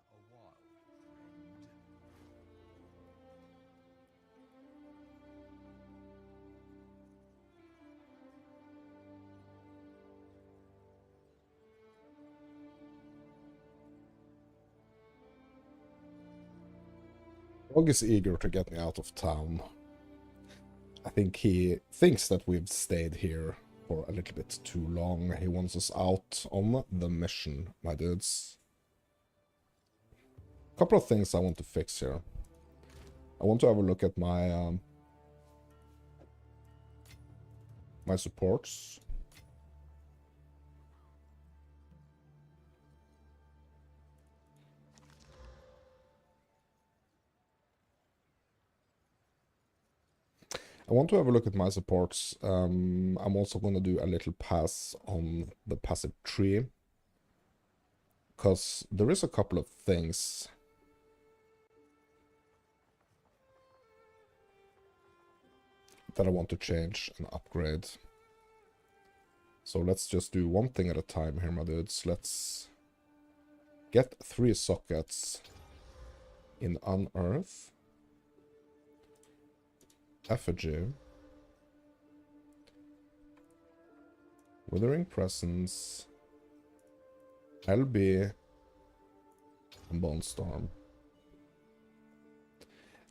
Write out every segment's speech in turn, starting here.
fateofthevaal, friend. Dog is eager to get me out of town. I think he thinks that we've stayed here for a little bit too long. He wants us out on the mission, my dudes. A couple of things I want to fix here. I want to have a look at my my supports. I want to have a look at my supports. I'm also going to do a little pass on the passive tree. Because there is a couple of things that I want to change and upgrade. So let's just do one thing at a time here, my dudes. Let's get 3 sockets in Unearth. Effigy. Withering Presence. LB. And Bone Storm.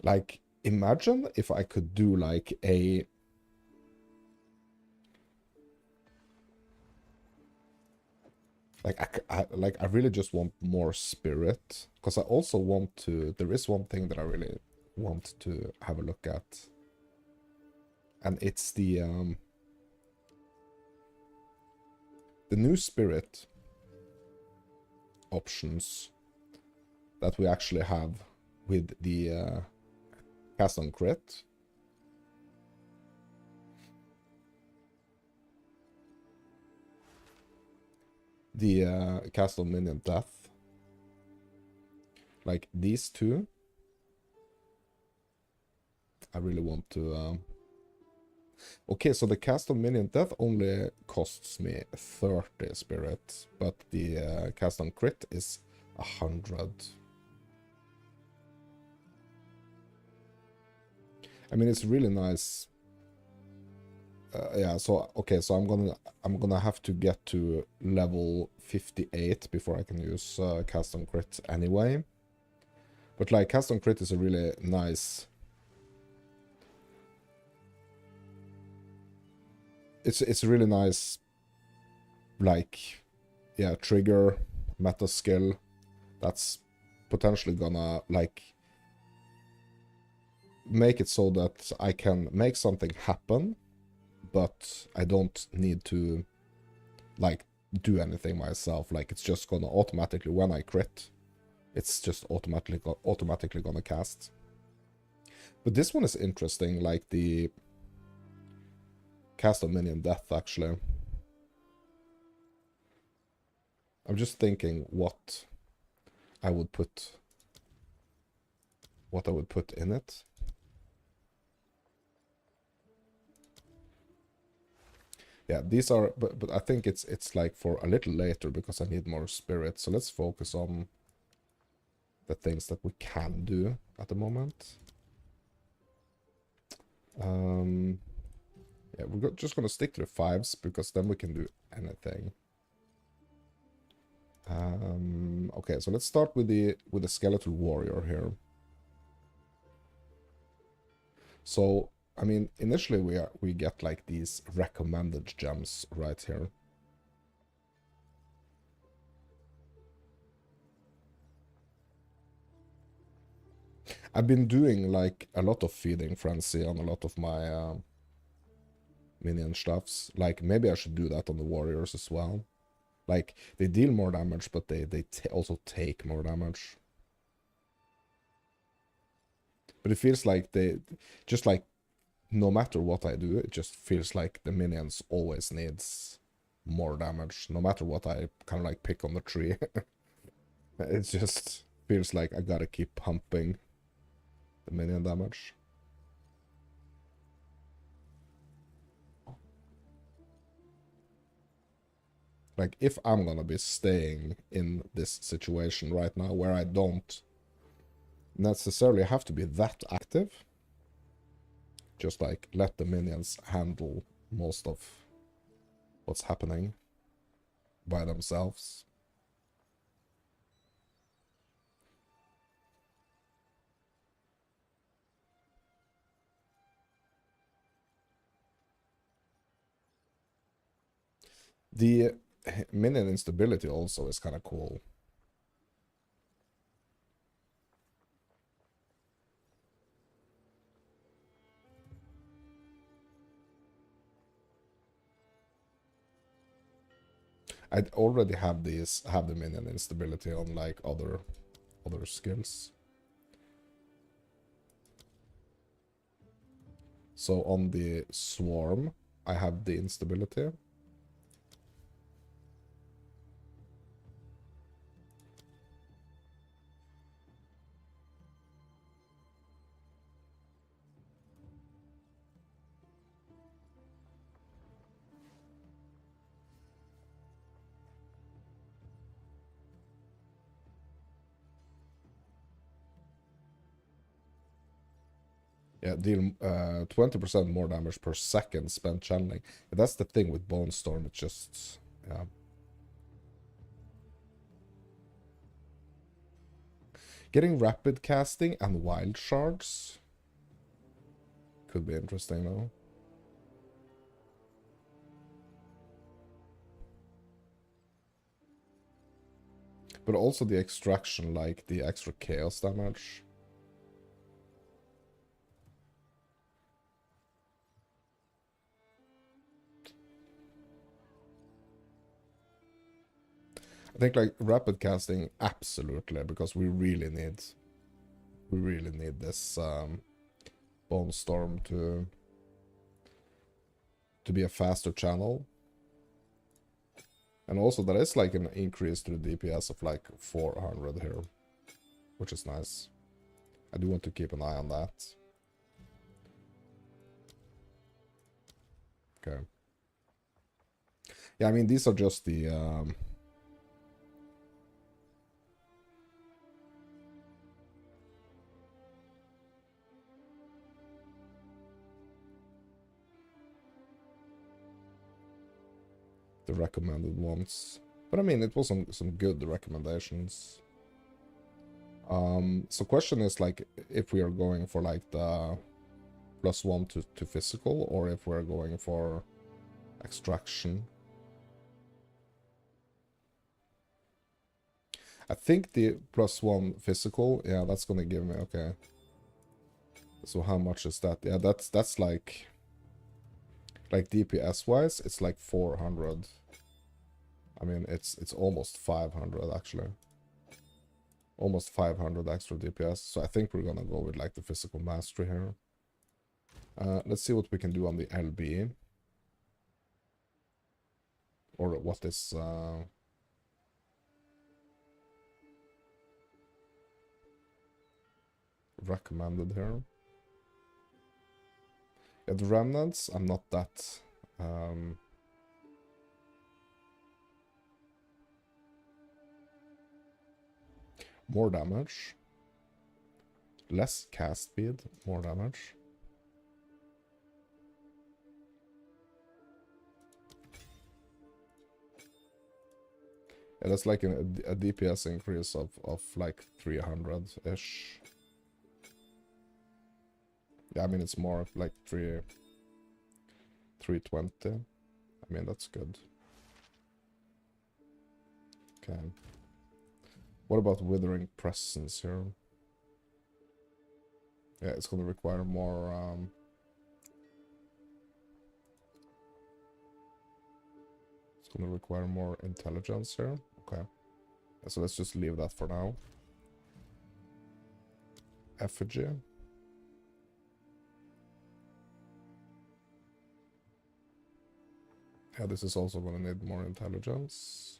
Like, imagine if I could do like a... I really just want more spirit. Because I also want to... There is one thing that I really want to have a look at. And it's the new spirit options that we actually have with the cast on crit. The cast on minion death. Like these two. I really want to... Okay, so the cast on minion death only costs me 30 spirit, but the cast on crit is 100. I mean, it's really nice. Yeah, so okay, so I'm gonna have to get to level 58 before I can use cast on crit anyway. But like cast on crit is a really nice... It's a really nice, like, yeah, trigger meta skill that's potentially gonna like make it so that I can make something happen, but I don't need to like do anything myself. Like it's just gonna automatically, when I crit, it's just automatically gonna cast. But this one is interesting, like the cast of minion death actually. I'm just thinking what I would put in it. Yeah, these are, but I think it's like for a little later because I need more spirit. So let's focus on the things that we can do at the moment. Yeah, we're just gonna stick to the 5s because then we can do anything. Okay, so let's start with the skeletal warrior here. So I mean, initially we get like these recommended gems right here. I've been doing like a lot of feeding frenzy on a lot of my minion stuffs. Like maybe I should do that on the warriors as well. Like they deal more damage, but they also take more damage. But it feels like they just like no matter what I do, it just feels like the minions always needs more damage, no matter what I kind of like pick on the tree. It just feels like I gotta keep pumping the minion damage. Like, if I'm gonna be staying in this situation right now where I don't necessarily have to be that active, just like let the minions handle most of what's happening by themselves. The minion instability also is kind of cool. I already have the minion instability on like other skills. So on the swarm, I have the instability. Yeah, deal 20% more damage per second spent channeling. That's the thing with Bone Storm, it's just, yeah. Getting rapid casting and wild shards could be interesting though. But also the extraction, like the extra chaos damage. I think like rapid casting, absolutely, because we really need this Bone Storm to be a faster channel. And also that is like an increase to the DPS of like 400 here, which is nice. I do want to keep an eye on that. Okay. Yeah, I mean, these are just the recommended ones. But I mean, it was some good recommendations. So question is like if we are going for like the +1 to physical, or if we're going for extraction. I think the +1 physical, yeah, that's gonna give me, okay. So how much is that? Yeah, that's like DPS wise, it's like 400. I mean, it's almost 500 actually. Almost 500 extra DPS. So I think we're gonna go with like the physical mastery here. Let's see what we can do on the LB. Or what is recommended here. Yeah, the remnants, I'm not that more damage. Less cast speed, more damage. Yeah, that's like a DPS increase of like 300-ish. Yeah, I mean, it's more like 320. I mean, that's good. Okay. What about Withering Presence here? Yeah, it's gonna require more it's gonna require more intelligence here. Okay. So let's just leave that for now. Effigy. Yeah, this is also gonna need more intelligence.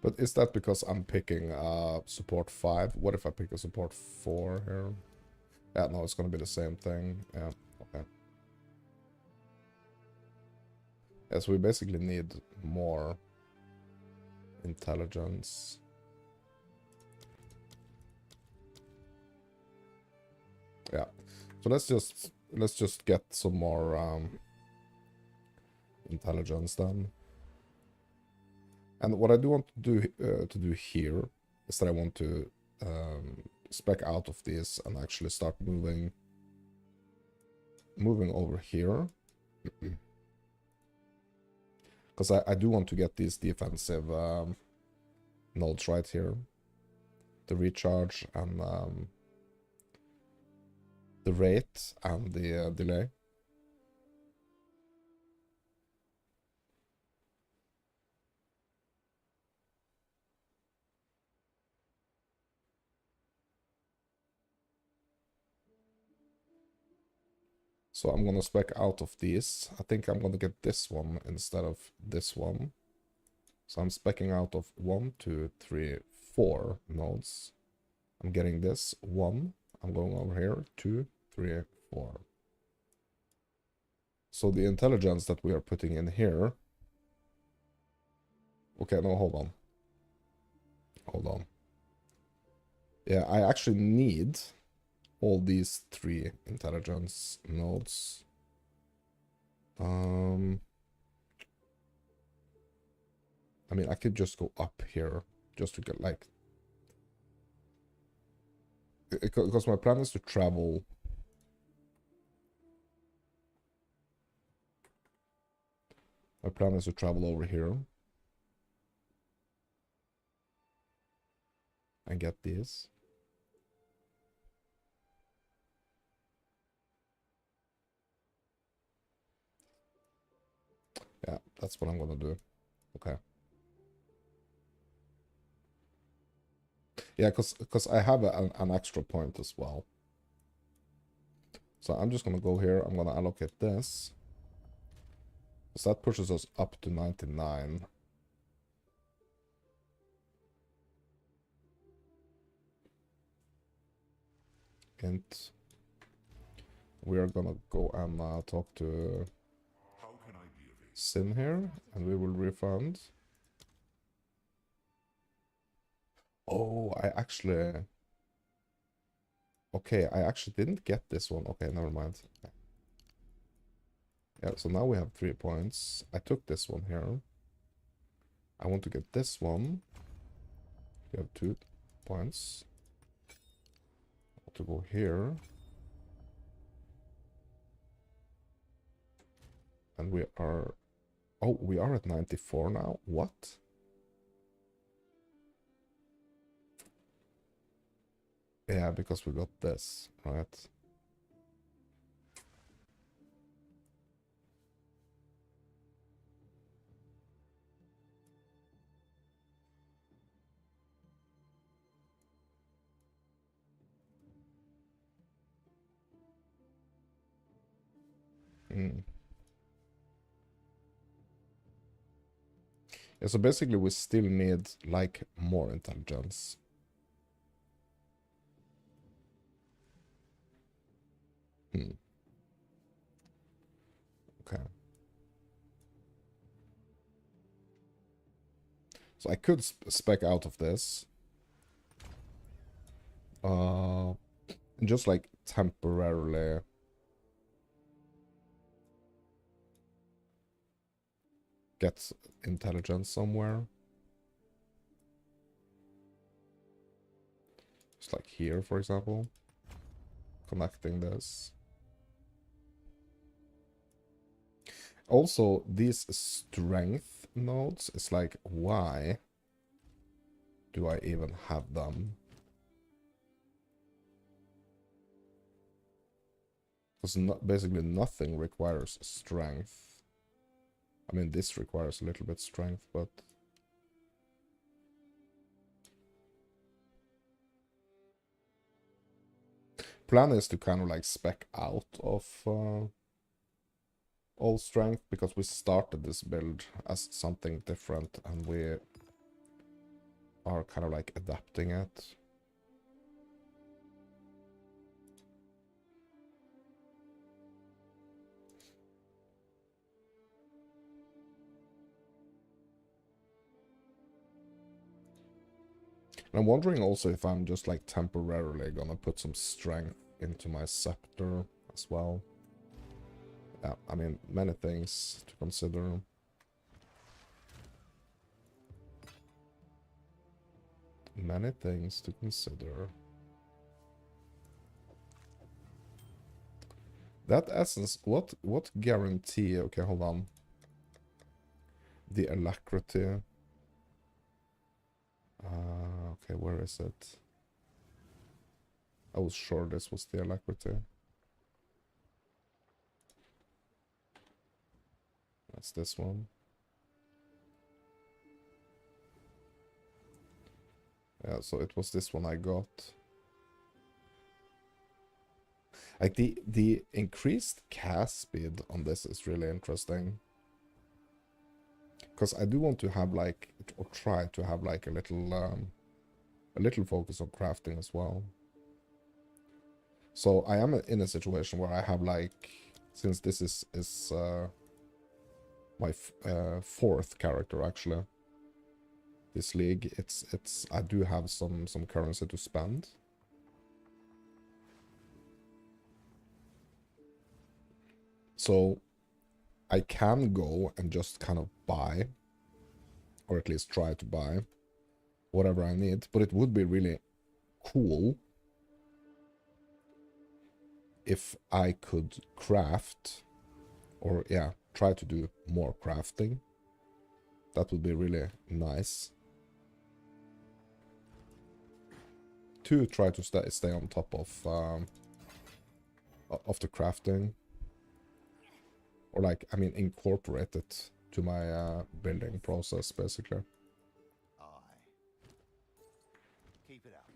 But is that because I'm picking support 5? What if I pick a support 4 here? Yeah, no, it's gonna be the same thing. Yeah, okay. Yeah, so we basically need more intelligence. Yeah. So let's just get some more intelligence then. And what I do want to do here is that I want to spec out of this and actually start moving over here. Because I do want to get these defensive nodes right here. The recharge and the rate and the delay. So I'm gonna spec out of these. I think I'm gonna get this one instead of this one. So I'm specking out of 1, 2, 3, 4 nodes. I'm getting this 1. I'm going over here 2, 3, 4. So the intelligence that we are putting in here. Okay, no, hold on. Hold on. Yeah, I actually need all these 3 intelligence nodes. I mean, I could just go up here just to get like... Because my plan is to travel... My plan is to travel over here. And get these. Yeah, that's what I'm gonna do. Okay. Yeah, because I have an extra point as well. So I'm just gonna go here. I'm gonna allocate this. So that pushes us up to 99. Int. We are gonna go and talk to Sin here, and we will refund. Oh, I actually... Okay, I actually didn't get this one. Okay, never mind. Yeah, so now we have 3 points. I took this one here. I want to get this one. We have 2 points. I want to go here. And we are... Oh, we are at 94 now? What? Yeah, because we got this, right? Mm. Yeah, so basically we still need, like, more intelligence. Okay. So I could spec out of this. And just, like, temporarily... get intelligence somewhere. Just like here, for example. Connecting this. Also, these strength nodes is like, why do I even have them? Because basically nothing requires strength. I mean, this requires a little bit strength, but... Plan is to kind of like spec out of all strength, because we started this build as something different, and we are kind of like adapting it. And I'm wondering also if I'm just like temporarily gonna put some strength into my scepter as well. Yeah, I mean, many things to consider. Many things to consider. That essence, what guarantee? Okay, hold on. The alacrity. Okay, where is it? I was sure this was the alacrity. That's this one. Yeah, so it was this one I got. Like the increased cast speed on this is really interesting. Because I do want to have like, or try to have like a little focus on crafting as well. So I am in a situation where I have like, since this is my fourth character actually, this league, it's I do have some currency to spend. So I can go and just kind of buy, or at least try to buy whatever I need, but it would be really cool if I could craft, or yeah, try to do more crafting. That would be really nice. To try to stay on top of the crafting. Or like, I mean, incorporate it to my building process, basically. Aye. Keep it up.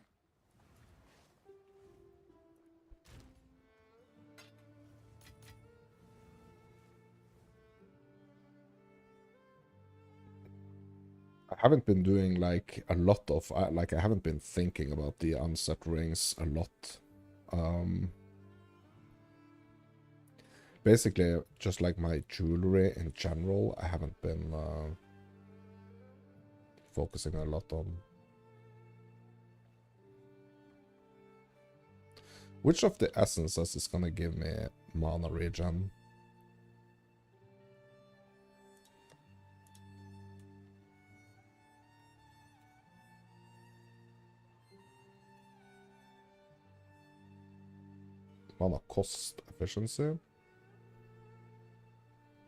I haven't been doing like a lot of, like I haven't been thinking about the unset rings a lot. Basically, just like my jewelry in general, I haven't been focusing a lot on. Which of the essences is gonna give me mana regen? Mana cost efficiency?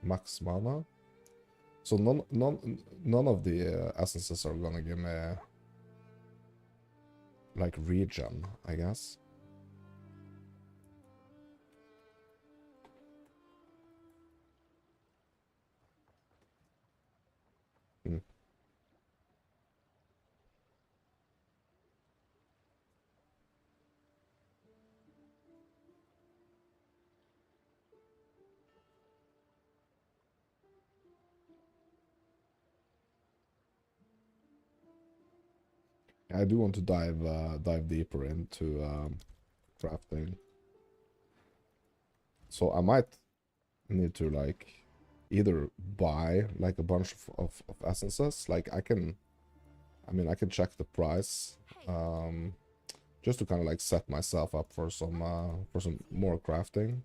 Max mana? So none of the essences are gonna give me like regen, I guess. Hmm. I do want to dive deeper into crafting. So I might need to like either buy like a bunch of essences. Like I mean I can check the price just to kind of like set myself up for some more crafting.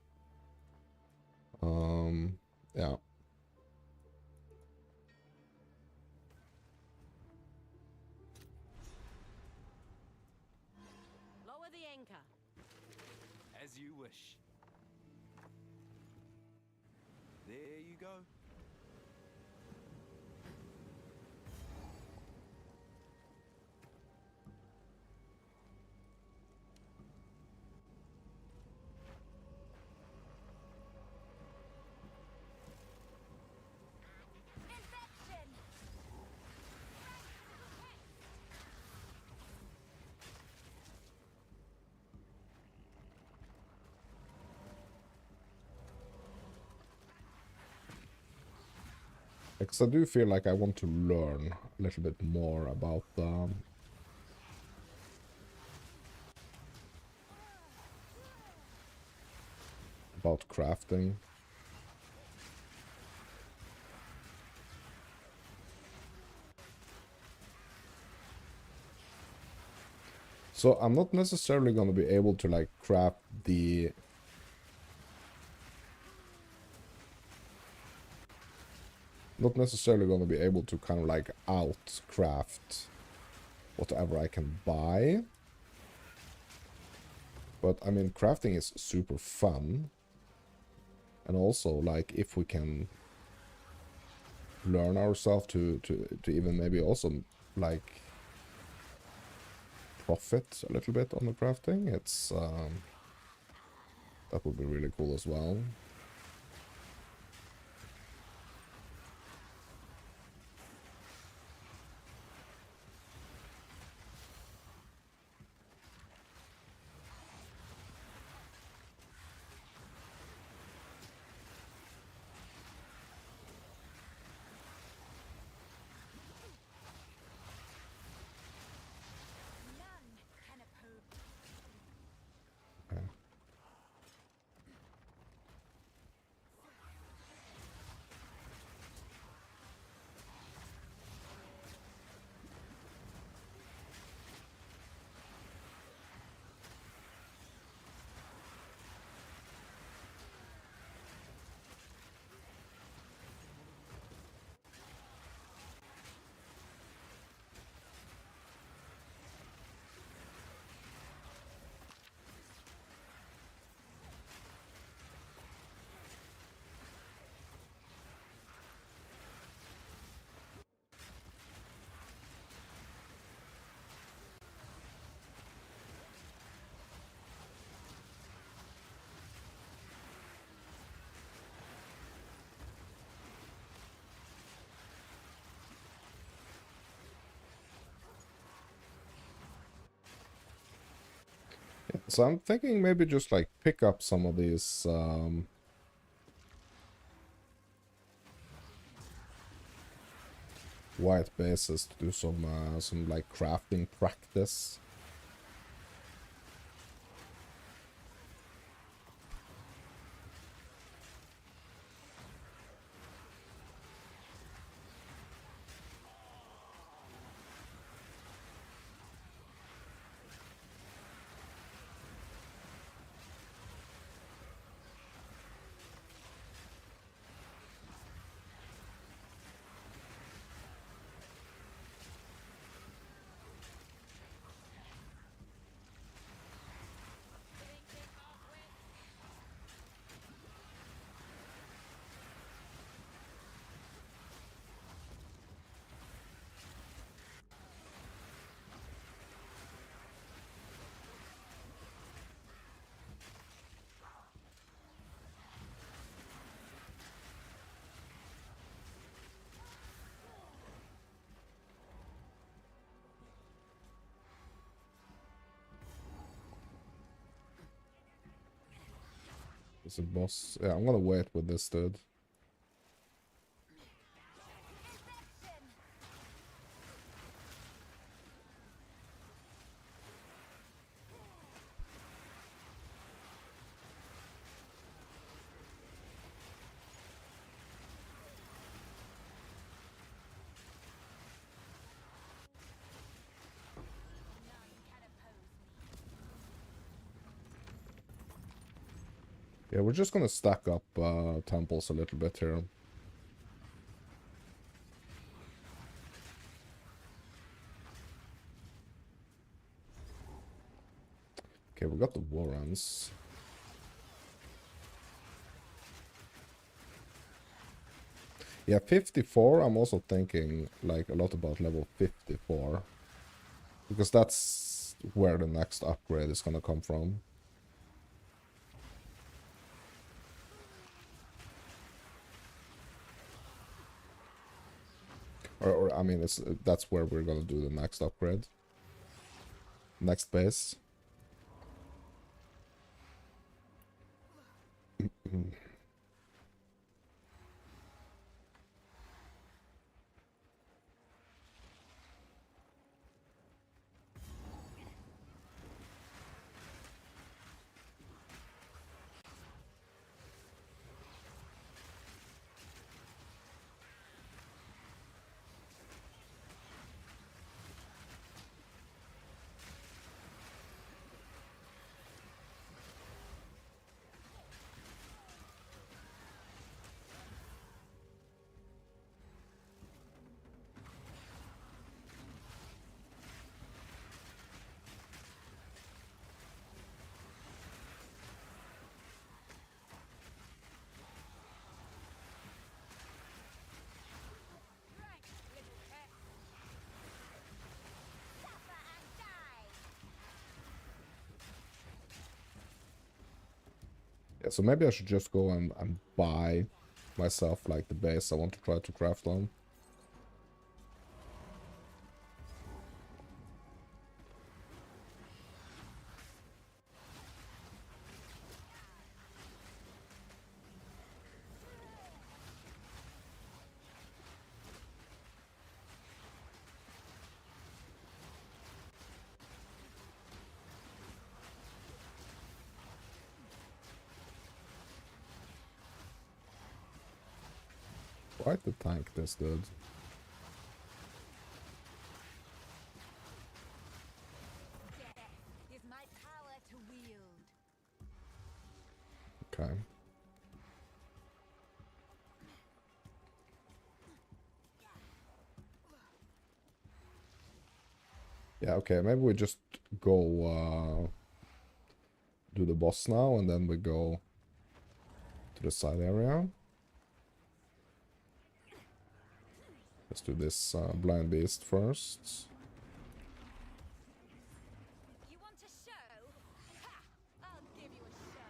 Yeah. Lower the anchor. As you wish. There you go. Because I do feel like I want to learn a little bit more about crafting. So I'm not necessarily going to be able to like craft the... Not necessarily going to be able to kind of like out-craft whatever I can buy. But I mean, crafting is super fun. And also, like, if we can learn ourselves to even maybe also, like, profit a little bit on the crafting, it's, that would be really cool as well. So I'm thinking maybe just like pick up some of these white bases to do some like crafting practice. Is it boss? Yeah, I'm gonna wait with this dude. Yeah, we're just gonna stack up temples a little bit here. Okay, we got the warrens. Yeah, 54, I'm also thinking like a lot about level 54. Because that's where the next upgrade is gonna come from. Or I mean, that's where we're gonna do the next upgrade. Next base. Yeah, so maybe I should just go and buy myself like the base I want to try to craft on. Quite the tank, this dude. Death is my power to wield. Okay. Yeah, okay, maybe we just go do the boss now, and then we go to the side area. Let's do this blind beast first. You want a show? Ha! I'll give you a show.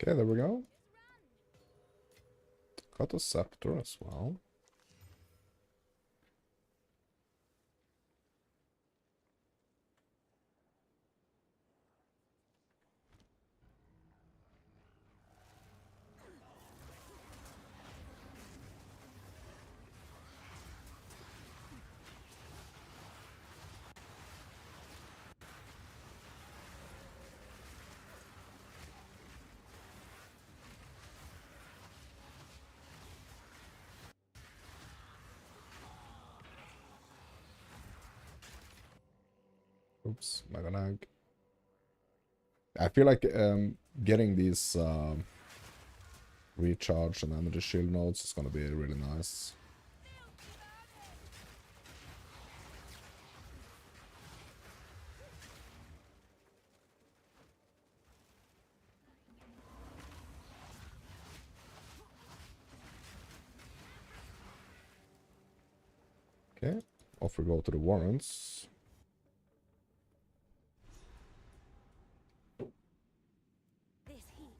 Okay, there we go. Got a scepter as well. Oops, mega lag. I feel like getting these recharge and energy shield nodes is gonna be really nice. Okay, off we go to the warrants. This heat,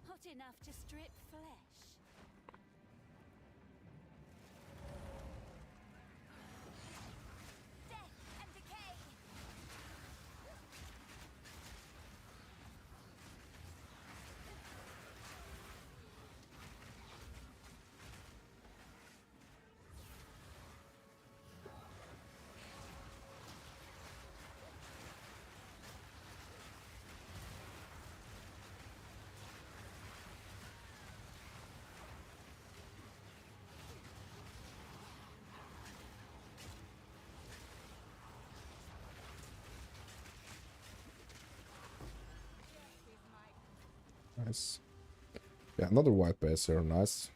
hot enough to strip flesh. Death and decay. Nice. Yeah, another white base here, nice.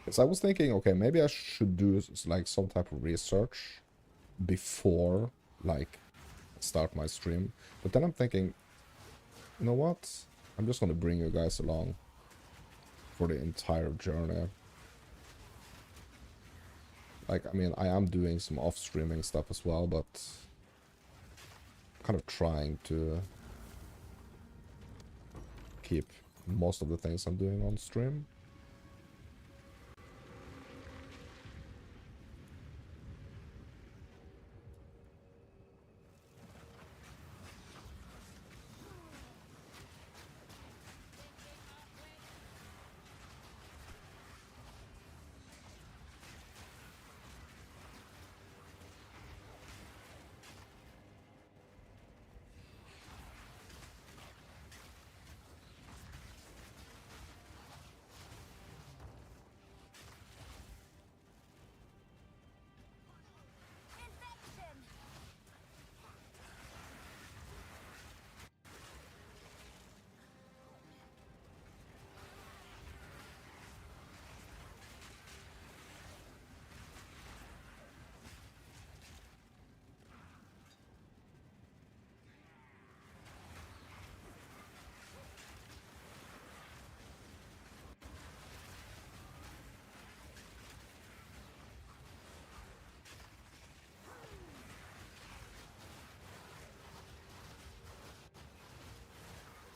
Because I was thinking, okay, maybe I should do like some type of research before, like, start my stream. But then I'm thinking, you know what? I'm just gonna bring you guys along for the entire journey. Like, I mean, I am doing some off-streaming stuff as well, but kind of trying to keep most of the things I'm doing on stream.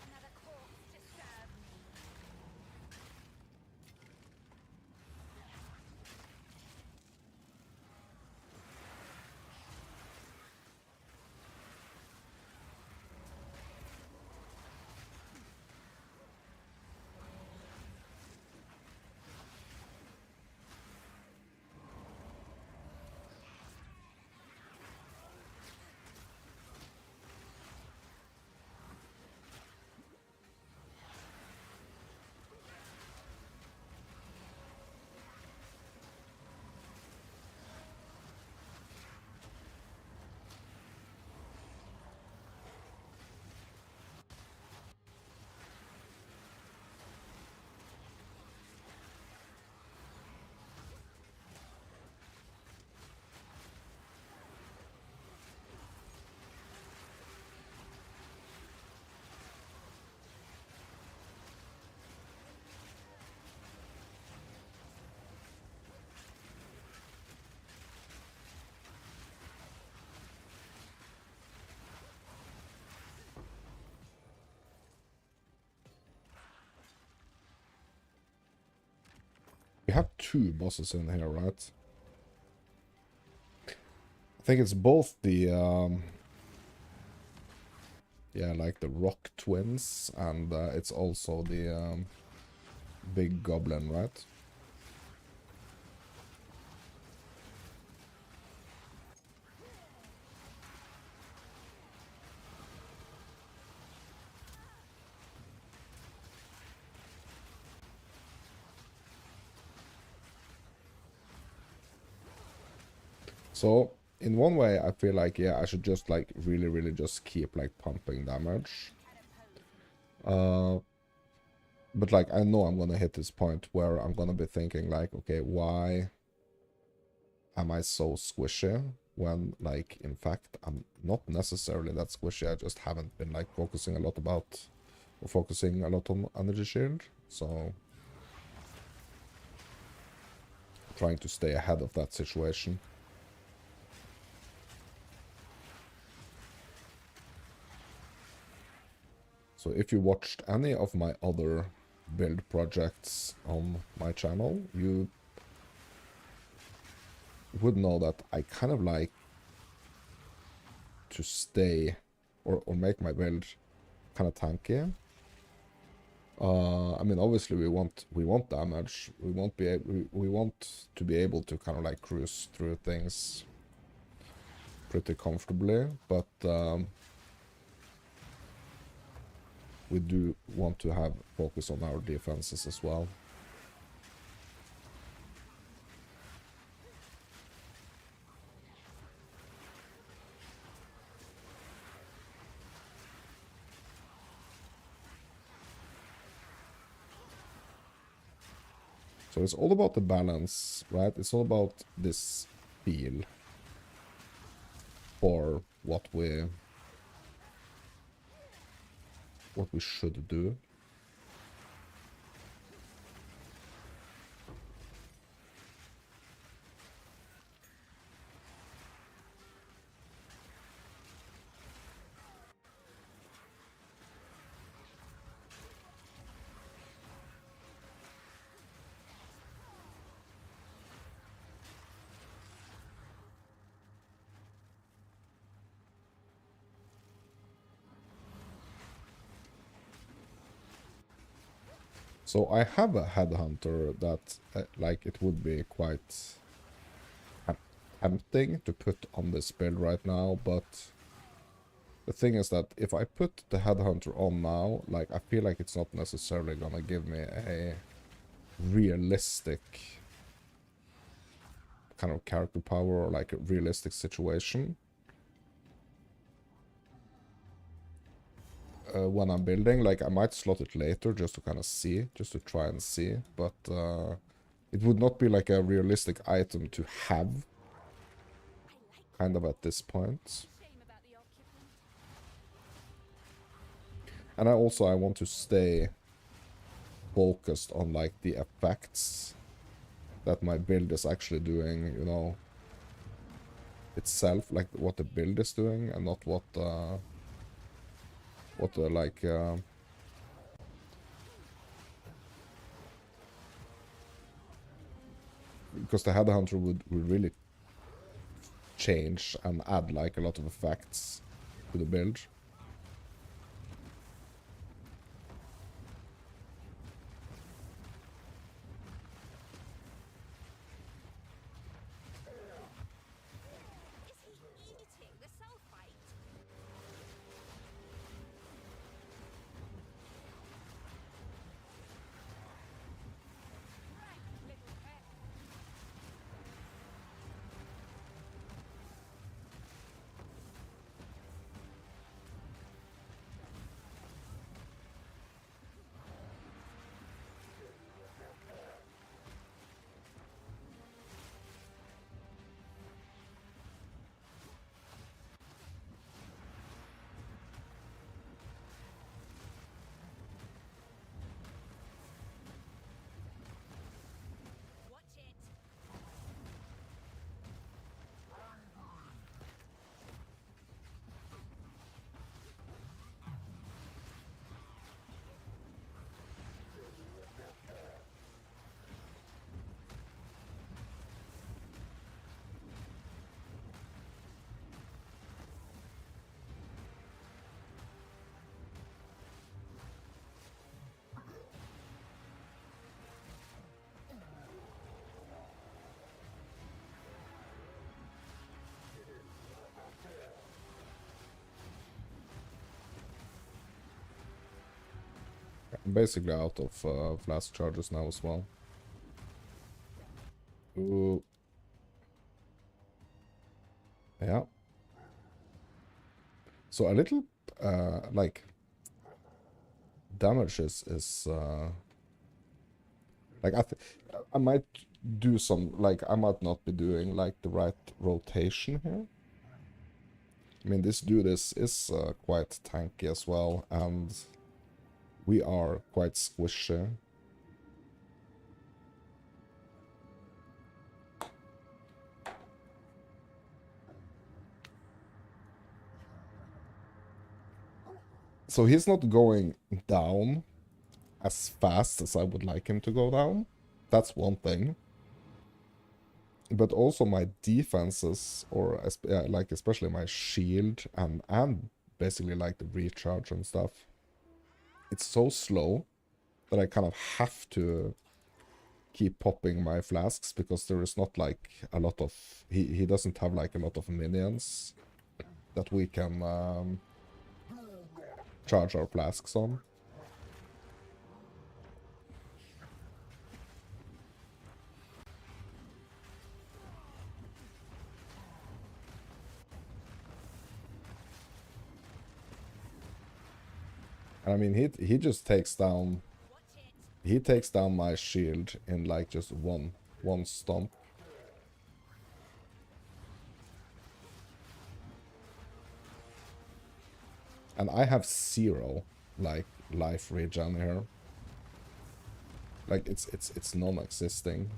Another corpse to serve me. We have two bosses in here, right? I think it's both the, yeah, like the rock twins, and it's also the big goblin, right? So, in one way, I feel like, yeah, I should just, like, really just keep, like, pumping damage. But, like, I know I'm gonna hit this point where I'm gonna be thinking, like, okay, why am I so squishy? When, like, in fact, I'm not necessarily that squishy. I just haven't been, like, focusing a lot on energy shield. So, trying to stay ahead of that situation. So if you watched any of my other build projects on my channel, you would know that I kind of like to stay or make my build kind of tanky. I mean, obviously we want damage. We want to be able to kind of like cruise through things pretty comfortably, but we do want to have focus on our defenses as well. So it's all about the balance, right? It's all about this feel. for what we should do. So I have a headhunter that, like, it would be quite tempting to put on this build right now, but the thing is that if I put the headhunter on now, like, I feel like it's not necessarily gonna give me a realistic kind of character power or like a realistic situation. When I'm building, like, I might slot it later just to kind of see, just to try and see, but it would not be like a realistic item to have, kind of at this point. Shame about the occupant. And I want to stay focused on like the effects that my build is actually doing, you know, itself, like what the build is doing, and not what the like because the headhunter would really change and add like a lot of effects to the build. Is he eating the sulfite? Right, little pet. Watch it. I'm basically out of flask charges now as well. Ooh. Yeah. So a little like damage is like I might do some, like, I might not be doing like the right rotation here. I mean, this dude is quite tanky as well, and we are quite squishy. So he's not going down as fast as I would like him to go down. That's one thing. But also my defenses, or like especially my shield and basically like the recharge and stuff, it's so slow that I kind of have to keep popping my flasks, because there is not like a lot of, he doesn't have like a lot of minions that we can charge our flasks on. I mean, he just takes down, he takes down my shield in like just one stomp. And I have 0, like, life regen here. Like, it's non-existing.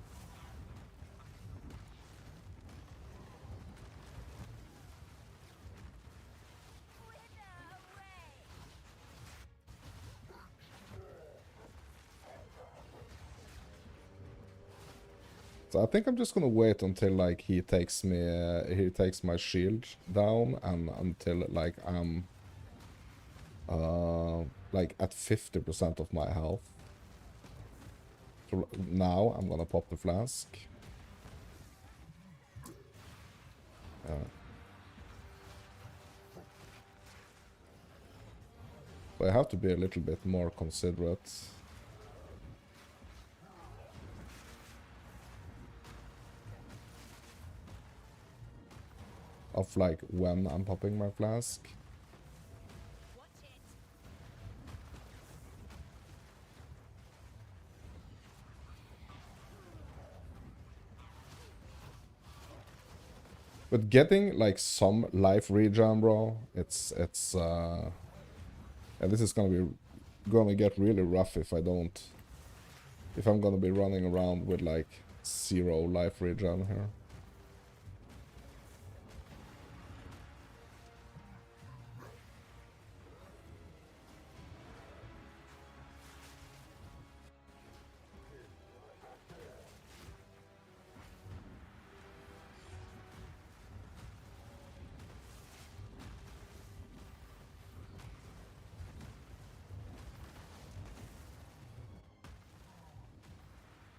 So I think I'm just gonna wait until, like, he takes my shield down, and until, like, I'm like at 50% of my health. So now I'm gonna pop the flask. But I have to be a little bit more considerate. Of, like, when I'm popping my flask. Watch it. But getting, like, some life regen, bro, it's and this is gonna get really rough if I'm gonna be running around with, like, 0 life regen here.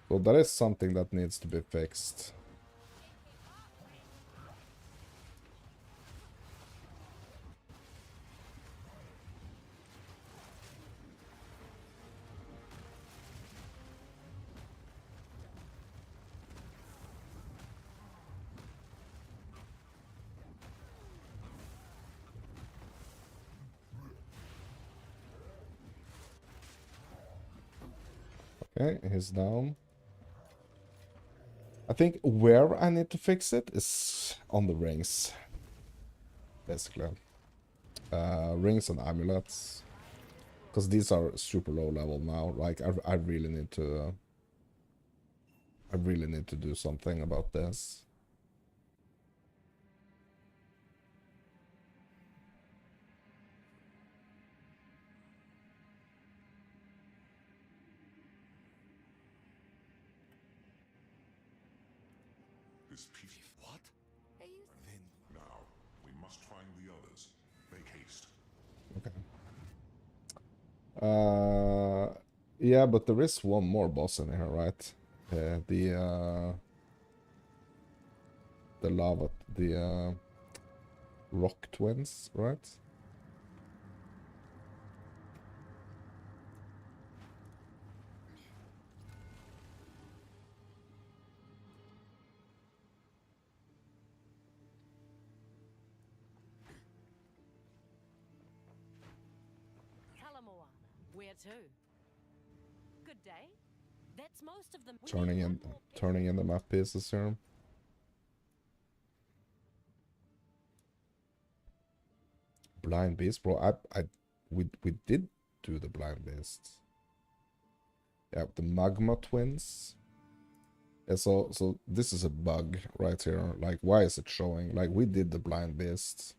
So that is something that needs to be fixed. Okay, he's down. I think where I need to fix it is on the rings, basically. Rings and amulets. Because these are super low level now. Like, I really need to... I really need to do something about this. This piece. What? Are you Then Now, we must find the others. Make haste. Okay. Yeah, but there is one more boss in here, right? The lava, the rock twins, right? Talamoana? Where to? Good day. That's most of them. We Turning need in, one more piece. turning in the map pieces here. Blind beast, bro. We did do the blind beasts. Yeah, the magma twins. Yeah, so this is a bug right here. Like, why is it showing? Like, we did the blind beasts.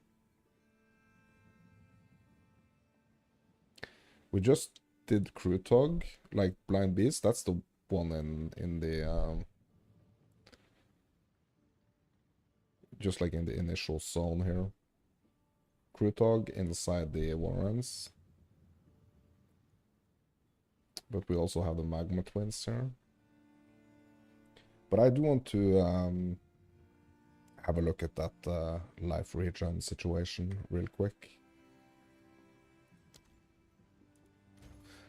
We just did Krutog, like blind beast. That's the one in the just like in the initial zone here. Krutog inside the warrens. But we also have the magma twins here. But I do want to have a look at that life regen situation real quick.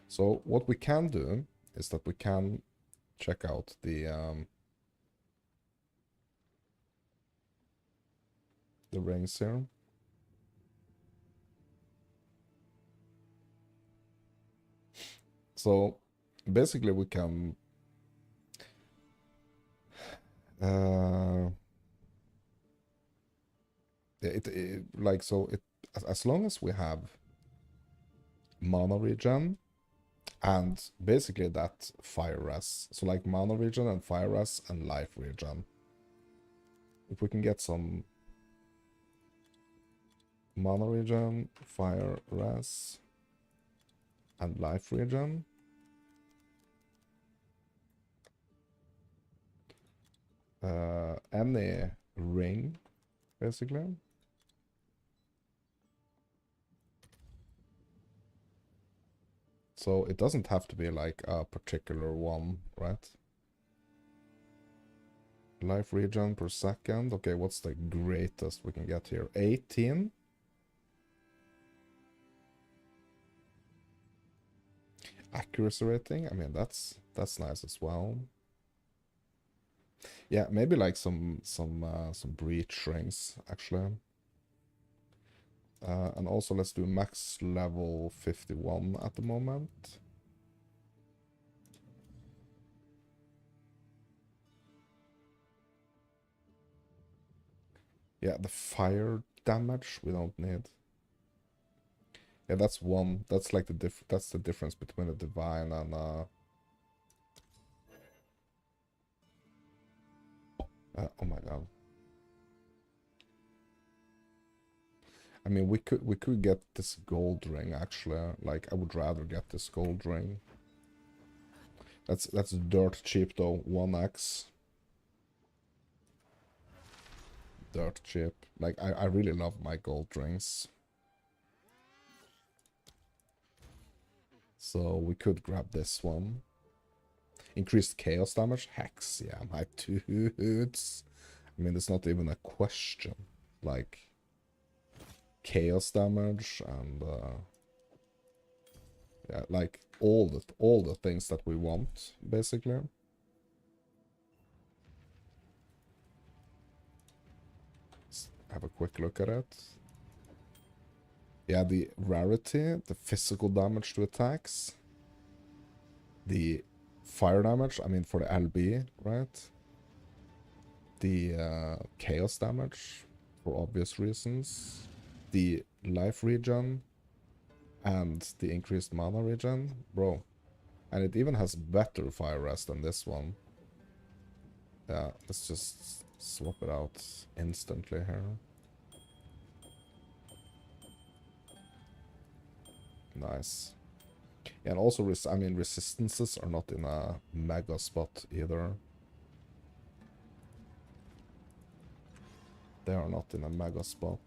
So what we can do is that we can check out the rings here. So basically we can like, so it, as long as we have mana regen, and basically that fire res. So like mana regen and fire res and life regen. If we can get some mana regen, fire res, and life regen. Any ring, basically. So it doesn't have to be like a particular one, right? Life regen per second. Okay, what's the greatest we can get here? 18? Accuracy rating? I mean, that's nice as well. Yeah, maybe like some breach rings, actually. And also let's do max level 51 at the moment. Yeah, the fire damage we don't need. Yeah, that's one. That's like that's the difference between a divine and oh my god. I mean, we could get this gold ring actually. Like, I would rather get this gold ring. That's dirt cheap though. 1x. Dirt cheap. Like, I really love my gold rings. So we could grab this one. Increased chaos damage? Hex, yeah, my dudes. I mean, it's not even a question. Like, chaos damage and yeah, like all the things that we want, basically. Let's have a quick look at it. Yeah, the rarity, the physical damage to attacks, the fire damage, I mean for the LB, right? The chaos damage, for obvious reasons, the life regen, and the increased mana regen, bro. And it even has better fire rest than this one. Yeah, let's just swap it out instantly here. Nice. Yeah, and also, I mean, resistances are not in a mega spot either. They are not in a mega spot.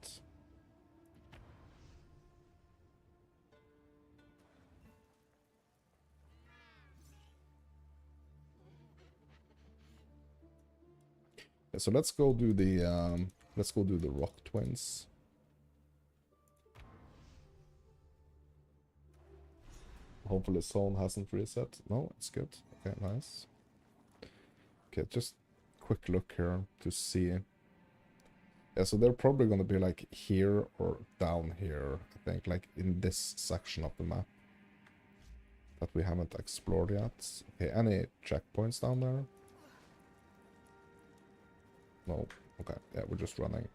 Yeah, so let's go do the rock twins. Hopefully zone hasn't reset. No, it's good. Okay, nice. Okay, just quick look here to see. Yeah, so they're probably gonna be like here or down here, I think, like in this section of the map that we haven't explored yet. Okay, any checkpoints down there? No. Okay, yeah, we're just running.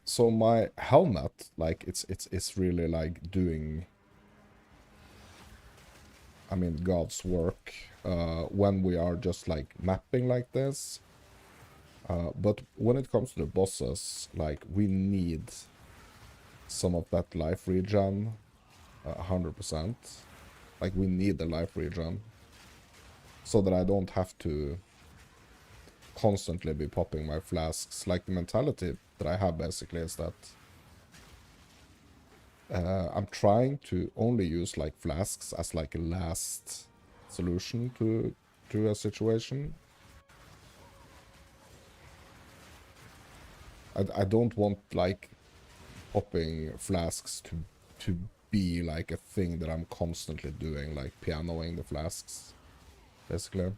So my helmet, like it's really like doing, I mean, God's work when we are just like mapping like this. But when it comes to the bosses, like we need some of that life regen, 100%. Like we need the life regen so that I don't have to constantly be popping my flasks. Like the mentality that I have basically is that I'm trying to only use like flasks as like a last solution to a situation. I don't want like popping flasks to be like a thing that I'm constantly doing, like pianoing the flasks, basically.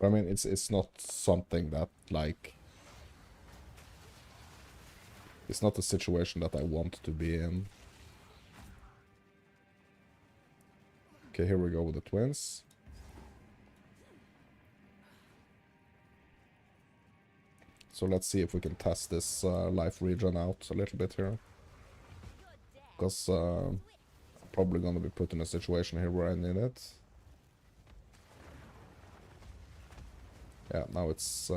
I mean, it's not something that like, it's not a situation that I want to be in. Okay, here we go with the twins. So let's see if we can test this life regen out a little bit here. Because I'm probably going to be put in a situation here where I need it. Yeah, now it's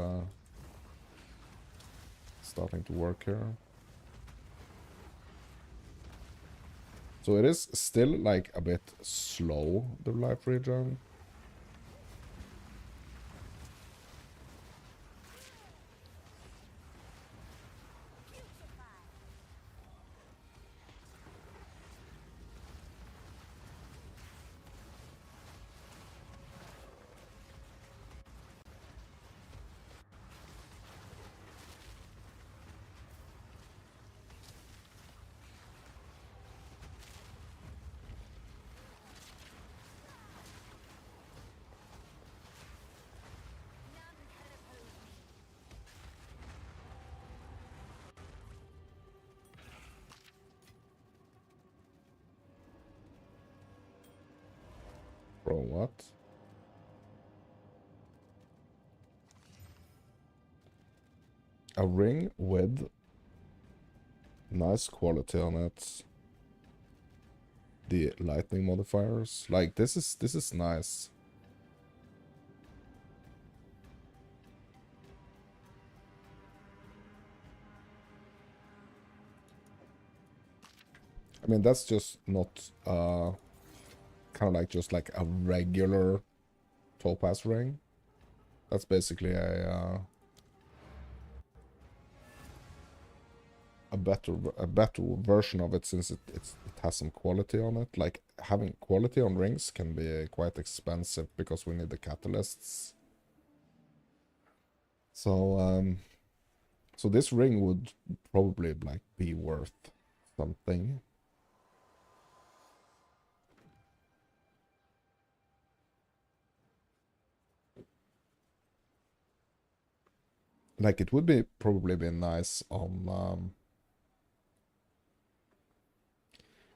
starting to work here. So it is still like a bit slow, the life regen. Bro, what? A ring with nice quality on it. The lightning modifiers. Like this is nice. I mean, that's just not kind of like just like a regular topaz ring. That's basically a better version of it, since it has some quality on it. Like having quality on rings can be quite expensive because we need the catalysts. So so this ring would probably like be worth something. Like it would be probably be nice on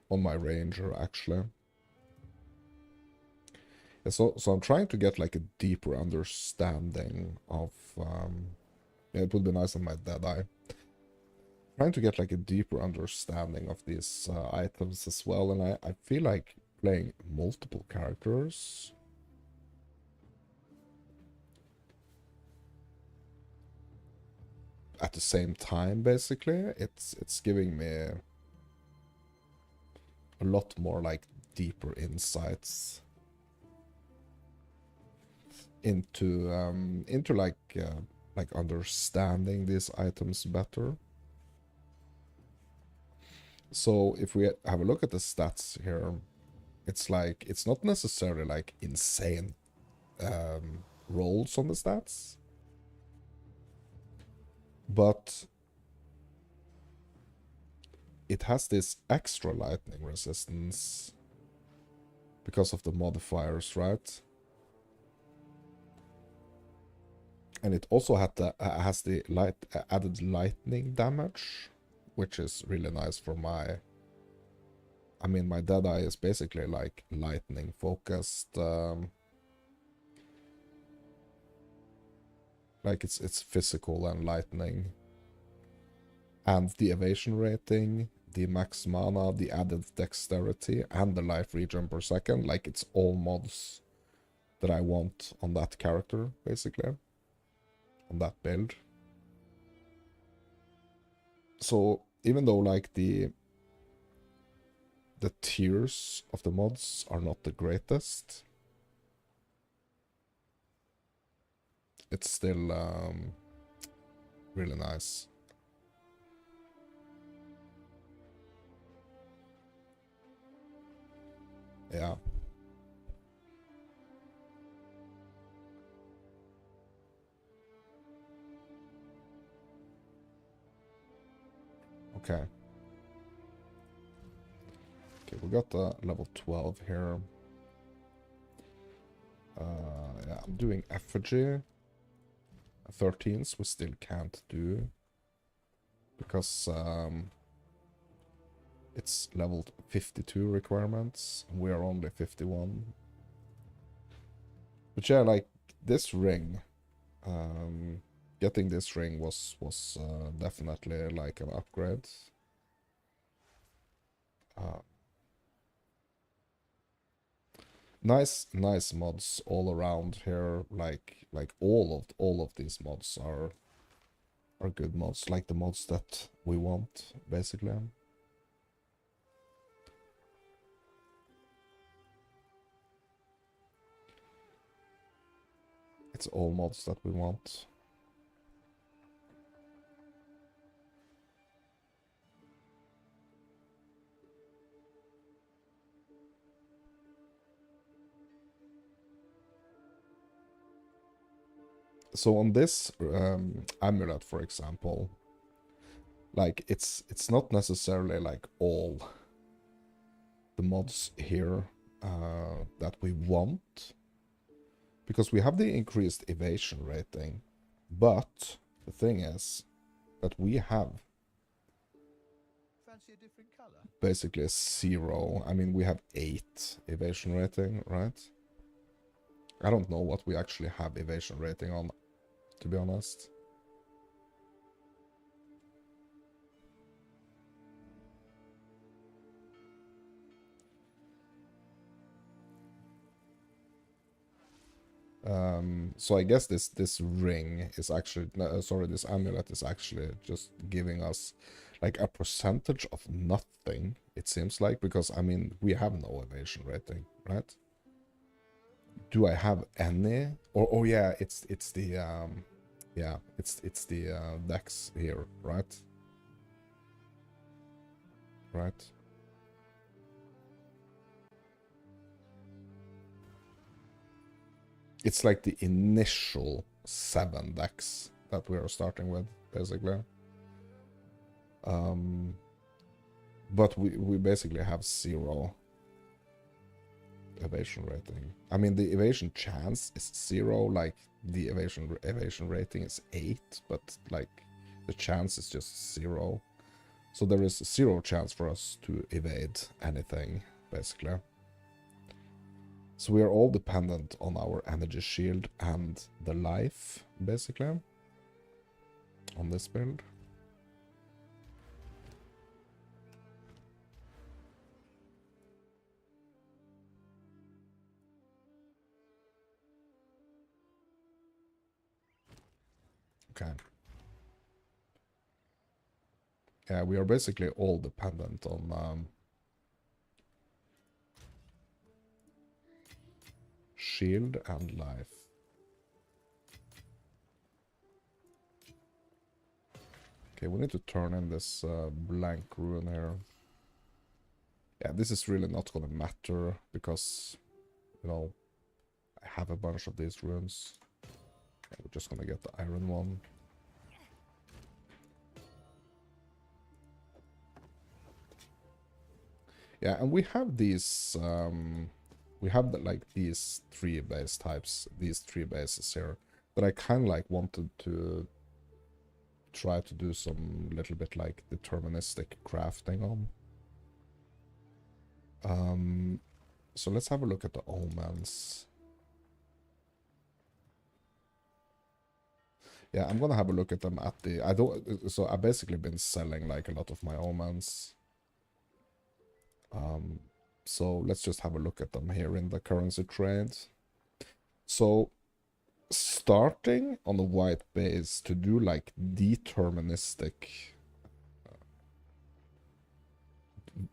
my ranger actually. Yeah, so I'm trying to get like a deeper understanding of yeah, it would be nice on my Deadeye. Trying to get like a deeper understanding of these items as well, and I feel like playing multiple characters at the same time, basically, it's giving me a lot more like deeper insights into like understanding these items better. So if we have a look at the stats here, it's like it's not necessarily like insane rolls on the stats, but it has this extra lightning resistance because of the modifiers, right? And it also has the added lightning damage, which is really nice for my... I mean, my Deadeye is basically like lightning focused. Like it's physical and lightning. and the evasion rating, the max mana, the added dexterity, and the life regen per second. Like, it's all mods that I want on that character, basically. On that build. So, even though, like, the tiers of the mods are not the greatest, it's still really nice. Yeah. Okay. Okay, we got level 12 here. Yeah, I'm doing effigy. 13s we still can't do because it's level 52 requirements and we are only 51. But yeah, like this ring, getting this ring was definitely like an upgrade. Nice mods all around here. Like all of these mods are good mods, like the mods that we want, basically. It's all mods that we want. So on this amulet, for example, like it's not necessarily like all the mods here that we want, because we have the increased evasion rating, but the thing is that we have Fancy a different color? basically 0. I mean, we have 8 evasion rating, right? I don't know what we actually have evasion rating on, to be honest. So I guess this ring is actually, sorry, this amulet is actually just giving us like a percentage of nothing, it seems like, because I mean, we have no evasion rating, right? Do I have any? Or oh yeah, it's the yeah, it's the dex here, right? Right. It's like the initial 7 decks that we are starting with, basically. But we basically have 0 evasion rating. I mean, the evasion chance is 0, like the evasion rating is 8, but like the chance is just 0. So there is 0 chance for us to evade anything, basically. So we are all dependent on our energy shield and the life, basically, on this build. Okay. Yeah, we are basically all dependent on shield and life. Okay, we need to turn in this blank rune here. Yeah, this is really not gonna matter because, you know, I have a bunch of these runes. Yeah, we're just gonna get the iron one. Yeah, and we have these, we have like these 3 base types, these 3 bases here, that I kind of like wanted to try to do some little bit like deterministic crafting on. So let's have a look at the omens. Yeah, I'm gonna have a look at them at the... I don't... So I've basically been selling like a lot of my omens. So let's just have a look at them here in the currency trade. So starting on the white base to do like deterministic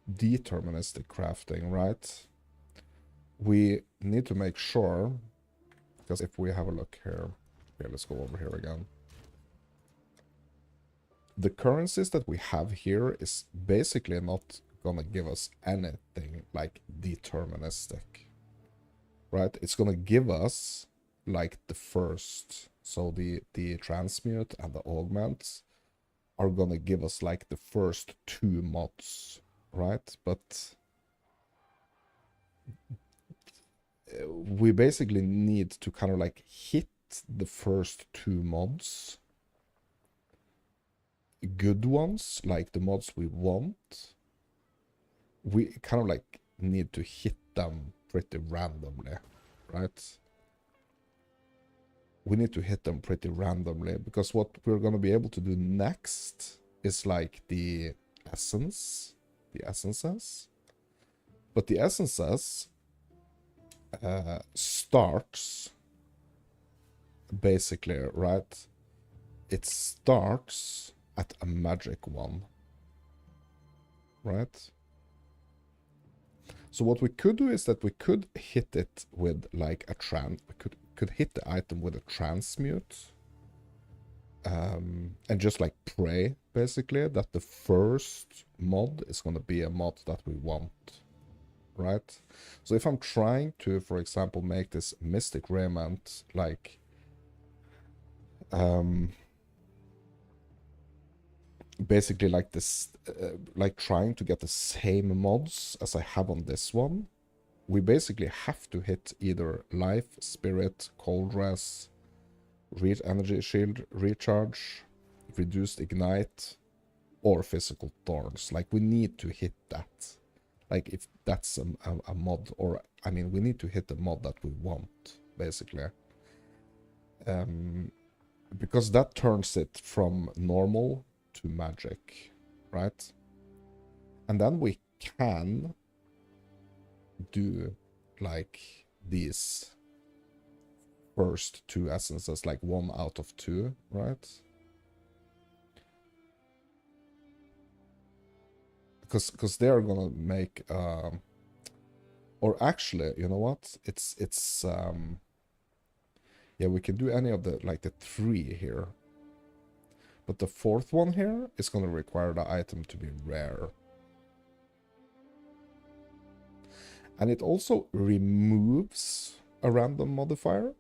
crafting, right? We need to make sure, because if we have a look here, let's go over here again. The currencies that we have here is basically not gonna give us anything like deterministic, right? It's gonna give us like the first, so the transmute and the augment are gonna give us like the first 2 mods, right? But we basically need to kind of like hit the first 2 mods, good ones, like the mods we want. We kind of like need to hit them pretty randomly, right? We need to hit them pretty randomly, because what we're going to be able to do next is like the essences. But the essences starts basically, right? It starts at a magic one, right? So what we could do is that we could hit it with like a we could hit the item with a transmute, and just like pray basically that the first mod is going to be a mod that we want, right? So if I'm trying to, for example, make this mystic raiment like basically like this, like trying to get the same mods as I have on this one, we basically have to hit either life, spirit, cold res, energy shield recharge, reduced ignite, or physical thorns. Like we need to hit that. Like if that's a mod, or I mean we need to hit the mod that we want basically, because that turns it from normal to magic, right? And then we can do like these first 2 essences, like 1 out of 2, right? Because they're gonna make or actually, you know what, it's yeah, we can do any of the like the 3 here. But the 4th one here is going to require the item to be rare. And it also removes a random modifier.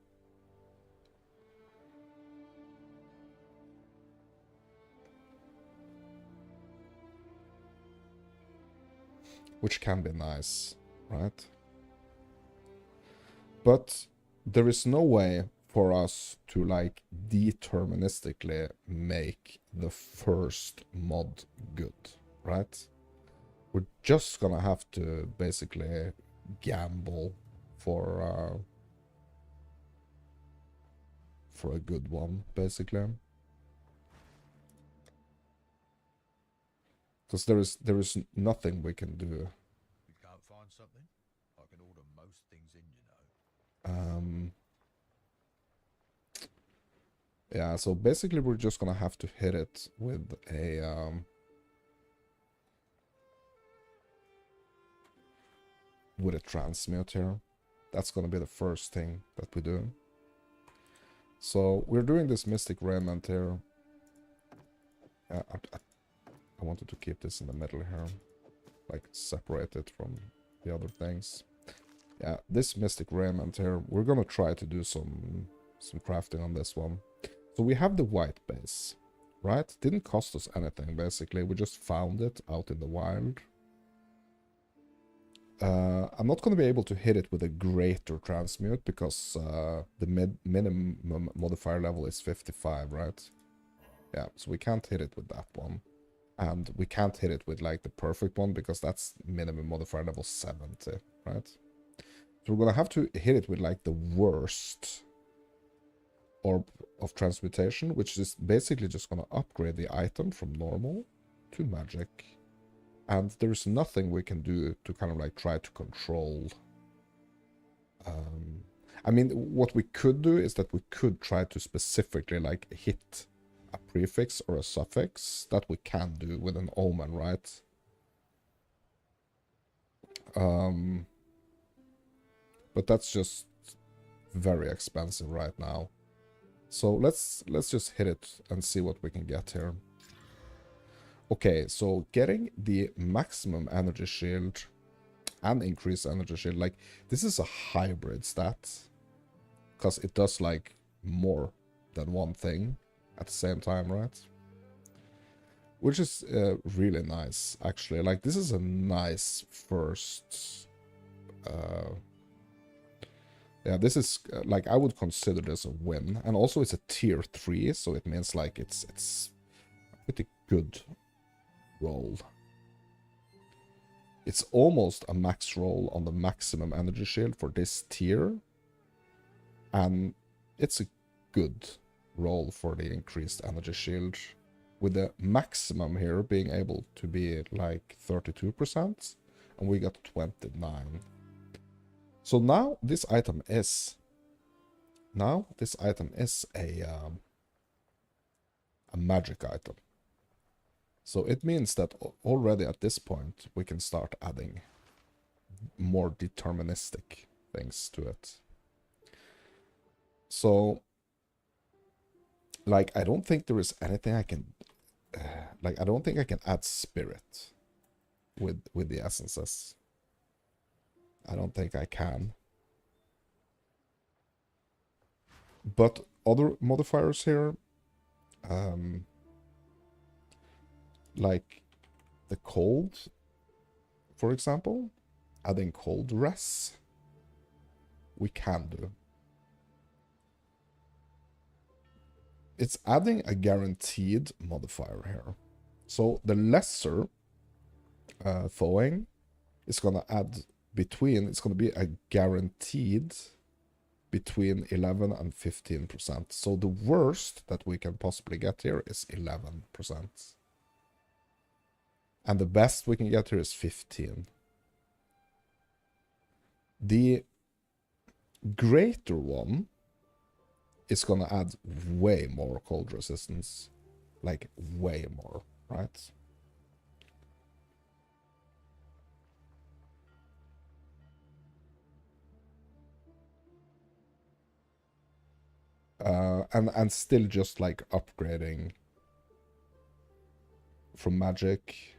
Which can be nice, right? But there is no way for us to like deterministically make the first mod good, right? We're just gonna have to basically gamble for a good one, basically. Because there is nothing we can do. You can't find something? I can order most things in, you know. Yeah, so basically we're just gonna have to hit it with a transmute here. That's gonna be the first thing that we do. So we're doing this mystic raiment here. I wanted to keep this in the middle here, like separate it from the other things. Yeah, this mystic raiment here, we're gonna try to do some crafting on this one. So we have the white base, right? Didn't cost us anything, basically. We just found it out in the wild. I'm not going to be able to hit it with a greater transmute because the minimum modifier level is 55, right? Yeah, so we can't hit it with that one. And we can't hit it with like the perfect one because that's minimum modifier level 70, right? So we're going to have to hit it with like the worst Orb of Transmutation, which is basically just going to upgrade the item from normal to magic. And there's nothing we can do to kind of like try to control. I mean, what we could do is that we could try to specifically like hit a prefix or a suffix. That we can do with an omen, right? But that's just very expensive right now. So let's just hit it and see what we can get here. Okay, so getting the maximum energy shield and increased energy shield, like this is a hybrid stat because it does like more than one thing at the same time, right? Which is really nice, actually. Like this is a nice first. Yeah, this is like I would consider this a win, and also it's a tier 3, so it means like it's a pretty good roll. It's almost a max roll on the maximum energy shield for this tier, and it's a good roll for the increased energy shield, with the maximum here being able to be like 32%, and we got 29. So now this item is a magic item. So it means that already at this point we can start adding more deterministic things to it. So like I don't think there is anything I can like I don't think I can add spirit with the essences. I don't think I can. But other modifiers here, like the cold, for example, adding cold res, we can do. It's adding a guaranteed modifier here. So the lesser thawing is going to add between, it's going to be a guaranteed between 11 and 15%. So the worst that we can possibly get here is 11%. And the best we can get here is 15. The greater one is going to add way more cold resistance. Like way more, right? And still just like upgrading from magic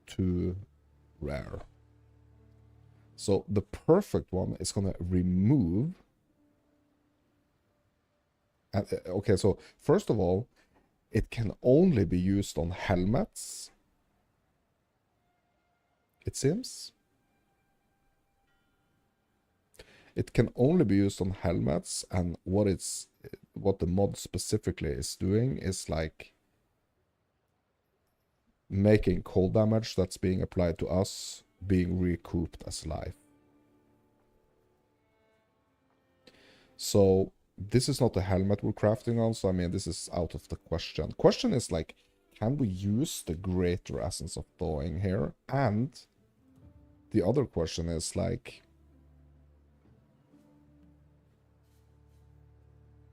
to rare. So the perfect one is going to remove. Okay, so first of all, it can only be used on helmets, it seems. It can only be used on helmets, and what the mod specifically is doing is like making cold damage that's being applied to us being recouped as life. So this is not the helmet we're crafting on, so I mean this is out of the question. Question is like, can we use the greater essence of thawing here? And the other question is like,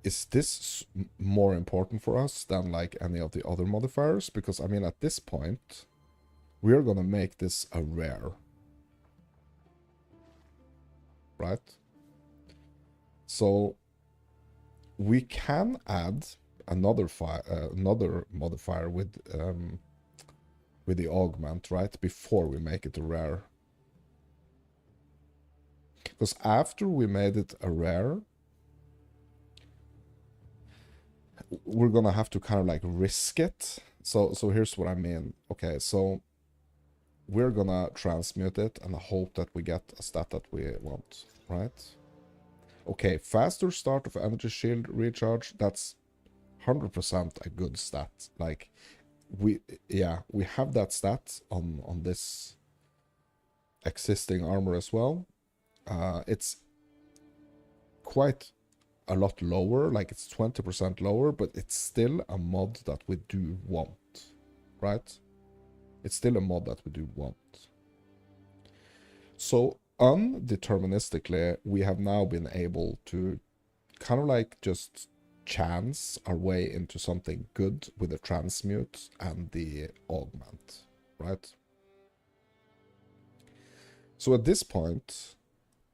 is this more important for us than like any of the other modifiers? Because I mean at this point we're gonna make this a rare, right? So we can add another modifier with the augment, right, before we make it a rare. Because after we made it a rare, we're gonna have to kind of like risk it. So here's what I mean. Okay, so we're gonna transmute it and hope that we get a stat that we want, right? Okay, faster start of energy shield recharge, that's 100% a good stat. Like we have that stat on this existing armor as well. It's quite a lot lower, like it's 20% lower, but it's still a mod that we do want, right? It's still a mod that we do want. So undeterministically, we have now been able to kind of like just chance our way into something good with the transmute and the augment, right? So at this point,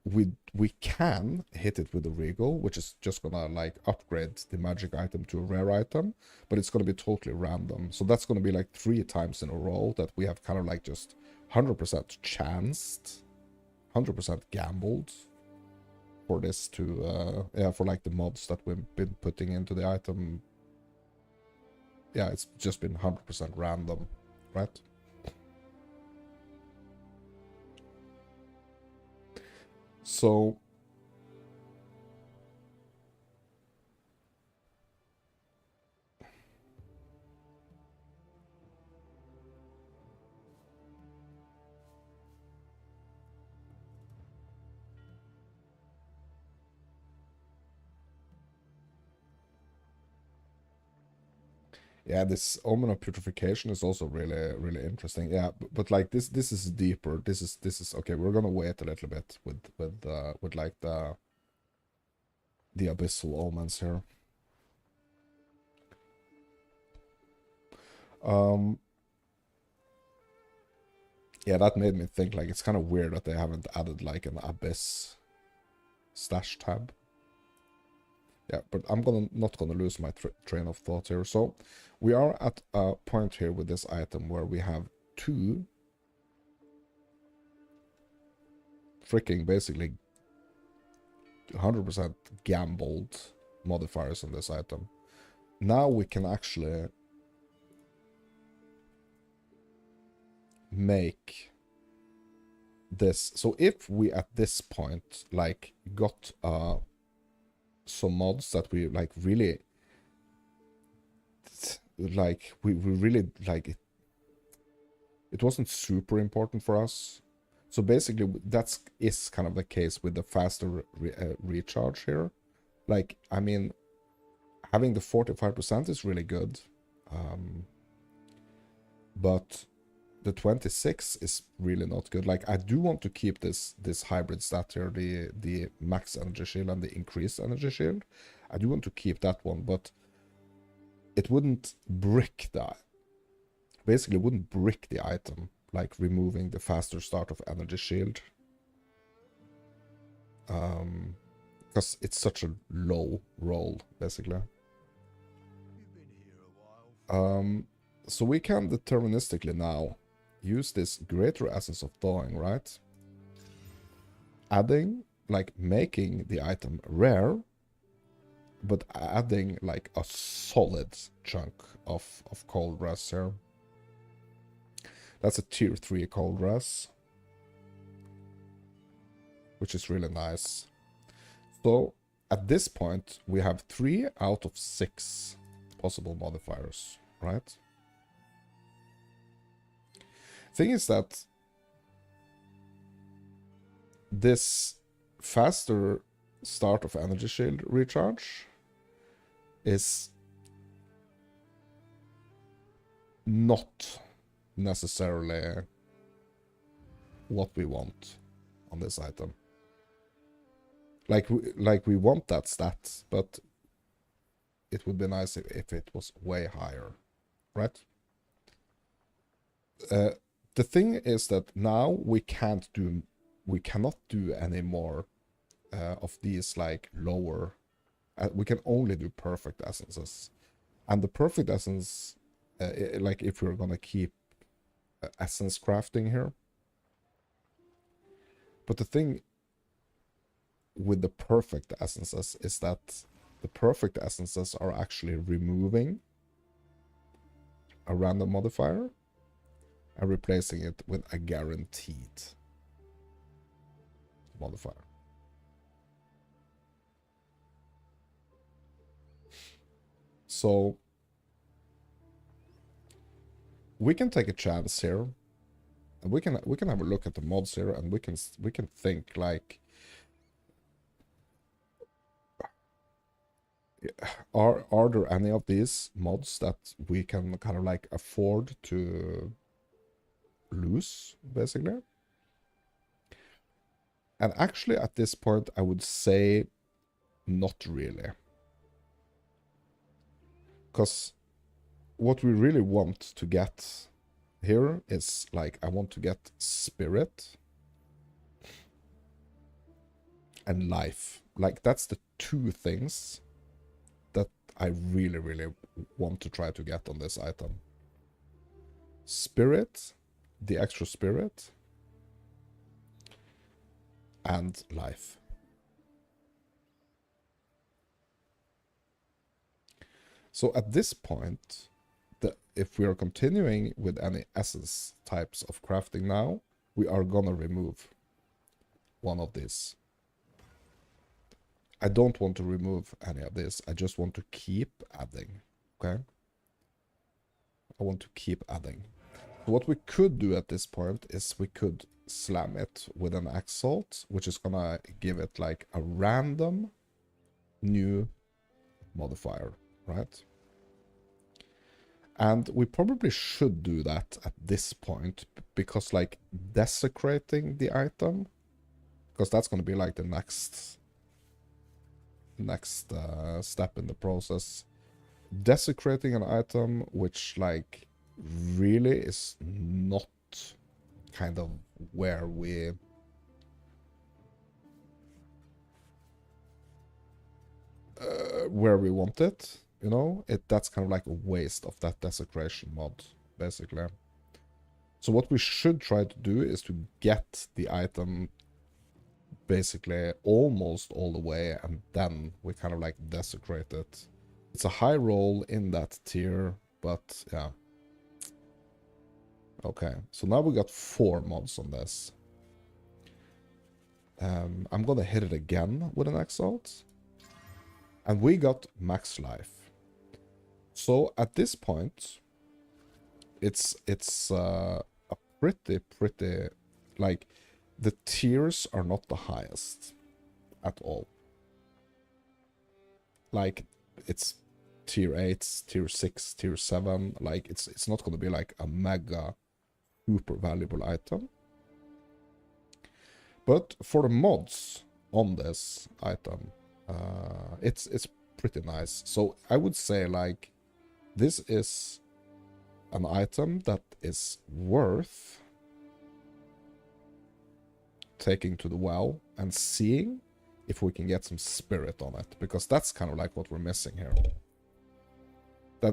we can hit it with the regal, which is just gonna like upgrade the magic item to a rare item, but it's gonna be totally random. So that's gonna be like 3 times in a row that we have kind of like just 100% chanced, 100% gambled for this to yeah, for like the mods that we've been putting into the item. Yeah, it's just been 100% random, right? So yeah, this Omen of Putrefaction is also really interesting. Yeah, but like this is deeper. This is okay. We're gonna wait a little bit with like the abyssal omens here. Yeah, that made me think like it's kind of weird that they haven't added like an abyss stash tab. Yeah, but I'm not gonna lose my train of thought here. So we are at a point here with this item where we have 2 freaking basically 100% gambled modifiers on this item. Now we can actually make this. So if we at this point like got some mods that we like really like, we really like it wasn't super important for us. So basically that is kind of the case with the faster recharge here. Like, I mean, having the 45% is really good, but the 26 is really not good. Like, I do want to keep this hybrid stat here, the max energy shield and the increased energy shield. I do want to keep that one, but it wouldn't brick that. Basically, wouldn't brick the item, like removing the faster start of energy shield. Because it's such a low roll, basically. So we can deterministically now use this greater essence of thawing, right? Adding, like making the item rare, but adding like a solid chunk of cold res here. That's a tier 3 cold res, which is really nice. So at this point, we have 3 out of 6 possible modifiers, right? Thing is that this faster start of energy shield recharge is not necessarily what we want on this item. Like we want that stat, but it would be nice if it was way higher, right? The thing is that now we cannot do any more of these like lower. We can only do perfect essences, and the perfect essence, like if we're gonna keep essence crafting here. But the thing with the perfect essences is that the perfect essences are actually removing a random modifier and replacing it with a guaranteed modifier. So we can take a chance here, and we can have a look at the mods here, and we can think like, Are there any of these mods that we can kind of like afford to lose, basically? And actually, at this point, I would say not really. Because what we really want to get here is, like, I want to get spirit and life. Like, that's the two things that I really, really want to try to get on this item. Spirit, the extra spirit, and life. So at this point, if we are continuing with any essence types of crafting now, we are gonna remove one of these. I don't want to remove any of this. I just want to keep adding, okay? I want to keep adding. What we could do at this point is we could slam it with an Exalt, which is gonna give it like a random new modifier, right? And we probably should do that at this point, because like desecrating the item, because that's gonna be like the next step in the process. Desecrating an item which like really is not kind of where we want it, you know, that's kind of like a waste of that desecration mod, basically. So what we should try to do is to get the item basically almost all the way, and then we kind of like desecrate it. It's a high roll in that tier, but yeah. Okay, so now we got 4 mods on this. I'm gonna hit it again with an Exalt. And we got max life. So at this point, it's a pretty, like, the tiers are not the highest at all. Like, it's tier 8, tier 6, tier 7. Like, it's not gonna be like a mega super valuable item. But for the mods on this item, it's pretty nice. So I would say, like, this is an item that is worth taking to the well and seeing if we can get some spirit on it, because that's kind of like what we're missing here.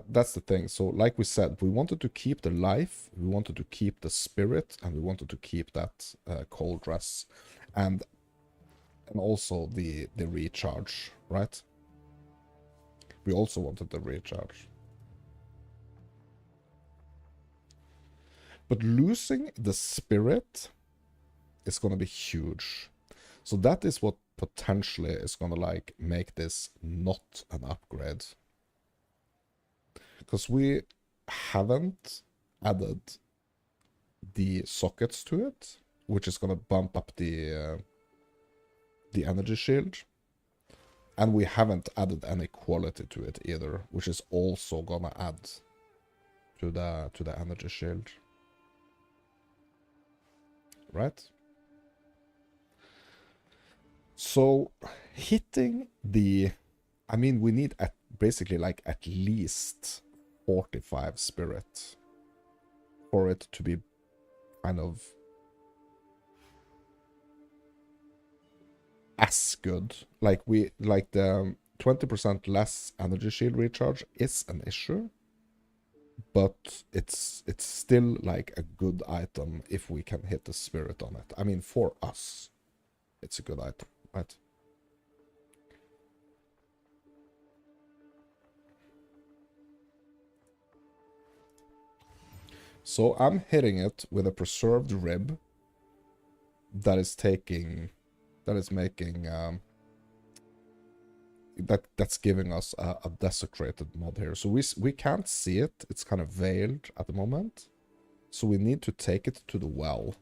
That's the thing. So like we said, we wanted to keep the life, we wanted to keep the spirit, and we wanted to keep that cold dress, and also the recharge, right? We also wanted the recharge. But losing the spirit is going to be huge. So that is what potentially is going to like make this not an upgrade. Because we haven't added the sockets to it, which is going to bump up the energy shield. And we haven't added any quality to it either, which is also going to add to the energy shield. Right? So hitting the, I mean, we need basically like at least 45 spirit for it to be kind of as good. Like the 20% less energy shield recharge is an issue, but it's still like a good item if we can hit the spirit on it. I mean, for us, it's a good item, right? So I'm hitting it with a preserved rib that is making that's giving us a desecrated mod here. So we can't see it. It's kind of veiled at the moment. So we need to take it to the well.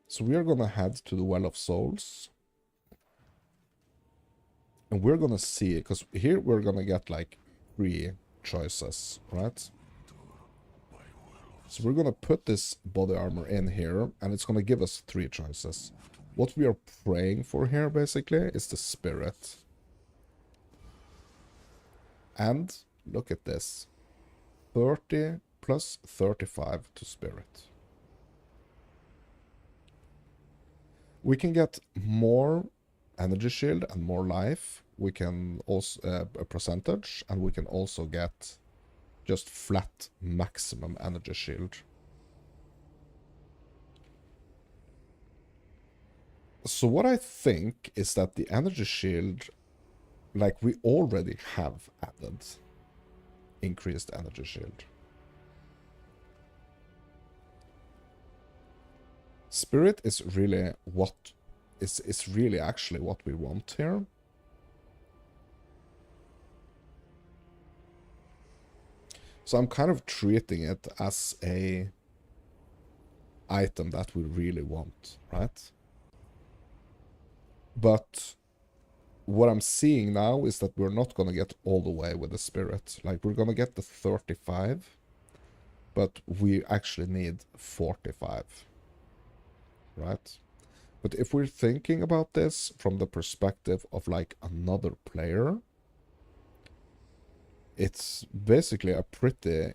So we are gonna head to the Well of Souls. And we're gonna see, because here we're gonna get like 3 choices, right? So we're gonna put this body armor in here, and it's gonna give us 3 choices. What we are praying for here, basically, is the spirit. And look at this. 30 plus 35 to spirit. We can get more energy shield and more life. We can also a percentage, and we can also get just flat maximum energy shield. So what I think is that the energy shield, like, we already have added increased energy shield. Spirit is really what is really actually what we want here. So I'm kind of treating it as a item that we really want, right? But what I'm seeing now is that we're not gonna get all the way with the spirit. Like, we're gonna get the 35, but we actually need 45, right? But if we're thinking about this from the perspective of like another player, it's basically a pretty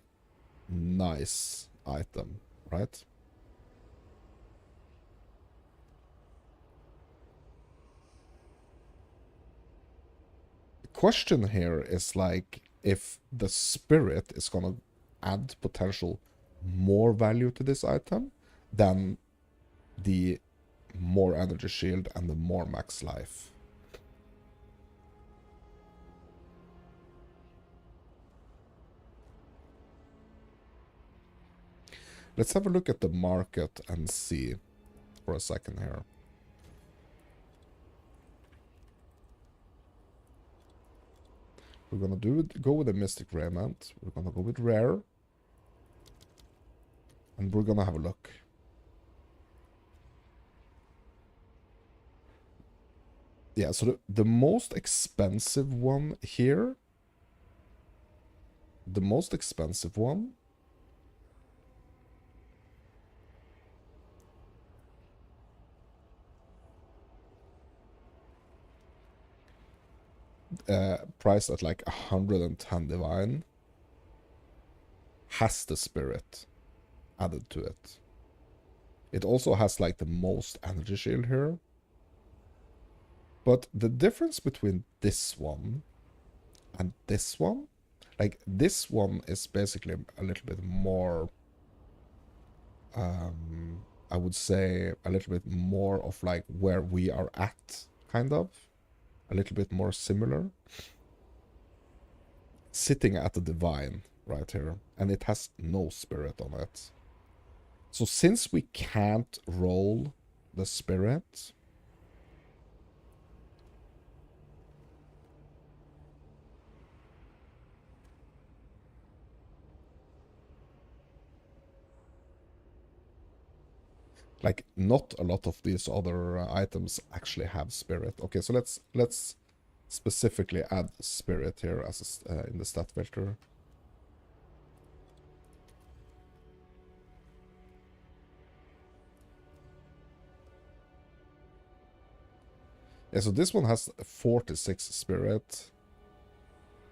nice item, right? The question here is like if the spirit is gonna add potential more value to this item than the more energy shield and the more max life. Let's have a look at the market and see for a second here. We're gonna go with the Mystic Raiment. We're gonna go with Rare. And we're gonna have a look. Yeah, so the most expensive one here, the most expensive one priced at like 110 divine has the spirit added to it. It also has like the most energy shield here. But the difference between this one and this one, like this one is basically a little bit more, I would say a little bit more of like where we are at, kind of. A little bit more similar. Sitting at the divine right here, and it has no spirit on it. So since we can't roll the spirit, like not a lot of these other items actually have spirit. Okay, so let's specifically add spirit here as a, in the stat filter. Yeah, so this one has 46 spirit,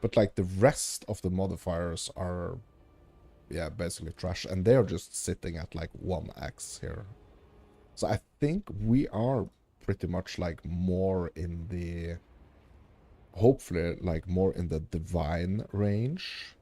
but like the rest of the modifiers are, yeah, basically trash, and they're just sitting at like 1x here. So I think we are pretty much like more in the, hopefully like more in the divine range.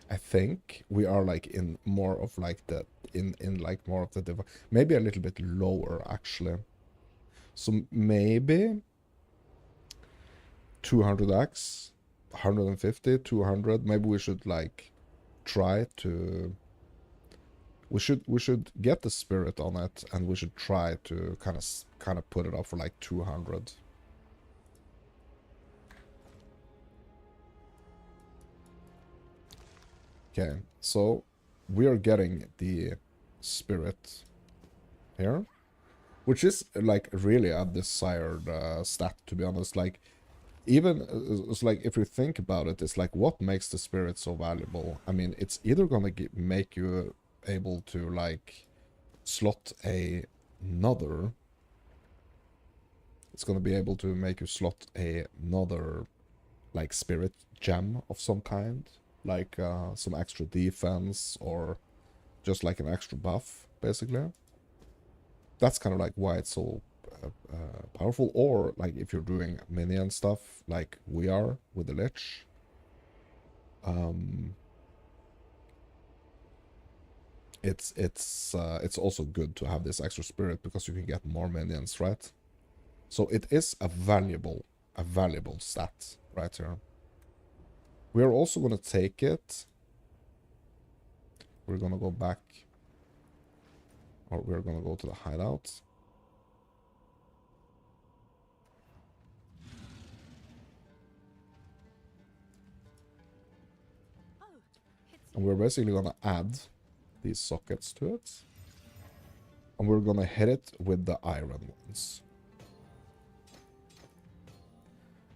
I think we are like in more of like the, in like more of the divine, maybe a little bit lower actually. So maybe 200x, 150, 200. Maybe we should like try to we should get the spirit on it, and we should try to kind of put it up for like 200. Okay, so we are getting the spirit here, which is like really a desired stat, to be honest. Like, even it's like, if you think about it, it's like, what makes the spirit so valuable? I mean, it's either gonna make you able to like slot another. It's gonna be able to make you slot another like spirit gem of some kind, like some extra defense or just like an extra buff, basically. That's kind of like why it's so powerful. Or like if you're doing minion stuff like we are with the Lich, it's also good to have this extra spirit because you can get more minions, right? So it is a valuable stat right here. We are also going to take it. We're going to go back, or we're going to go to the hideout. And we're basically going to add these sockets to it. And we're going to hit it with the iron ones.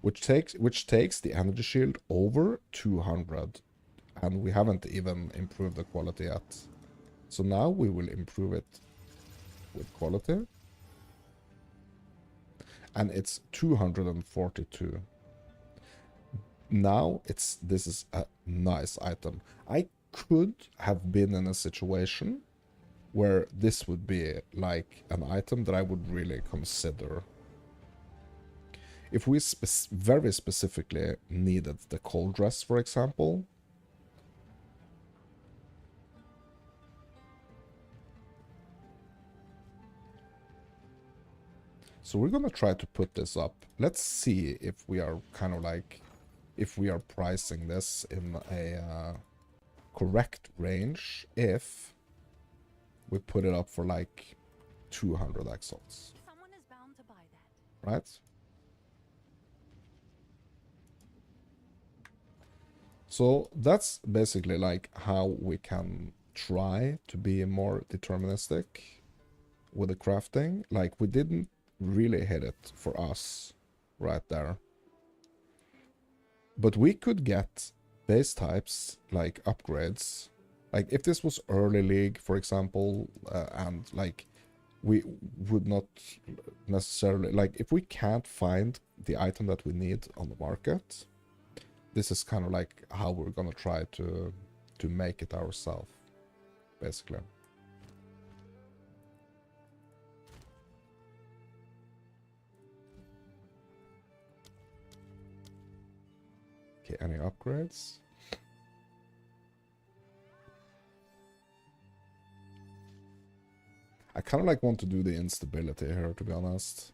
Which takes the energy shield over 200. And we haven't even improved the quality yet. So now we will improve it with quality. And it's 242. Now this is a nice item. I could have been in a situation where this would be like an item that I would really consider. If we very specifically needed the cold dress, for example. So we're gonna try to put this up. Let's see if we are kind of like, if we are pricing this in a correct range, if we put it up for like 200 exalts. Someone is bound to buy that. Right? So that's basically like how we can try to be more deterministic with the crafting. Like, we didn't really hit it for us right there. But we could get base types, like upgrades. Like, if this was early league, for example, and like, we would not necessarily, like, if we can't find the item that we need on the market, this is kind of like how we're gonna try to make it ourselves, basically. Okay, any upgrades? I kind of like want to do the instability here, to be honest.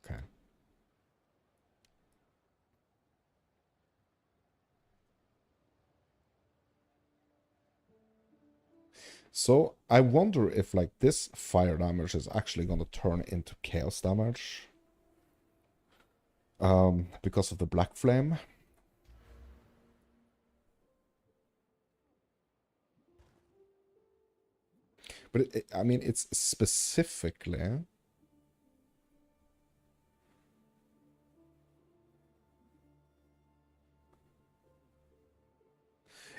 Okay. So I wonder if like this fire damage is actually going to turn into chaos damage. Because of the black flame. But I mean, it's specifically...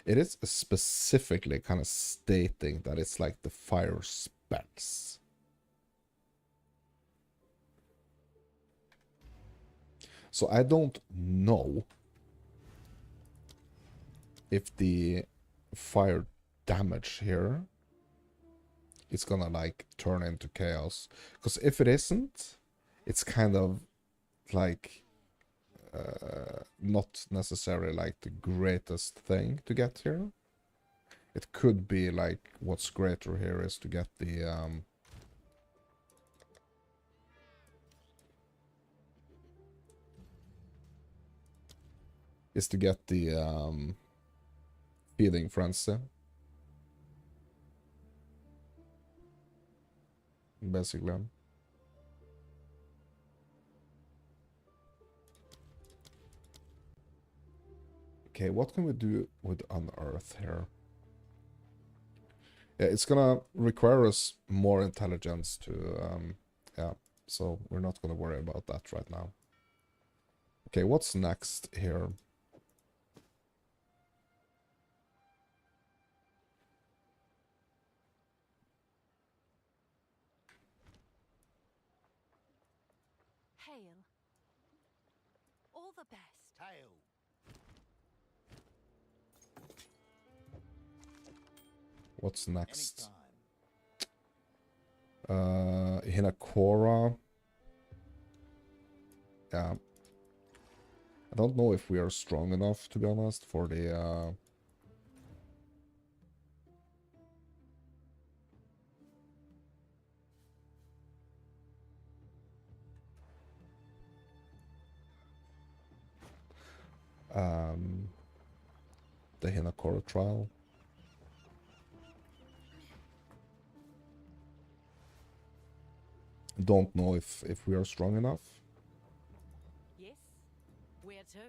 It is specifically kind of stating that it's like the fire spells. So I don't know if the fire damage here is gonna like turn into chaos. Because if it isn't, it's kind of like not necessarily like the greatest thing to get here. It could be like what's greater here is to get the feeding frenzy. Basically. Okay, what can we do with unearth here? Yeah, it's gonna require us more intelligence to, yeah, so we're not gonna worry about that right now. Okay, what's next here? Hail. All the best. Hail. What's next? Anytime. Hinakora. Yeah. I don't know if we are strong enough, to be honest, for the Hinakora trial. Don't know if we are strong enough. Yes, where to?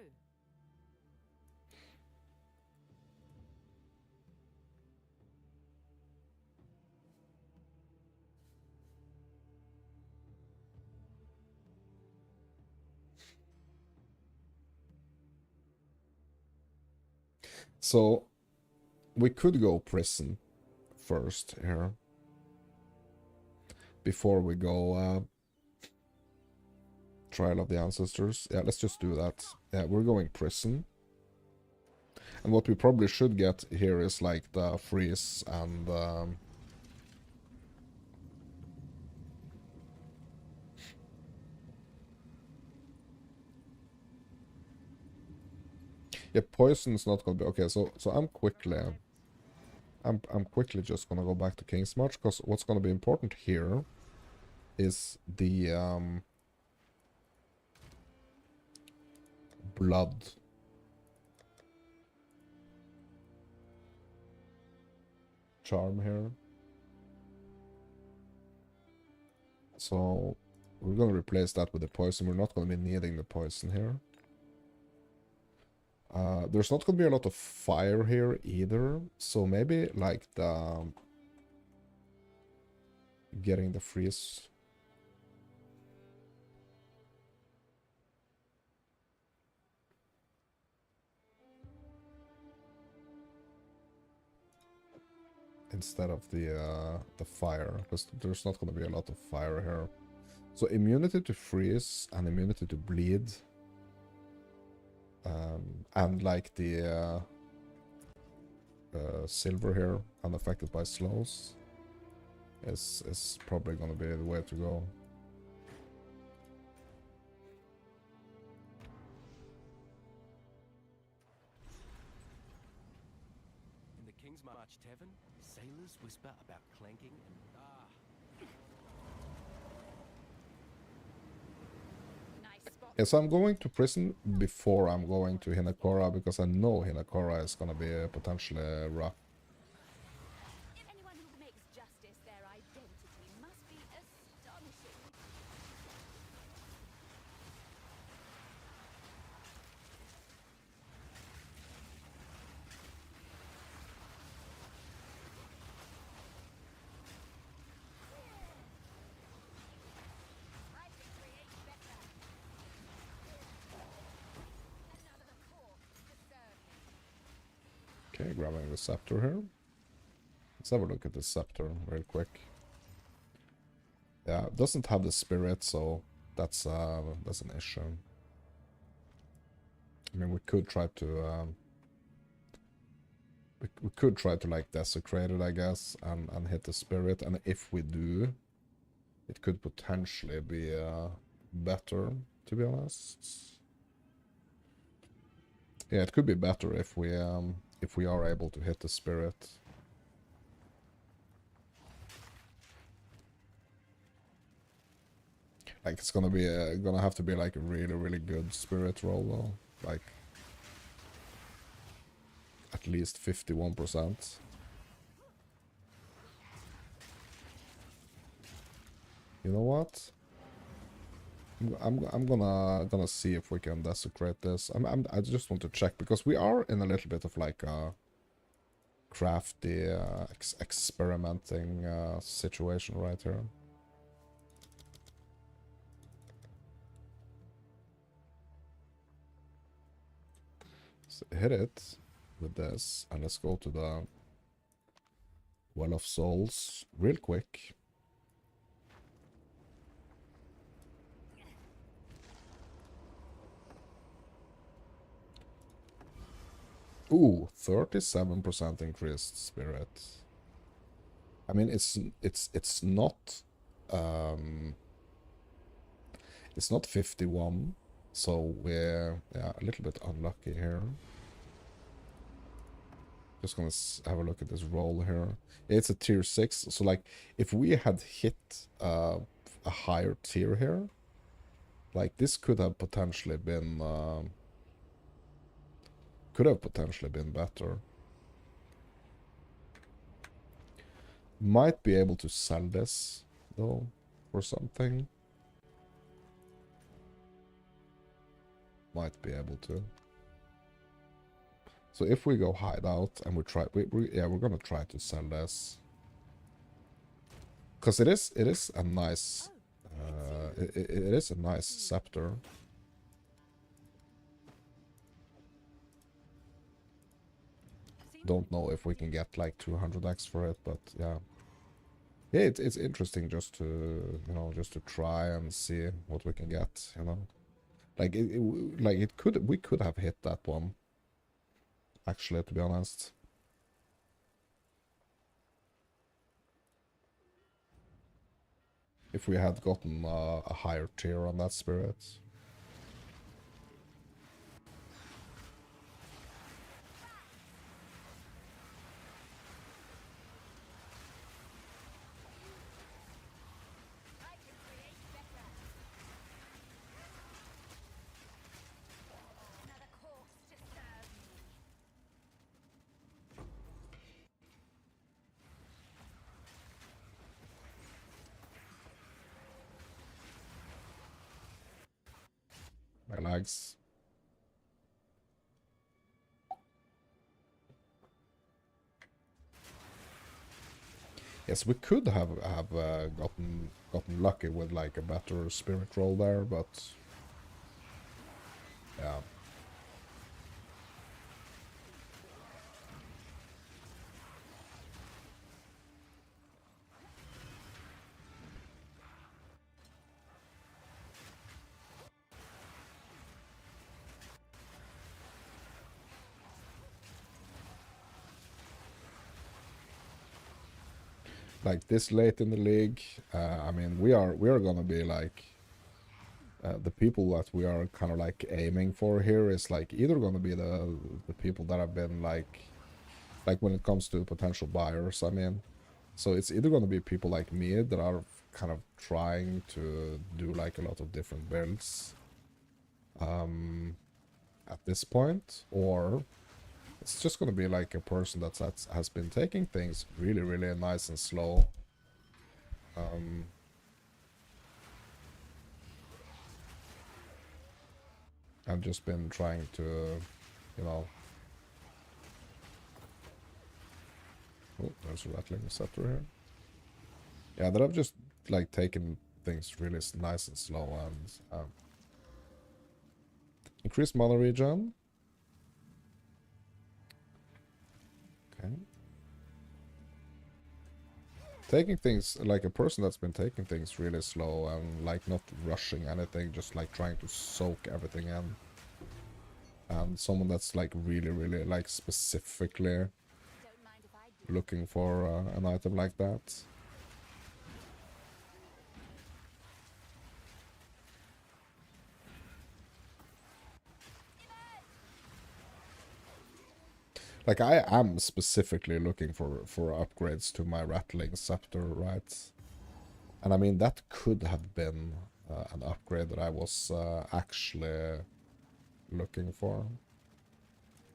So we could go prison first here before we go trial of the ancestors. Yeah, let's just do that. Yeah, we're going prison. And what we probably should get here is like the freeze and yeah, poison's not gonna be okay. So I'm quickly just gonna go back to King's March, because what's gonna be important here is the blood. Charm here. So we're gonna replace that with the poison. We're not gonna be needing the poison here. There's not gonna be a lot of fire here either, so maybe like the getting the freeze. Instead of the fire, because there's not gonna be a lot of fire here. So immunity to freeze and immunity to bleed. And like the silver here, unaffected by slows, is probably gonna be the way to go. In the King's March Tavern, sailors whisper about clanking and Nice spot. Yes, I'm going to prison before I'm going to Hinakora, because I know Hinakora is gonna be potentially rough. Anyone who makes justice their identity must be astonishing. I can create better. Another corpse to serve. Okay, grabbing the scepter here. Let's have a look at the scepter real quick. Yeah, it doesn't have the spirit, so that's an issue. I mean, we could try to we could try to like desecrate it, I guess, and hit the spirit, and if we do, it could potentially be better to be honest. Yeah, it could be better if we are able to hit the spirit. Like it's gonna be gonna have to be like a really, really good spirit roll though. Like at least 51%. You know what? I'm gonna see if we can desecrate this. I just want to check because we are in a little bit of like a crafty experimenting situation right here. So hit it with this, and let's go to the Well of Souls real quick. Ooh, 37% increased spirit. I mean, it's not it's not 51, so we're a little bit unlucky here. Just gonna have a look at this roll here. It's a tier 6, so like if we had hit a higher tier here, like this could have potentially been better. Might be able to sell this though for something. Might be able to. So if we go hideout and we try, we're gonna try to sell this because it is a nice it is a nice scepter. Don't know if we can get like 200x for it, but yeah, it's interesting just to just to try and see what we can get. Like we could have hit that one. Actually, to be honest. If we had gotten a higher tier on that spirit. My legs. Yes, we could have gotten lucky with like a better spirit roll there, but yeah. Like this late in the league, I mean, we are gonna be like the people that we are kind of like aiming for here is like either gonna be the people that have been like when it comes to potential buyers. I mean, so it's either gonna be people like me that are kind of trying to do like a lot of different builds at this point, or it's just gonna be like a person that has been taking things really, really nice and slow. I've just been trying to, oh, there's a rattling scepter here. Yeah, that I've just like taken things really nice and slow and increased mana regen. Okay. Taking things, like a person that's been taking things really slow and like not rushing anything, just like trying to soak everything in. And someone that's like really, really like specifically looking for an item like that. Like, I am specifically looking for upgrades to my Rattling Scepter, right? And I mean, that could have been an upgrade that I was actually looking for.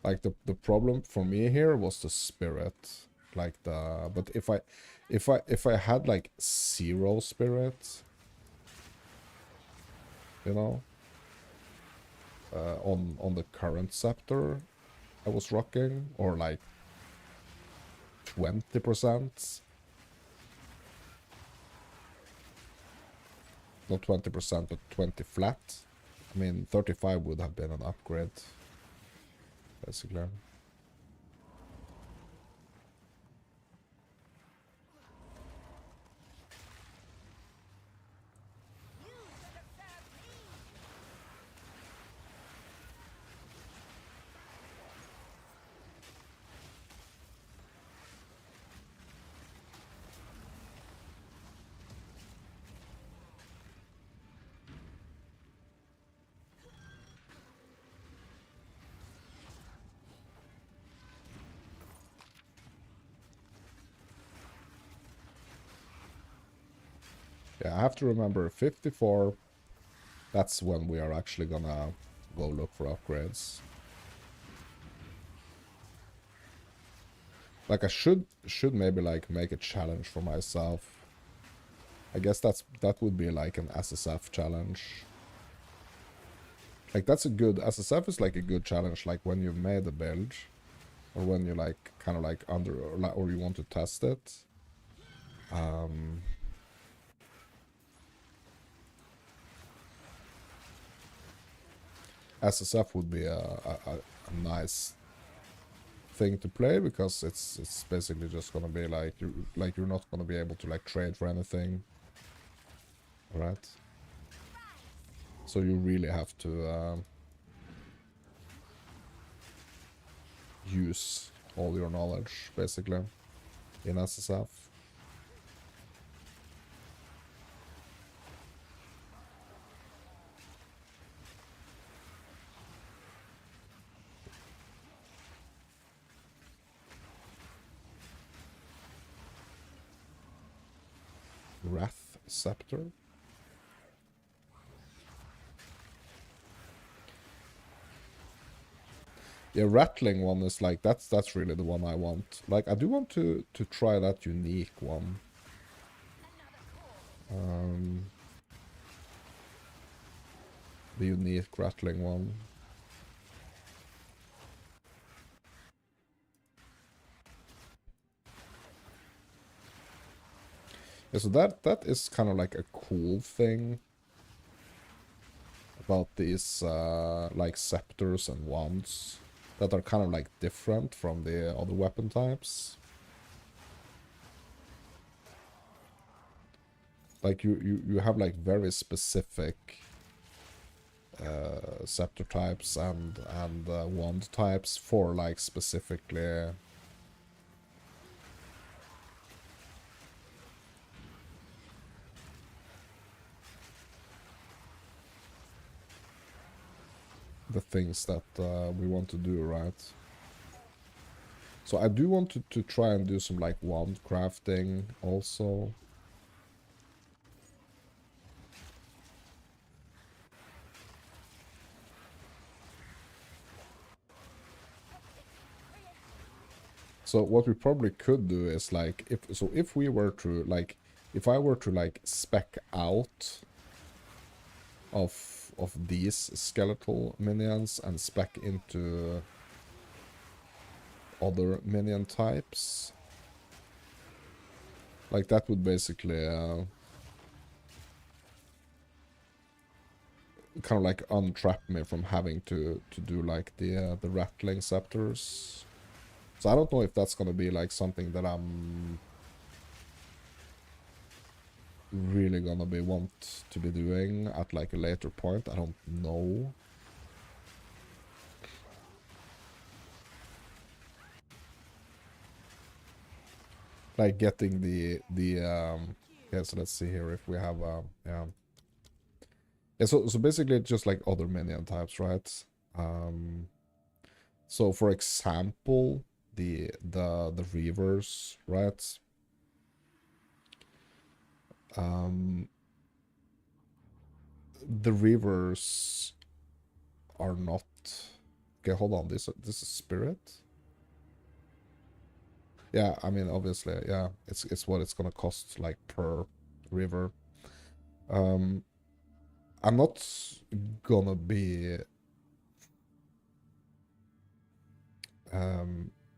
Like, the problem for me here was the spirit. Like, but if I had like 0 spirit, you know, on the current scepter I was rocking, or like 20%, not 20%, but 20 flat. I mean, 35 would have been an upgrade, basically. Yeah, I have to remember 54. That's when we are actually gonna go look for upgrades. Like, I should maybe like make a challenge for myself. I guess that would be like an SSF challenge. Like, that's a good SSF is like a good challenge. Like, when you've made a build, or when you like kind of like or you want to test it. SSF would be a nice thing to play, because it's basically just gonna be like you're not gonna be able to like trade for anything, right? So you really have to use all your knowledge basically in SSF. Wrath Scepter. Yeah, Rattling one is like, that's really the one I want. Like, I do want to try that unique one. The unique Rattling one. Yeah, so that is kind of like a cool thing about these like scepters and wands, that are kind of like different from the other weapon types. Like, you have like very specific scepter types and wand types for like specifically the things that we want to do, right? So I do want to try and do some like wand crafting also. So what we probably could do is like, if we were to like, if I were to like spec out of these skeletal minions and spec into other minion types, like, that would basically kind of like untrap me from having to do like the Rattling Scepters. So I don't know if that's gonna be like something that I'm really gonna want to be doing at like a later point. I don't know. Like, getting the yeah, so let's see here if we have yeah. Yeah, so basically it's just like other minion types, right? So for example, the reavers, right? The reavers are not. Okay, hold on. This is spirit. Yeah, I mean, obviously, yeah, it's what it's gonna cost, like, per river. I'm not gonna be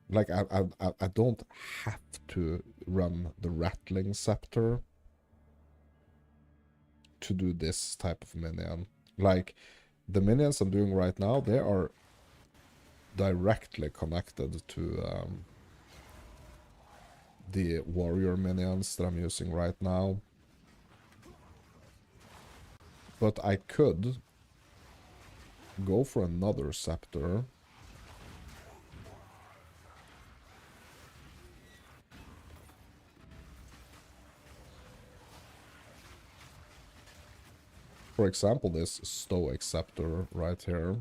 like I don't have to run the rattling scepter to do this type of minion. Like, the minions I'm doing right now, they are directly connected to the warrior minions that I'm using right now. But I could go for another scepter. For example, this Stoic Scepter right here.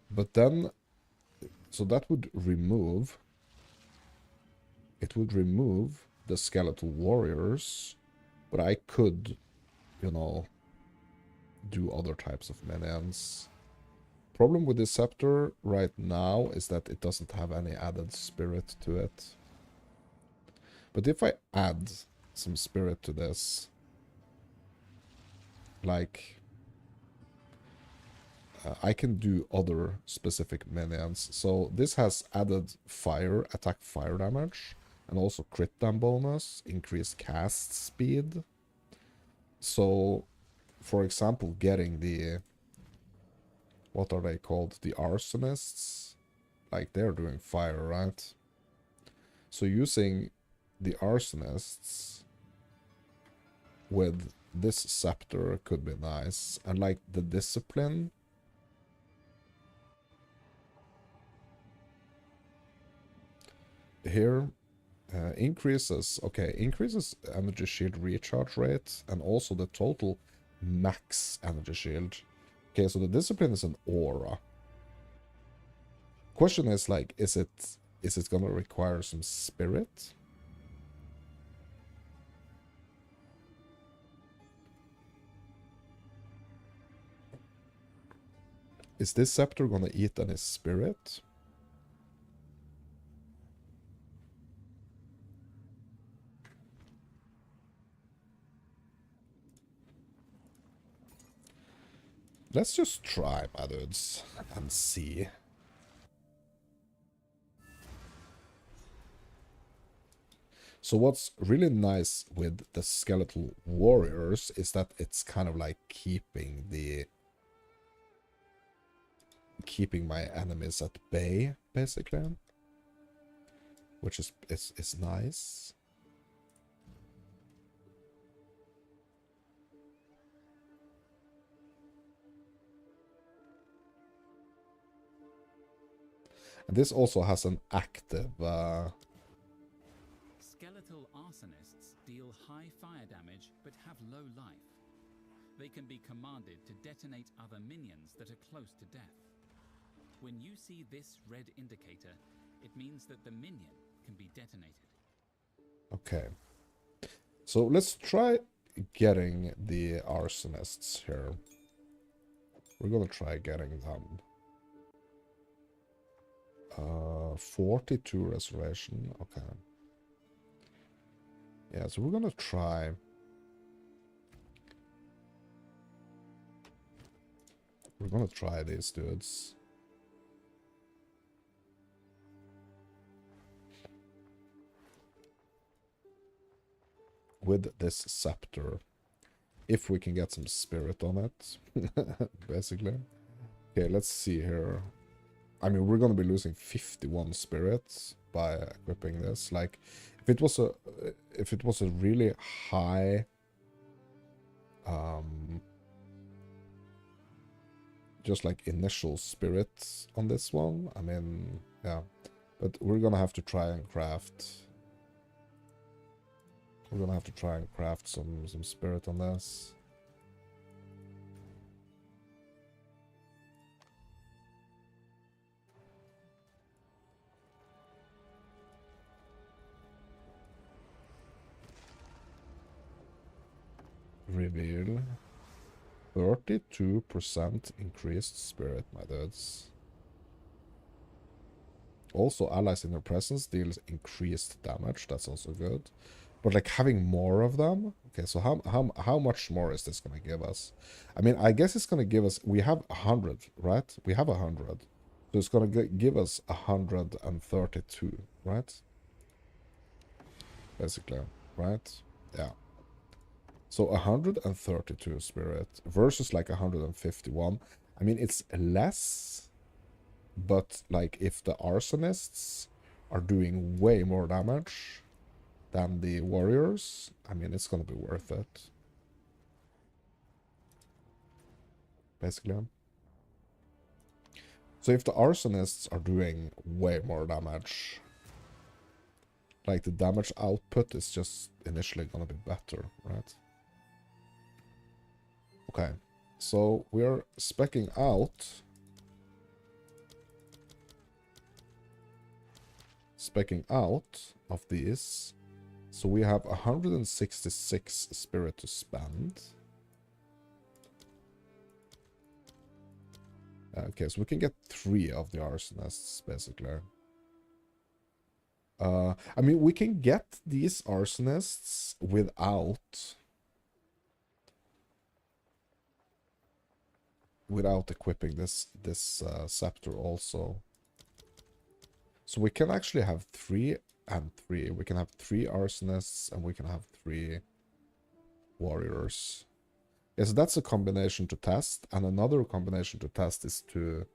But then, so that would remove, it would remove the Skeletal Warriors, but I could, you know, do other types of minions. Problem with this Scepter right now is that it doesn't have any added spirit to it. But if I add some spirit to this, like, I can do other specific minions. So this has added fire, attack fire damage, and also crit damage bonus, increased cast speed. So, for example, getting the, what are they called? The arsonists? Like, they're doing fire, right? So using the arsonists with this scepter could be nice. And like the discipline, here increases energy shield recharge rate and also the total max energy shield. Okay, so the discipline is an aura. Question is, like, is it gonna require some spirit? Is this scepter gonna eat any spirit? Let's just try, my dudes, and see. So what's really nice with the Skeletal Warriors is that it's kind of like keeping my enemies at bay, basically. Which is nice. And this also has an active Skeletal arsonists deal high fire damage but have low life. They can be commanded to detonate other minions that are close to death. When you see this red indicator, it means that the minion can be detonated. Okay. So let's try getting the arsonists here. We're gonna try getting them. 42 restoration. Okay. Yeah, so we're gonna try. We're gonna try these dudes. With this scepter. If we can get some spirit on it. Basically. Okay, let's see here. I mean, we're gonna be losing 51 spirits by equipping this. Like, if it was a really high just like initial spirit on this one, I mean, yeah. But we're gonna have to try and craft. We're gonna have to try and craft some spirit on this. reveal 32% increased spirit, my dudes. Also, allies in their presence deals increased damage. That's also good. But like having more of them. Okay, so how much more is this gonna give us? I mean, I guess it's gonna give us. We have 100, right? We have 100, so it's gonna give us 132, right? Basically, right? Yeah. So 132 spirit versus like 151. I mean, it's less, but like if the arsonists are doing way more damage than the warriors, I mean, it's gonna be worth it. Basically. So if the arsonists are doing way more damage, like the damage output is just initially gonna be better, right? Okay, so we're speccing out of these. So we have 166 spirit to spend. Okay, so we can get 3 of the arsonists, basically. I mean, we can get these arsonists without equipping this scepter also. So we can actually have 3 and 3. We can have 3 arsonists and we can have 3 warriors. Yeah, so that's a combination to test, and another combination to test is to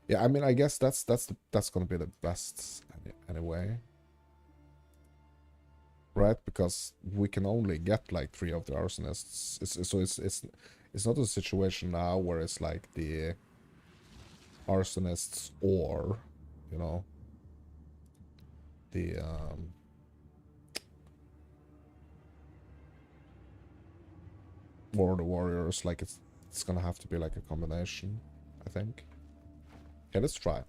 yeah, I mean, I guess that's gonna be the best anyway. Right? Because we can only get like 3 of the arsonists. It's not a situation now where it's like the arsonists or, you know, the or the warriors. Like it's gonna have to be like a combination, I think. Okay, let's try.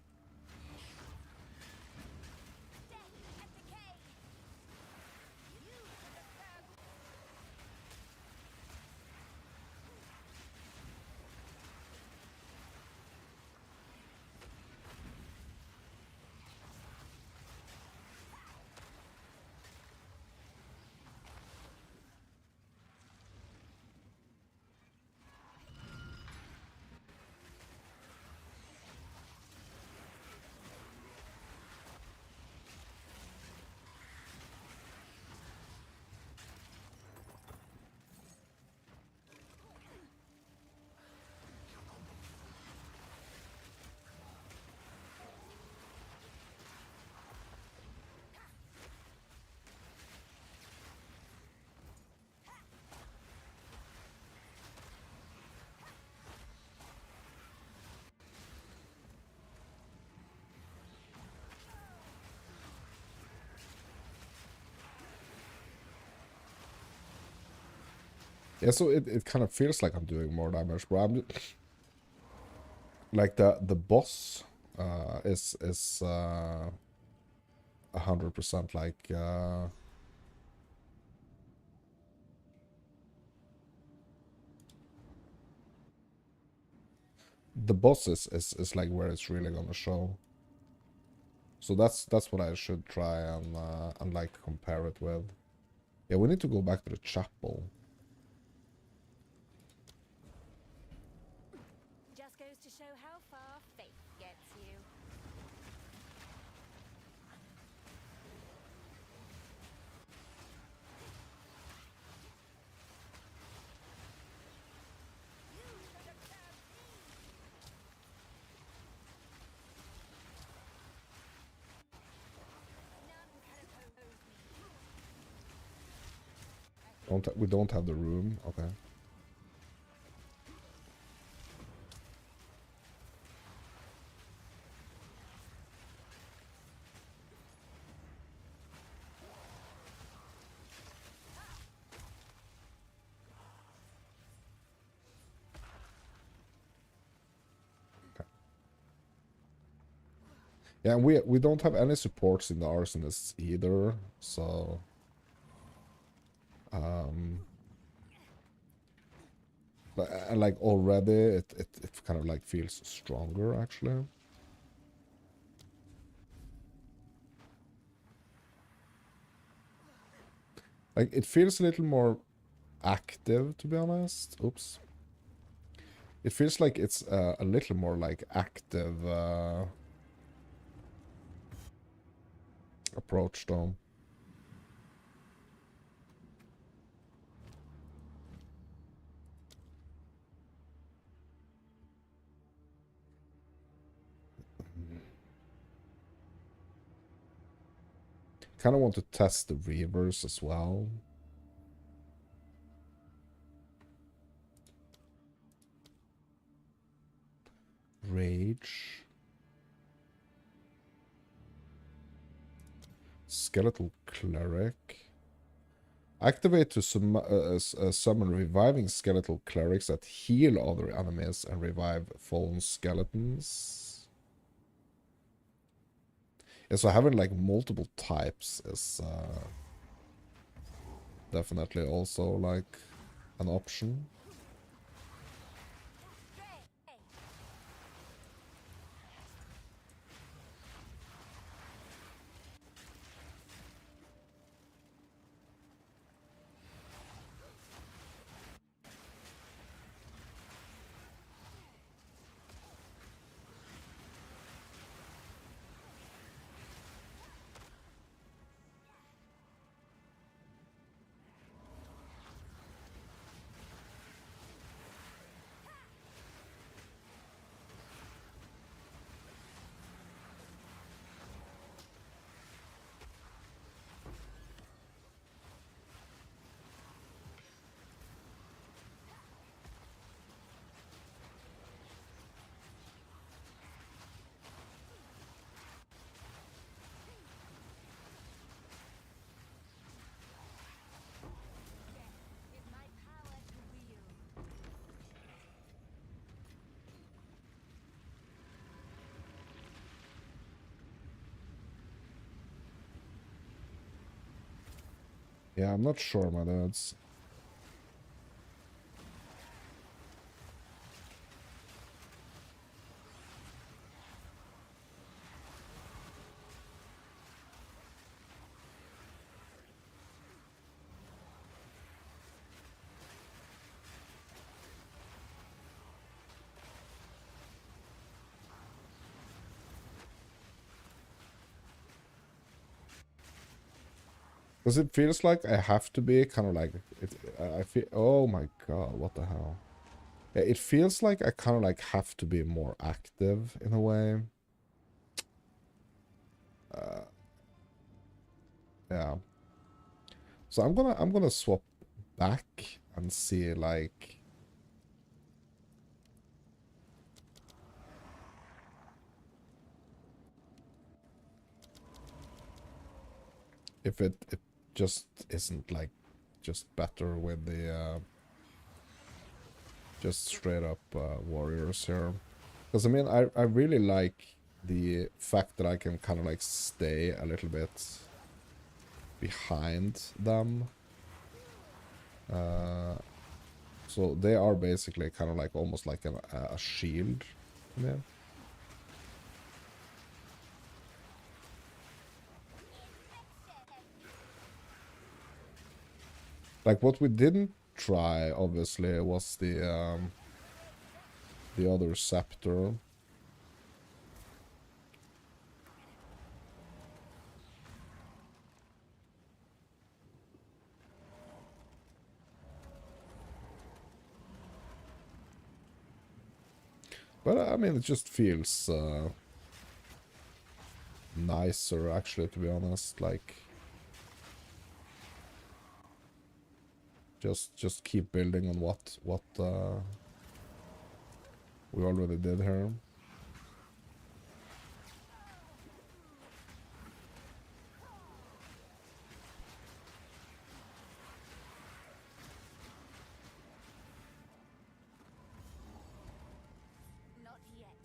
Yeah, so it kind of feels like I'm doing more damage, but I'm like the boss is 100% like the boss is like where it's really gonna show. So that's what I should try and like compare it with. Yeah, we need to go back to the chapel. Just goes to show how far faith gets you. We don't have the room. Okay. Yeah, we don't have any supports in the arsonists either, so Like already it kind of like feels stronger actually. Like it feels a little more active, to be honest. Oops. It feels like it's a little more like active approach though. Kind of want to test the reavers as well. Rage. Skeletal Cleric. Activate to summon reviving skeletal clerics that heal other enemies and revive fallen skeletons. Yeah, so having like multiple types is definitely also like an option. Yeah, I'm not sure, my dudes. Because it feels like I have to be kind of like I feel. Oh my god, what the hell? Yeah, it feels like I kind of like have to be more active in a way. Yeah. So I'm gonna swap back and see like if it just isn't like just better with the just straight up warriors here. Because I mean I really like the fact that I can kind of like stay a little bit behind them. So they are basically kind of like almost like a shield. Yeah. Like what we didn't try, obviously, was the other scepter. But I mean, it just feels nicer, actually, to be honest. Like, just keep building on what we already did here. Not yet.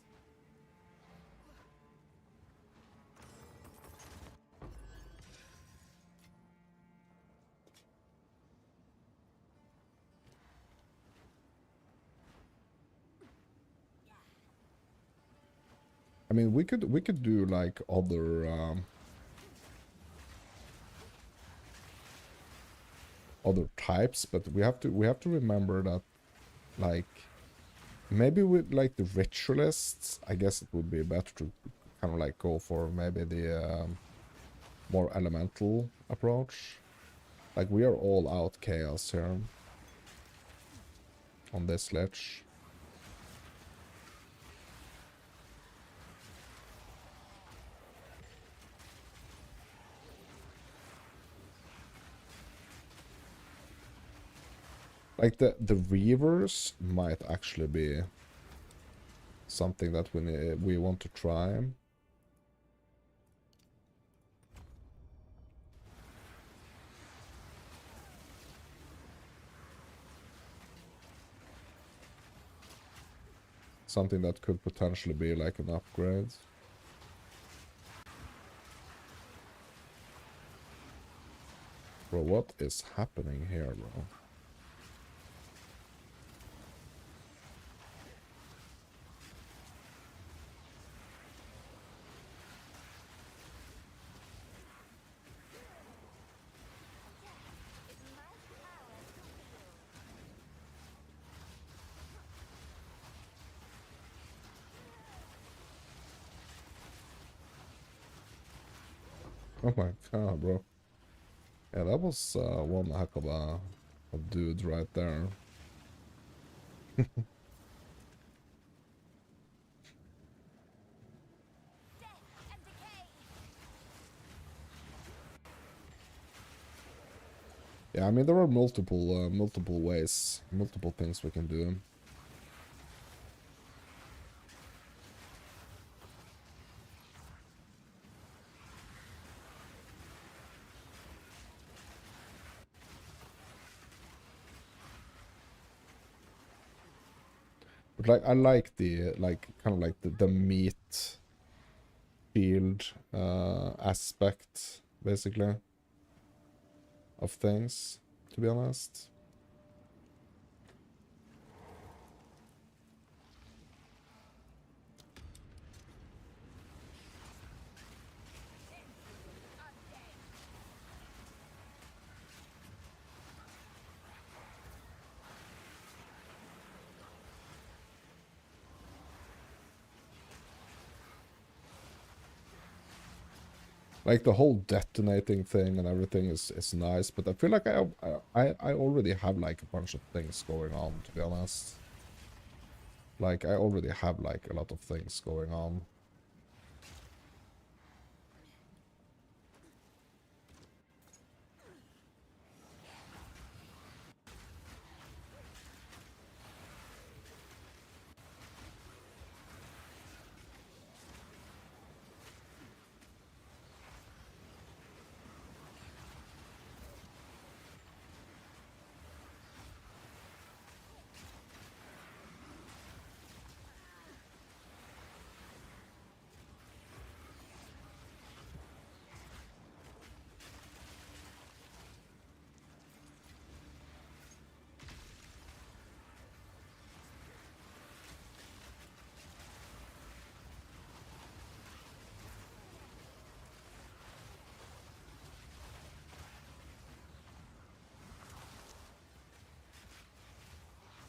I mean, we could do like other types, but we have to remember that, like, maybe with like the ritualists, I guess it would be better to kind of like go for maybe the more elemental approach. Like, we are all out chaos here on this Lich. Like the Reavers might actually be something that we want to try. Something that could potentially be like an upgrade. Bro, what is happening here, bro? Oh my god, bro. Yeah, that was one heck of a dude right there. Yeah, I mean, there are multiple ways, multiple things we can do. But like, I like the, like, kind of like the meat field aspect, basically, of things, to be honest. Like, the whole detonating thing and everything is nice, but I feel like I already have like a bunch of things going on, to be honest. Like, I already have like a lot of things going on.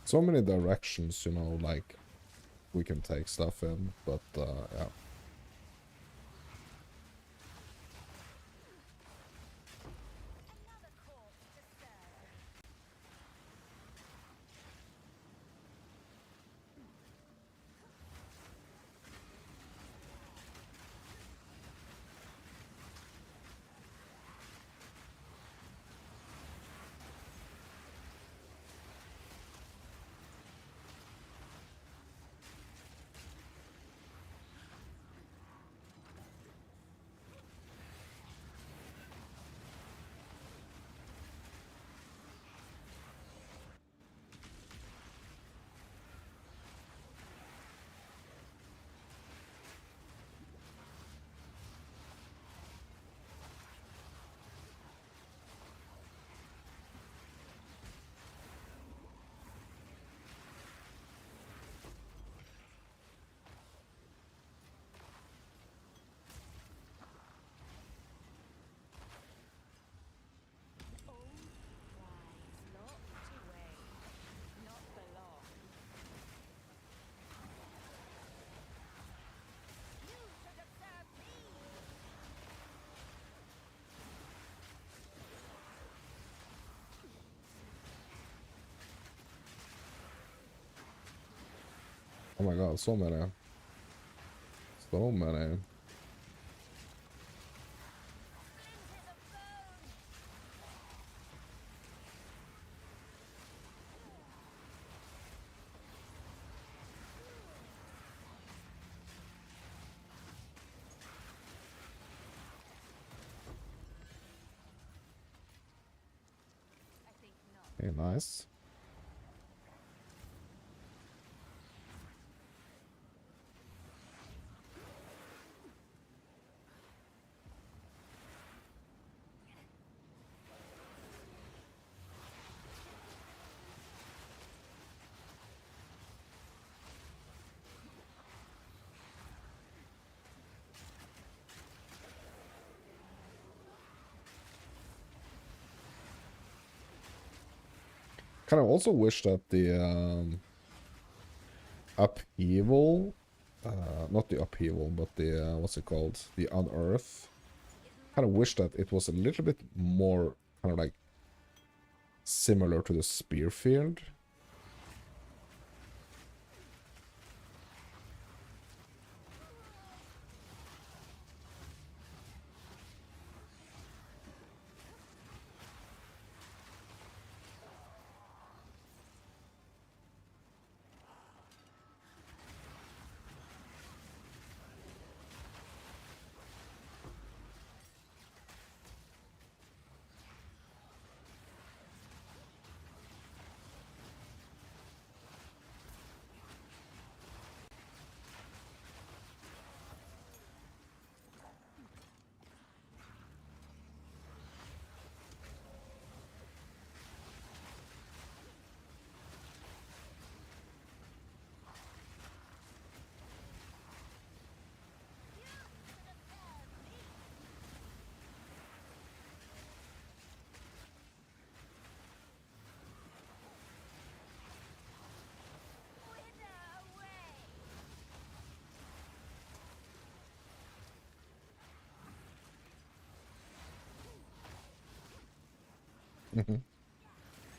So many directions, you know, like, we can take stuff in, but yeah. Oh my god, so many. So many. Okay, nice. Kind of also wish that the upheaval, not the upheaval, but the what's it called, the unearth. Kind of wish that it was a little bit more kind of like similar to the spear field.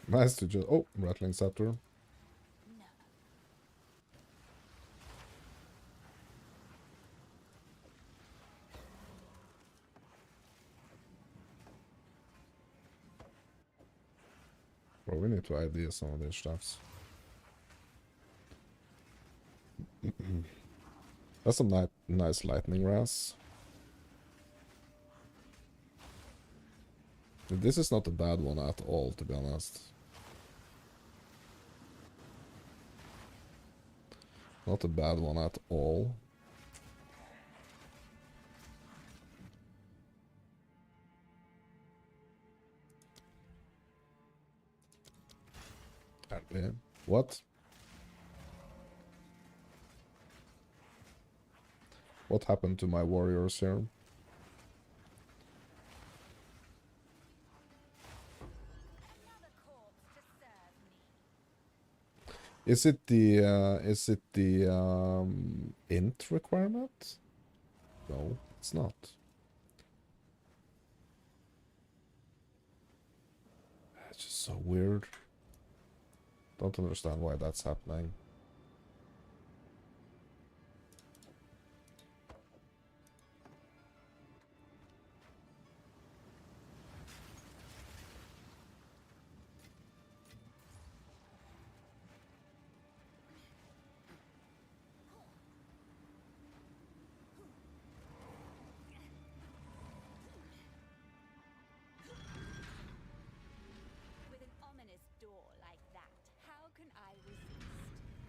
Nice to just... Oh, Rattling Scepter. Bro, we need to ID some of these stuffs. That's some nice lightning ras. This is not a bad one at all, to be honest. Not a bad one at all. What? What happened to my warriors here? Is it the int requirement? No, it's not. It's just so weird. Don't understand why that's happening. With an ominous door like that, how can I resist?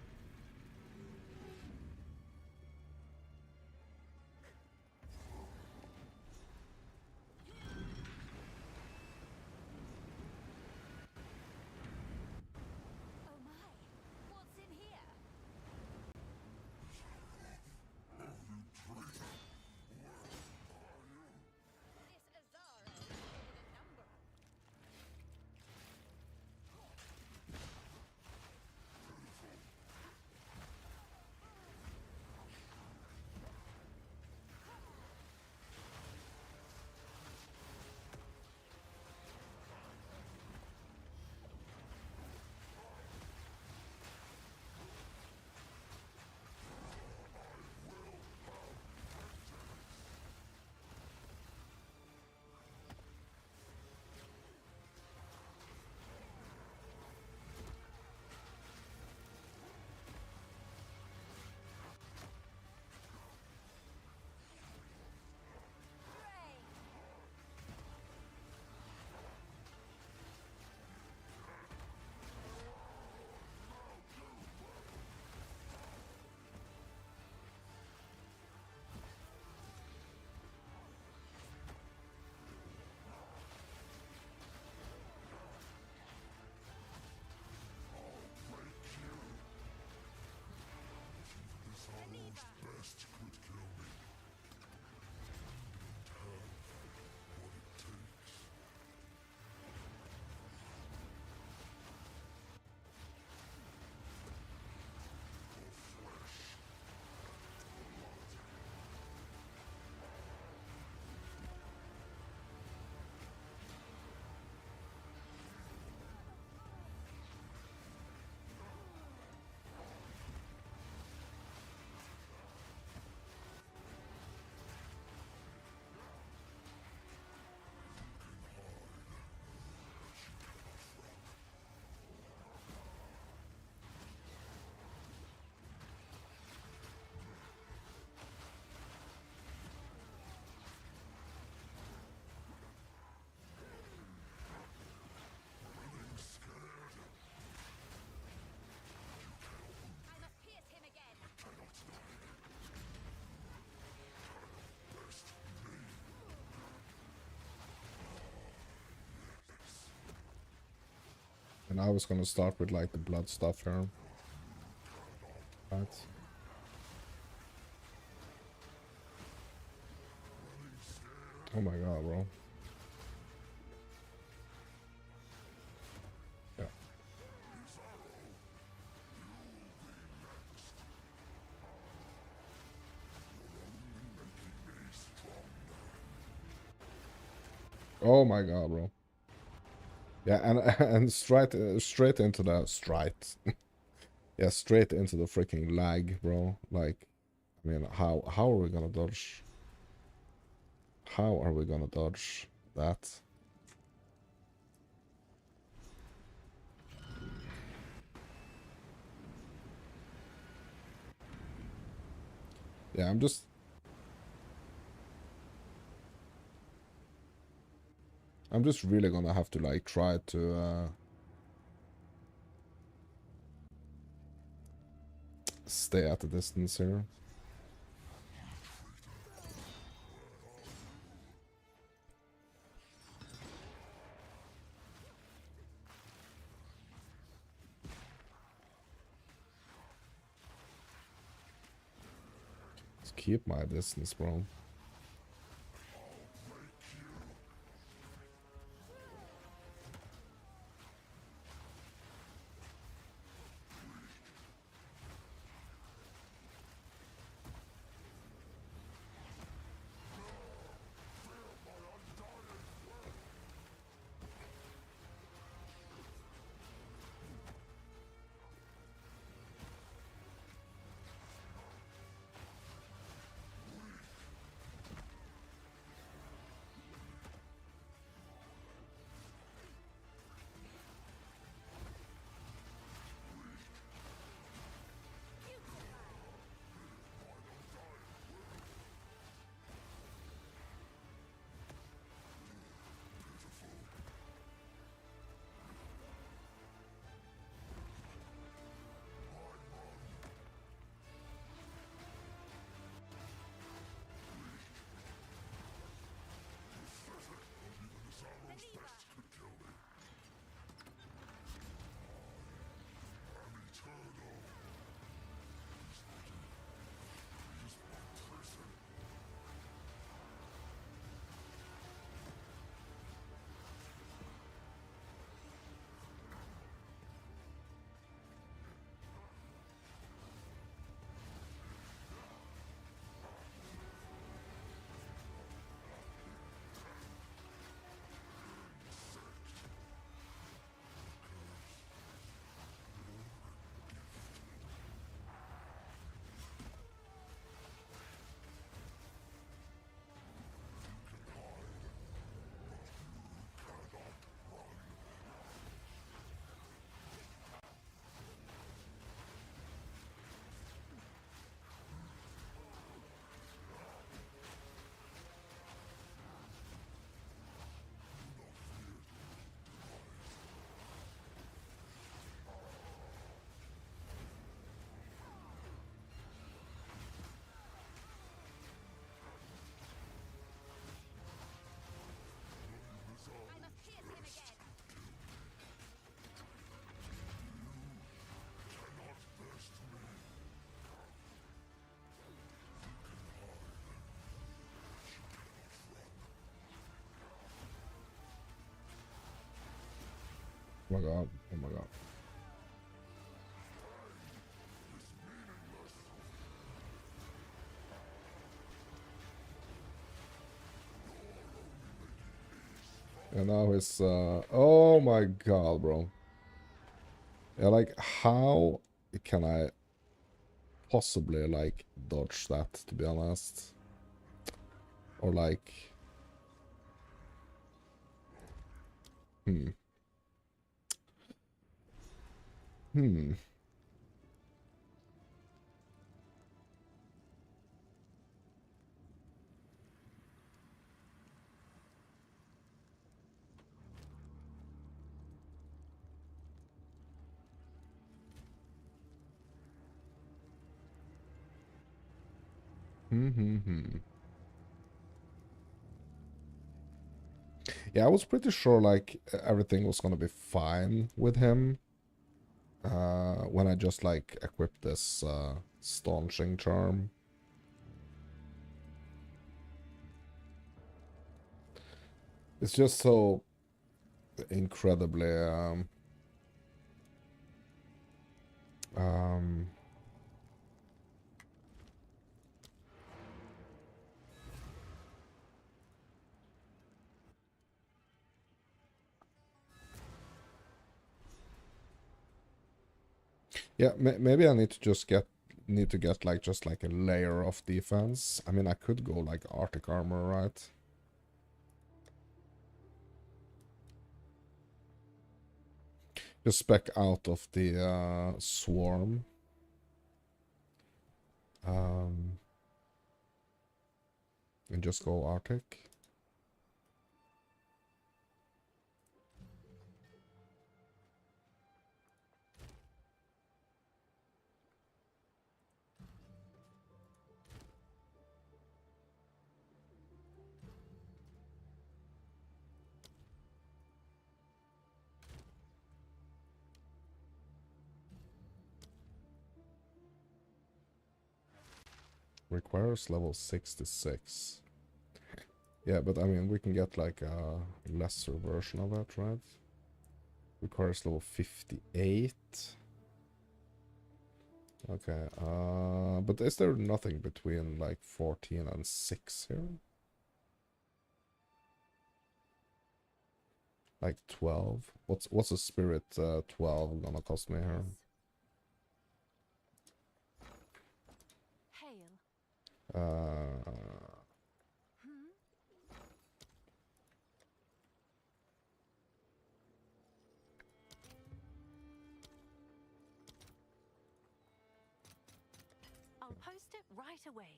And I was gonna start with like the blood stuff here. Right. Oh my god, bro. Yeah. Oh my god, bro. Yeah, and straight into the yeah, straight into the freaking lag, bro. Like, I mean, how are we gonna dodge? How are we gonna dodge that? Yeah, I'm just really gonna have to like try to stay at a distance here. Just keep my distance, bro. Oh my god. Oh my god. And now it's oh my god, bro. Yeah, like how can I possibly like dodge that, to be honest? Or like hmm. Hmm. Hmm. Yeah, I was pretty sure like everything was gonna be fine with him when I just like equipped this staunching charm. It's just so incredibly yeah, maybe I need to just get like just like a layer of defense. I mean, I could go like Arctic armor, right? Just spec out of the swarm. And just go Arctic. Requires level 66. Yeah, but I mean, we can get like a lesser version of that, right? Requires level 58. Okay, but is there nothing between like 14 and 6 here? Like 12? What's a spirit 12 gonna cost me here? Hail. I'll post it right away.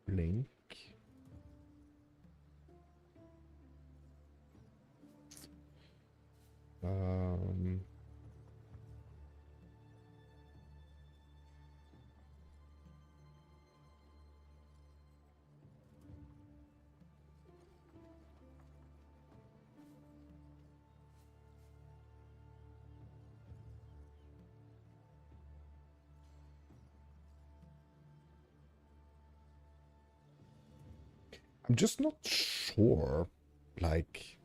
Link. I'm just not sure, like,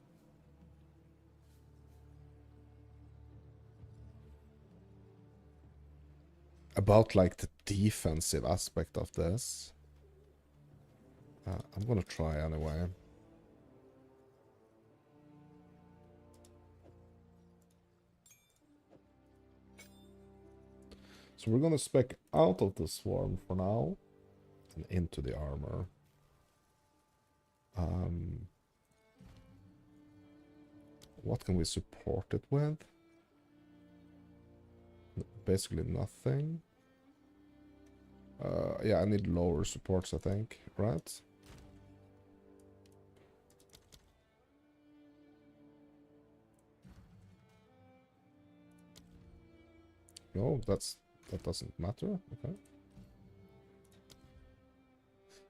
about like the defensive aspect of this. I'm gonna try anyway. So we're gonna spec out of the swarm for now and into the armor. What can we support it with? Basically nothing. Yeah, I need lower supports, I think, right? No, that doesn't matter. Okay.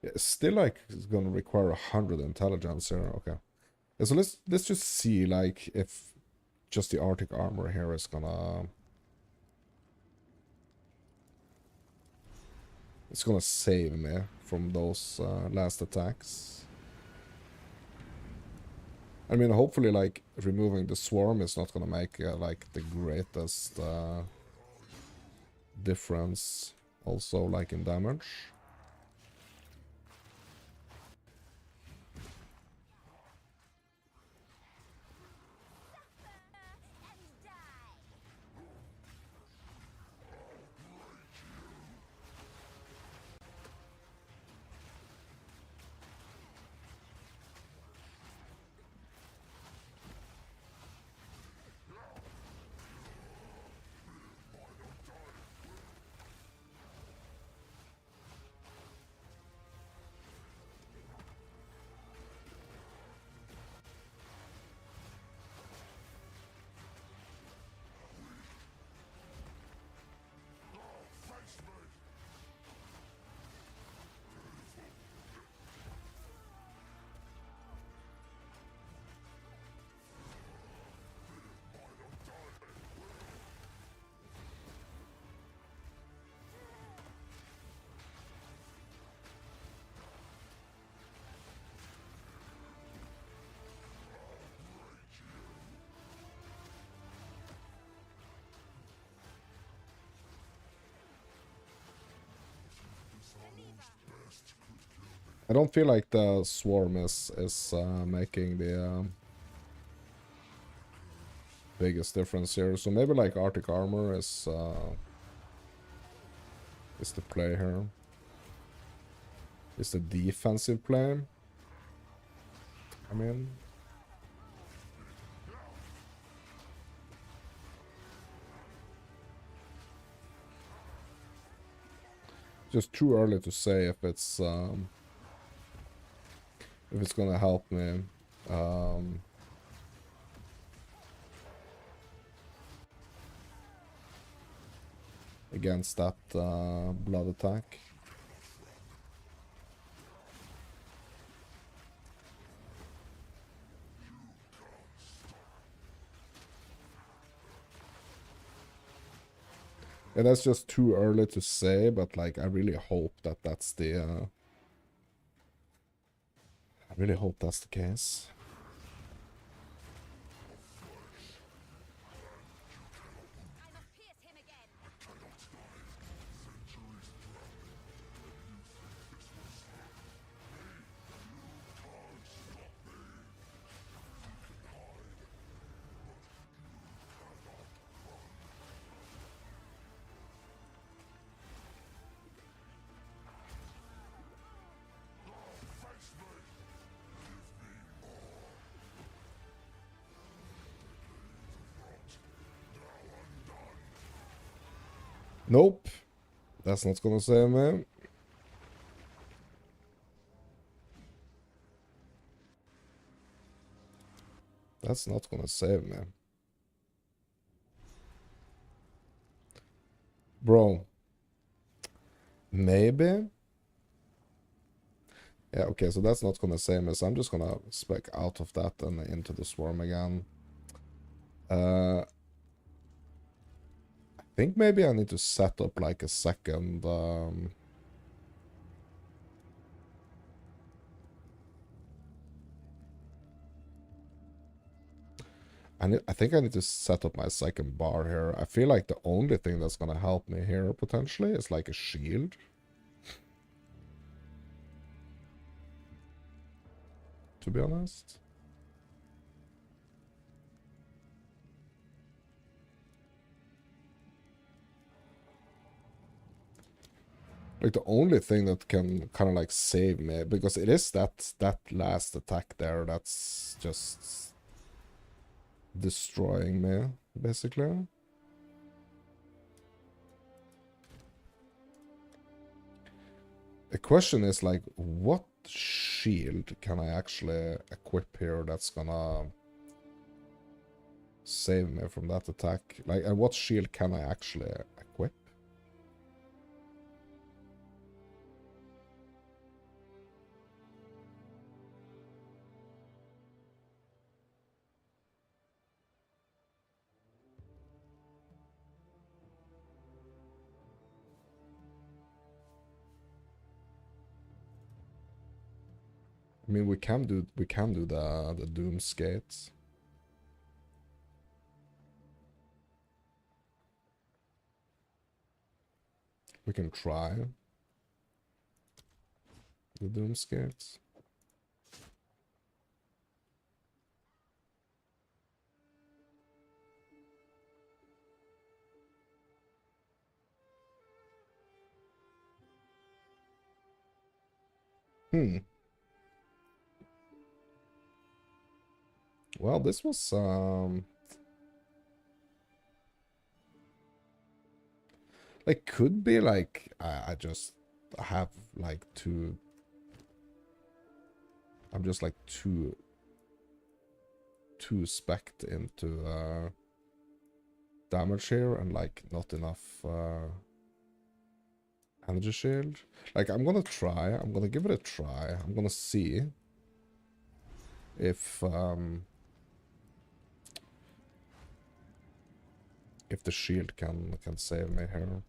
Yeah, still like it's gonna require 100 intelligence here. Okay. Yeah, so let's just see like if just the Arctic armor here is gonna save me from those last attacks. I mean, hopefully, like removing the swarm is not gonna make like the greatest difference. Also, like in damage. I don't feel like the swarm is making the biggest difference here. So maybe like Arctic armor is the play here. Is the defensive play. I mean, just too early to say if it's gonna help me against that blood attack. Yeah, that's just too early to say, but like I really hope that that's the I really hope that's the case. Nope. That's not gonna save me. That's not gonna save me. Bro. Maybe? Yeah, okay, so that's not gonna save me, so I'm just gonna spec out of that and into the swarm again. I think maybe I need to set up like a second I think I need to set up my second bar here. I feel like the only thing that's gonna help me here potentially is like a shield. To be honest. Like the only thing that can kind of like save me, because it is that last attack there that's just destroying me, basically. The question is like, what shield can I actually equip here that's gonna save me from that attack? Like, and what shield can I actually equip? I mean, we can do the Doom Skates. We can try the Doom Skates. Well, this was like, could be like I just have like too, I'm just like too specced into damage here and like not enough energy shield. Like, I'm gonna try, I'm gonna give it a try, I'm gonna see if the shield can save me here.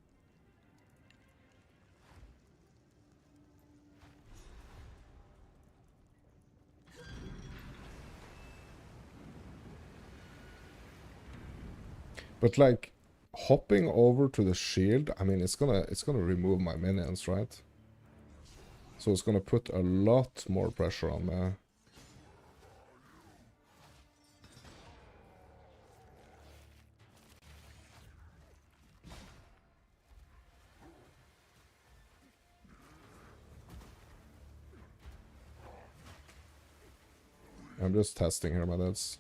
But like hopping over to the shield, I mean, it's gonna remove my minions, right? So it's gonna put a lot more pressure on me. I'm just testing here, my dudes.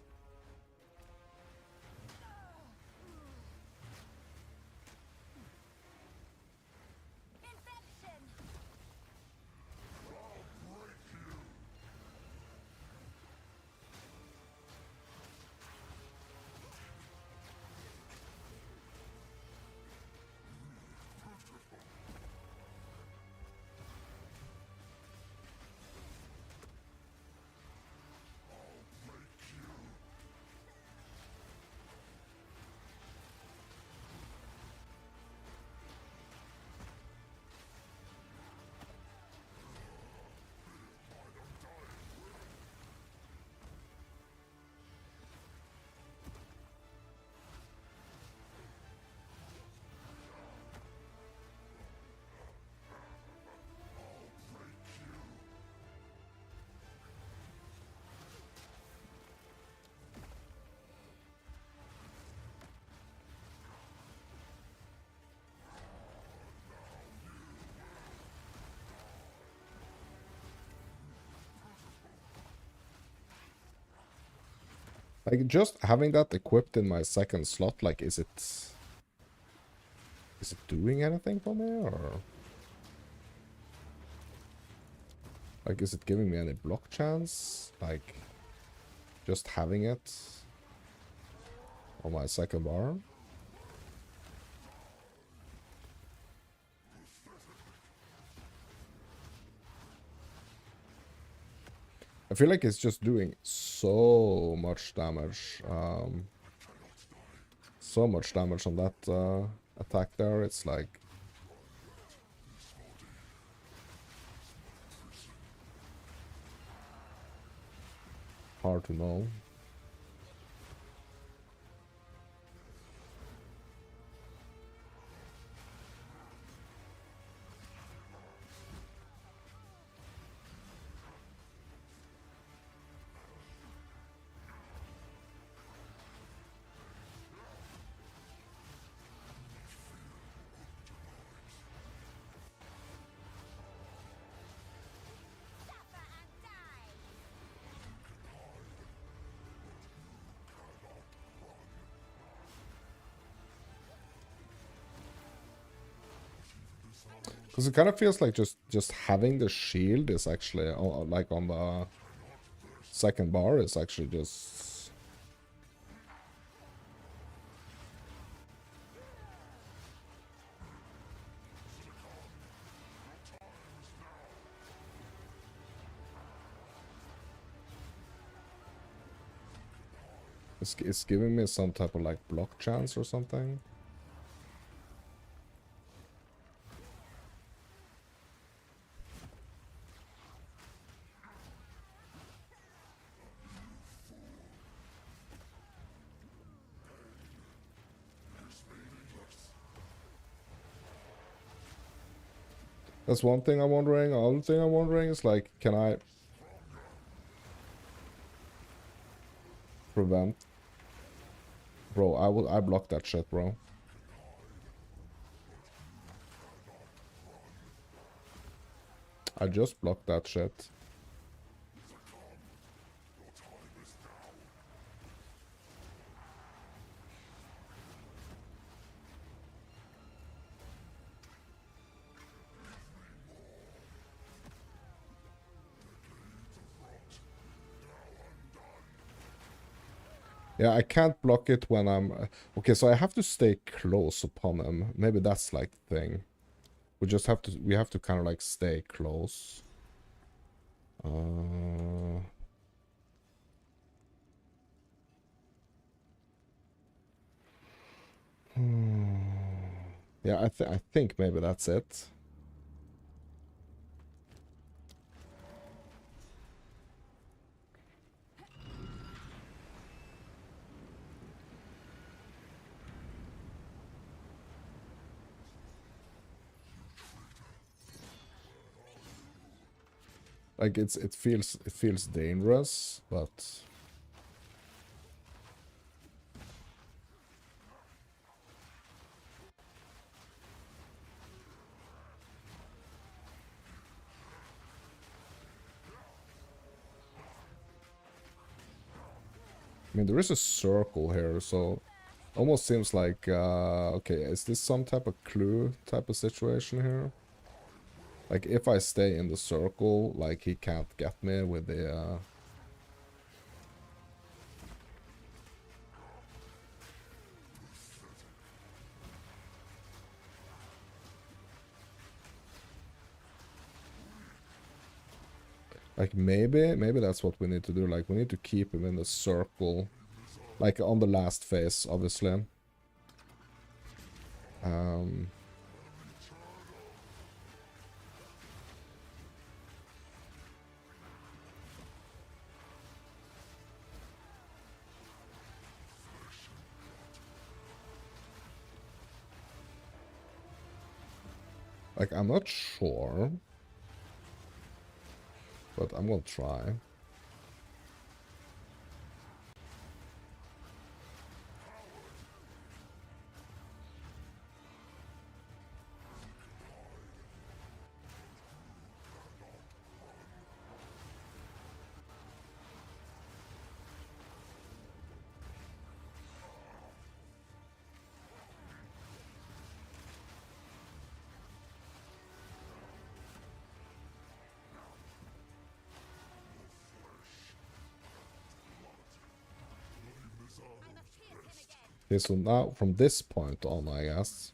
Like, just having that equipped in my second slot, like, is it doing anything for me, or... Like, is it giving me any block chance? Like, just having it on my second bar? I feel like it's just doing so much damage. So much damage on that attack there. It's like... hard to know. Because it kind of feels like just having the shield is actually, like on the second bar, is actually just... It's giving me some type of like block chance or something. That's one thing I'm wondering. Another thing I'm wondering is like, can I prevent? Bro, I blocked that shit, bro. I just blocked that shit. Yeah, I can't block it when I'm... Okay, so I have to stay close upon him. Maybe that's like the thing. We just have to... We have to kind of like stay close. Yeah, I think maybe that's it. Like it feels dangerous, but I mean, there is a circle here, so almost seems like, okay, is this some type of clue type of situation here? Like, if I stay in the circle, like, he can't get me with the, like, maybe that's what we need to do. Like, we need to keep him in the circle. Like, on the last phase, obviously. Like, I'm not sure. But I'm gonna try. Okay, so now from this point on, I guess,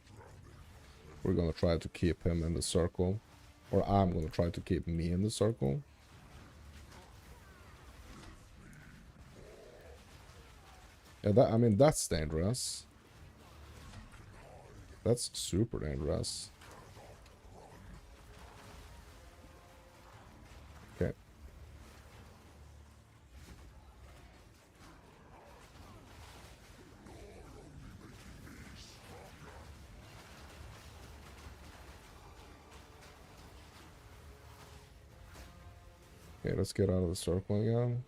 we're gonna try to keep him in the circle. Or I'm gonna try to keep me in the circle. Yeah, I mean, that's dangerous. That's super dangerous. Okay. Okay, let's get out of the circle again.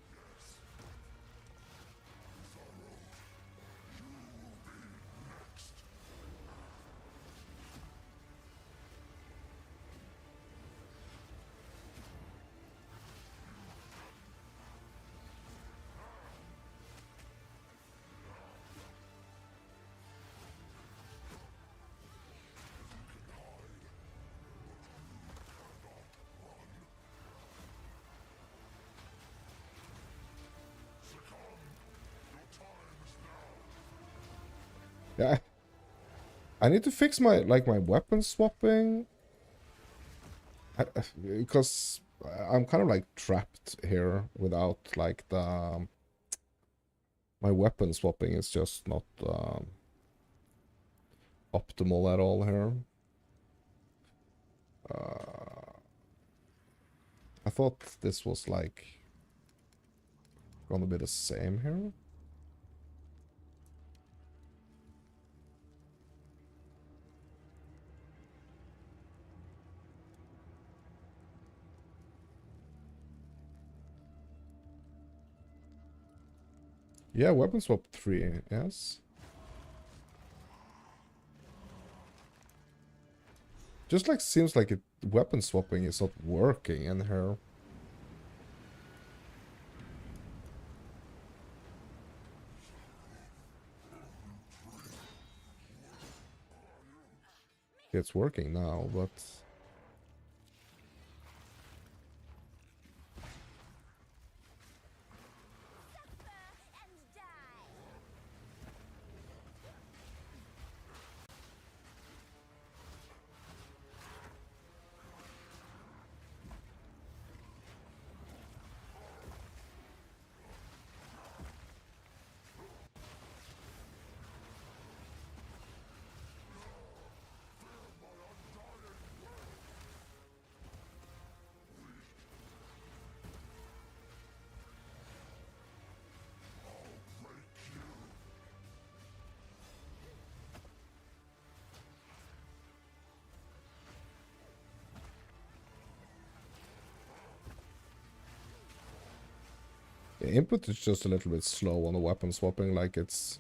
Yeah, I need to fix my my weapon swapping, because I'm kind of like trapped here without like the my weapon swapping is just not optimal at all here. I thought this was like gonna be the same here. Yeah, weapon swap 3, yes. Just like seems like weapon swapping is not working in here. It's working now, but input is just a little bit slow on the weapon swapping, like it's...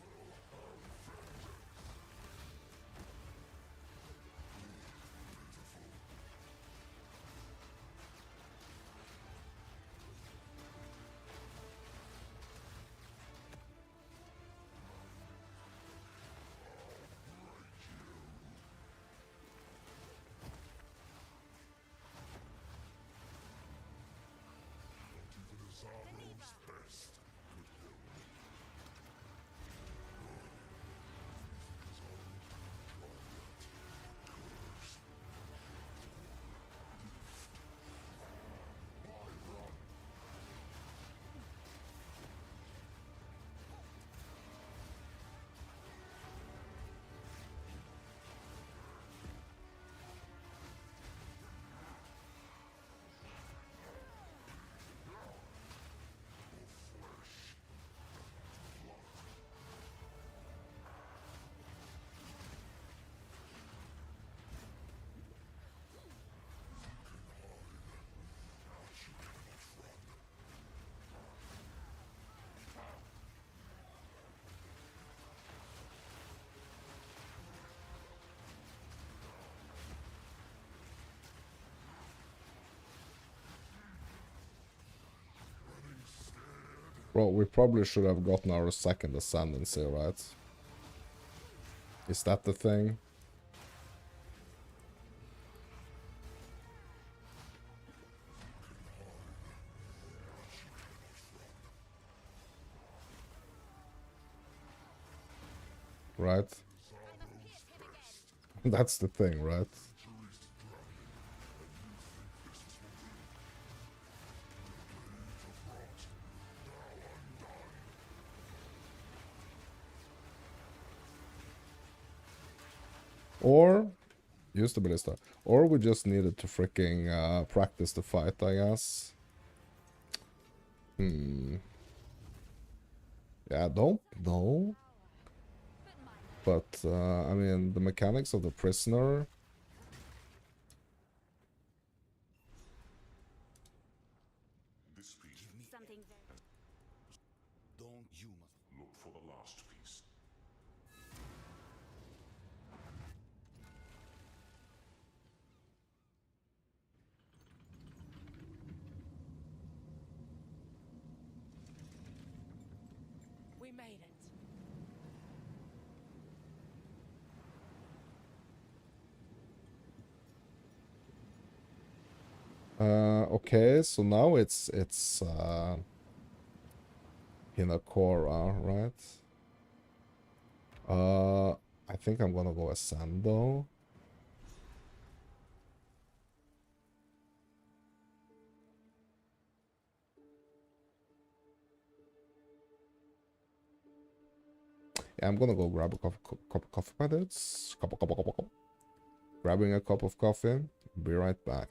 Bro, we probably should have gotten our second ascendancy, right? Is that the thing? Right? That's the thing, right? Or use the ballista. Or we just needed to freaking practice the fight, I guess. Yeah, I don't know. But, I mean, the mechanics of the prisoner... This piece. Something very... Don't you look for the last piece. We made it. Okay, so now it's Hinakora, right? I think I'm gonna go Ascendo. Yeah, I'm gonna go grab a cup of coffee by this. Cup. Grabbing a cup of coffee. Be right back.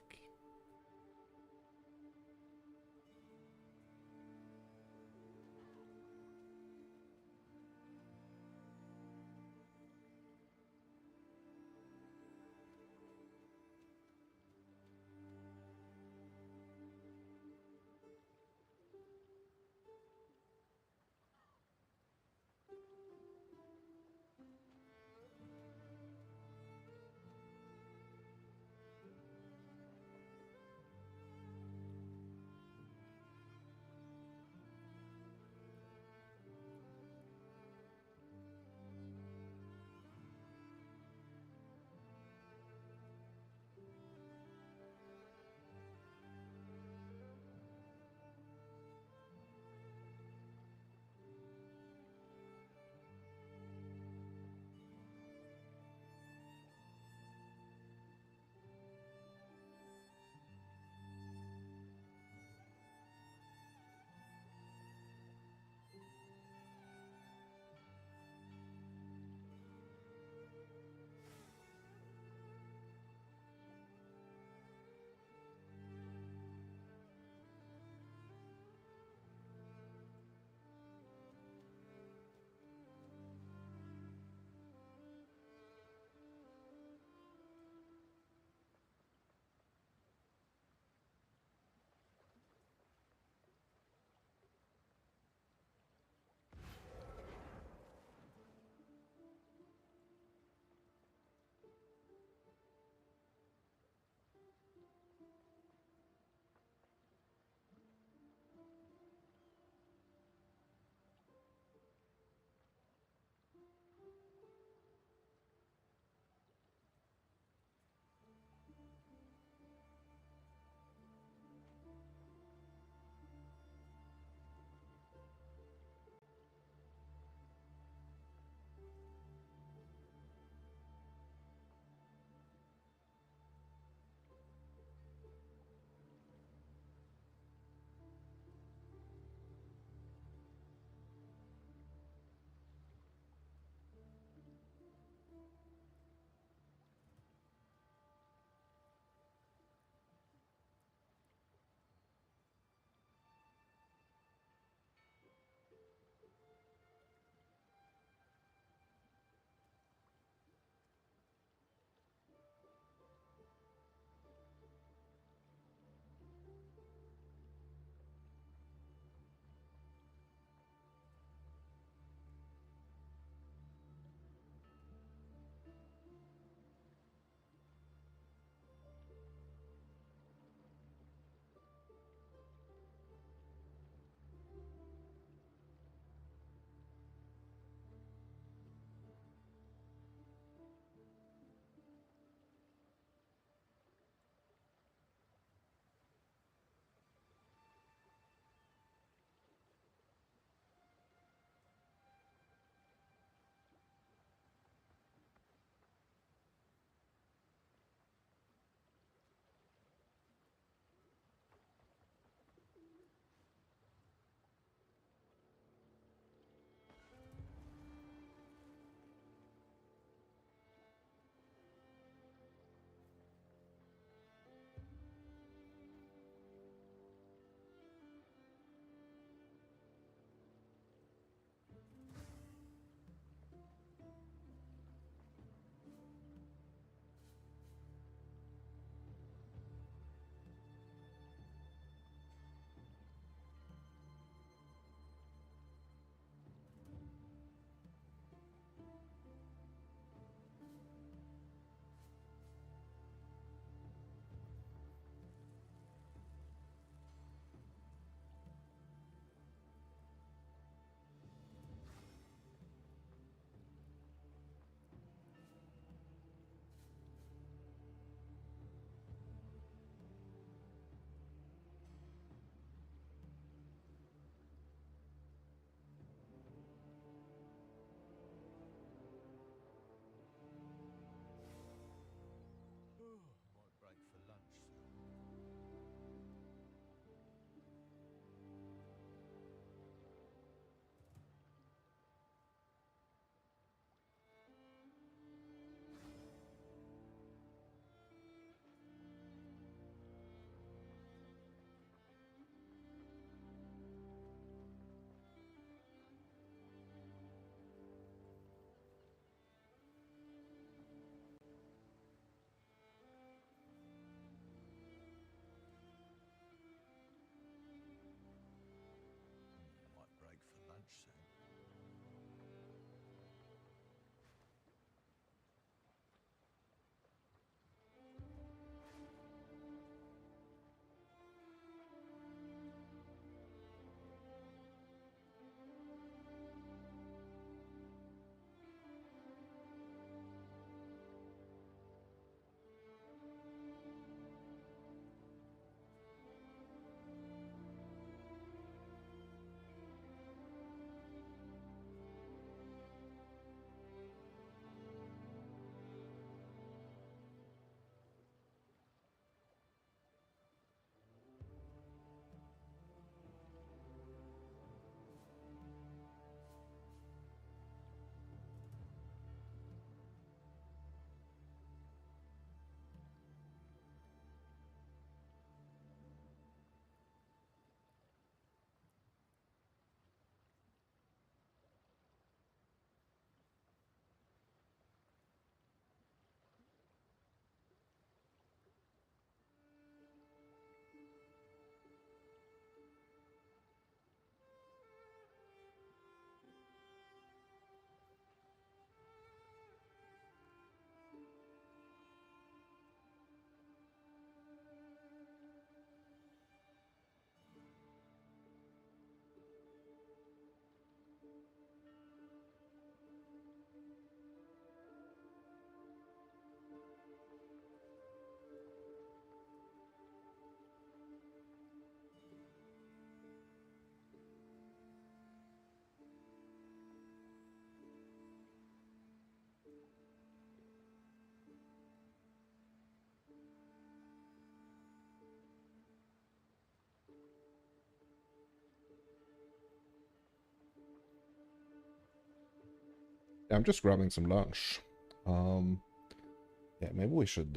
I'm just grabbing some lunch. Yeah, maybe we should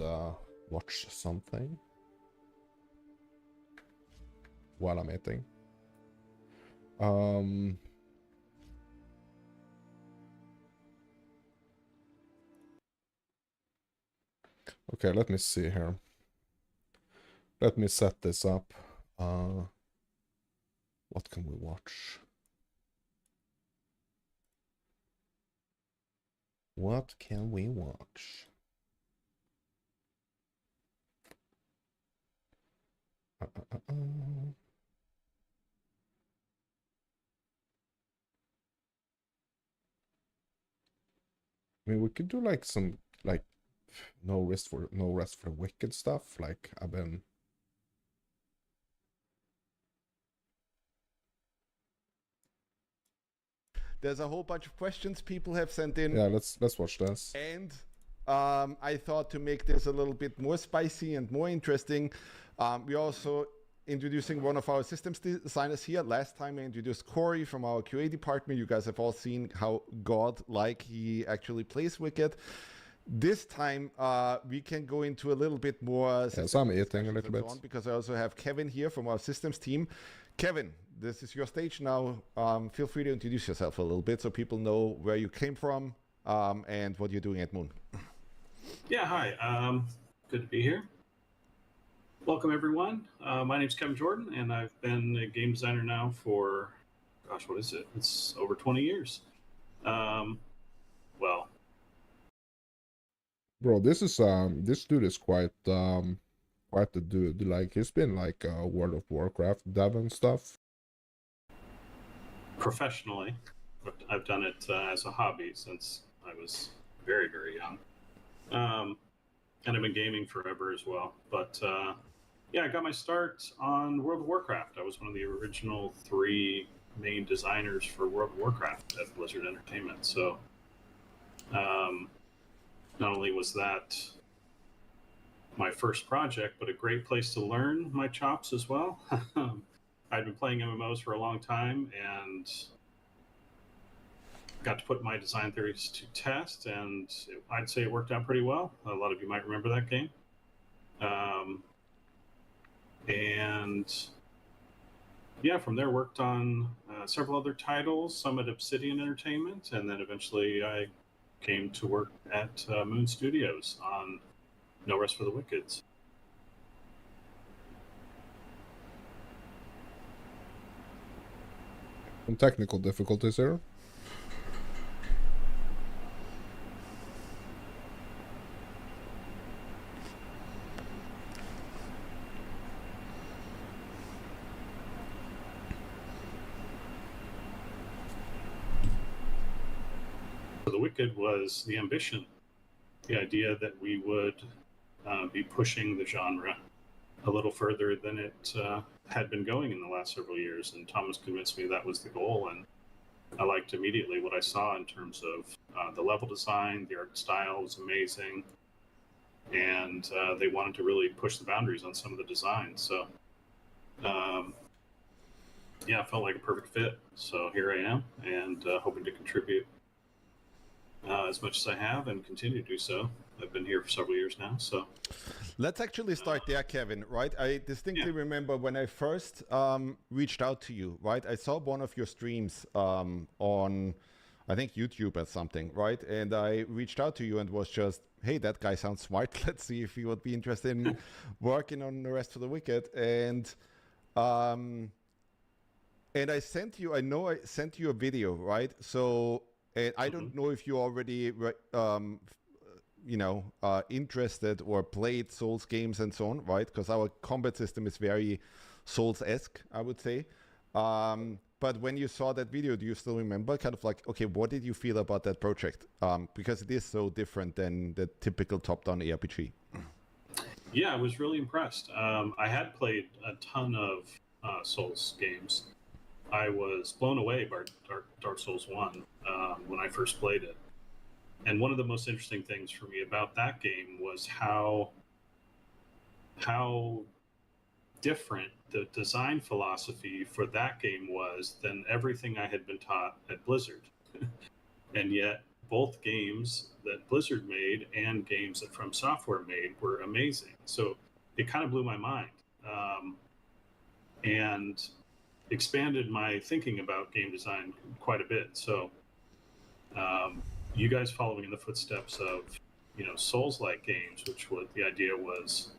watch something while I'm eating. Okay, let me see here. Let me set this up. What can we watch? What can we watch? I mean, we could do like some like no rest for the wicked stuff. Like I've been. There's a whole bunch of questions people have sent in. Yeah, let's watch this. And I thought to make this a little bit more spicy and more interesting, we're also introducing one of our systems designers here. Last time I introduced Corey from our QA department. You guys have all seen how god-like he actually plays Wicked. This time we can go into a little bit more. Yeah, so I'm eating a little bit. Because I also have Kevin here from our systems team. Kevin, this is your stage now. Feel free to introduce yourself a little bit so people know where you came from and what you're doing at Moon. Yeah, hi. Good to be here. Welcome, everyone. My name's Kevin Jordan, and I've been a game designer now for, gosh, what is it? It's over 20 years. Well. Bro, this dude is quite the dude. Like, he's been like World of Warcraft dev and stuff. Professionally, but I've done it as a hobby since I was very, very young. And I've been gaming forever as well. But yeah, I got my start on World of Warcraft. I was one of the original 3 main designers for World of Warcraft at Blizzard Entertainment. So not only was that my first project, but a great place to learn my chops as well. I'd been playing MMOs for a long time and got to put my design theories to test, and I'd say it worked out pretty well. A lot of you might remember that game. And yeah, from there worked on several other titles, some at Obsidian Entertainment, and then eventually I came to work at Moon Studios on No Rest for the Wicked. Some technical difficulties here. The Wicked was the ambition, the idea that we would be pushing the genre a little further than it had been going in the last several years. And Thomas convinced me that was the goal. And I liked immediately what I saw in terms of the level design. The art style was amazing. And they wanted to really push the boundaries on some of the designs. So, yeah, it felt like a perfect fit. So here I am, and hoping to contribute as much as I have and continue to do so. I've been here for several years now, so. Let's actually start there, Kevin, right? I distinctly remember when I first reached out to you, right? I saw one of your streams on, I think, YouTube or something, right? And I reached out to you and was just, hey, that guy sounds smart. Let's see if he would be interested in working on The Rest of the Wicked. And I sent you, I sent you a video, right? So, and I don't know if you already, interested or played Souls games and so on, right? Because our combat system is very Souls-esque, I would say. But when you saw that video, do you still remember kind of like, okay, what did you feel about that project? Because it is so different than the typical top-down ARPG. Yeah, I was really impressed. I had played a ton of Souls games. I was blown away by Dark Souls 1 when I first played it. And one of the most interesting things for me about that game was how different the design philosophy for that game was than everything I had been taught at Blizzard. And yet both games that Blizzard made and games that From Software made were amazing. So it kind of blew my mind, and expanded my thinking about game design quite a bit. So you guys following in the footsteps of, Souls-like games, which the idea was,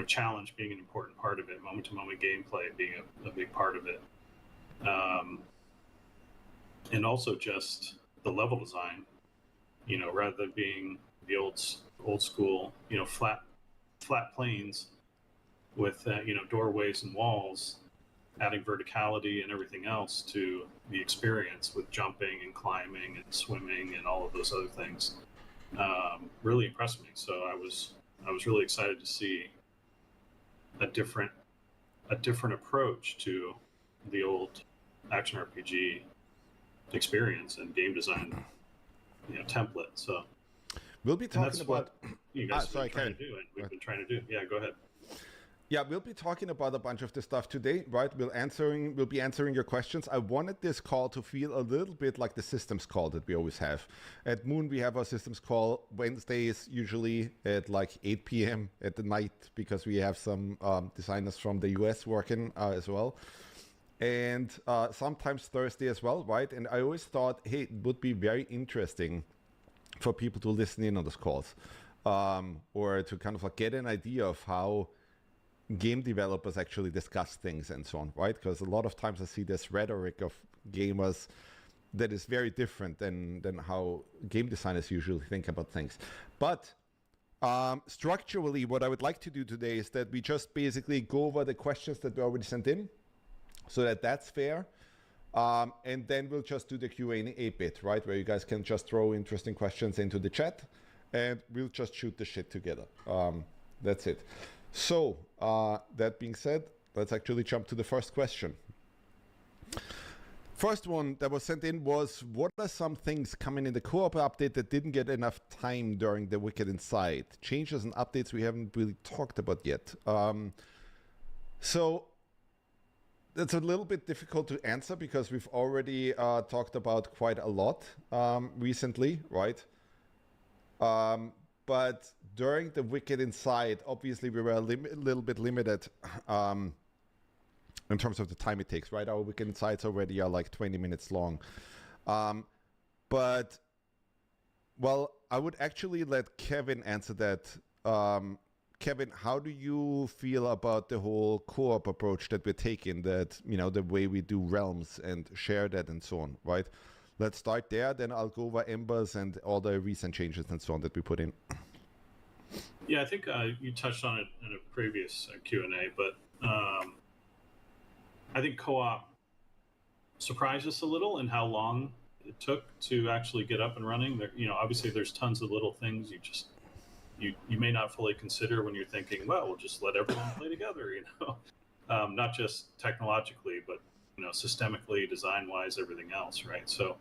challenge being an important part of it, moment-to-moment gameplay being a big part of it. And also just the level design, rather than being the old school, flat plains with, doorways and walls, adding verticality and everything else to the experience with jumping and climbing and swimming and all of those other things, really impressed me. So I was really excited to see a different approach to the old action RPG experience and game design, template. So We'll be talking that's about. what you guys have sorry, been trying Kevin. to do, and we've been trying to do. Yeah, go ahead. Yeah, we'll be talking about a bunch of this stuff today, right? We'll be answering your questions. I wanted this call to feel a little bit like the systems call that we always have. At Moon, we have our systems call Wednesdays, usually at like 8 p.m. at the night, because we have some designers from the US working as well. And sometimes Thursday as well, right? And I always thought, hey, it would be very interesting for people to listen in on those calls, or to kind of like get an idea of how game developers actually discuss things and so on, right? Because a lot of times I see this rhetoric of gamers that is very different than how game designers usually think about things. But structurally, what I would like to do today is that we just basically go over the questions that were already sent in, so that's fair. And then we'll just do the Q&A bit, right? Where you guys can just throw interesting questions into the chat, and we'll just shoot the shit together. That's it. So, that being said, let's actually jump to the first question. First one that was sent in was, what are some things coming in the co-op update that didn't get enough time during the Wicked Inside? Changes and updates we haven't really talked about yet. So, that's a little bit difficult to answer because we've already talked about quite a lot recently, right? But during the Wicked Inside, obviously we were a little bit limited in terms of the time it takes, right? Our Wicked Insides already are like 20 minutes long. But, well, I would actually let Kevin answer that. Kevin, how do you feel about the whole co-op approach that we're taking, that, the way we do realms and share that and so on, right? Let's start there, then I'll go over Embers and all the recent changes and so on that we put in. Yeah, I think you touched on it in a previous Q&A, but I think co-op surprised us a little in how long it took to actually get up and running. There, obviously there's tons of little things you may not fully consider when you're thinking, well, we'll just let everyone play together, not just technologically, but systemically, design-wise, everything else, right? So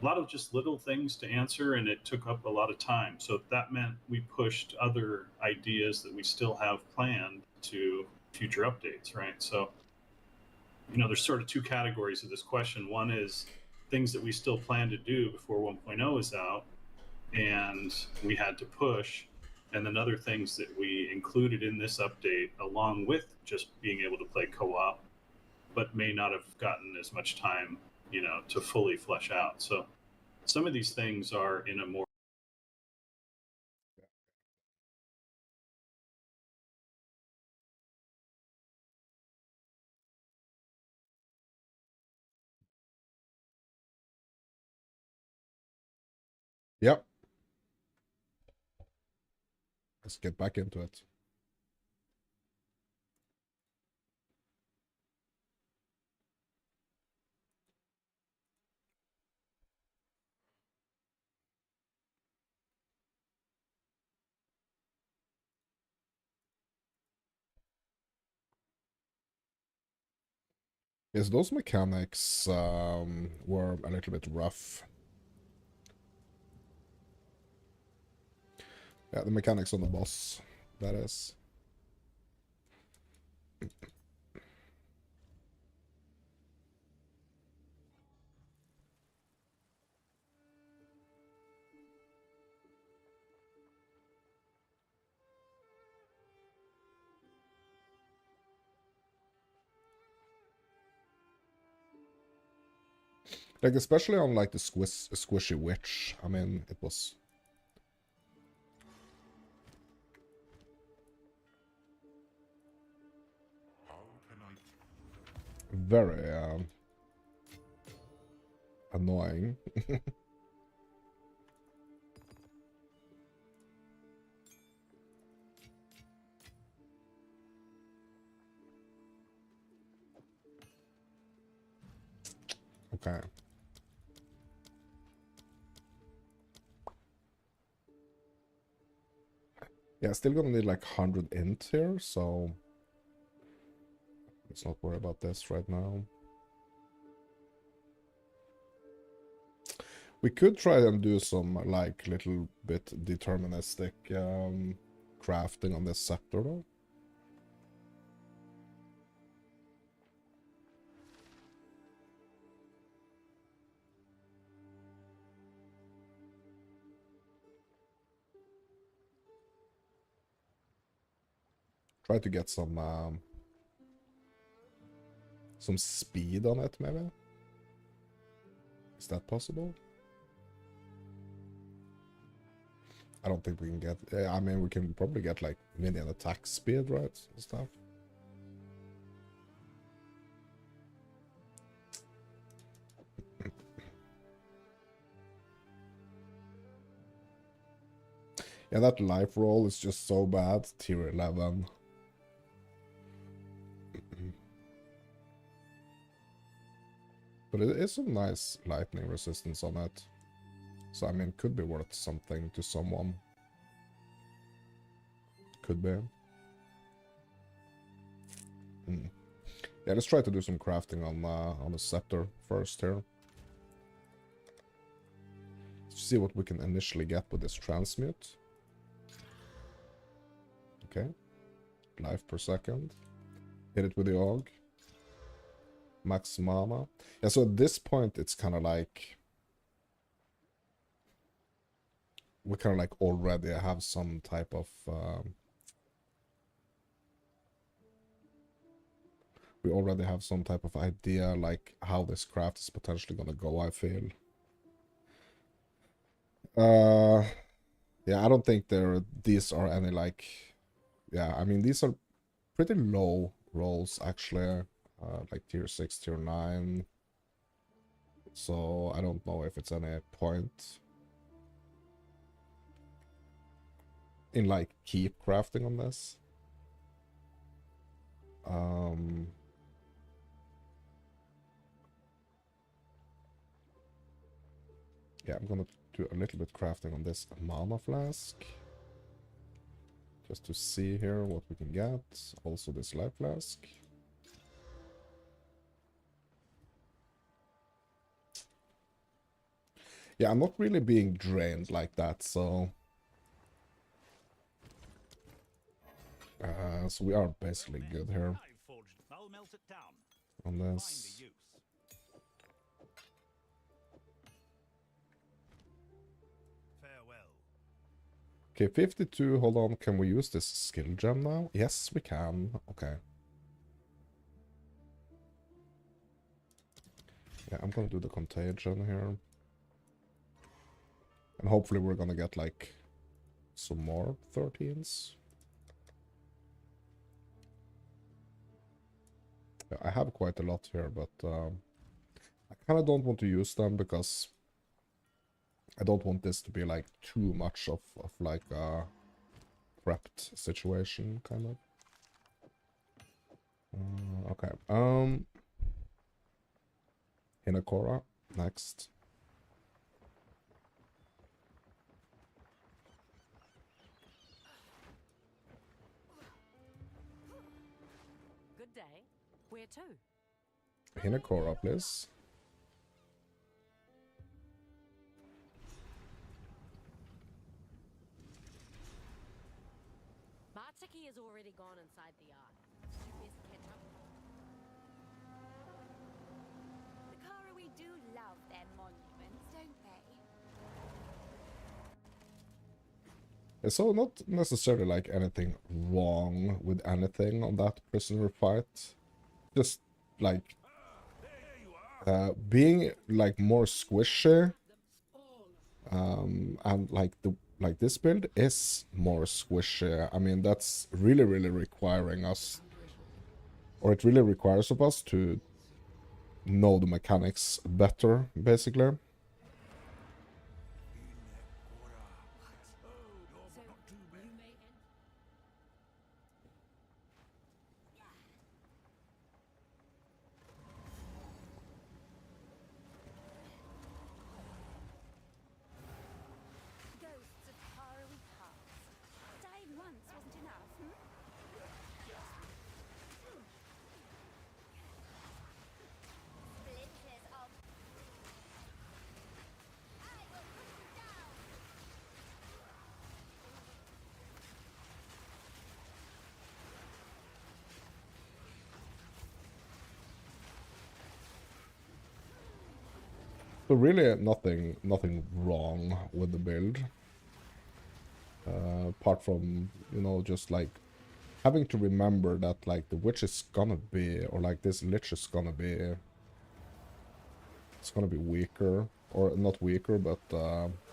a lot of just little things to answer, and it took up a lot of time. So that meant we pushed other ideas that we still have planned to future updates, right? So, there's sort of two categories of this question. One is things that we still plan to do before 1.0 is out, and we had to push, and then other things that we included in this update along with just being able to play co-op, but may not have gotten as much time, to fully flesh out. So some of these things are in a more Yep. Let's get back into it. Yes, those mechanics were a little bit rough. Yeah, the mechanics on the boss, that is. Like, especially on, like, the squishy witch. I mean, it was... How can I... very, annoying. Okay. Yeah, still gonna need like 100 int here, so let's not worry about this right now. We could try and do some like little bit deterministic crafting on this scepter though. Try to get some speed on it, maybe? Is that possible? I don't think we can get... I mean, we can probably get, like, minion attack speed, right? And stuff. Yeah, that life roll is just so bad. Tier 11. But it is some nice lightning resistance on it. So, I mean, could be worth something to someone. Could be. Yeah, let's try to do some crafting on the scepter first here. Let's see what we can initially get with this transmute. Okay. Life per second. Hit it with the AUG. Max mana. Yeah, so at this point, it's kind of like... we kind of like already have some type of... we already have some type of idea, like, how this craft is potentially gonna go, I feel. Yeah, I don't think these are any, like... yeah, I mean, these are pretty low rolls, actually. Like tier 6, tier 9. So I don't know if it's any point in like keep crafting on this. Yeah, I'm gonna do a little bit crafting on this mana flask. Just to see here what we can get. Also this life flask. Yeah, I'm not really being drained like that, so... so we are basically good here. On this. Okay, 52, hold on, can we use this skill gem now? Yes, we can, okay. Yeah, I'm gonna do the contagion here. And hopefully we're gonna get, like, some more 13s. Yeah, I have quite a lot here, but I kind of don't want to use them because I don't want this to be, like, too much of like, a prepped situation, kind of. Okay, Hinakora, next. Good day. Where to? Hinakora, please. Bartiki has already gone inside the ark. You best catch up. The Karawi do love their monuments, don't they? So not necessarily like anything wrong with anything on that prisoner fight. Just like being like more squishy, and like this build is more squishy. I mean, that's really requiring us, or it really requires of us to know the mechanics better, basically. Ghosts of faraway past. Dying once wasn't enough, hmm? Splinters of... I will put you down! So really nothing wrong with the build. Apart from, you know, just like having to remember that like the witch is gonna be, or like this lich is gonna be, it's gonna be weaker, or not weaker, but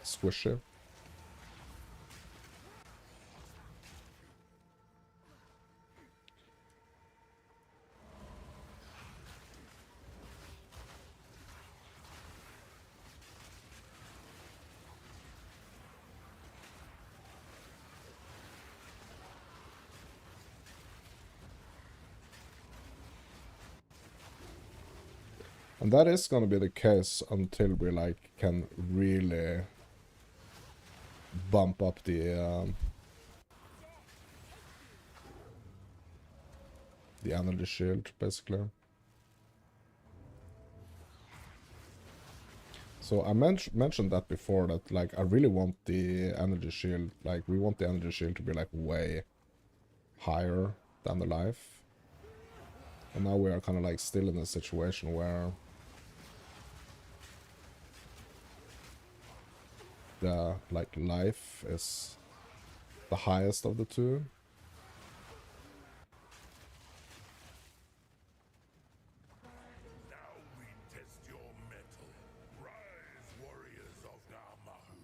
squishy. And that is gonna be the case until we like can really bump up the energy shield, basically. So I mentioned that before, that like I really want the energy shield, like we want the energy shield to be like way higher than the life. And now we are kind of like still in a situation where the like life is the highest of the two. Now we test your mettle. Rise, warriors of Namahu.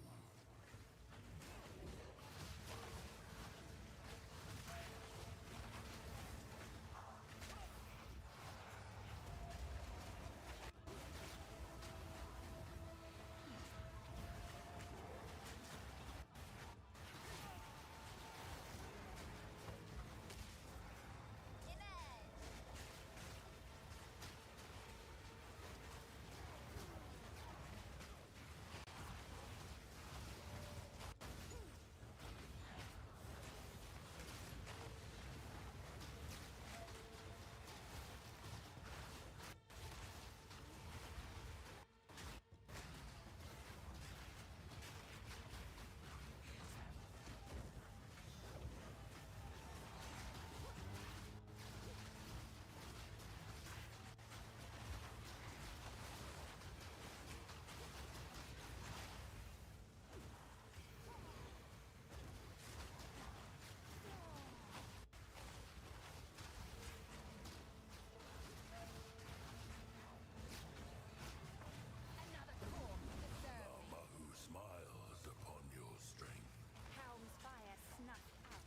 Namahu smiles upon your strength. Helm's fire snuffed out.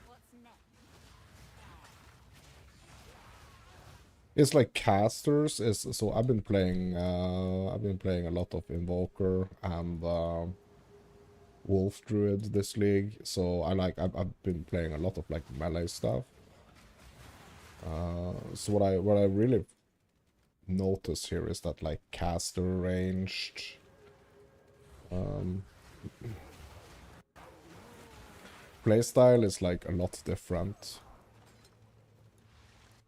What's next? It's like casters is, so I've been playing a lot of Invoker and Wolf Druid this league, so I've been playing a lot of like melee stuff. So what I really notice here is that like caster ranged playstyle is like a lot different.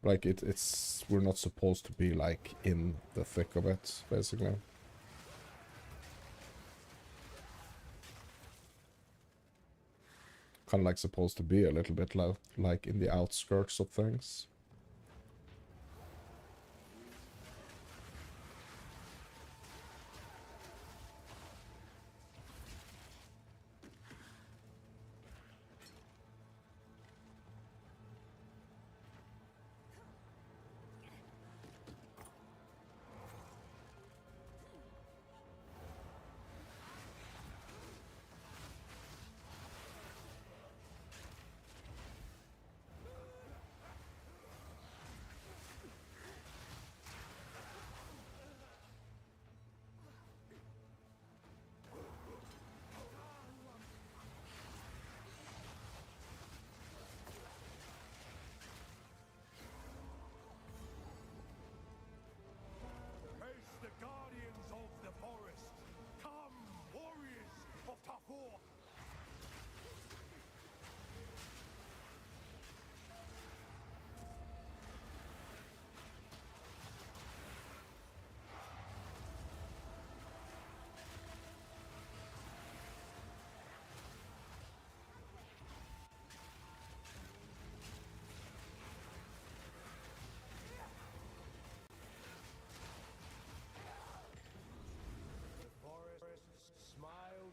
Like it's we're not supposed to be like in the thick of it, basically. Kind of like supposed to be a little bit like in the outskirts of things.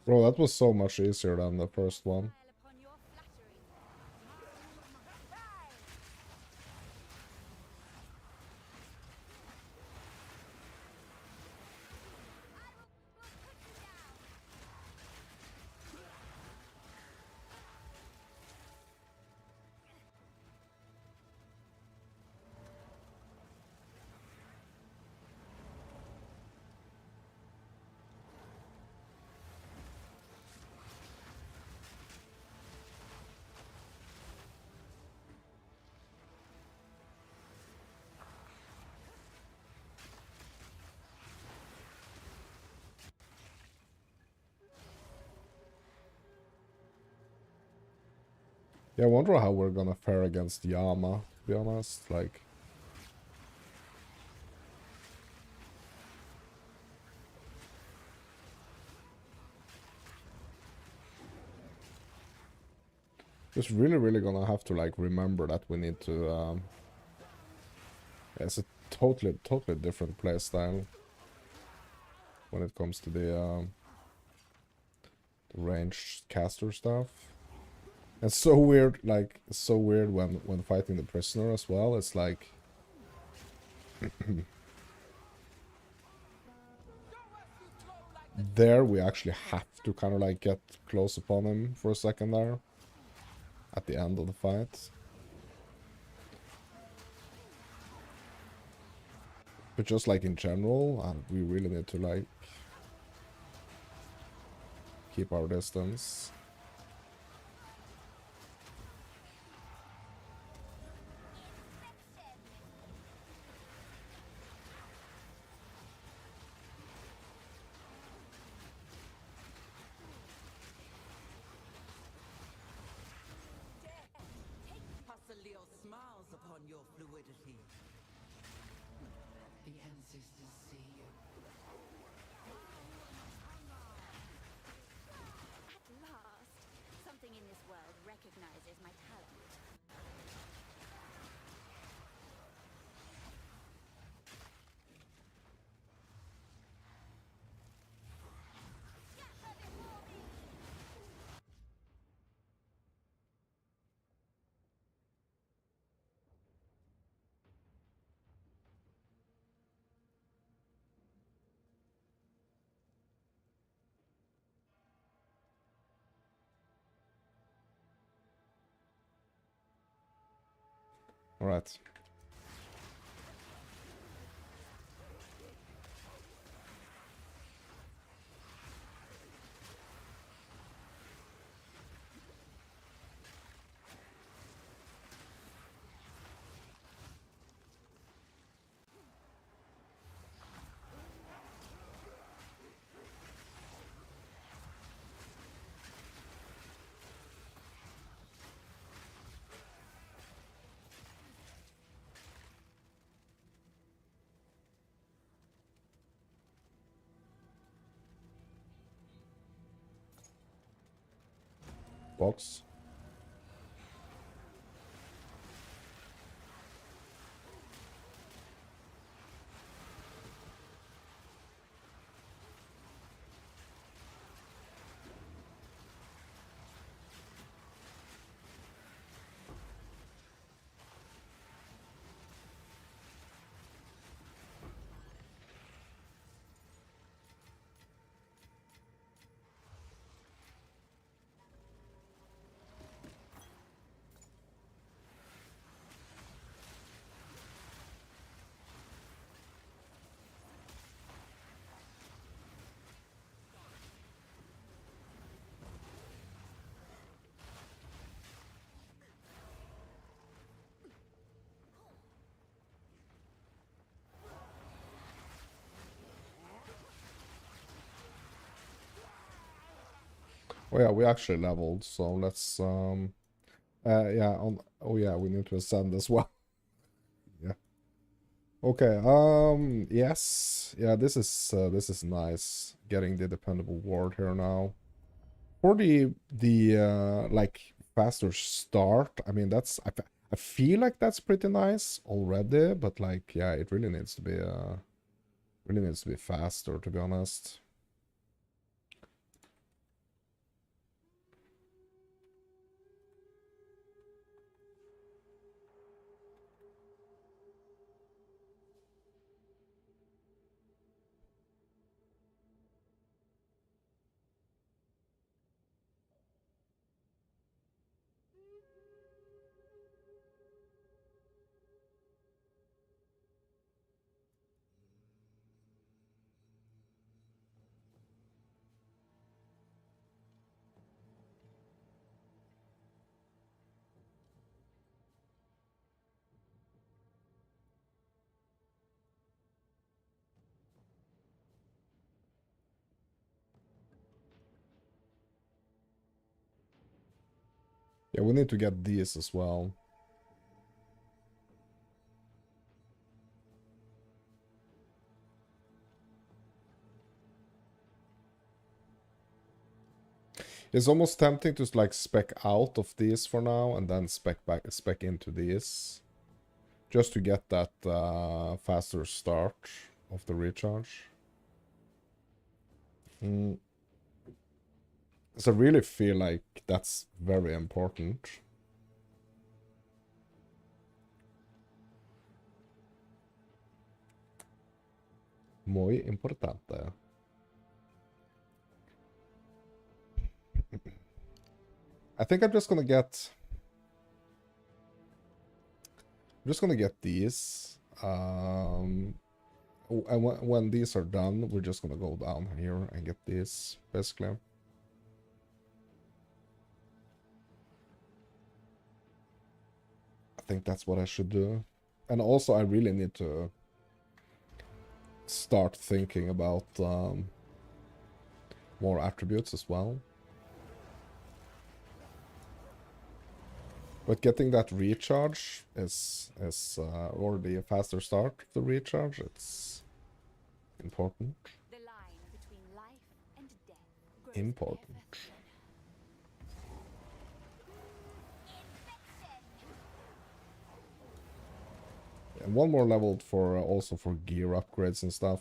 Bro, that was so much easier than the first one. Upon your flattery. Yeah, I wonder how we're gonna fare against Yama, to be honest. Like, just really gonna have to like remember that we need to yeah, it's a totally different play style when it comes to the ranged caster stuff. It's so weird, like it's so weird when fighting the prisoner as well. It's like there we actually have to kind of like get close upon him for a second there at the end of the fight. But just like in general, we really need to like keep our distance. Passaleo smiles upon your fluidity. The ancestors see you. At last, something in this world recognizes my talent. All right. Box. Oh yeah, we actually leveled, so let's yeah, oh yeah, we need to ascend as well. Yeah. Okay, yes. Yeah, this is nice. Getting the dependable ward here now. For the like faster start, I mean I feel like that's pretty nice already, but like yeah, it really needs to be faster, to be honest. Yeah, we need to get these as well. It's almost tempting to like spec out of these for now and then spec into these. Just to get that faster start of the recharge. So I really feel like that's very important. Muy importante. I think I'm just gonna get... these. And when these are done, we're just gonna go down here and get these, basically. I think that's what I should do. And also, I really need to start thinking about more attributes as well. But getting that recharge is or the faster start of the recharge, it's important. The line between life and death grows Important. ever thinner. And one more level for also for gear upgrades and stuff.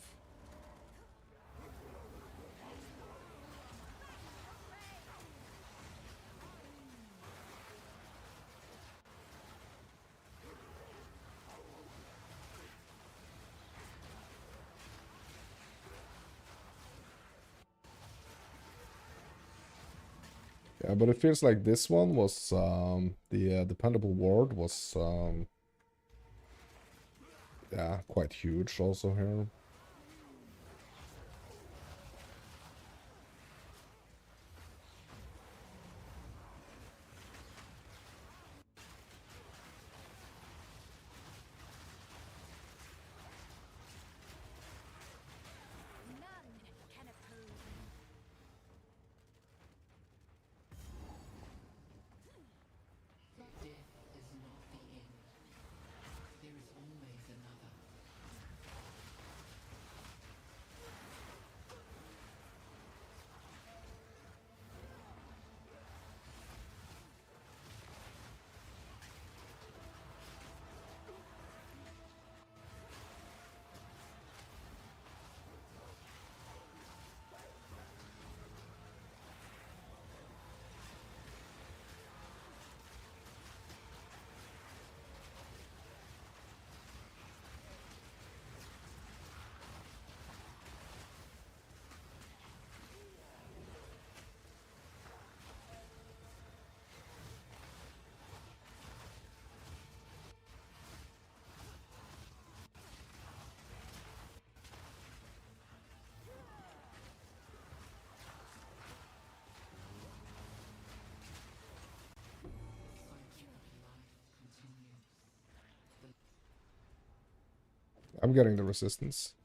Yeah, but it feels like this one was the dependable ward was yeah, quite huge also here. None can oppose me. Death is not the end. There is always another. I'm getting the resistance.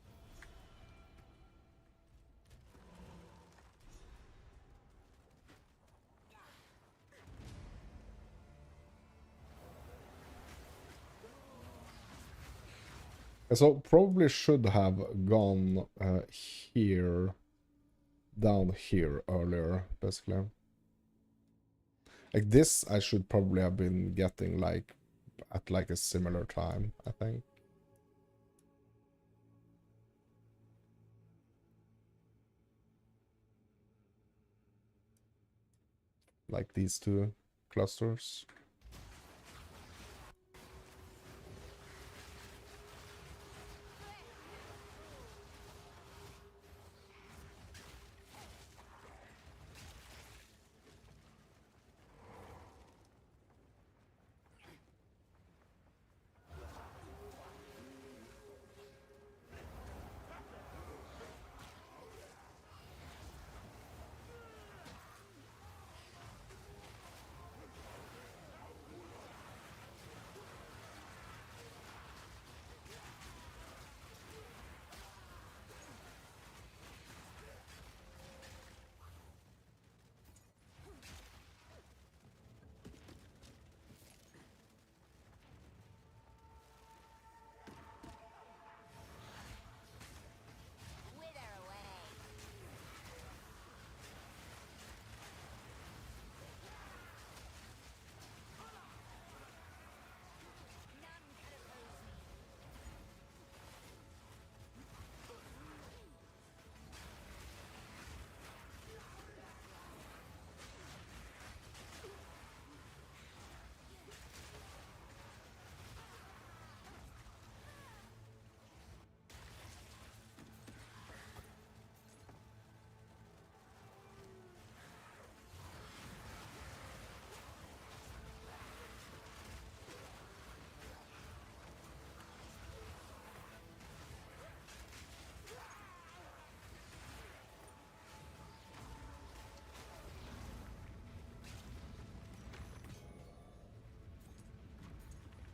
So probably should have gone here, down here earlier, basically. Like this, I should probably have been getting like at like a similar time, I think. Like these two clusters.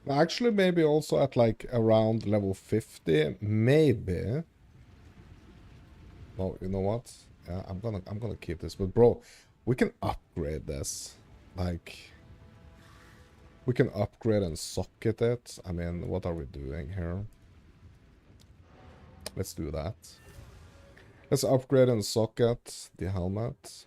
Actually, maybe also at like around level 50, maybe. No, you know what? Yeah, I'm gonna keep this. But bro, we can upgrade this. Like, we can upgrade and socket it. I mean, what are we doing here? Let's do that. Let's upgrade and socket the helmet.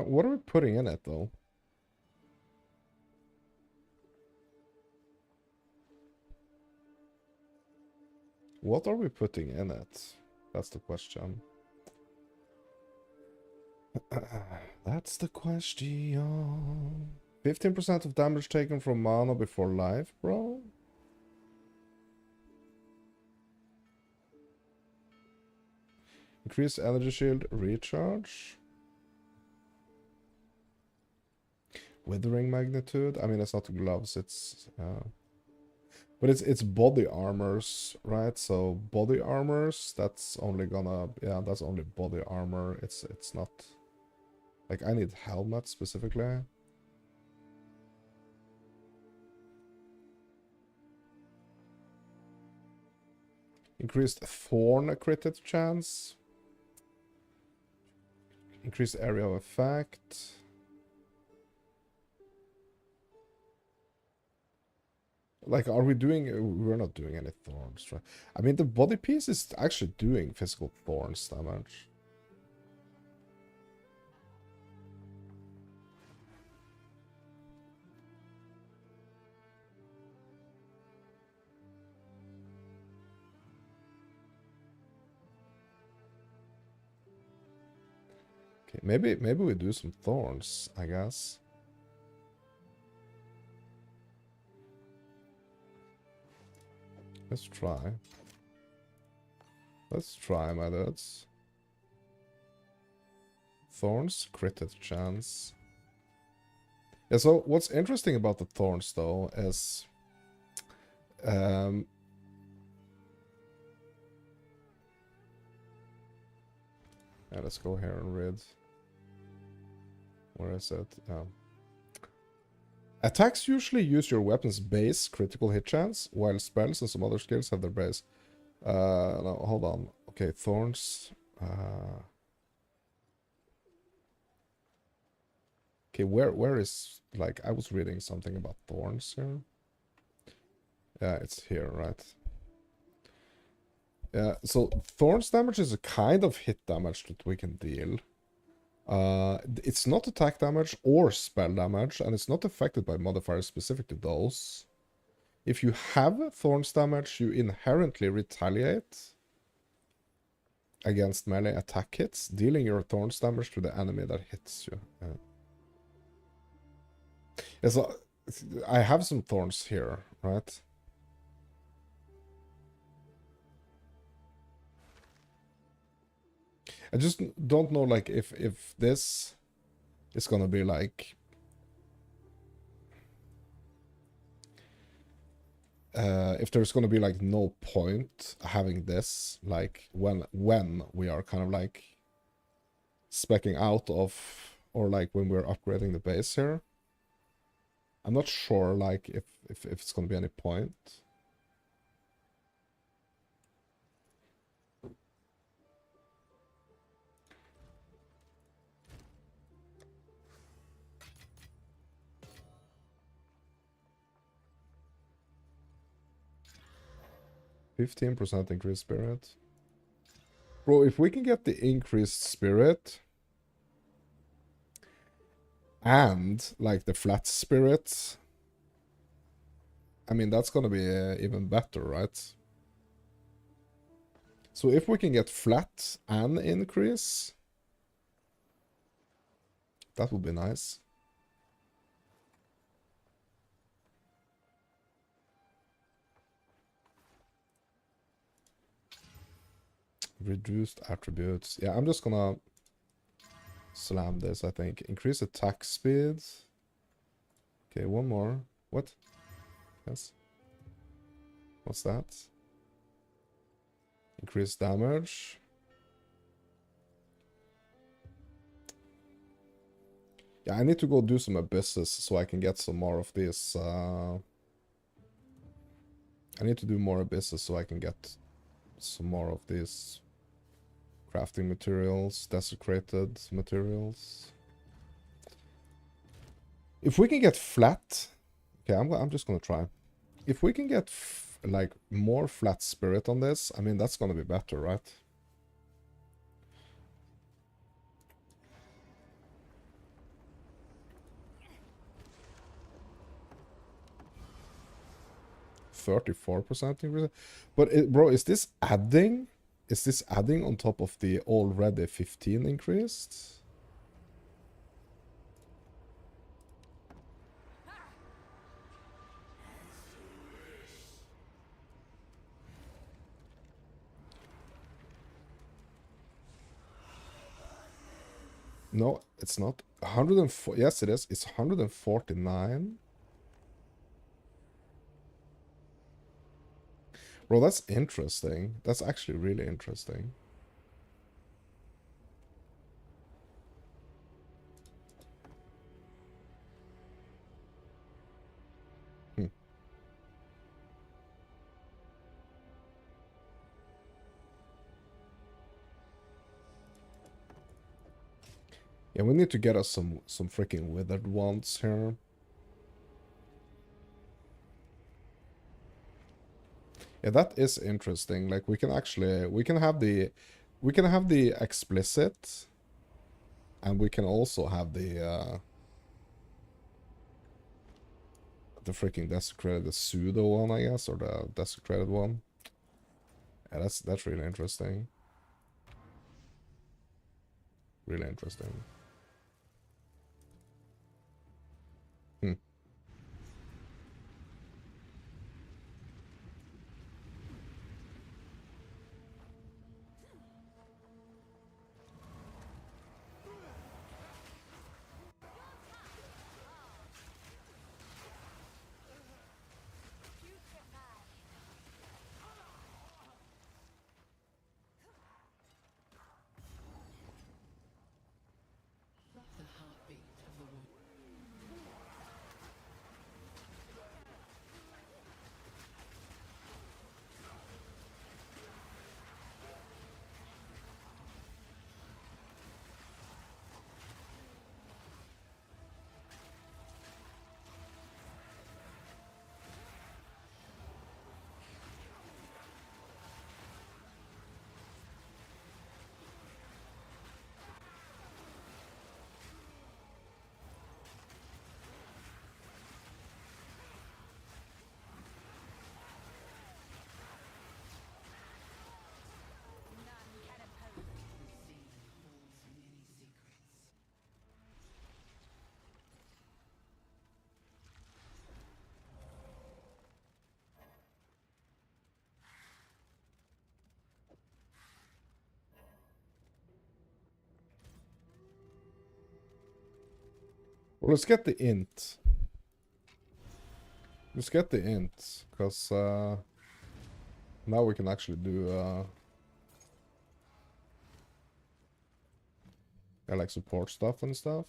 What are we putting in it though? What are we putting in it? That's the question. That's the question. 15% of damage taken from mana before life, bro? Increased energy shield recharge. Withering magnitude. I mean, it's not gloves, it's... but it's body armors, right? So body armors, that's only gonna... Yeah, that's only body armor. It's not... Like, I need helmet specifically. Increased thorn critted chance. Increased area of effect. Like, are we doing... We're not doing any thorns, right? I mean, the body piece is actually doing physical thorns damage. Okay, maybe we do some thorns, I guess. Let's try. Let's try, my dudes. Thorns, critted chance. Yeah, so what's interesting about the thorns, though, is... yeah, let's go here and read. Where is it? Attacks usually use your weapon's base critical hit chance, while spells and some other skills have their base. No, hold on. Okay, thorns. Okay, where is... Like, I was reading something about thorns here. Yeah, it's here, right? Yeah, so thorns damage is a kind of hit damage that we can deal. It's not attack damage or spell damage, and it's not affected by modifiers specific to those. If you have thorns damage, you inherently retaliate against melee attack hits, dealing your thorns damage to the enemy that hits you. Yeah, so I have some thorns here, right? I just don't know, like, if this is gonna be like... if there's gonna be, like, no point having this, like, when we are kind of, like, speccing out of... Or, like, when we're upgrading the base here. I'm not sure, like, if it's gonna be any point. %15% increased spirit. Bro, if we can get the increased spirit and like the flat spirit, I mean, that's gonna be even better, right? So if we can get flat and increase, that would be nice. Reduced attributes. Yeah, I'm just gonna slam this, I think. Increase attack speed. Okay, one more. What? Yes. What's that? Increased damage. Yeah, I need to go do some abysses so I can get some more of this. I need to do more abysses so I can get some more of these crafting materials, desecrated materials. If we can get flat, okay, I'm just gonna try. If we can get like more flat spirit on this, I mean that's gonna be better, right? %34% increase. But bro, is this adding? Is this adding on top of the already 15 increased? No, it's not. 104. Yes, it is. It's 149. Bro, that's interesting. That's actually really interesting. Yeah, we need to get us some freaking withered ones here. Yeah, that is interesting. Like we can have the explicit, and we can also have the freaking desecrated, the pseudo one, I guess, or the desecrated one. Yeah, that's really interesting. Really interesting. The heartbeat of the war. Well, let's get the int. Let's get the int, because now we can actually do yeah, like support stuff and stuff.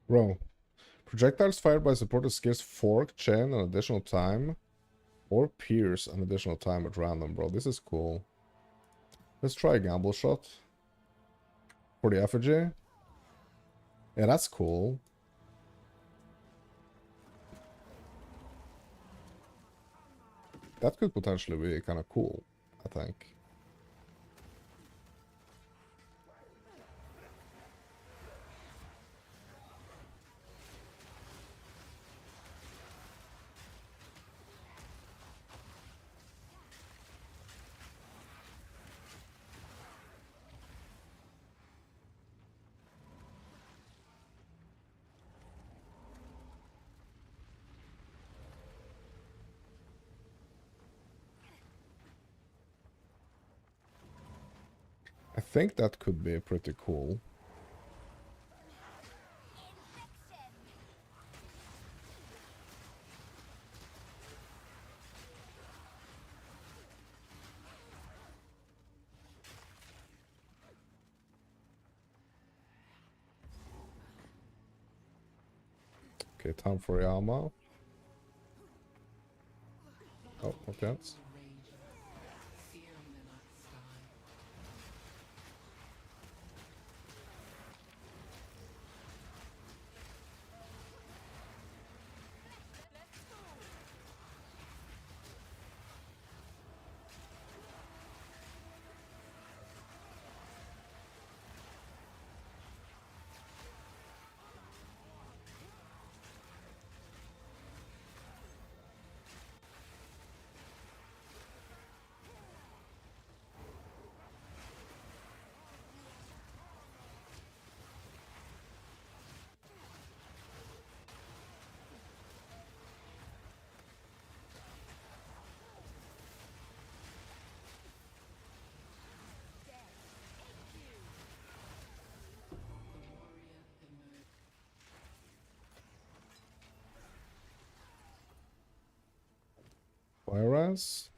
Bro, projectiles fired by supported skills fork, chain, and additional time. Or pierce an additional time at random, bro. This is cool. Let's try a gamble shot. For the effigy. Yeah, that's cool. That could potentially be kind of cool, I think. I think that could be pretty cool. Okay, time for Yama. Oh, okay. Whereas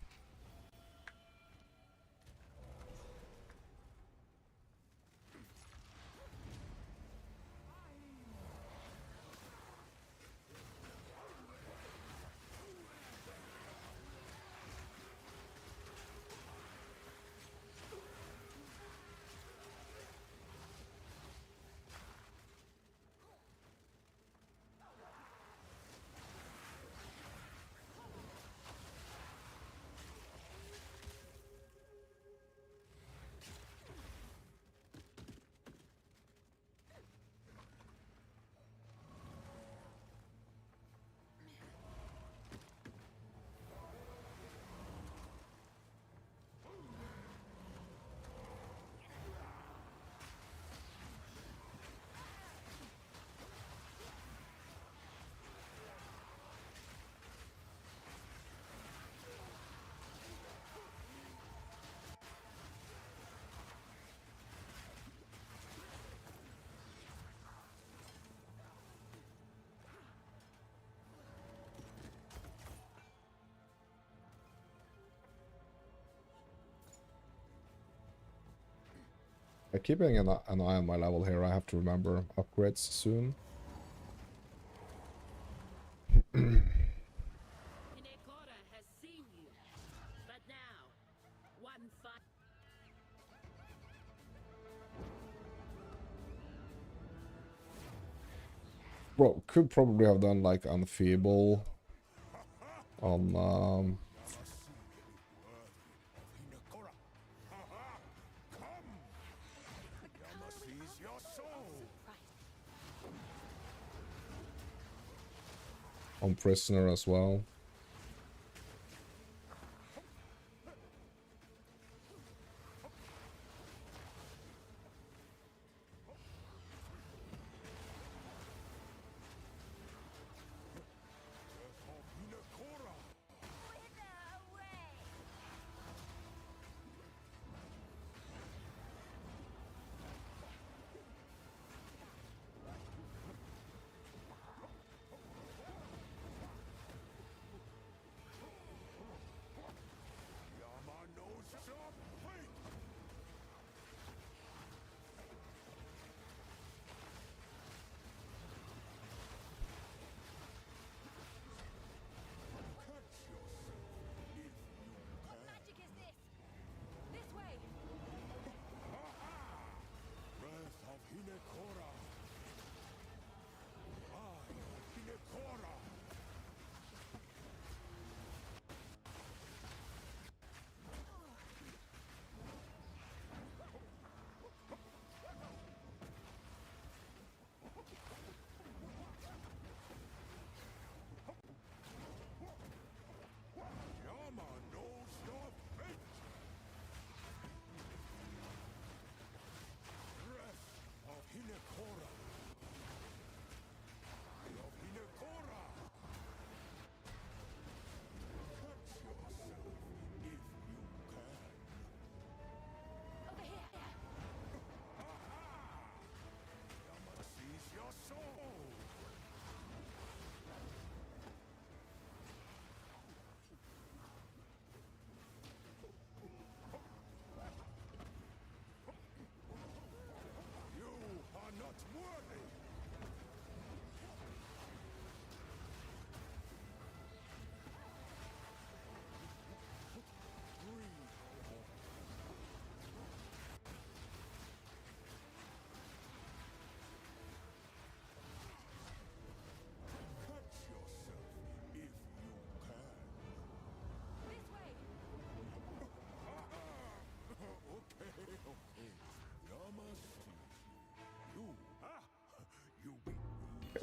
keeping an eye on my level here, I have to remember upgrades soon. Hinekora has seen you, but now, one fight. Bro, could probably have done like Unfeeble on Prisoner as well.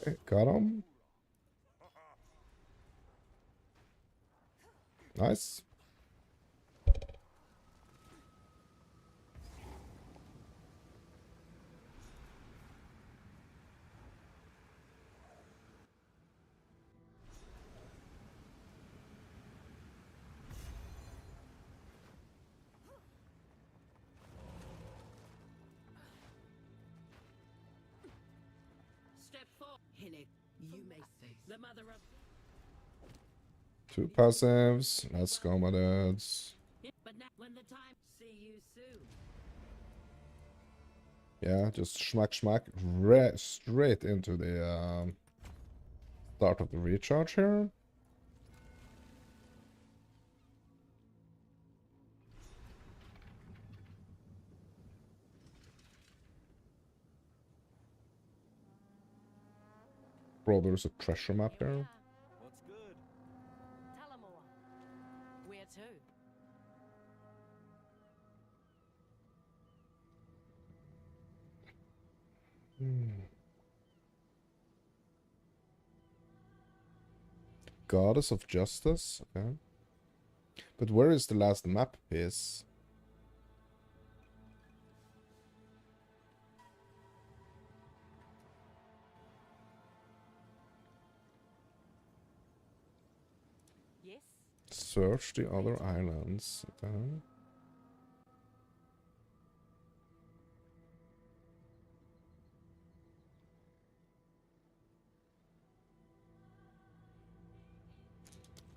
Okay, got him. Nice. Step 4. Hinnick, you may say the mother of. 2 passives. Let's go, my dudes. But now, when the time. See you soon. Yeah, just schmack schmack. Straight into the start of the recharge here. Bro, there's a treasure map Here we here. are. What's good? Talamora. Where to? Goddess of Justice. Okay. But where is the last map piece? Yes. Search the other islands. Okay.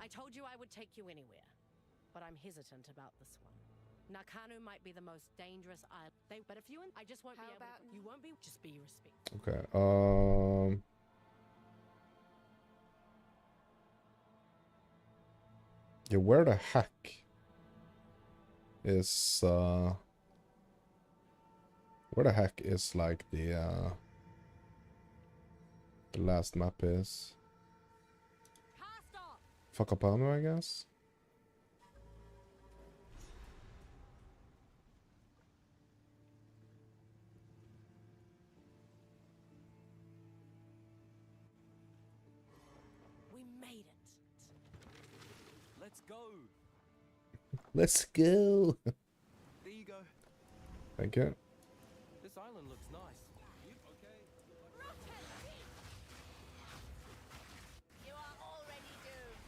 I told you I would take you anywhere, but I'm hesitant about this one. Nakanu might be the most dangerous island. But if you and I just won't be able to. You won't be. Just be respectful. Okay. Yeah, where the heck is like the last map is? Cast off. Fakapano, I guess. We made it. Let's go. Let's go. There you go. Thank you. This island looks nice. You okay? You are already doomed.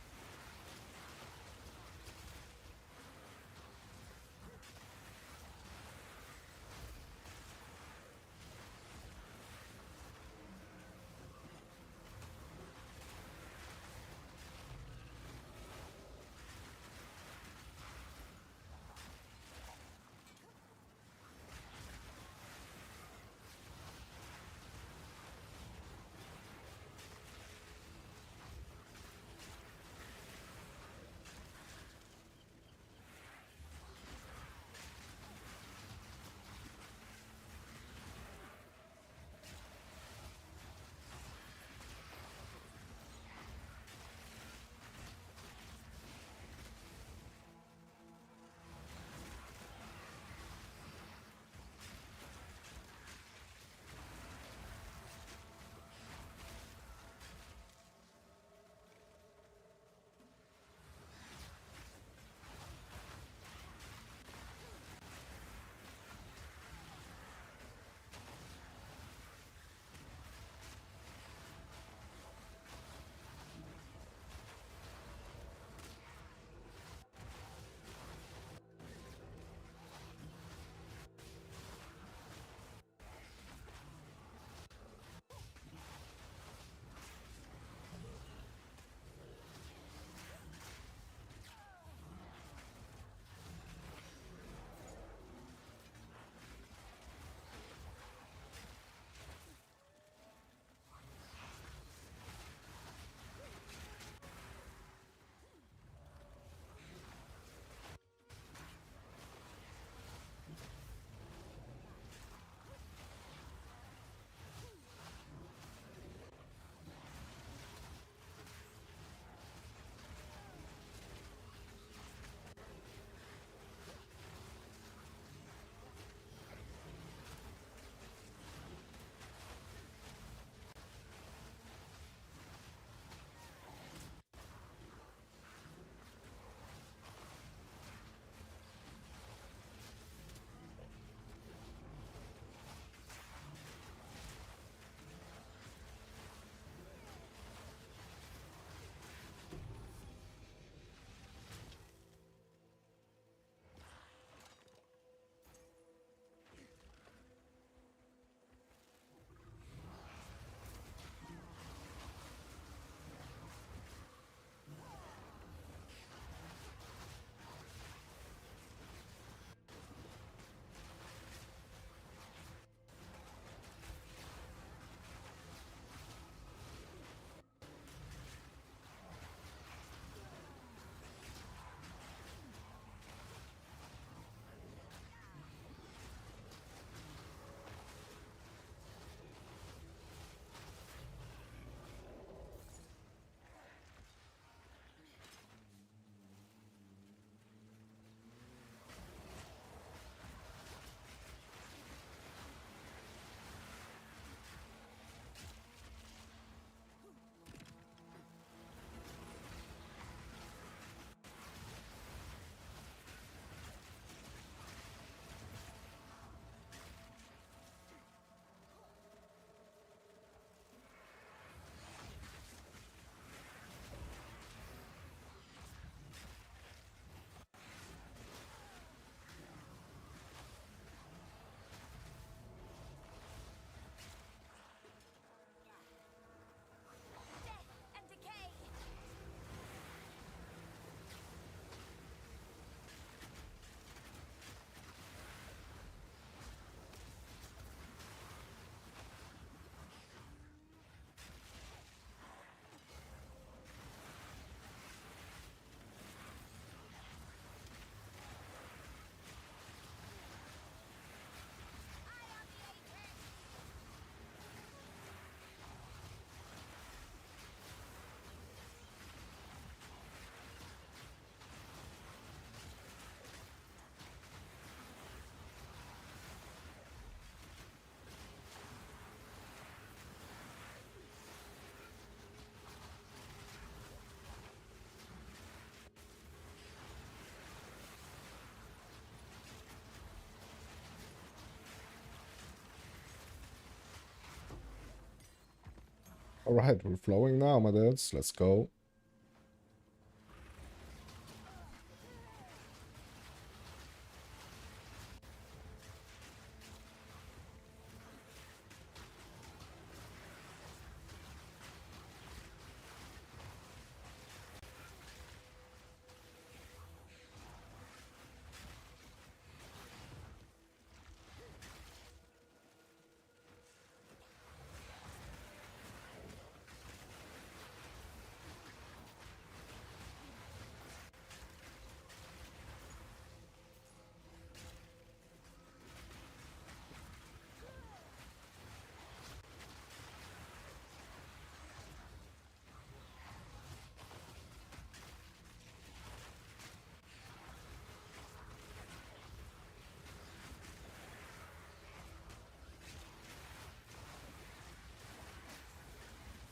Alright, we're flowing now, my dudes. Let's go.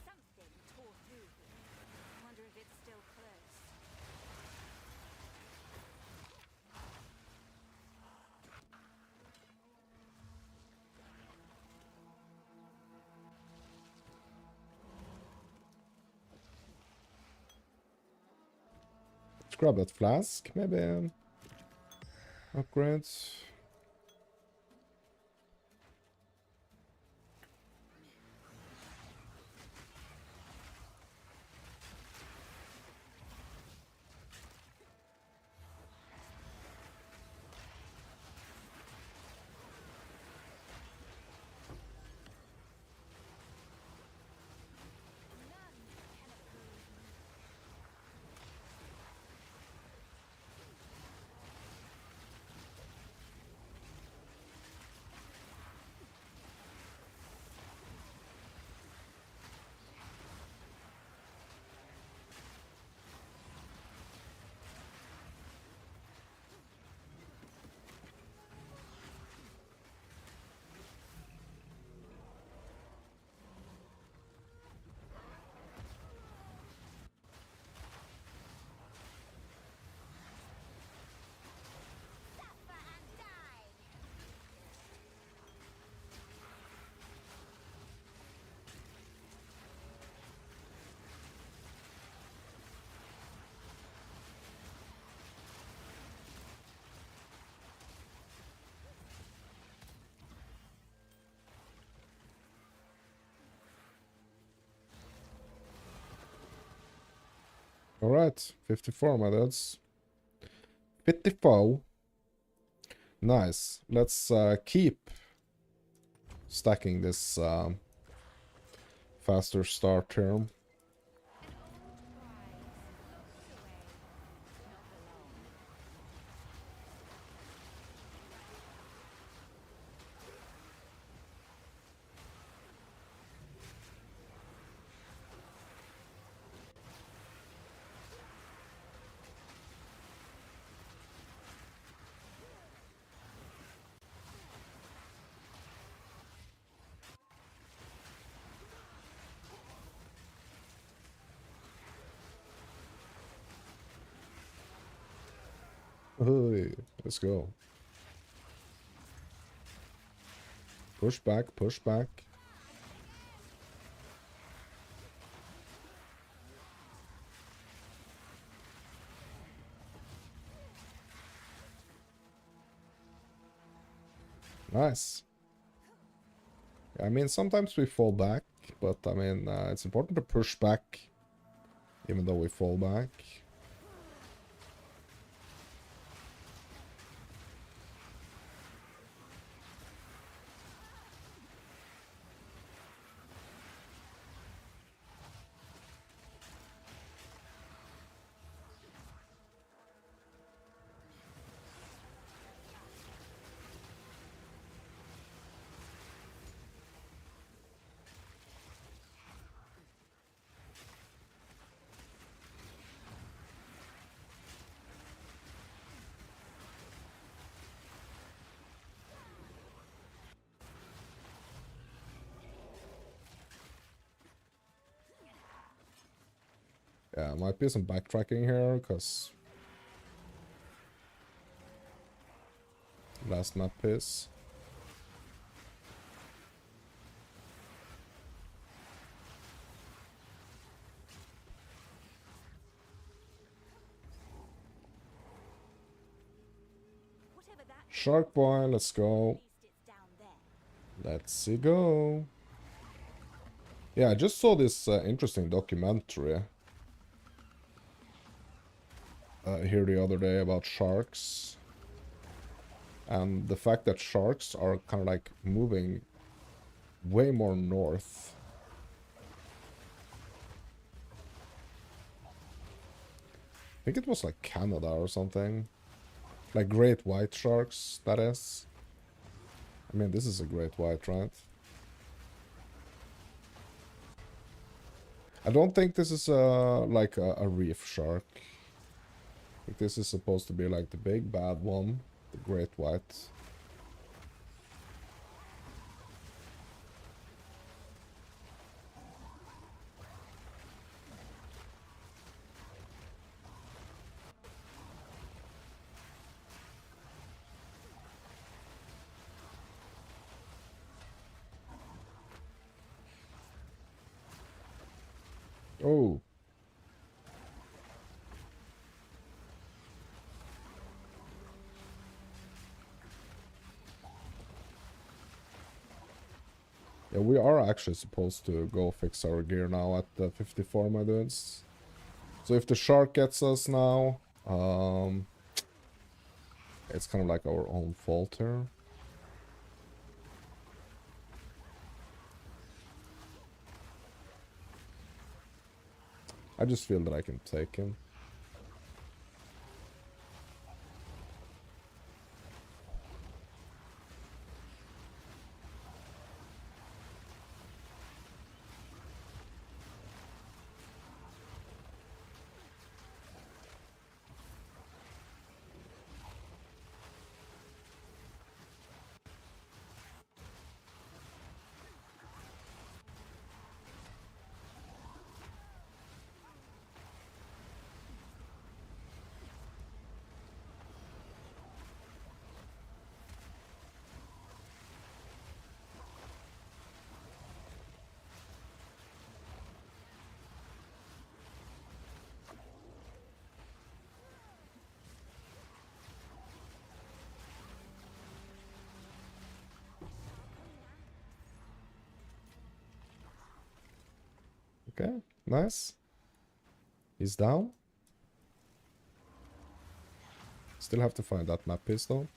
Something tore through here. Wonder if it's still close. Let's grab that flask, maybe. Upgrades. Suffer and die! Alright, 54, my dudes. 54. Nice. Let's keep stacking this faster start term. Hey, let's go. Push back, push back. Nice. I mean, sometimes we fall back, but I mean, it's important to push back, even though we fall back. Yeah, might be some backtracking here, because last map is. Shark boy, let's go. Let's see go. Yeah, I just saw this interesting documentary here the other day about sharks. And the fact that sharks are kind of like moving way more north. I think it was like Canada or something. Like great white sharks, that is. I mean, this is a great white, right? I don't think this is like a reef shark. I think this is supposed to be like the big bad one, the great white. Oh. Yeah, we are actually supposed to go fix our gear now at the 54, my dudes. So if the shark gets us now, it's kind of like our own fault here. I just feel that I can take him. Okay, nice. He's down. Still have to find that map piece though.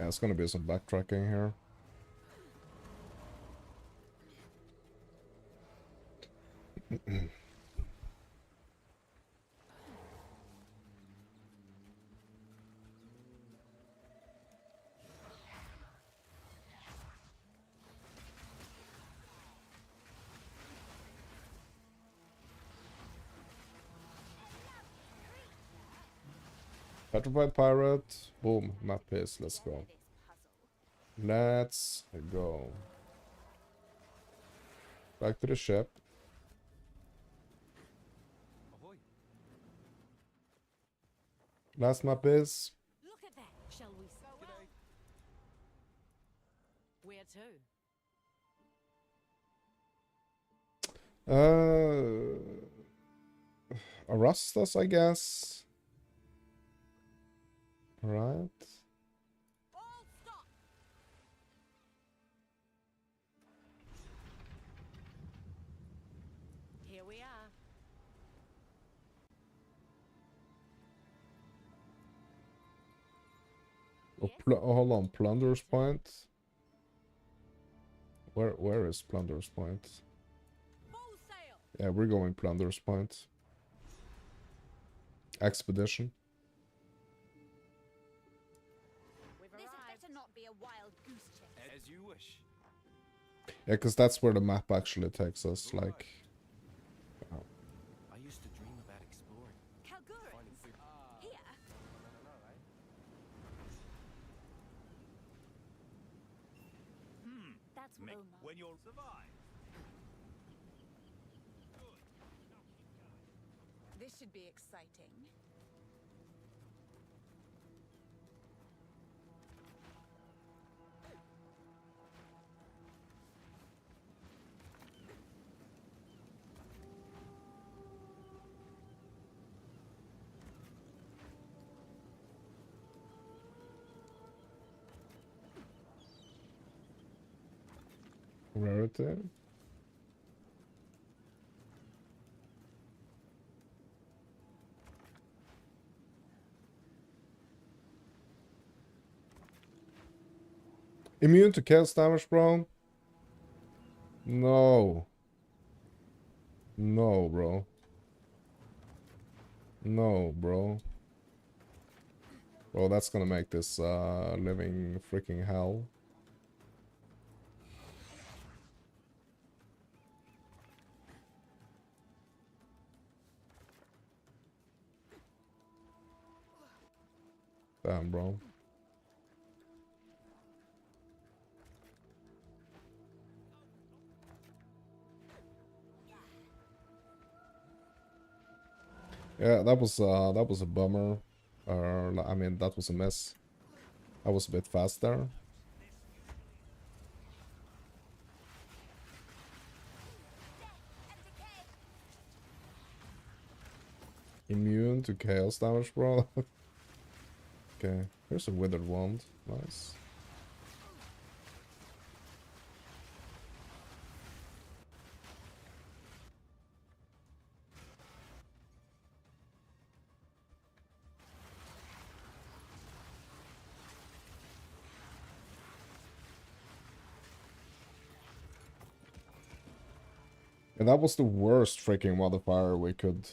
Yeah, it's gonna be some backtracking here. Petrified pirate. Boom, map piece. Let's go. Let's go. Back to the ship. Ahoy. Last map is. Look at that. Shall we go well? Where to? Arastas, I guess. Right. All stop. Here we are. Oh, hold on, Plunder's Point. Where is Plunder's Point? Full sail. Yeah, we're going Plunder's Point. Expedition. We've This arrived. had better not be a wild goose chase. As you wish. Yeah, because that's where the map actually takes us, like... I used to dream about exploring. Kalgurans. Here. When you'll survive. This should be exciting. Rarity. Immune to chaos damage, bro? No. No, bro. No, bro. Bro, that's gonna make this living freaking hell. Damn, bro. Yeah, that was a bummer. I mean, that was a miss. I was a bit fast there. Immune to chaos damage, bro. Okay, here's a withered wand. Nice. And that was the worst freaking modifier we could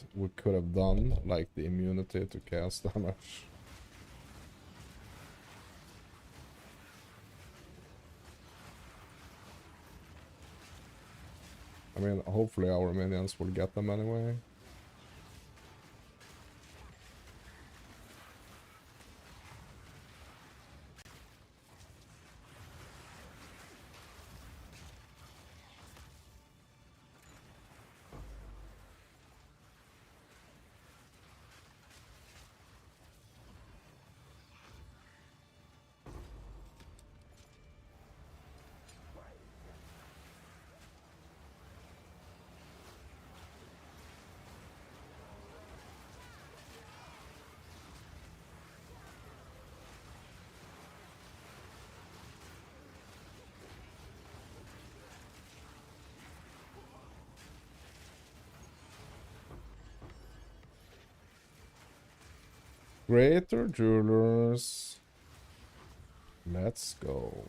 have done, like the immunity to chaos damage. I mean, hopefully our minions will get them anyway. Greater Jewelers. Let's go.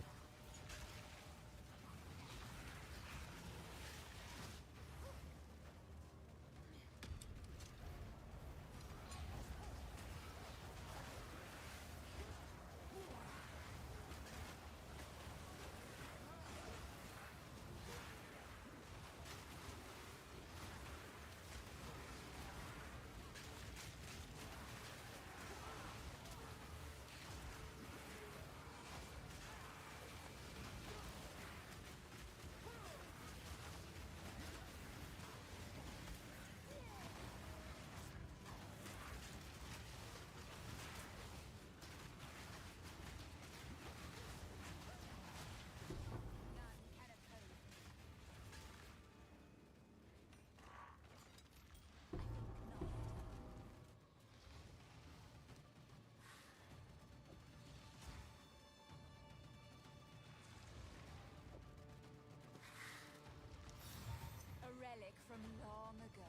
A relic from long ago.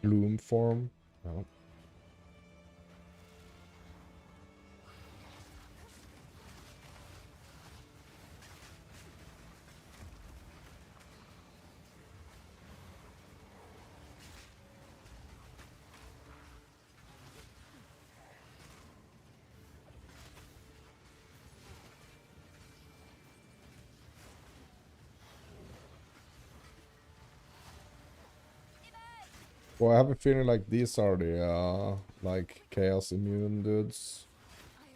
Bloom form. Oh. Well, I have a feeling like these are the like chaos immune dudes. I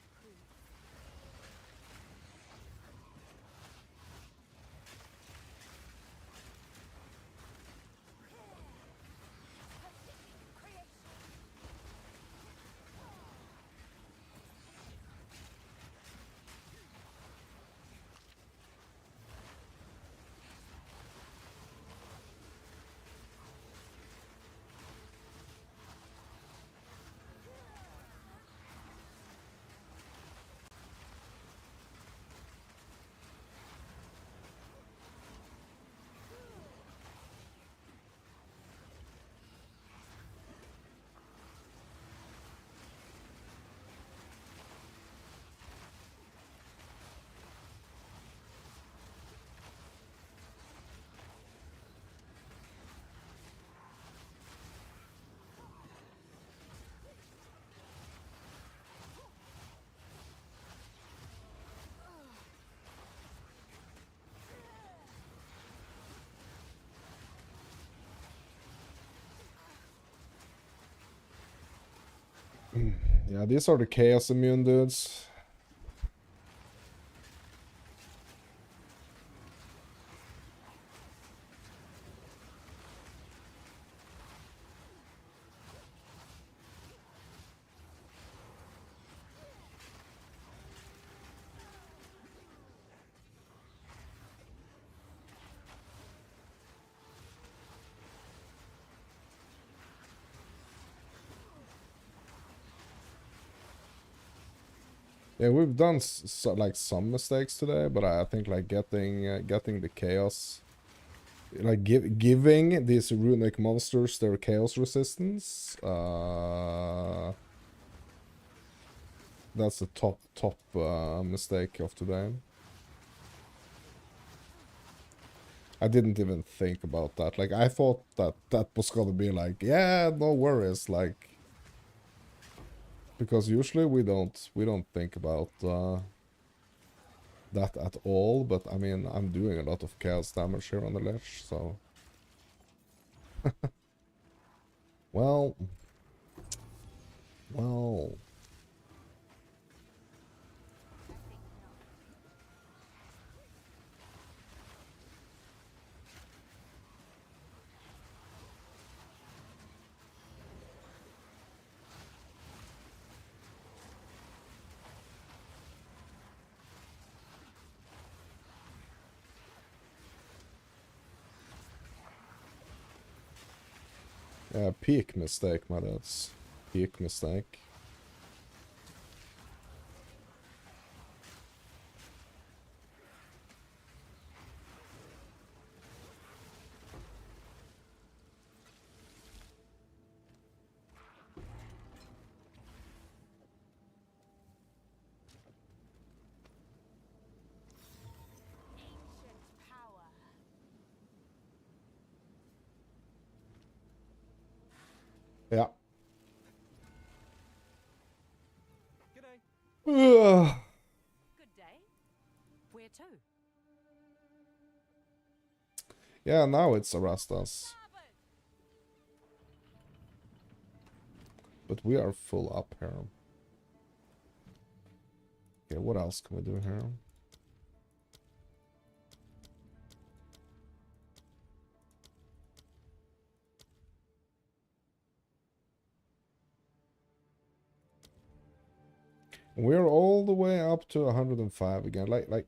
Yeah, these are the chaos immune dudes. Yeah, we've done like some mistakes today, but I think like getting the chaos, like giving these runic monsters their chaos resistance, that's the top mistake of today. I didn't even think about that. Like I thought that was gonna be like, yeah, no worries, like, because usually we don't think about that at all. But I mean, I'm doing a lot of chaos damage here on the Lich, so well. Yeah, peak mistake, my dudes. Peak mistake. Ancient power. Yeah. Good day. Where to? Yeah, now it's arrest us. But we are full up here. Okay, what else can we do here? We're all the way up to 105 again. Like,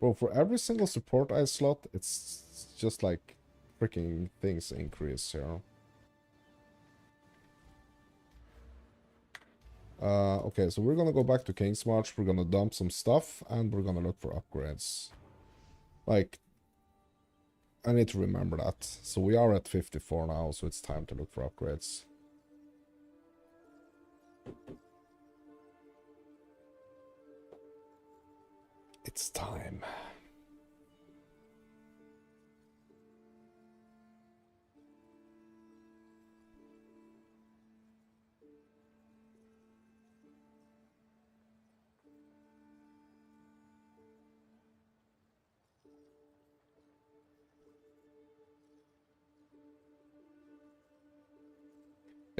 bro, for every single support I slot, it's just like freaking things increase here. Okay, so we're gonna go back to King's March, we're gonna dump some stuff, and we're gonna look for upgrades. Like, I need to remember that. So we are at 54 now, so it's time to look for upgrades. It's time.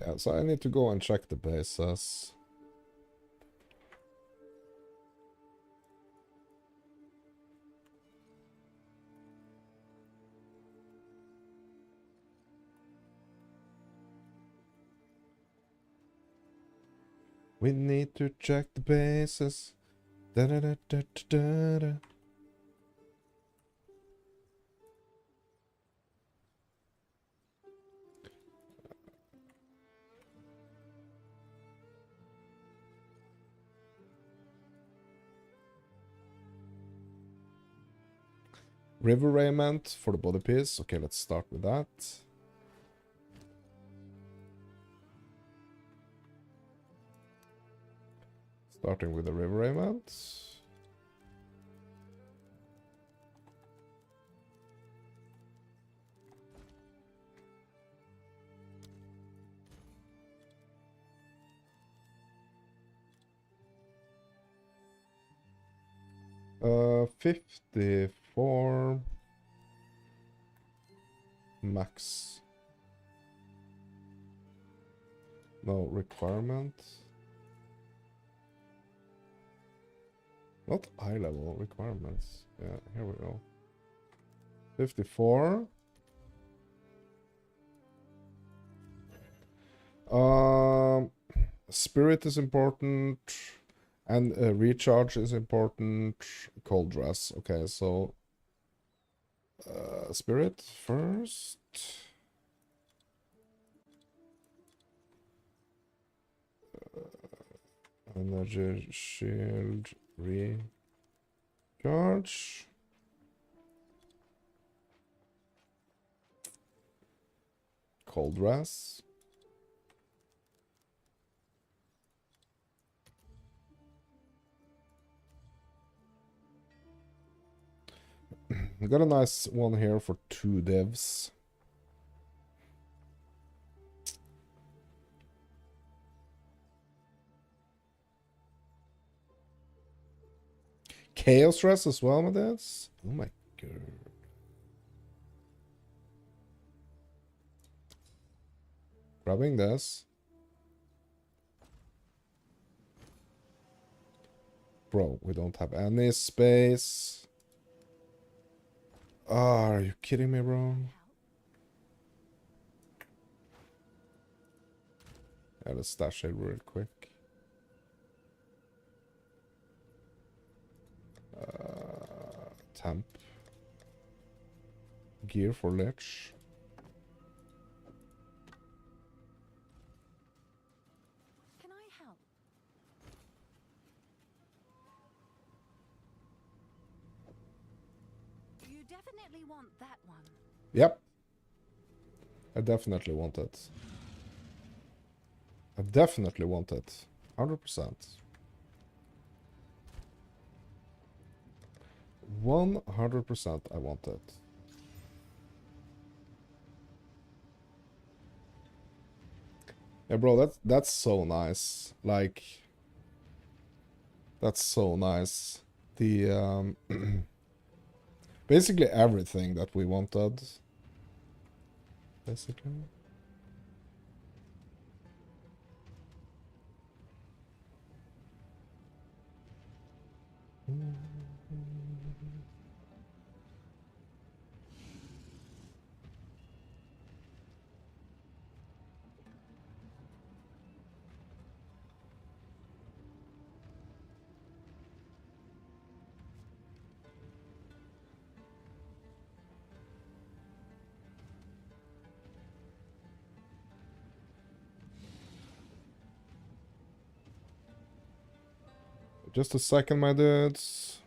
Yeah, so I need to go and check the bases. We need to check the bases. Da da da da da da. River Raiment for the body piece. Okay, let's start with that. Starting with the River Raiment. Uh, 54 max. No requirement. Not high level requirements. Yeah, here we go. 54. Spirit is important, and recharge is important. Cold dress. Okay, so spirit first. Energy shield recharge. Cold dress. We got a nice one here for 2 divs. Chaos dress as well, my dads. Oh my god. Grabbing this. Bro, we don't have any space. Oh, are you kidding me, bro? Yeah, let's stash it real quick. Temp. Gear for Lich. Can I help? You definitely want that one. Yep. I definitely want it. I definitely want it. 100%. 100% I want it. Yeah, bro, that's so nice. Like, that's so nice. The basically everything that we wanted. Basically. Just a second, my dudes.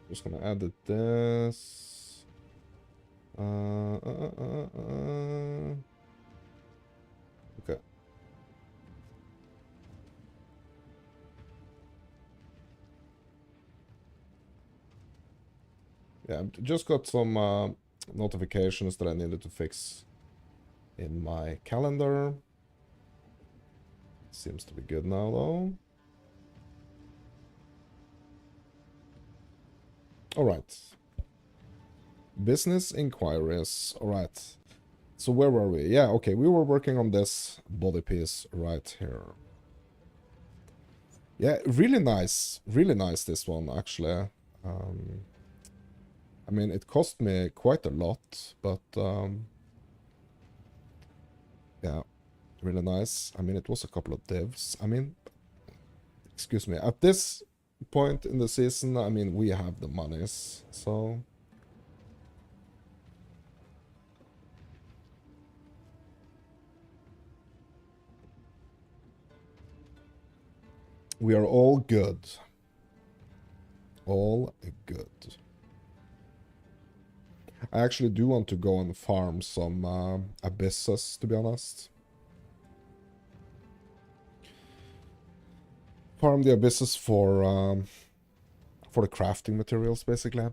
Just gonna edit this. Okay. Yeah, just got some notifications that I needed to fix in my calendar. Seems to be good now, though. All right. Business inquiries. All right. So where were we? Yeah, okay. We were working on this body piece right here. Yeah, really nice. Really nice, this one, actually. I mean, it cost me quite a lot, but yeah, really nice. I mean, it was a couple of divs. I mean, excuse me, at this point in the season, I mean, we have the monies, so... We are all good. All good. I actually do want to go and farm some abysses, to be honest. Farm the abysses for the crafting materials, basically.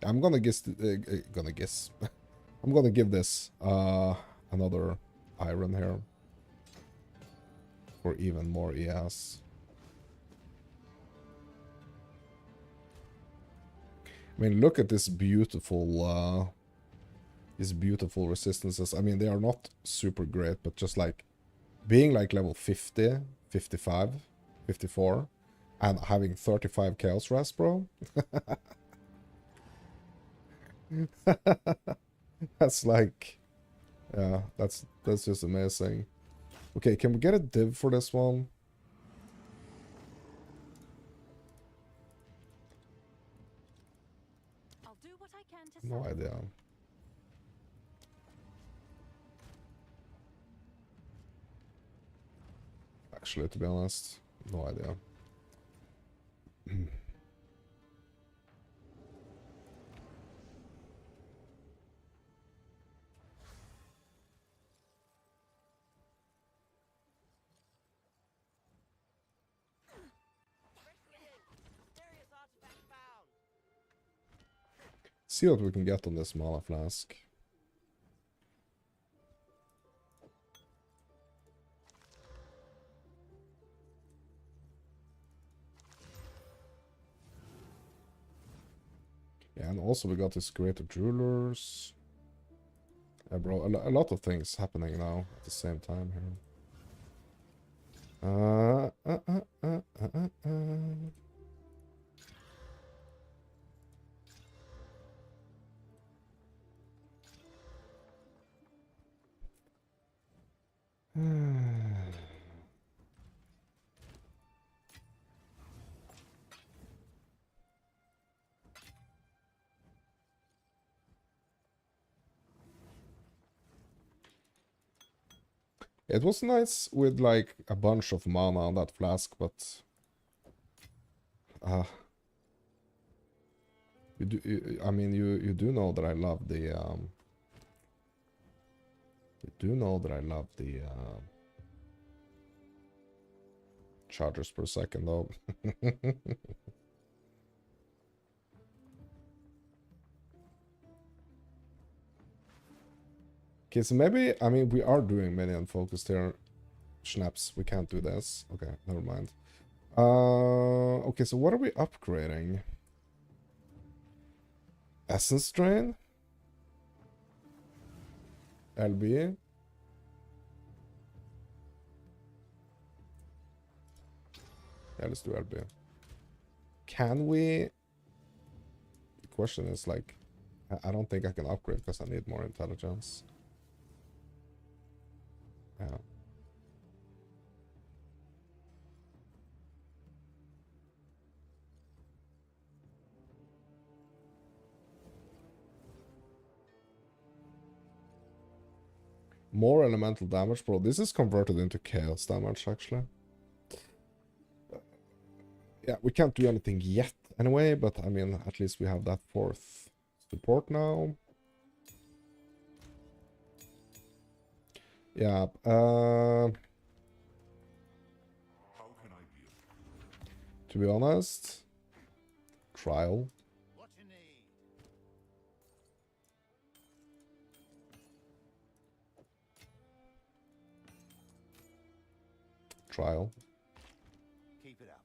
I'm gonna guess. I'm gonna give this another iron here for even more ES. I mean, look at this beautiful resistances. I mean, they are not super great, but just like being like level 50, 55, 54, and having 35 Chaos Rest, bro. That's like, yeah, that's just amazing. Okay, can we get a div for this one? I'll do what I can to No idea. Actually, to be honest, no idea. See what we can get on this mana flask. Yeah, and also we got this Greater Jewelers. Yeah, bro, a lot of things happening now at the same time here. It was nice with like a bunch of mana on that flask, but I mean, you do know that I love the charges per second, though. Okay, so maybe, I mean, we are doing minion focused here. Schnapps, we can't do this. Okay, never mind. Okay, so what are we upgrading? Essence Drain? LB? Yeah, let's do LB. Can we... The question is, like, I don't think I can upgrade because I need more intelligence. Yeah. More elemental damage, bro. This is converted into chaos damage, actually. Yeah, we can't do anything yet anyway, but I mean, at least we have that 4th support now. Yeah, How can I be of to be honest, trial. What you need? Trial. Keep it up.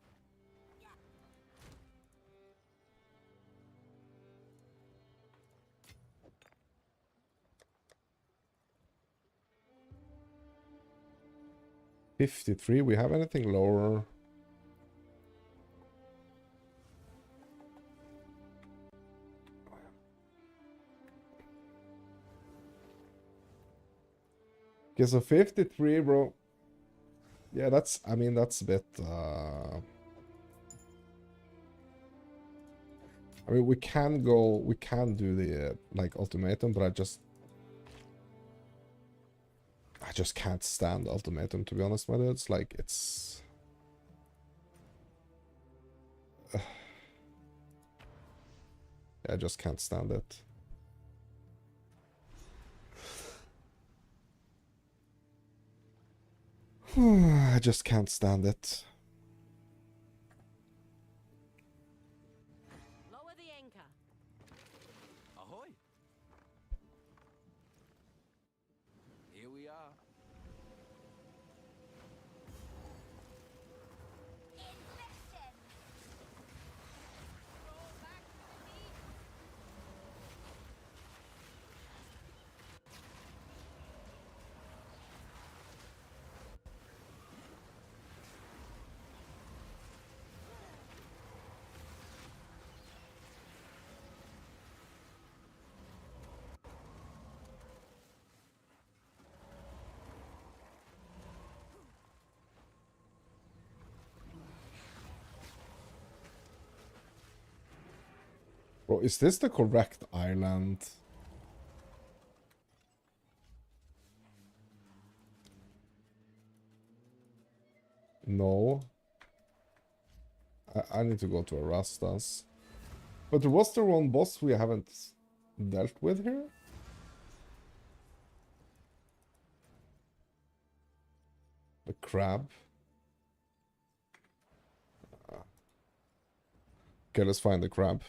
53. We have anything lower? Okay, so 53, bro. Yeah, that's, I mean, that's a bit, I mean, we can do the, like, ultimatum, but I just can't stand ultimatum, to be honest, my dudes. Like, it's... I just can't stand it. I just can't stand it. Lower the anchor. Ahoy! Here we are. Infection! Roll back to the beach! Bro, is this the correct island? No. I need to go to Arastas. But was there one boss we haven't dealt with here? The crab. Okay, let's find the crab.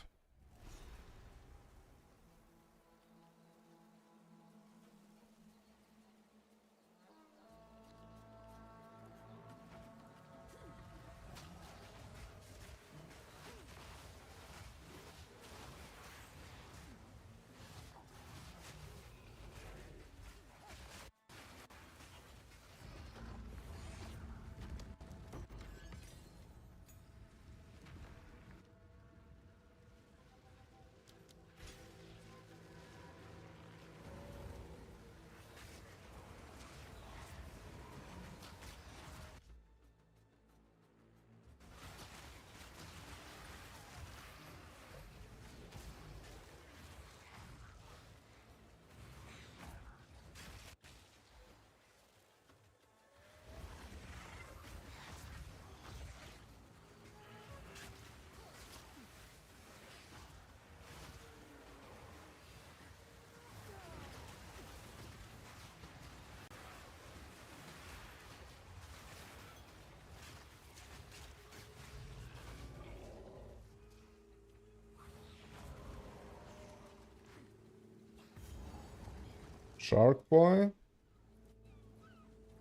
Shark Boy?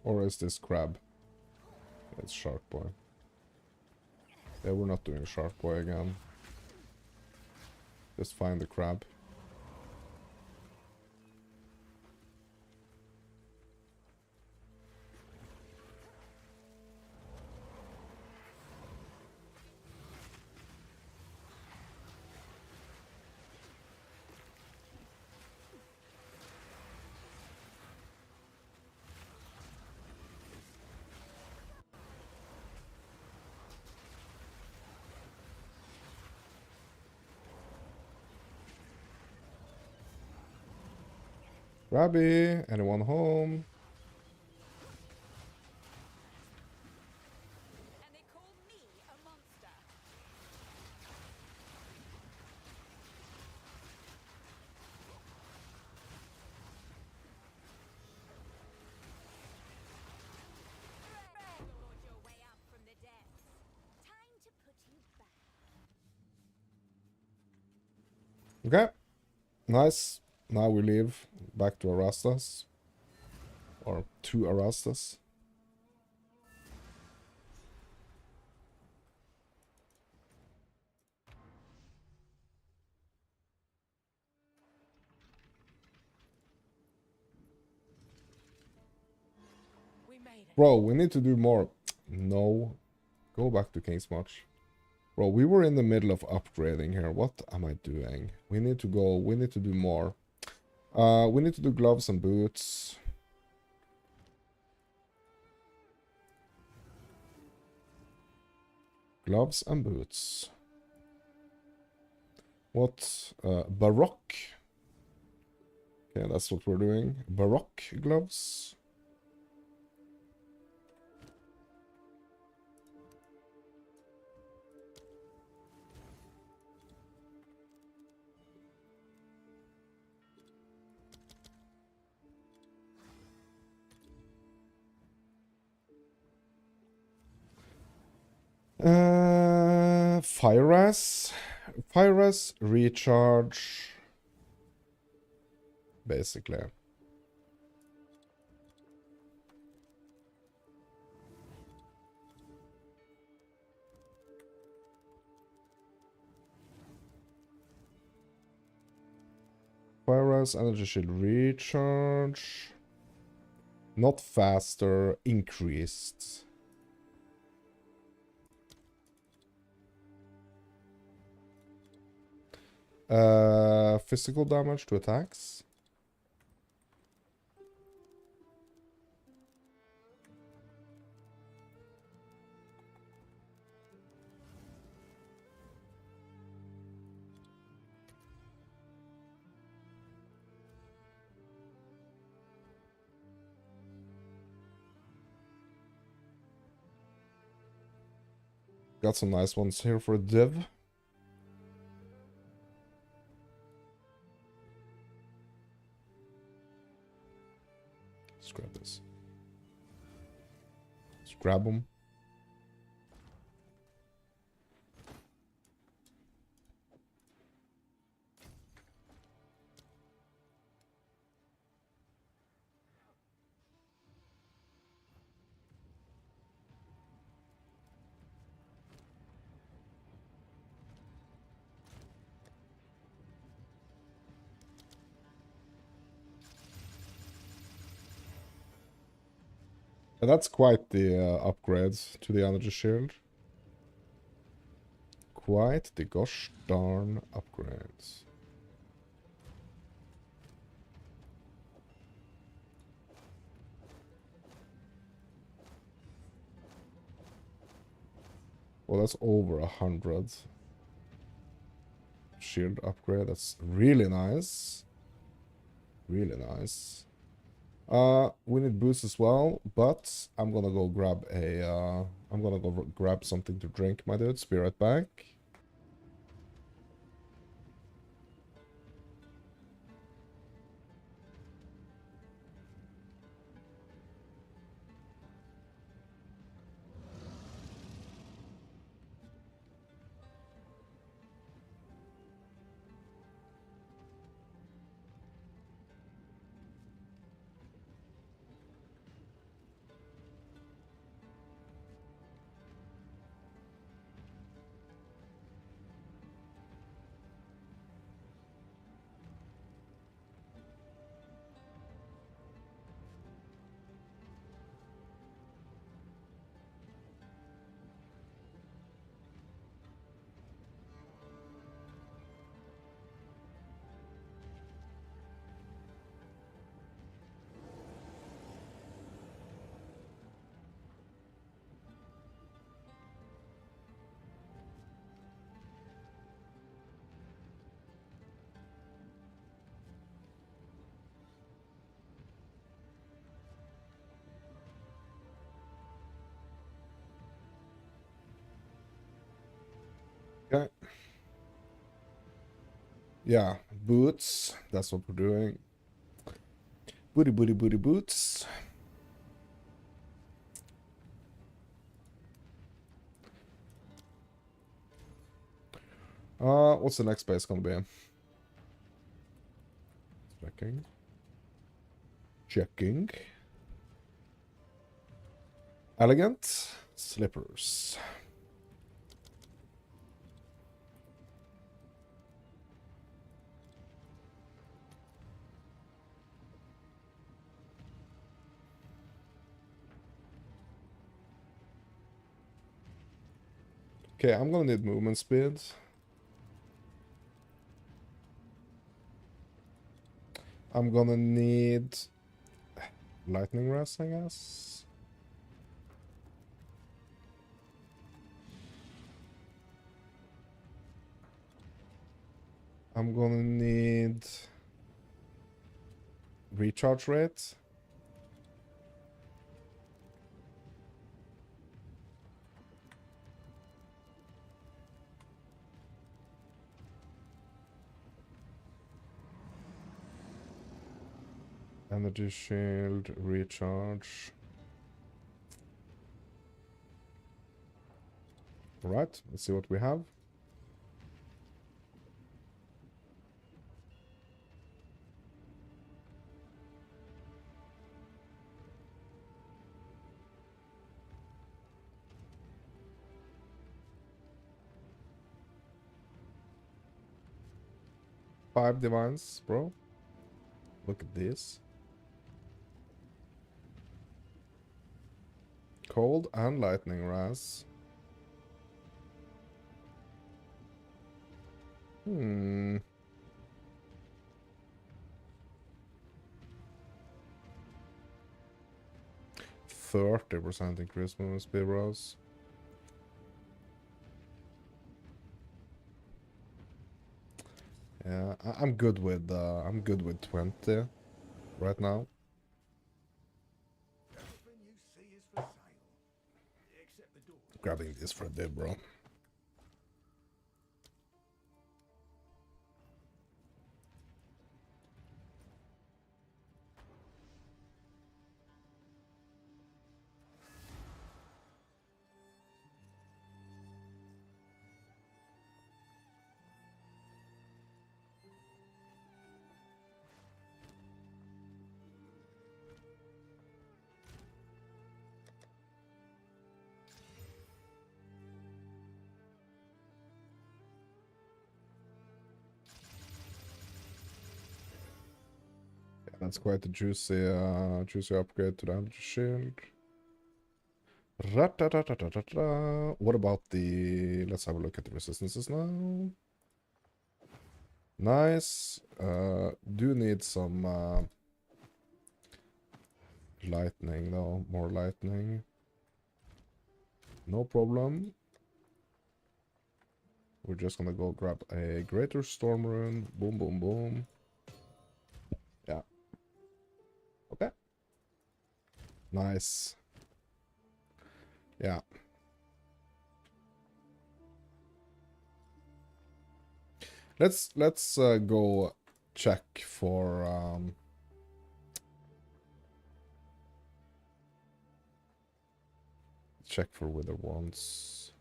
Or is this crab? It's Shark Boy. Yeah, we're not doing Shark Boy again. Just find the crab. Grabby, anyone home? And they call me a monster. Lord your way up from the depths. Time to put you back. Okay. Nice. Now we leave back to Arastas. Or to Arastas. We made it. Bro, we need to do more. No. Go back to King's March. Bro, we were in the middle of upgrading here. What am I doing? We need to go. We need to do more. We need to do gloves and boots. Gloves and boots. What? Baroque. Okay, that's what we're doing. Baroque gloves. Fire res, recharge. Basically. Fire res, energy shield recharge. Not faster, increased. Physical damage to attacks. Got some nice ones here for Div. Let's grab this. Let's grab them. And that's quite the upgrades to the energy shield. Quite the gosh darn upgrades. Well, that's over 100. Shield upgrade, that's really nice. Really nice. We need boosts as well, but I'm gonna go grab a, I'm gonna go grab something to drink, my dudes. Be right back. Yeah, boots. That's what we're doing. Booty, booty, booty boots. What's the next base gonna be? Checking. Checking. Elegant slippers. Okay, I'm gonna need movement speed. I'm gonna need lightning rest, I guess. I'm gonna need recharge rate. Energy shield, recharge. Alright, let's see what we have. Five divines, bro. Look at this. Cold and lightning raz. Hmm. %30 increase movement speed bros. Yeah, I'm good with 20 right now. Everything you see is for sale, except the door. Grabbing this for a bit, bro. That's quite a juicy upgrade to the energy shield. What about the... Let's have a look at the resistances now. Nice. Do need some lightning though. More lightning. No problem. We're just gonna go grab a greater storm rune. Boom, boom, boom. Yeah. Okay. Nice. Yeah. Let's go check for wither wands.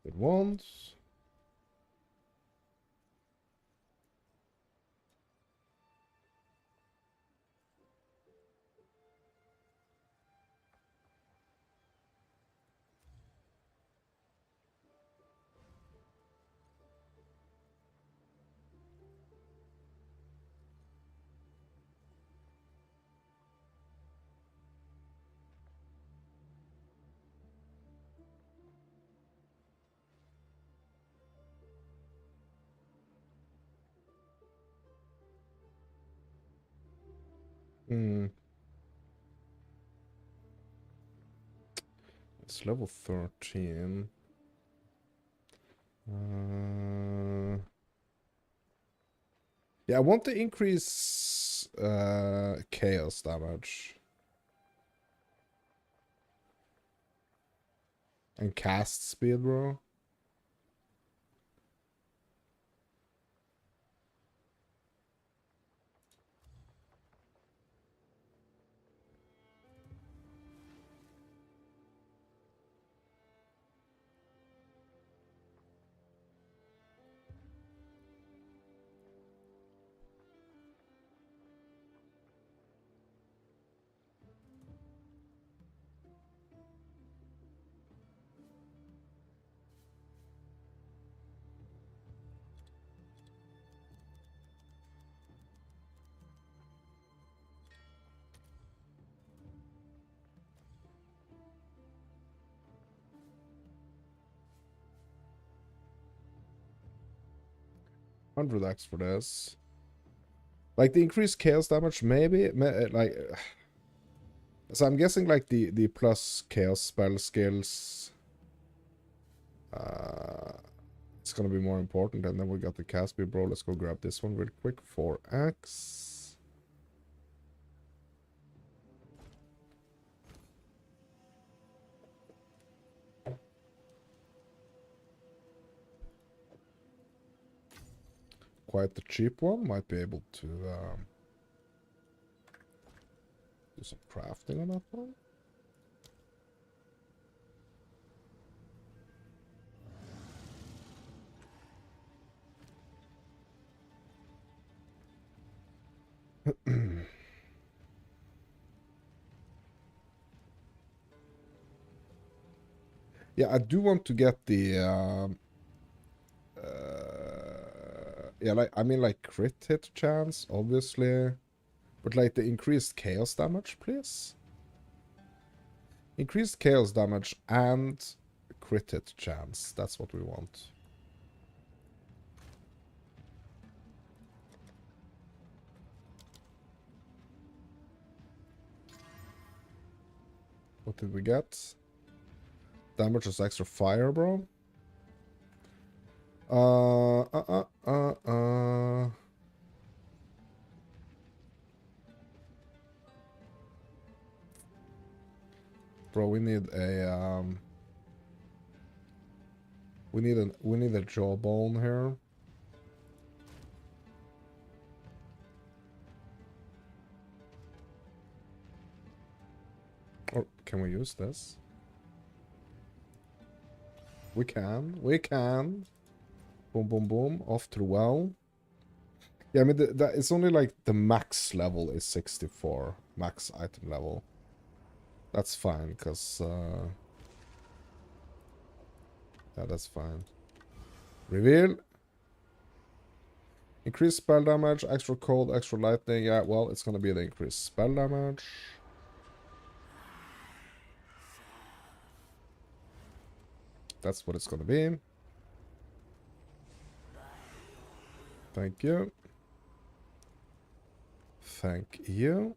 Wither wands. It's level 13. Yeah, I want to increase chaos damage. And cast speed, bro. $100 for this. Like the increased chaos damage, maybe like. So I'm guessing like the plus chaos spell skills. It's gonna be more important, and then we got the cast speed, bro. Let's go grab this one real quick. 4x. Quite the cheap one. Might be able to do some crafting on that one. Yeah, I do want to get the yeah, like I mean like crit hit chance, obviously. But like the increased chaos damage, please. Increased chaos damage and crit hit chance. That's what we want. What did we get? Damage is extra fire, bro. Bro, we need a we need a jawbone here. Or can we use this? We can. Boom, boom, boom. Off to the well. Yeah, I mean, it's only like the max level is 64. Max item level. That's fine, because... yeah, that's fine. Reveal. Increased spell damage, extra cold, extra lightning. Yeah, well, it's gonna be the increased spell damage. That's what it's gonna be. Thank you. Thank you.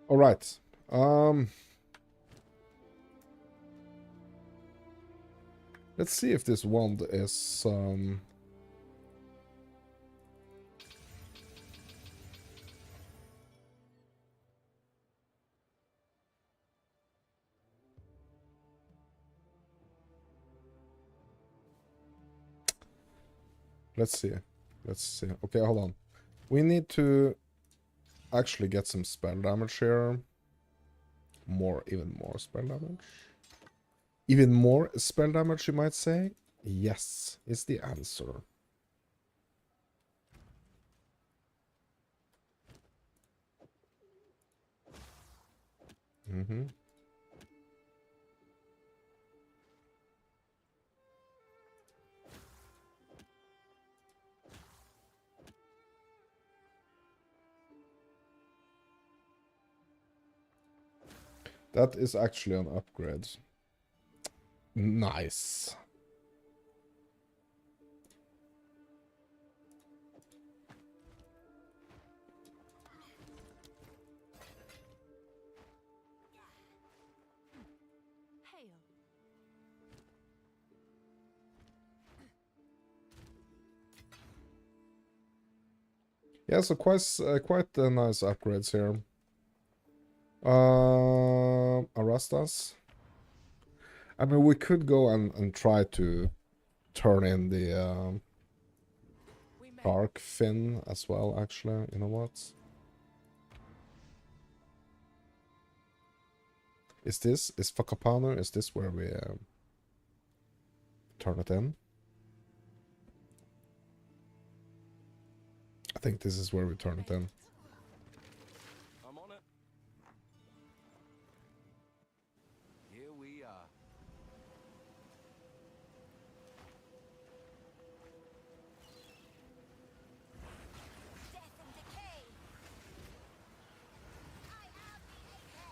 All right. Let's see if this wand is let's see. Let's see. Okay, hold on. We need to actually get some spell damage here. Even more spell damage. Even more spell damage, you might say? Yes, is the answer. Mm-hmm. That is actually an upgrade. Nice. Hail. Yeah, so quite nice upgrades here. Arrest us. I mean, we could go and try to turn in the shark fin as well, actually. You know what? Is Fakapano, is this where we turn it in? I think this is where we turn it in. I'm on it. Here we are. Death and decay. I am the apex.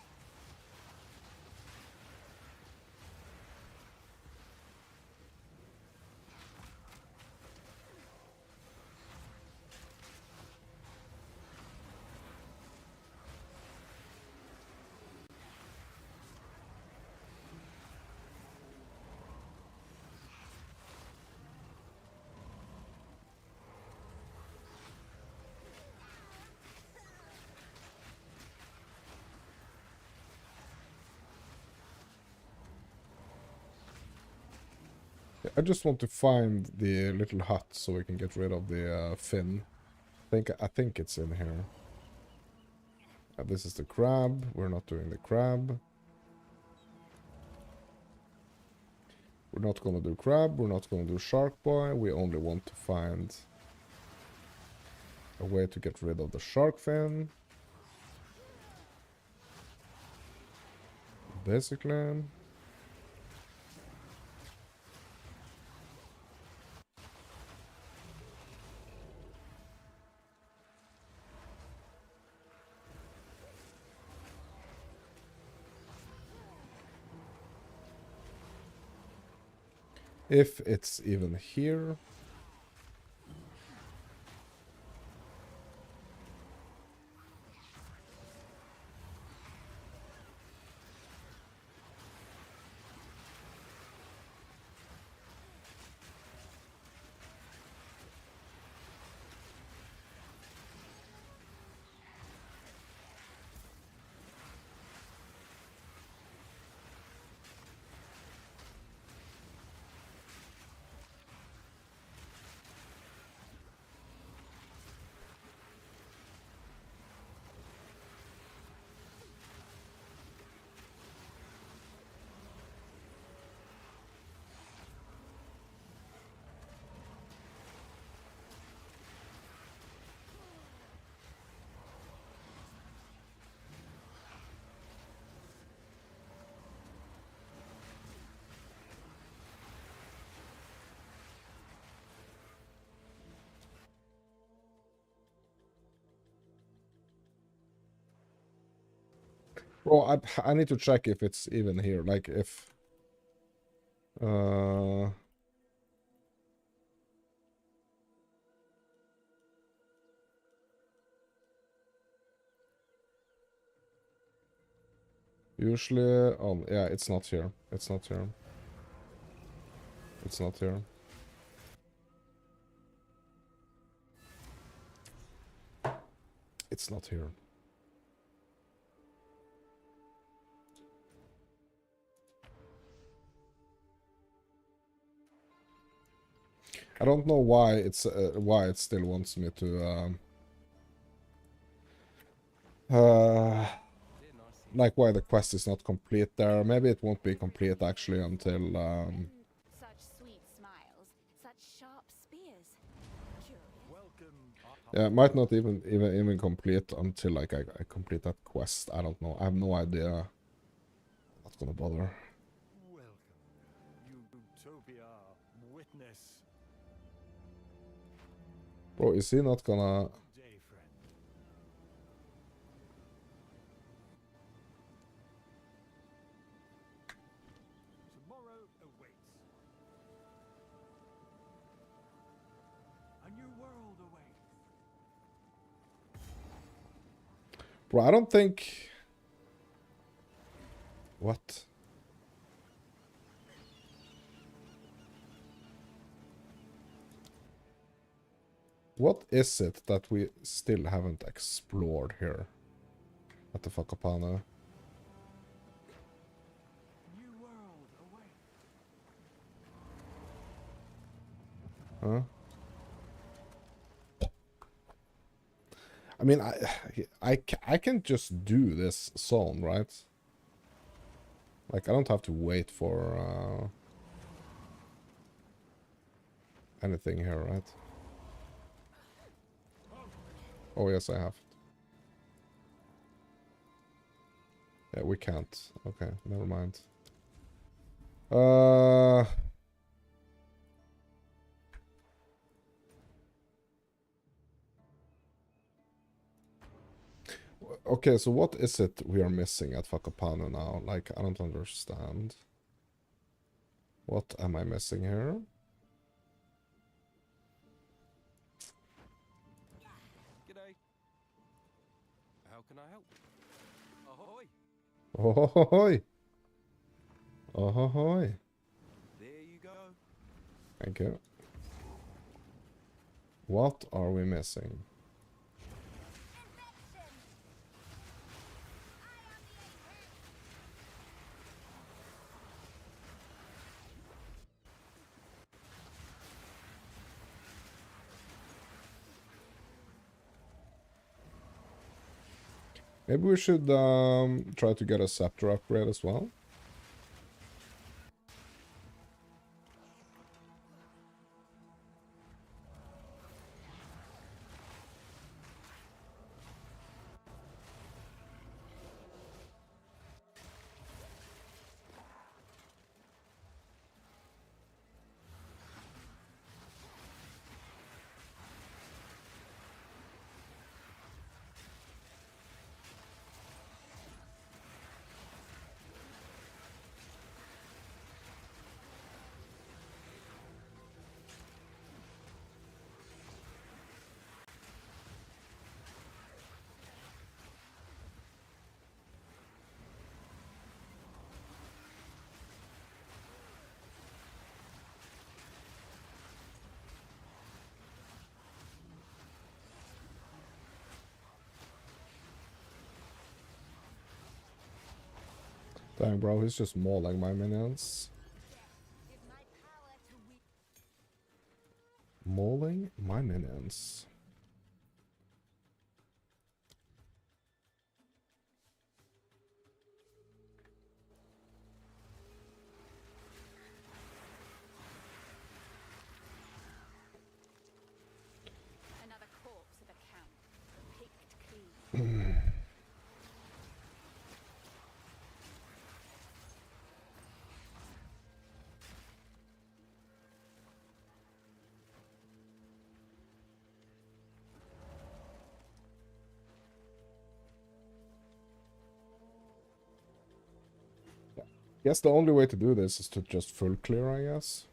I just want to find the little hut so we can get rid of the fin. I think it's in here. This is the crab. We're not doing the crab. We're not gonna do crab. We're not gonna do shark boy. We only want to find a way to get rid of the shark fin. Basically. If it's even here. Bro, I need to check if it's even here. Like if usually yeah, it's not here. It's not here. It's not here. It's not here. I don't know why it still wants me to like why the quest is not complete there. Maybe it won't be complete actually until Such sweet smiles, such sharp spears. Curious. yeah, it might not even complete until like I complete that quest. I don't know. I have no idea. Not gonna bother. Welcome, Utopia witness. Bro, is he not gonna... Day, friend. Tomorrow awaits. A new world awaits. Bro, I don't think... What? What is it that we still haven't explored here at the Fakapana? New world awaits. Huh? I mean, I can just do this zone, right? Like, I don't have to wait for anything here, right? Oh, yes, I have. Yeah, we can't. Okay, never mind. Okay, so what is it we are missing at Fakapana now? Like, I don't understand. What am I missing here? G'day. How can I help? Ahoy! Ahoy! Ahoy! There you go. Thank you. What are we missing? Maybe we should try to get a scepter upgrade as well. Dang, bro, he's just mauling my minions. Mauling my minions. Another corpse of a count, picked clean. Guess the only way to do this is to just full clear, I guess.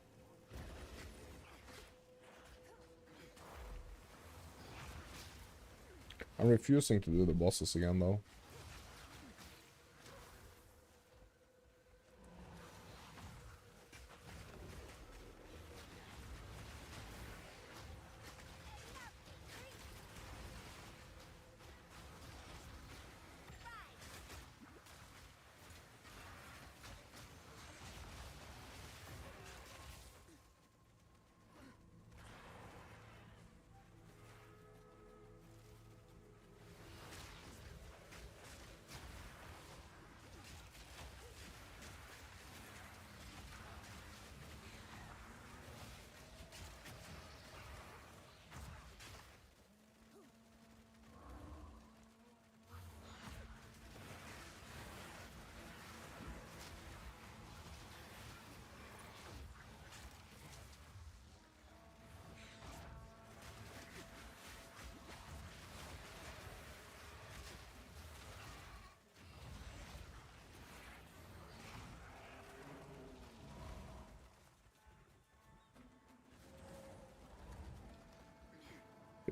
I'm refusing to do the bosses again, though.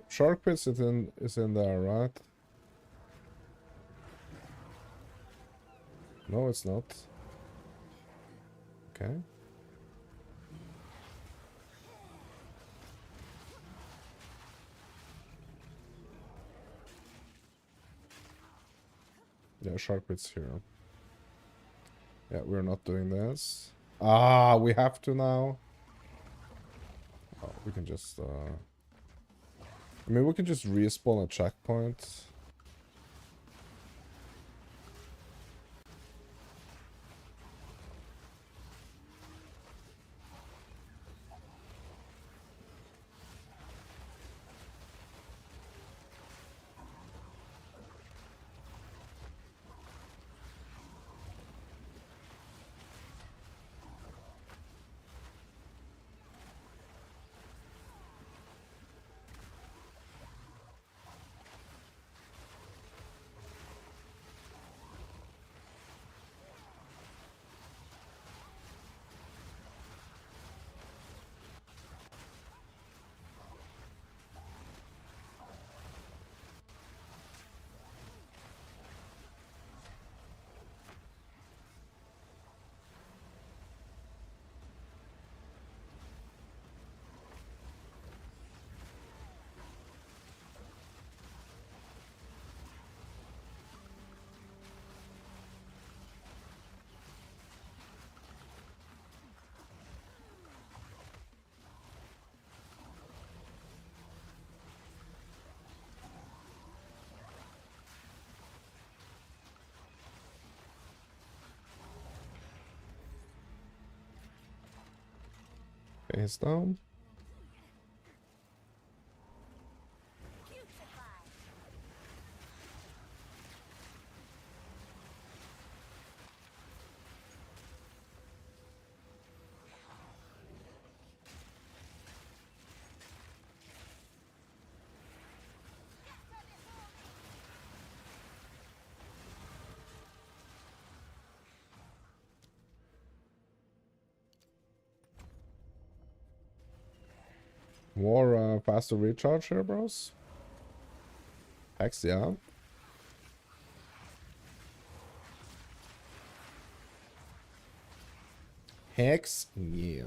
Shark Pits is in there, right? No, it's not. Okay. Yeah, Shark Pit's here. Yeah, we're not doing this. Ah, we have to now. Oh, we can just, I mean, we can just respawn a checkpoint. Face down. More faster recharge here, bros. Hex, yeah. Hex, yeah.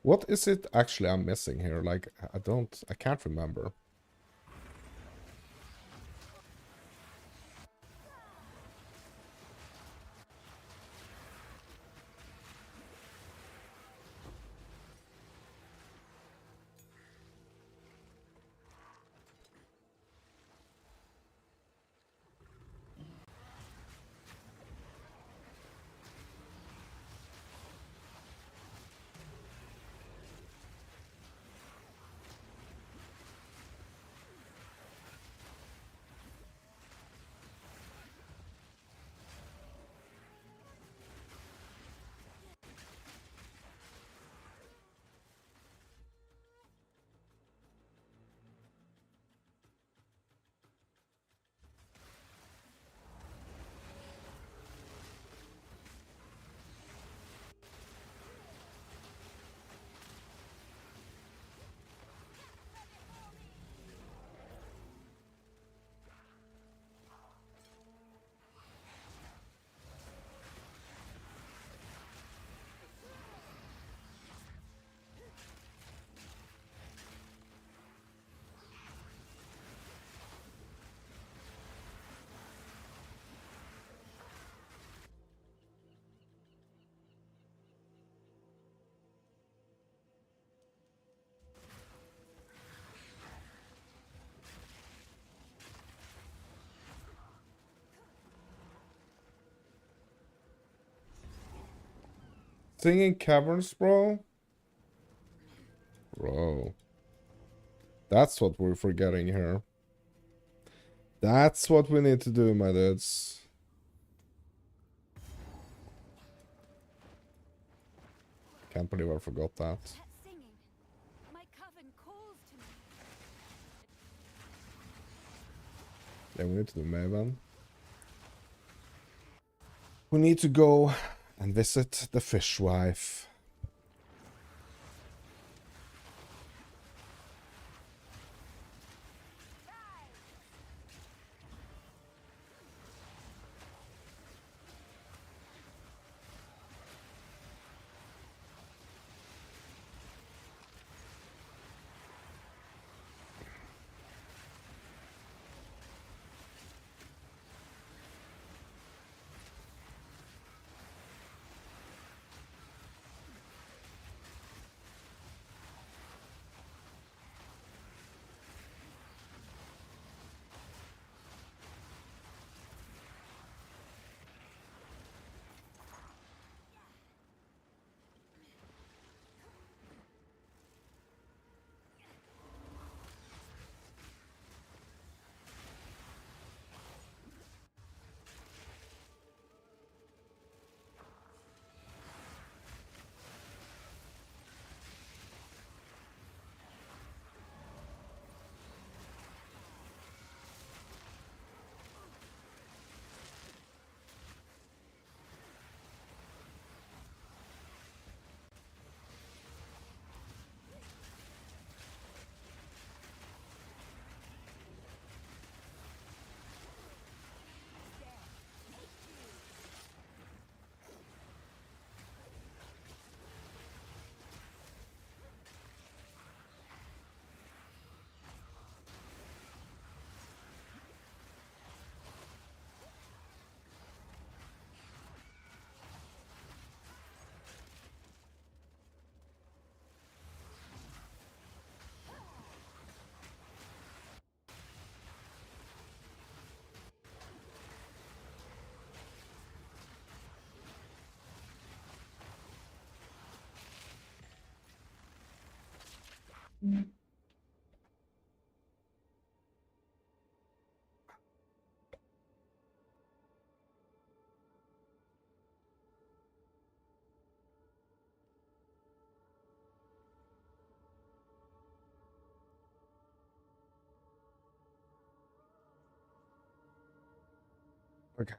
What is it actually I'm missing here? Like, I can't remember. Singing caverns, bro? Bro. That's what we're forgetting here. That's what we need to do, my dudes. Can't believe I forgot that. That singing. My coven calls to me. Yeah, we need to do Maven. We need to go and visit the fishwife. Okay.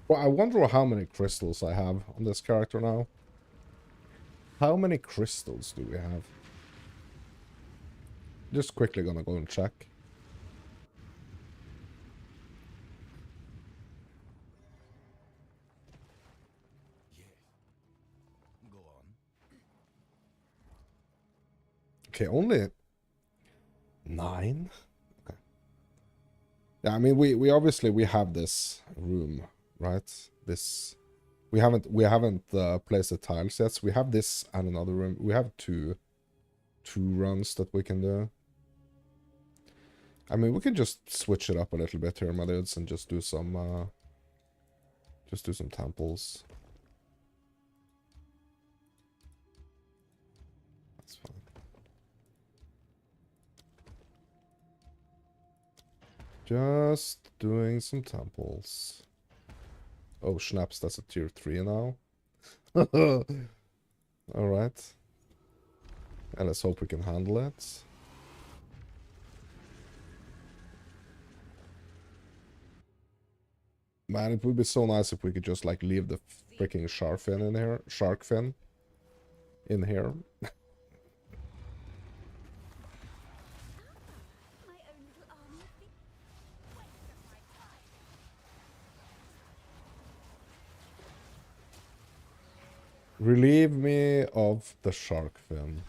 Well, I wonder how many crystals I have on this character now. How many crystals do we have? Just quickly gonna go and check. Go on. Okay, only 9? Okay. Yeah, I mean we obviously we have this room, right? This we haven't placed the tiles yet, so we have this and another room. We have two runs that we can do. I mean, we can just switch it up a little bit here, my dudes, and just do some temples. That's fine. Just doing some temples. Oh, snaps, that's a tier 3 now. Alright. And let's hope we can handle it. Man, it would be so nice if we could just like leave the freaking shark fin in here. Shark fin in here. My own little army of things. Waste of my time. Relieve me of the shark fin.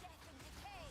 Death and decay.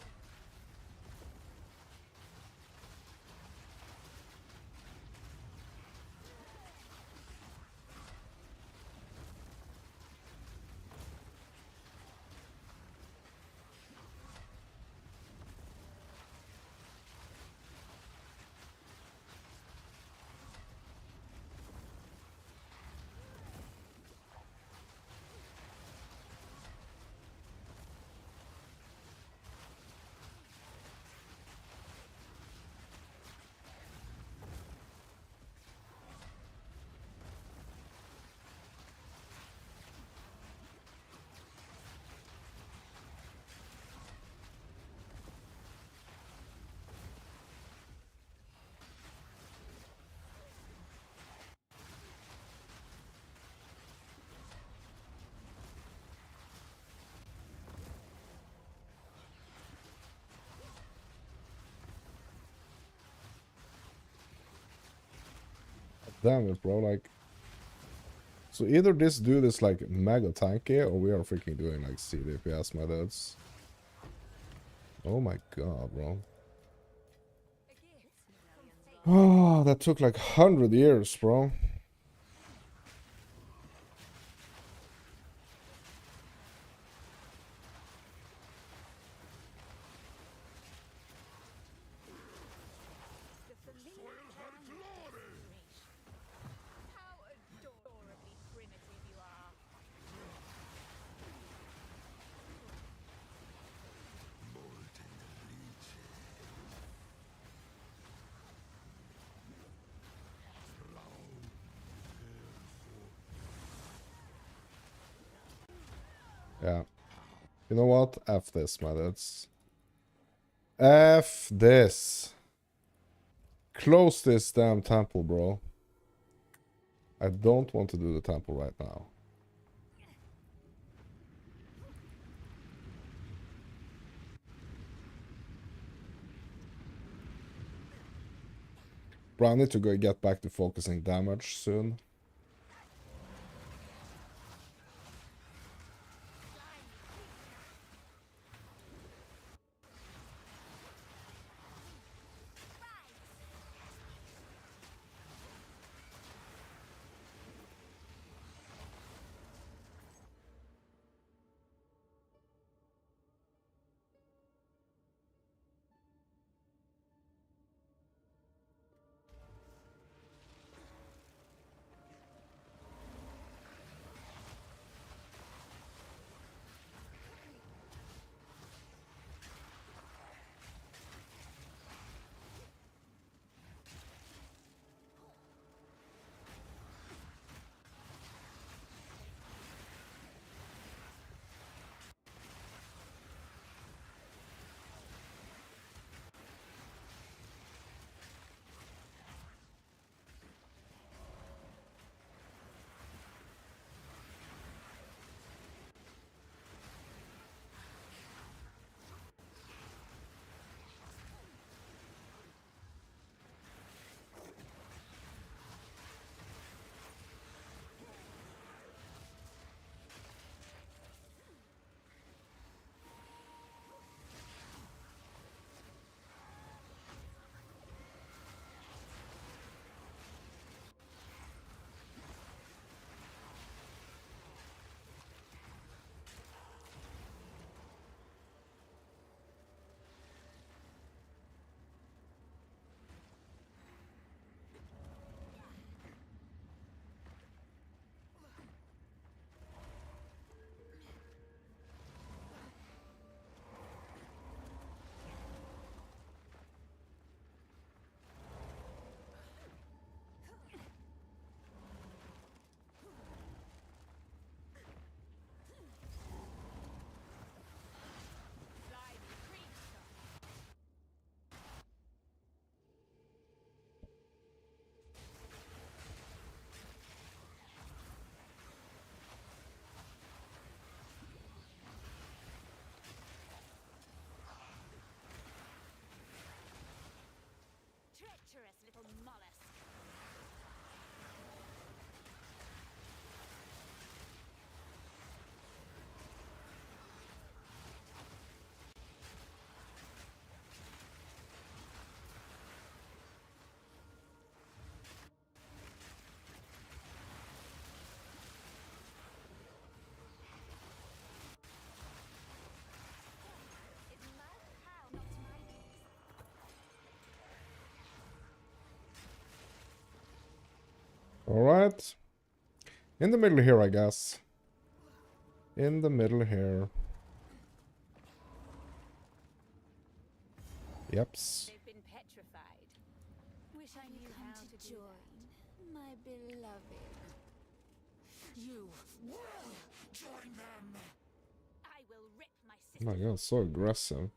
Damn it, bro, like... So either this dude is like mega tanky, or we are freaking doing like CDPS, my dudes. Oh my god, bro. Oh, that took like 100 years, bro. The familiar hand of reach. How adorably primitive you are. Yeah. You know what? F this, my dudes. F this. Close this damn temple, bro. I don't want to do the temple right now. But I need to go get back to focusing damage soon. Treacherous little mollusk. It's my how, not my beast. Alright. In the middle here, I guess. In the middle here. Yeps. They've been petrified. Wish I Have you knew come how to to do join, that. my beloved? You. Join them! I will rip my Oh sister. my god, so aggressive.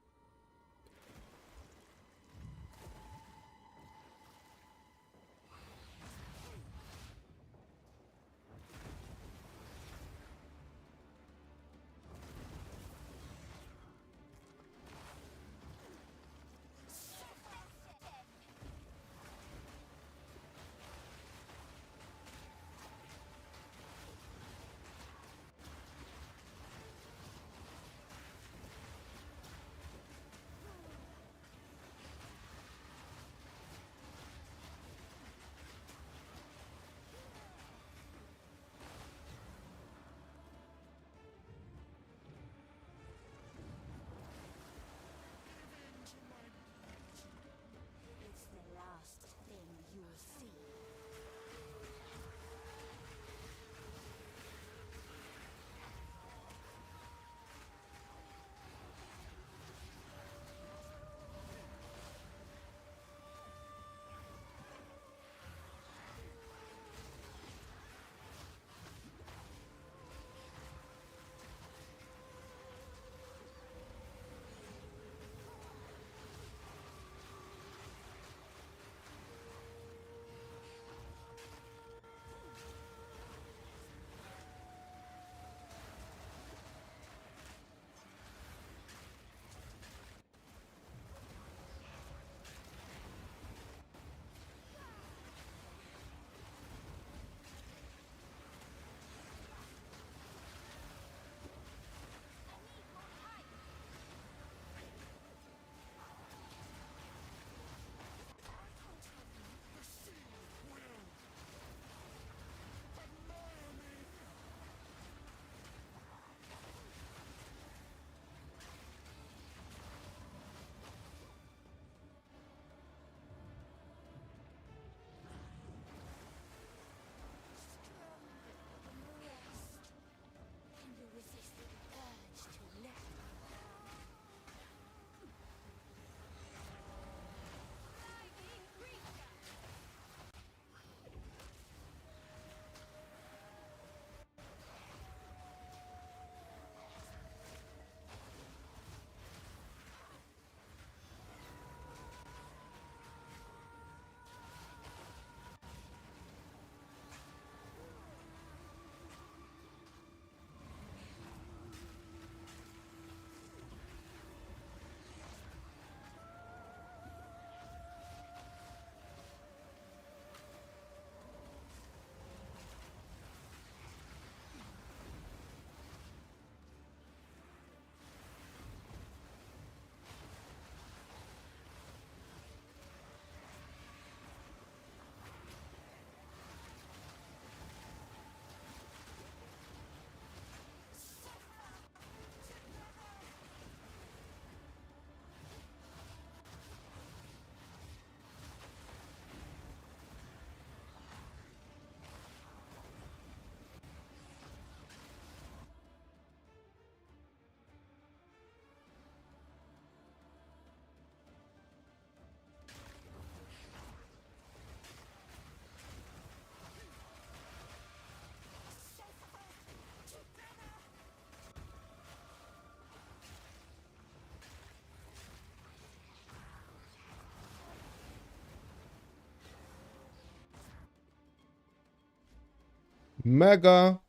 Mega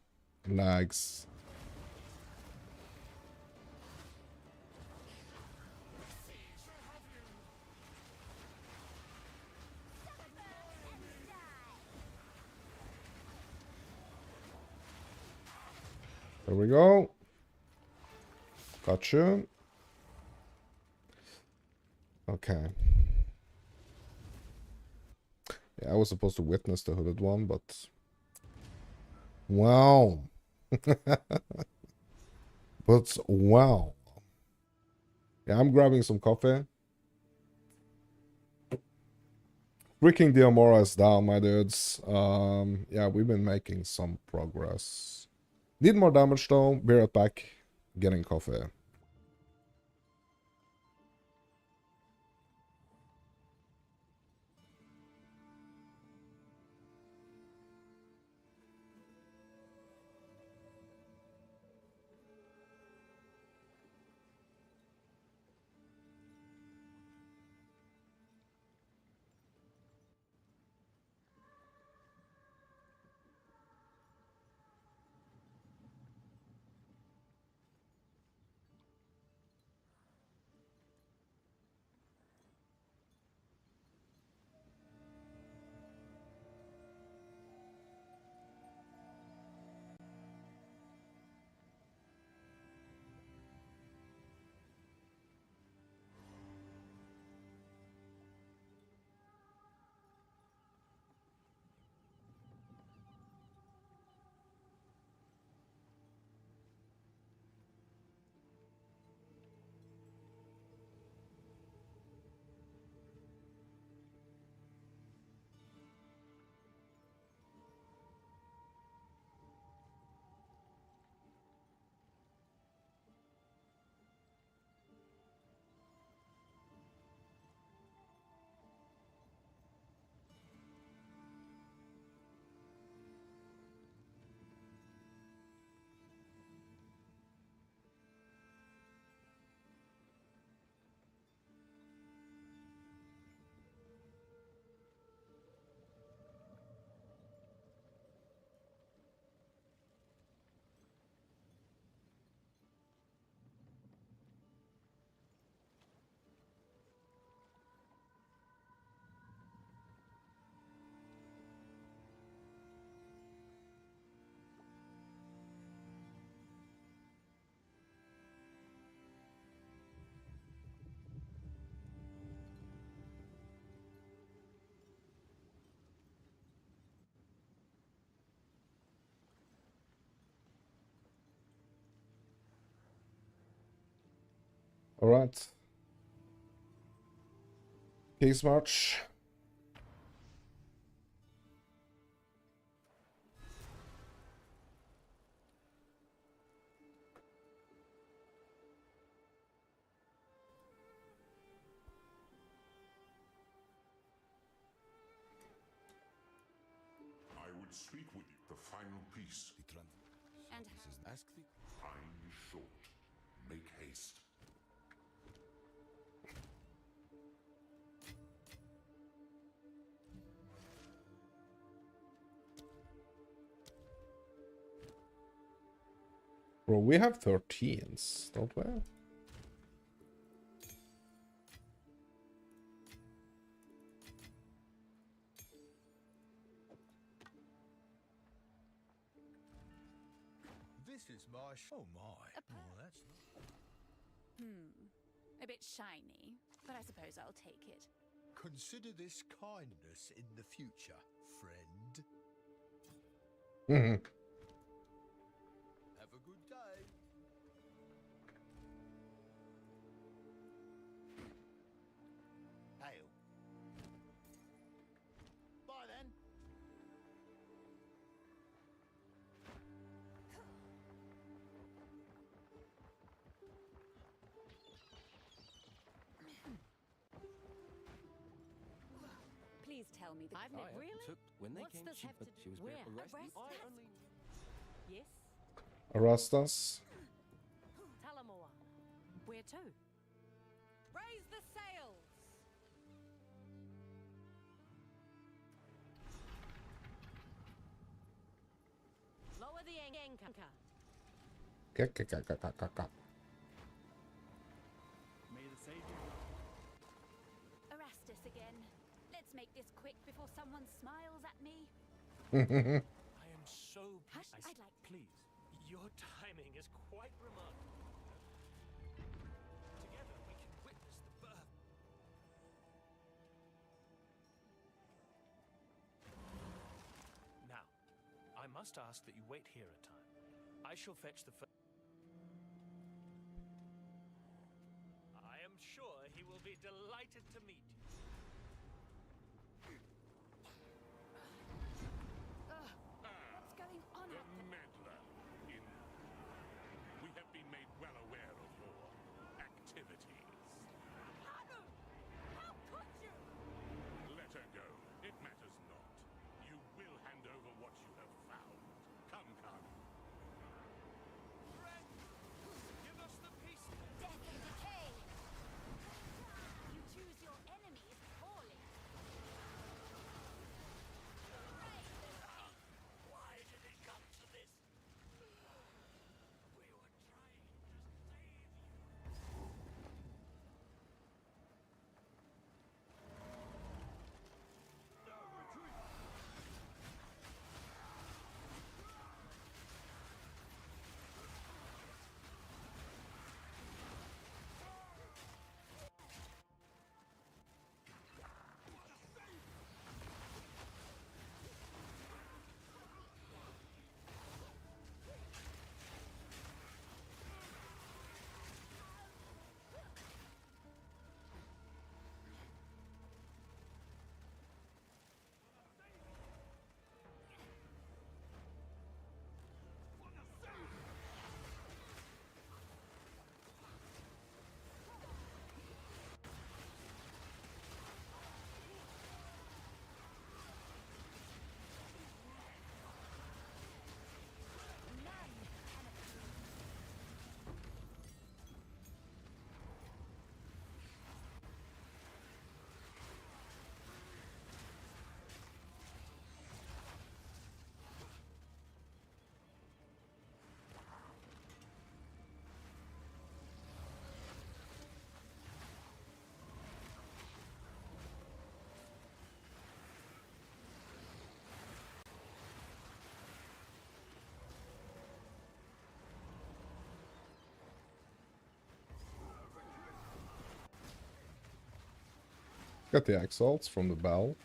lags. There we go. Got you. Okay. Yeah, I was supposed to witness the hooded one, but... Wow. But wow. Yeah, I'm grabbing some coffee. Freaking Diamora is down, my dudes. Yeah, we've been making some progress. Need more damage though. Be right back. Getting coffee. Alright. Peace march. I would speak with you. The final piece. And Ask the... Time is short. Make haste. Bro, we have 13s, don't we? This is my oh my. Well, that's a bit shiny, but I suppose I'll take it. consider this kindness in the future, friend. Mm-hmm. Have a good day. Hail. Bye then. Please tell me the I've never really. When they What's came, this she, have to she was where? being arrested. Arrest? I only... Yes. Arrest us. Talamoa. Where to? Raise the sails. May the Savior. Erastus again. Let's make this quick before someone smiles at me. I am so. Hush, I'd like- Please. Your timing is quite remarkable. Together we can witness the birth. Now, I must ask that you wait here a time. I shall fetch the first. I am sure he will be delighted to meet you. What's going on The out there? meddler in. We have been made well aware of your activities. Hanu! How could you? Let her go. It matters not. You will hand over what you have found. Come, come. Friend, give us the peace. Death and decay! You choose your enemies poorly. Why did it come to this? We were trying to save you. Got the exalts from the bell.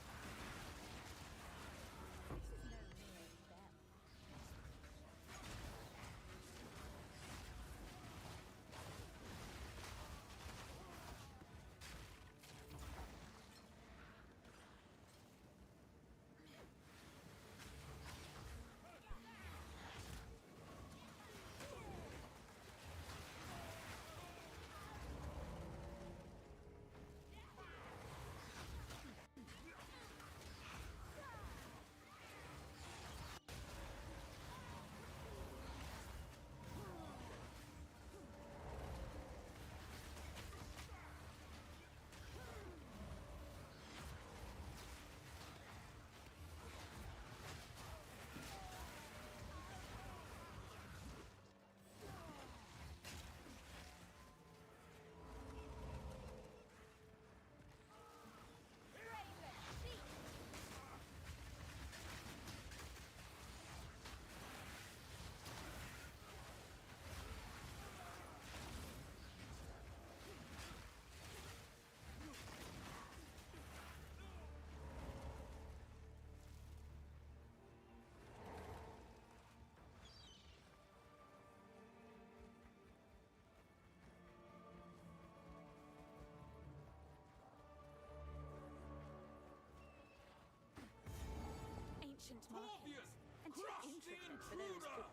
Ancient markings. And too intricate for those who...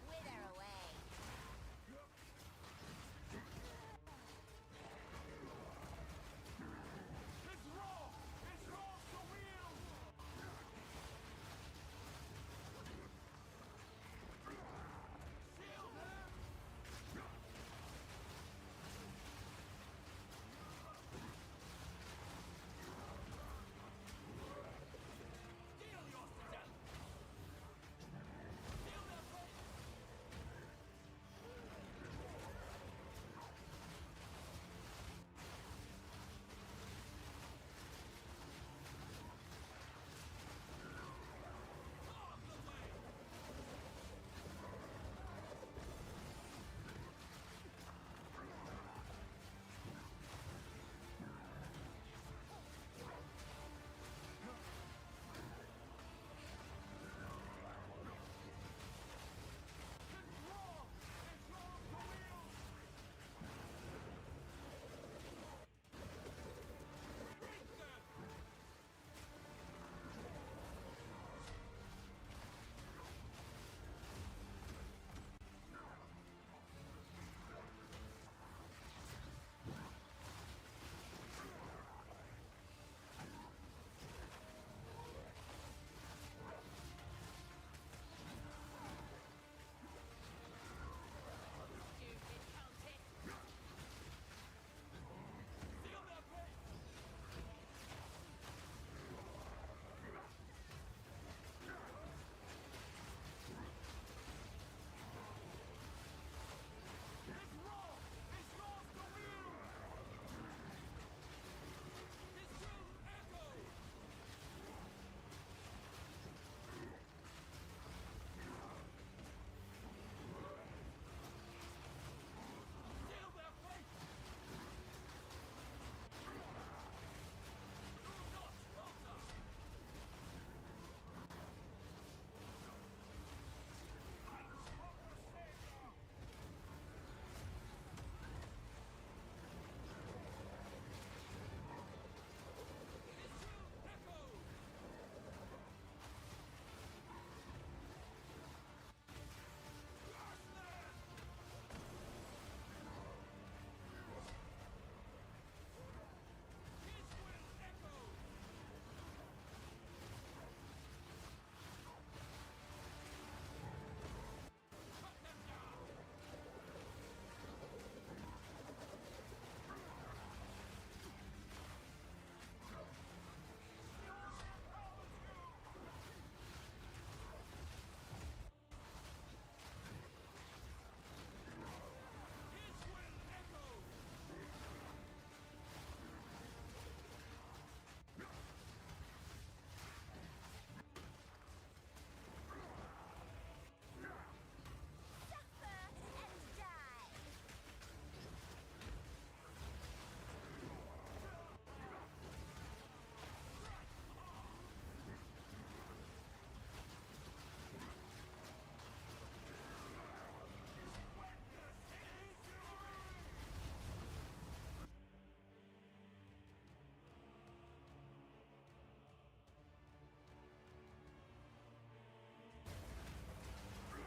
Wither away.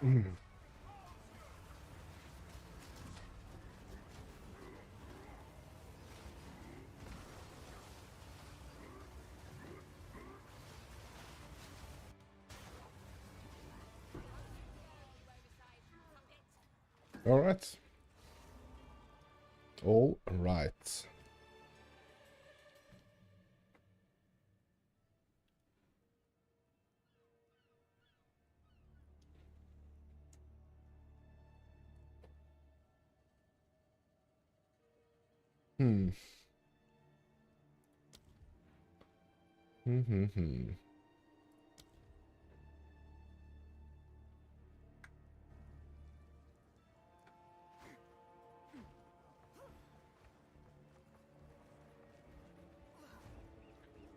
All right. All right. Hmm. Hmm.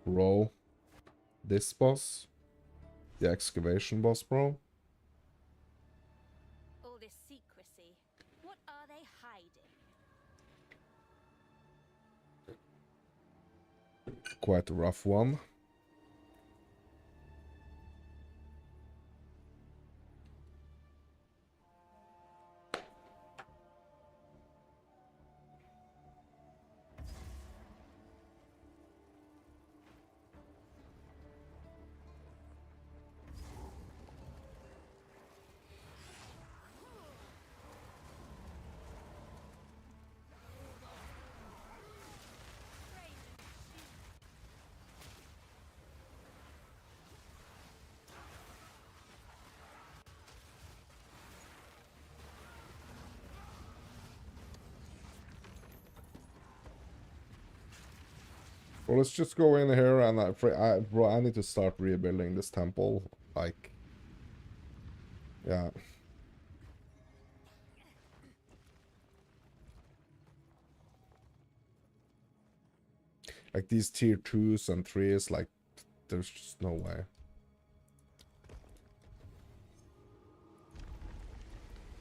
Bro. This boss? The excavation boss, bro? All this secrecy. What are they hiding? Quite a rough one. Well, let's just go in here and bro, I need to start rebuilding this temple. Like, yeah. Like these tier 2s and 3s, like, there's just no way.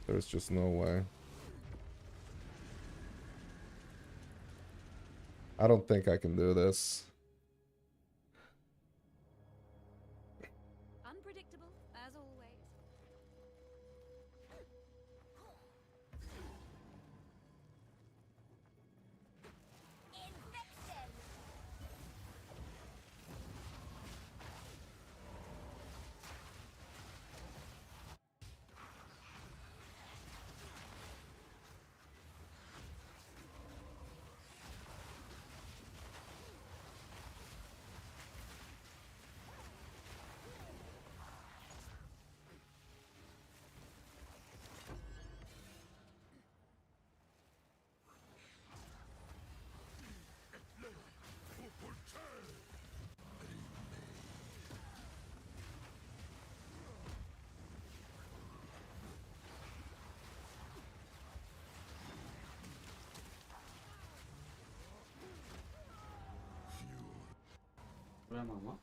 There's just no way. I don't think I can do this. Unpredictable, as always. Infection! Vraiment.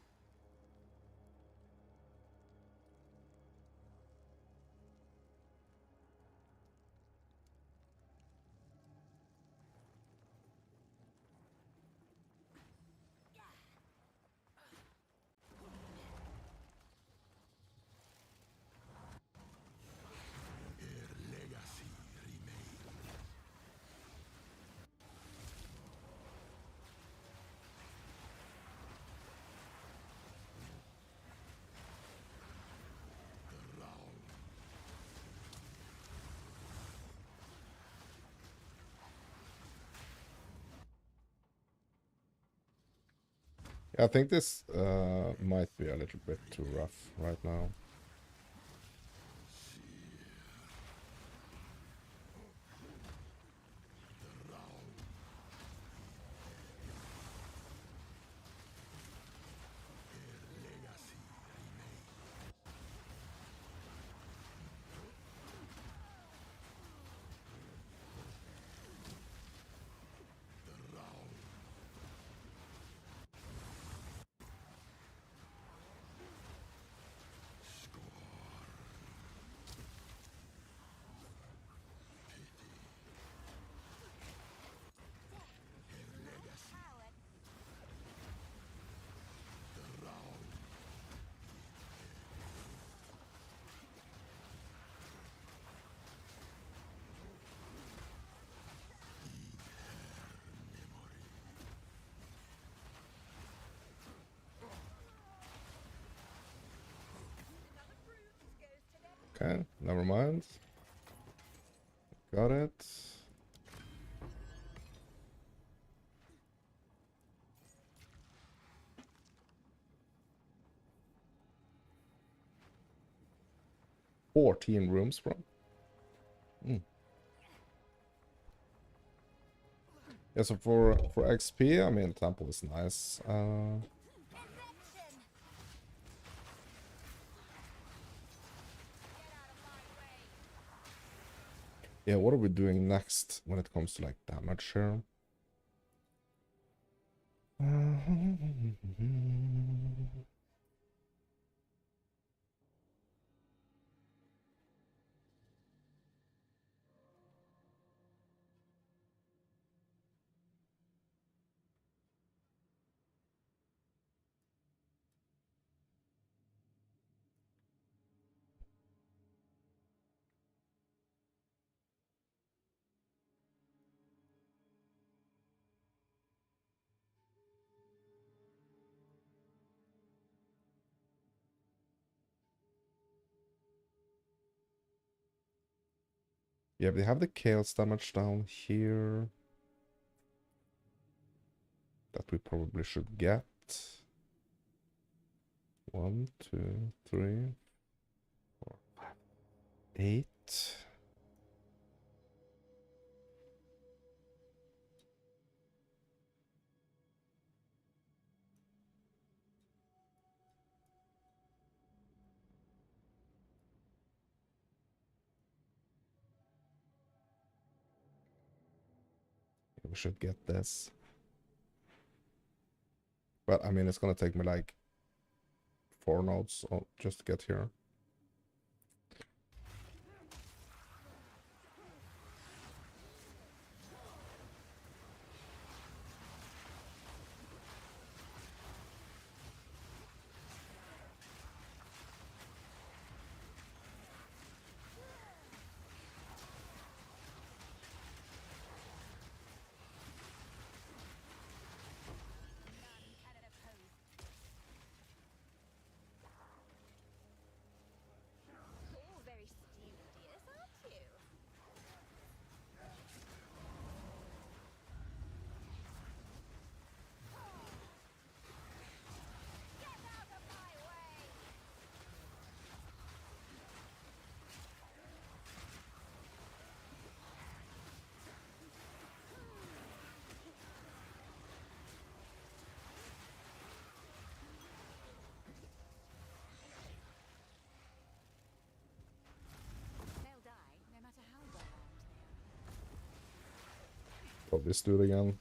I think this might be a little bit too rough right now. Okay, never mind. Got it. "14 rooms from." Yeah, so for XP, I mean, temple is nice. Yeah, what are we doing next when it comes to like damage here? Yeah, they have the chaos damage down here that we probably should get. 1, 2, 3, 4, 5, 8. We should get this. But I mean, it's gonna take me like 4 nodes just to get here. All very studious, aren't you? Get out of my way! They'll die, no matter how well armed they are. Probably do it again.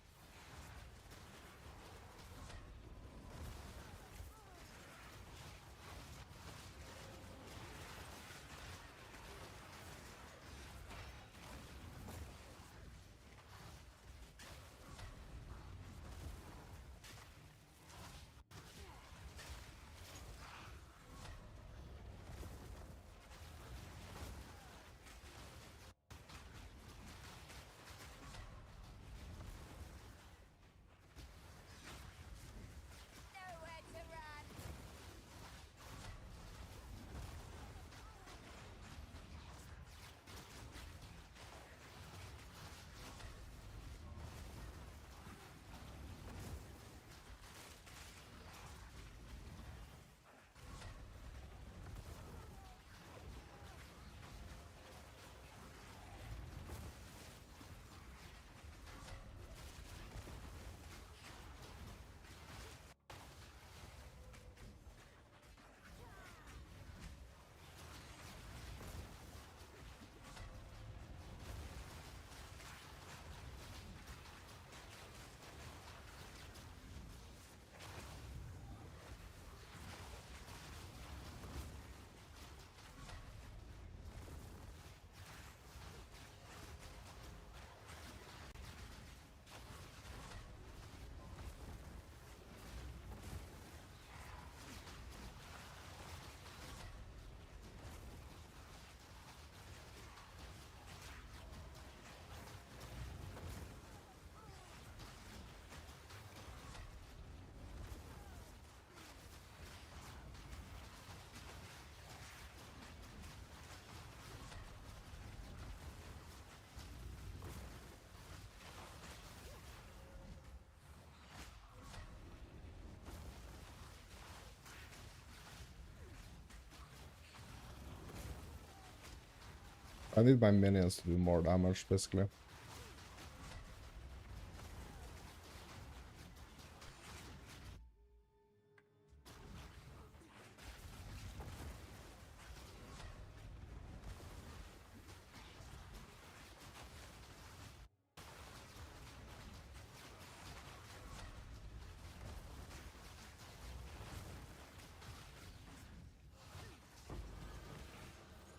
I need my minions to do more damage, basically.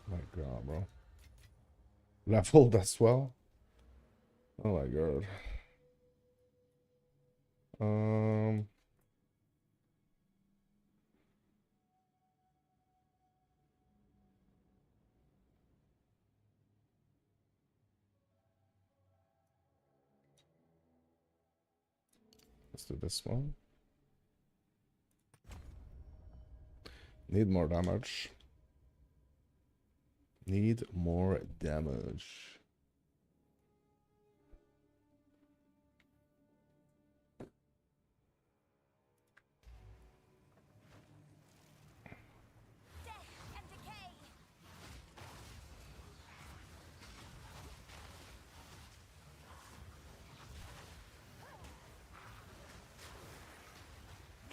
My god, bro. Leveled as well? Oh my god. Let's do this one. Need more damage. Need more damage.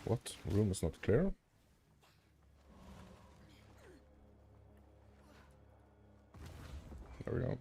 What? Room is not clear? There we go.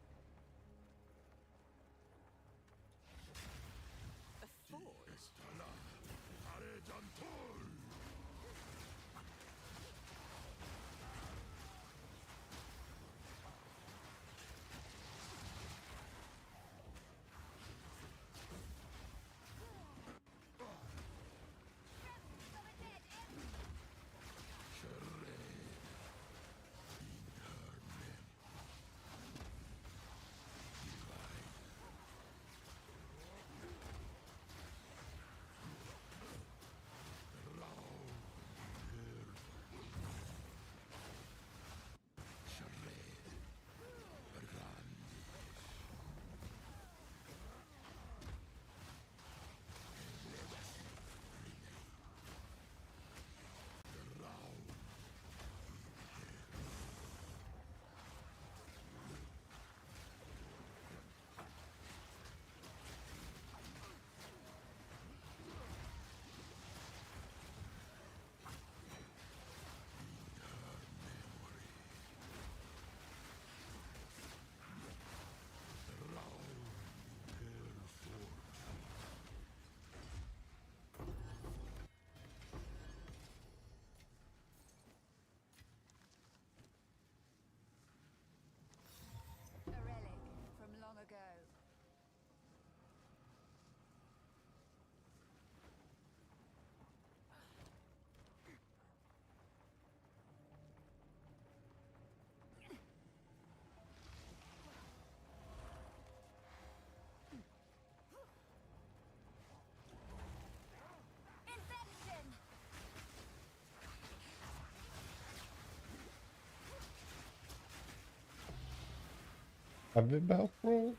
Have we belt, bro?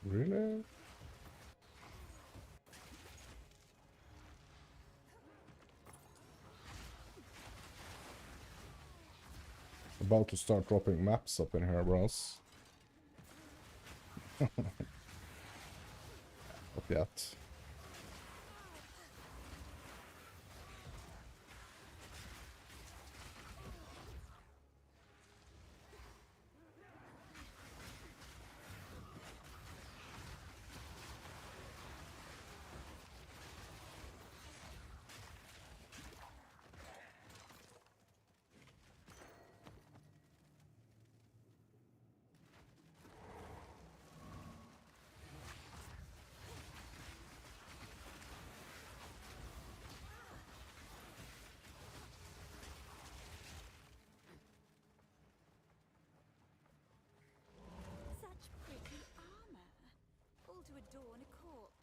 Really? About to start dropping maps up in here, bros. Not yet. Such pretty armor. All to adorn a corpse.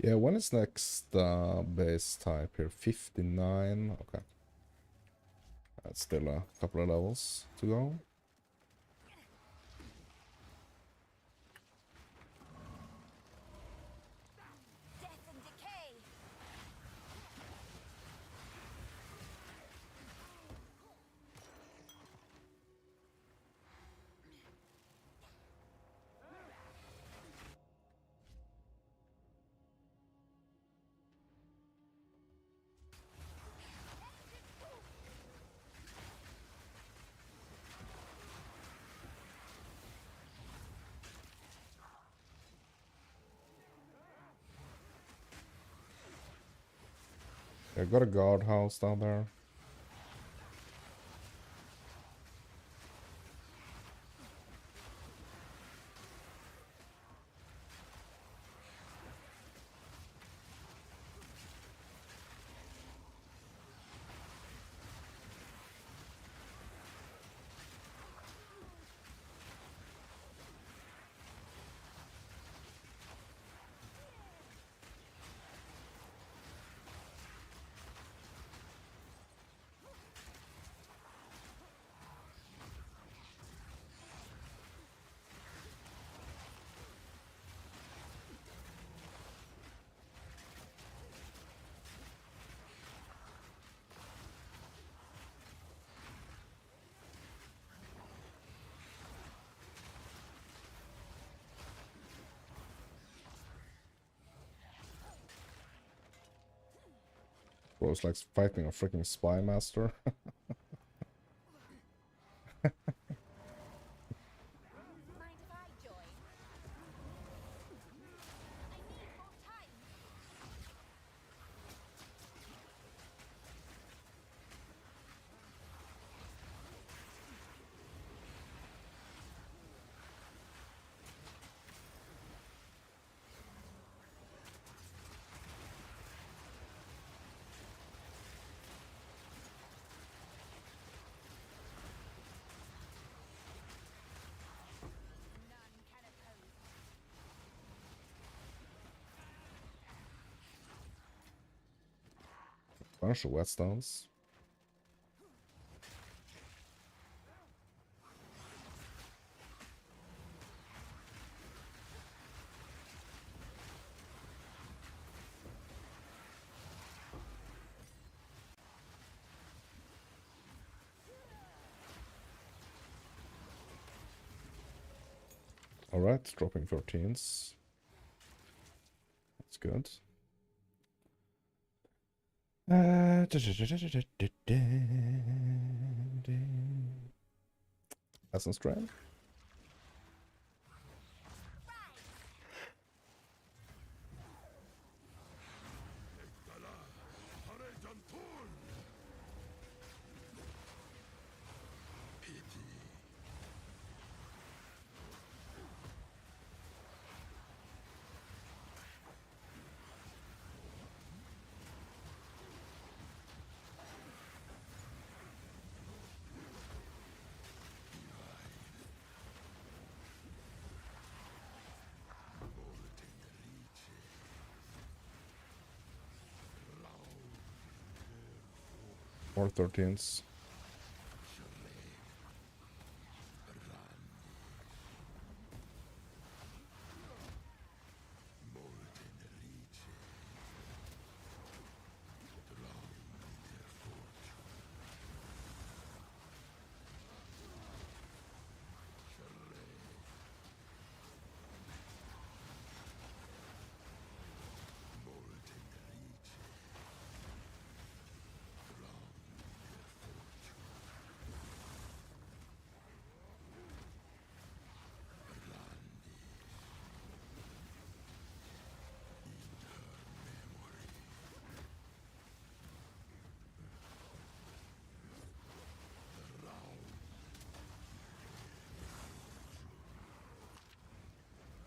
Yeah, when is next base type here? 59. Okay. That's still a couple of levels to go. Death and decay. I got a guardhouse down there. Bro's like fighting a freaking spy master. Mind if I join? I need more time. None can oppose. Bunch of whetstones. Alright, dropping 13s. That's good. Essence Drain. More 13s.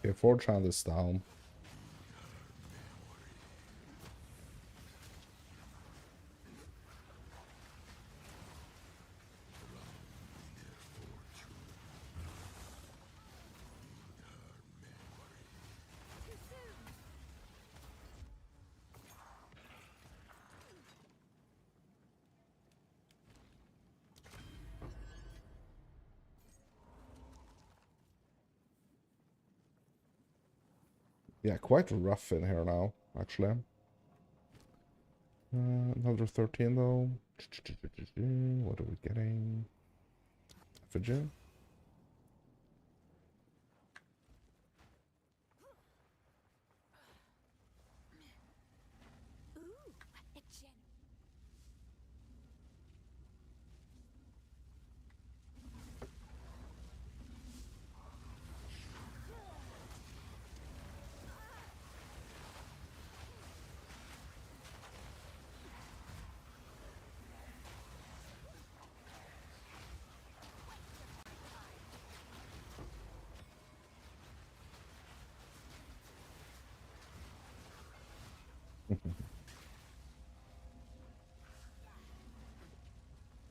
Okay, Forge Hand is down. Yeah, quite rough in here now, actually. Another 13 though. What are we getting? Effigy? Ooh, a gem.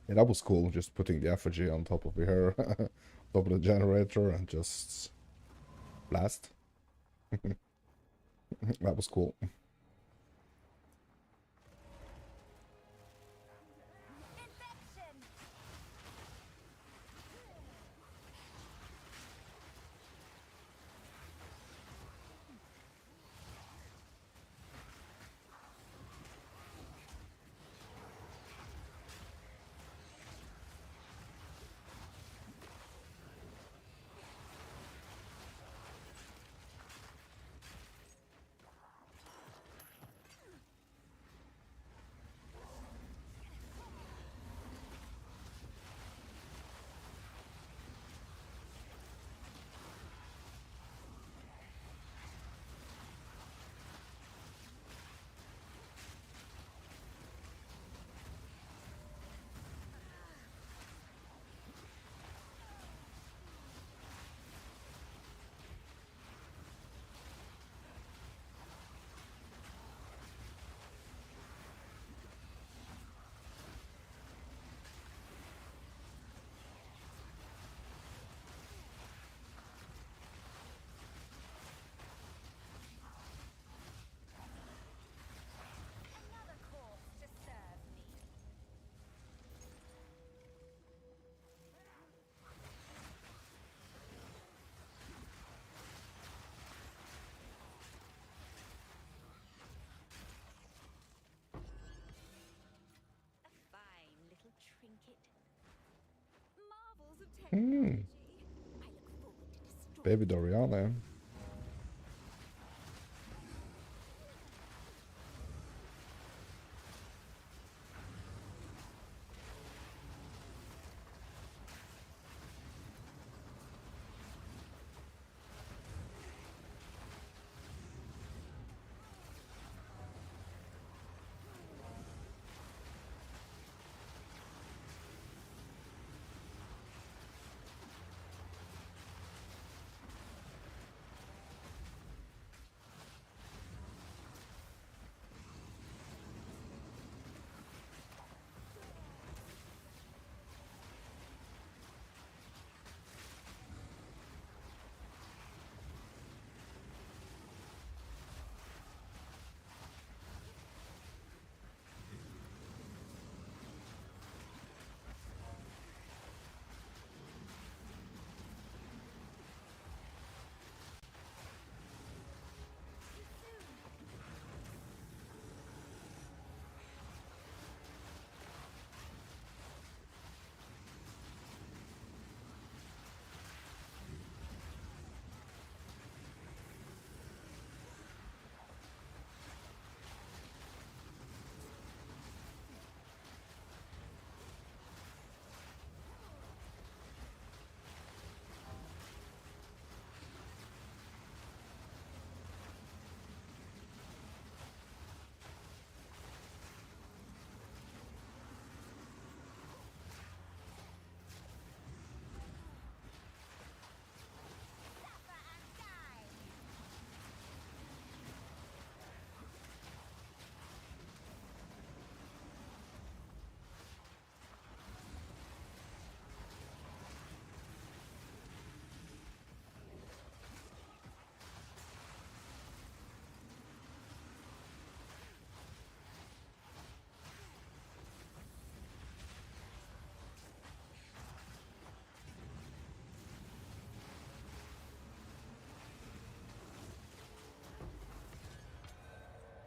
Yeah, that was cool, just putting the effigy on top of here, top of the generator, and just blast. That was cool. Infection. Another corpse to serve me. A fine little trinket. Marvels of technology. I look forward to destroying. Baby Doriana.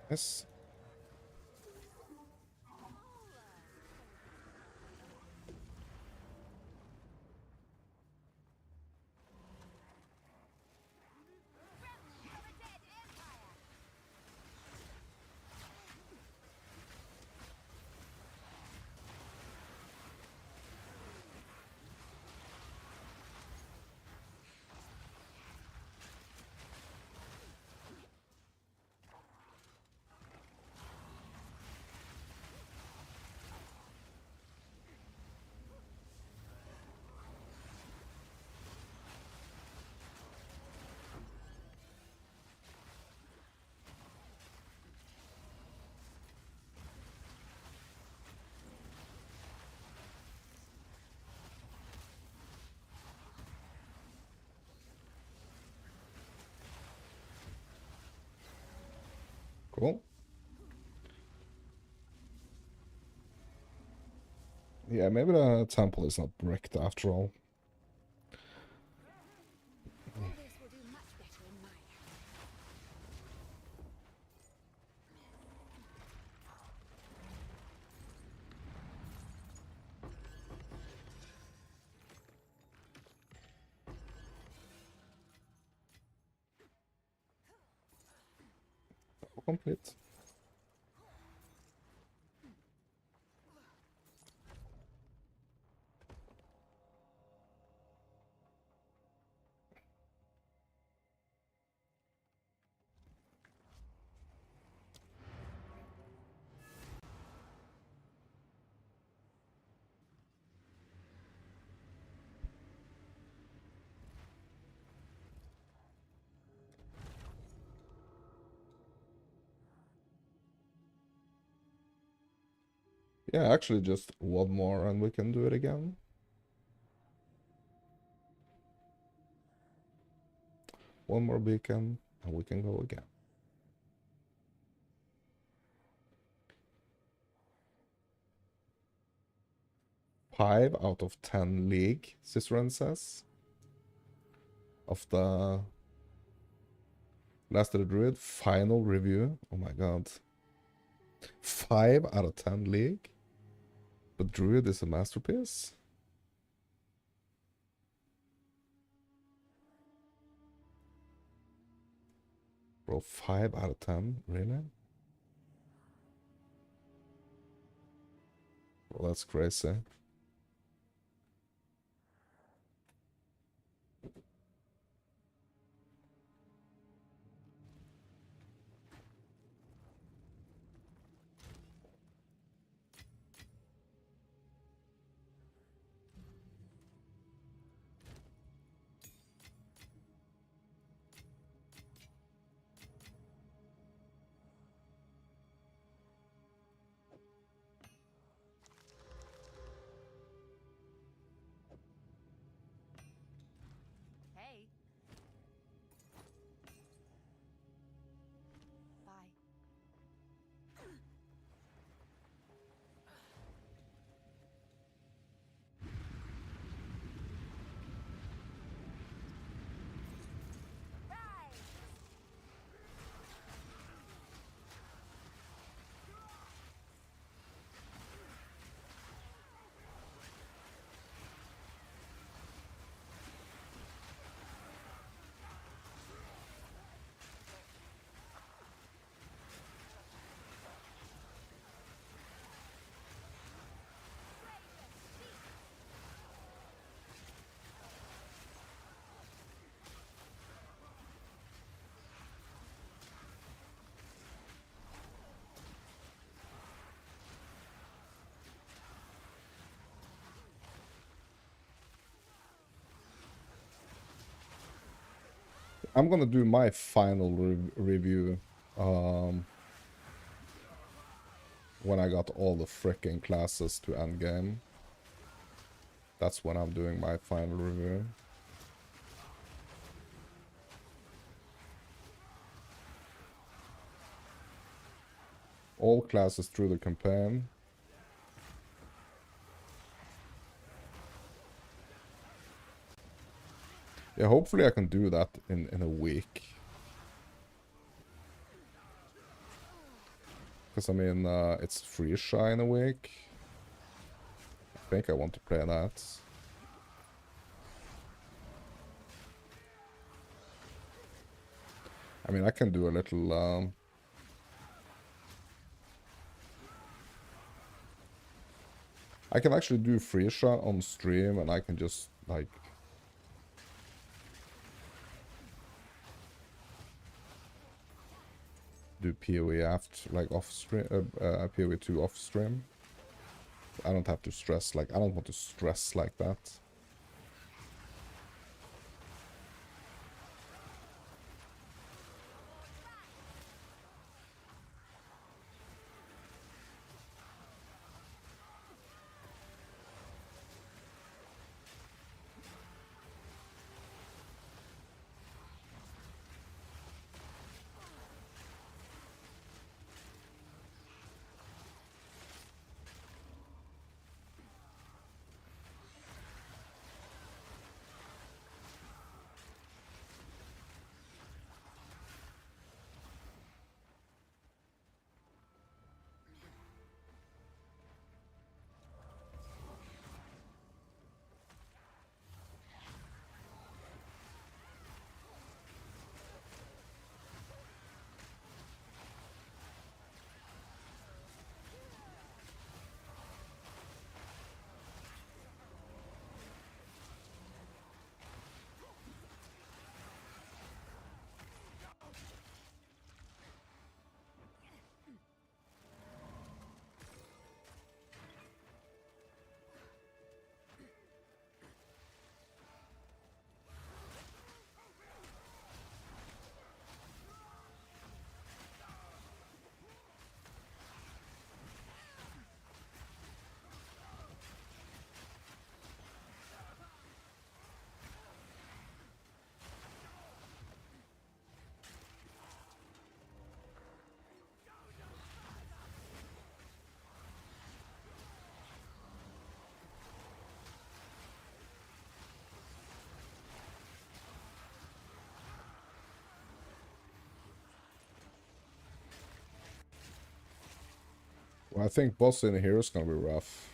Yes. Cool. Yeah, maybe the temple is not bricked after all. All this will do much better in my hands. Complete. Yeah, actually just one more and we can do it again. One more beacon and we can go again. 5 out of 10 league, Cicerone says. Of the Last of the Druid final review. Oh my god. 5 out of 10 league? But Druid is a masterpiece? Bro, 5 out of 10? Really? Well, that's crazy. Hey. Bye. I'm gonna do my final review when I got all the freaking classes to endgame. That's when I'm doing my final review. All classes through the campaign. Yeah, hopefully I can do that in a week. because I mean, it's Freesia in a week. I think I want to play that. I mean, I can do a little, I can actually do Freesia on stream, and I can just, like... do PoE after, like, off stream, PoE 2 off stream. I don't have to stress, like, I don't want to stress like that. Well, I think boss in here is gonna be rough.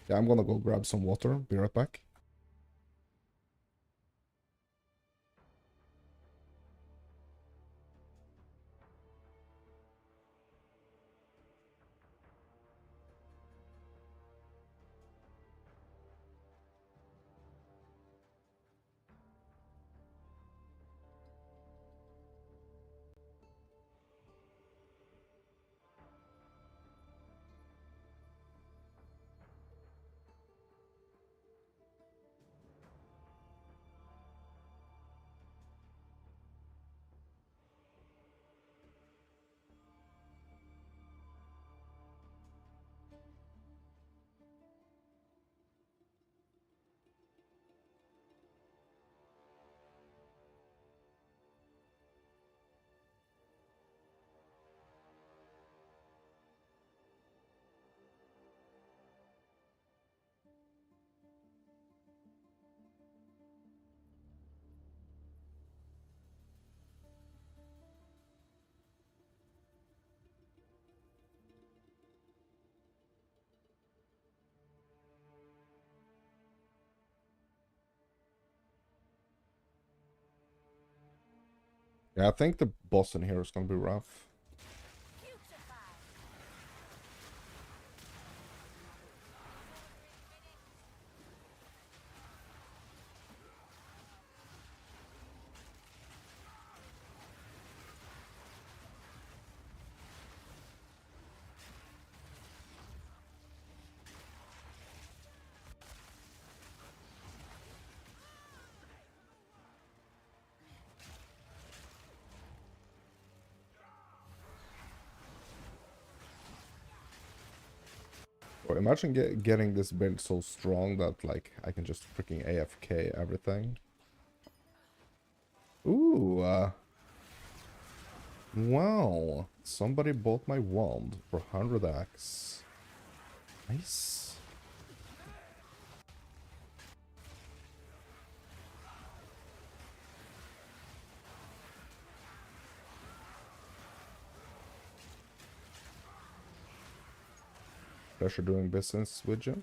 Yeah, I'm gonna go grab some water. Be right back. Yeah, I think the boss in here is gonna be rough. Or imagine getting this build so strong that, like, I can just freaking AFK everything. Ooh, wow. Somebody bought my wand for 100x. Nice. Pleasure doing business with you.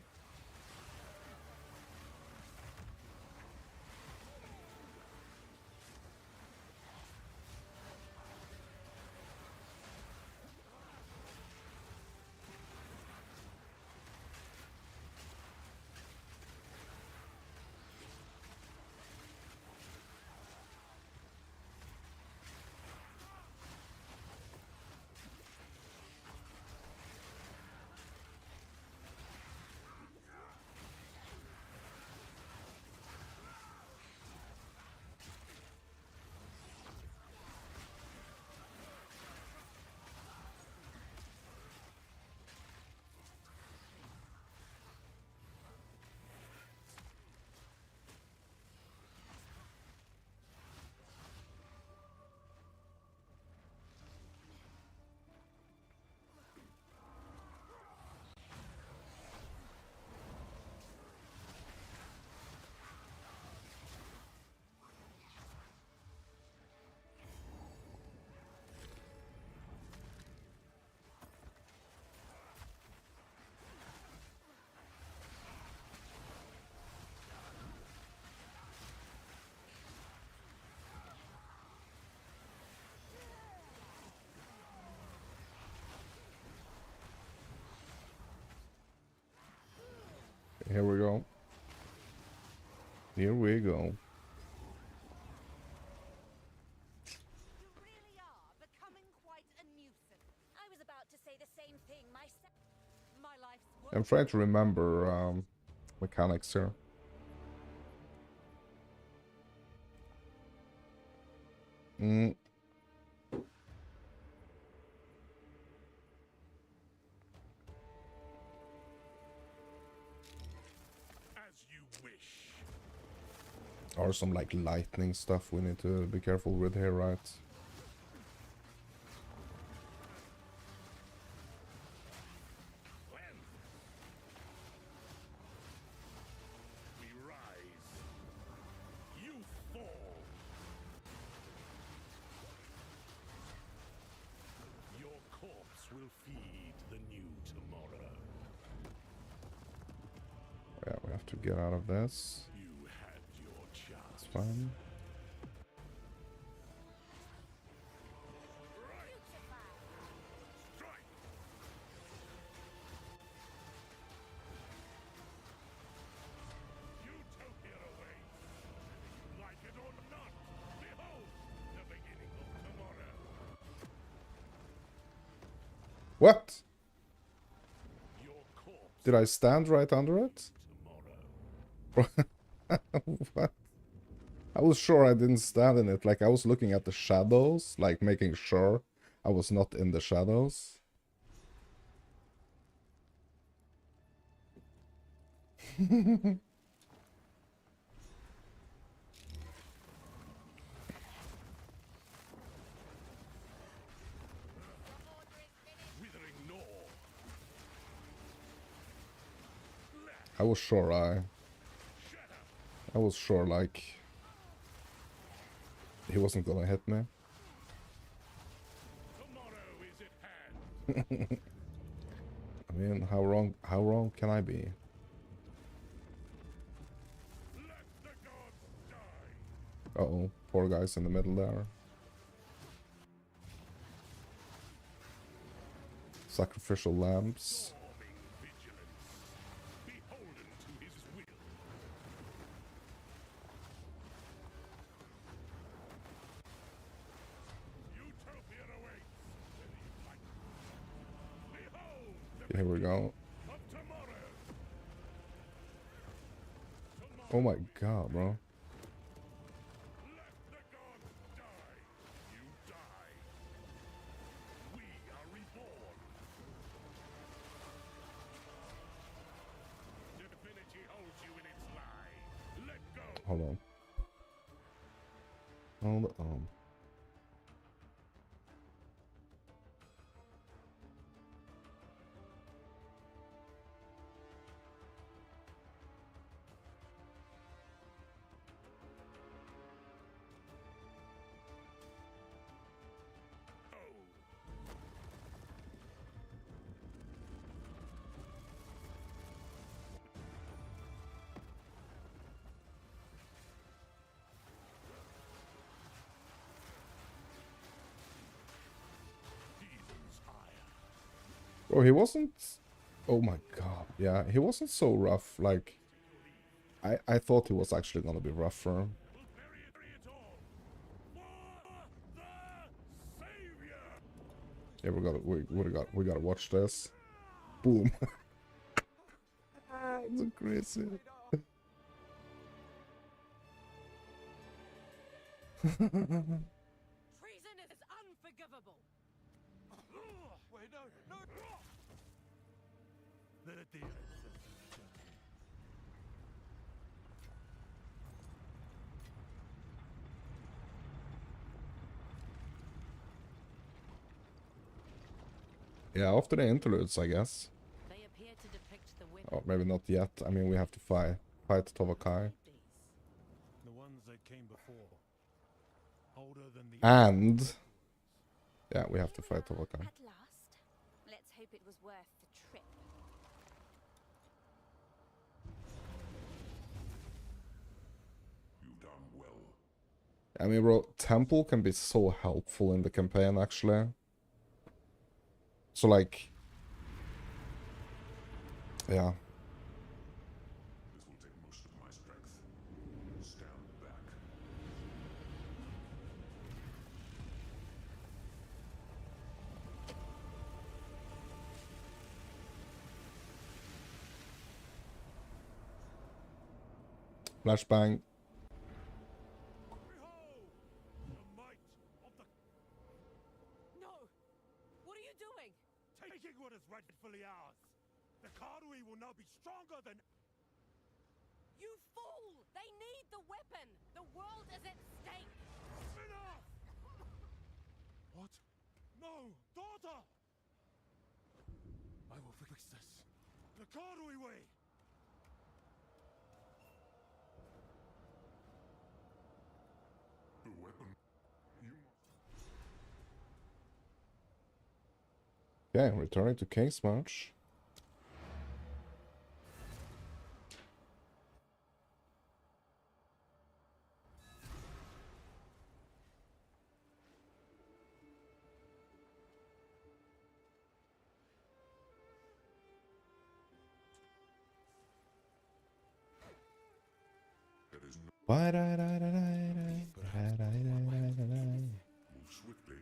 Here we go. Here we go. You really are becoming quite a nuisance. I was about to say the same thing myself. My life's work. I'm trying to remember mechanics here. As you wish. Or some like lightning stuff we need to be careful with here, right? We rise. You fall. Your corpse will feed the new tomorrow. Yeah, we have to get out of this. You had your chance. It's fine. Strike! Utopia awaits. Like it or not, behold the beginning of tomorrow. What? Your corpse Did I stand right under it? tomorrow. What? I was sure I didn't stand in it. Like I was looking at the shadows, like making sure I was not in the shadows. Withering gnaw. I was sure I was sure like he wasn't gonna hit me. Tomorrow is at hand. I mean, how wrong can I be? Let the gods die. Uh-oh, poor guy's in the middle there. Sacrificial lambs. Forming vigilance. Beholden to his will. Utopia awaits. Whether you like it. Behold the Here we go. of tomorrow. Oh my god, bro. Let the gods die. You die. We are reborn. Divinity holds you in its lie. Let go. Hold on. Hold on. Bro, he wasn't... Oh my god. Yeah, he wasn't so rough. Like, I thought he was actually gonna be rougher. Yeah, we gotta watch this. Boom. It's so crazy. Treason is unforgivable. Wait, no. The deal. Yeah, after the interludes, I guess. They appear to depict the weapon. Oh, maybe not yet. I mean, we have to fight Tovakai. The ones that came before. Older than the And... yeah, we have to fight Tovakai. At last. Let's hope it was worth the trip. You've done well. I mean, bro, Temple can be so helpful in the campaign, actually. So, like... yeah. This will take most of my strength. Stand back. Flashbang. Behold! The might of the... No! What are you doing? Taking what is rightfully ours. The Karui will now be stronger than... You fool! They need the weapon! The world is at stake! Enough! What? No! Daughter! I will fix this. The Karui way! The weapon. You must. Okay, returning to King's March. That is no. Move swiftly.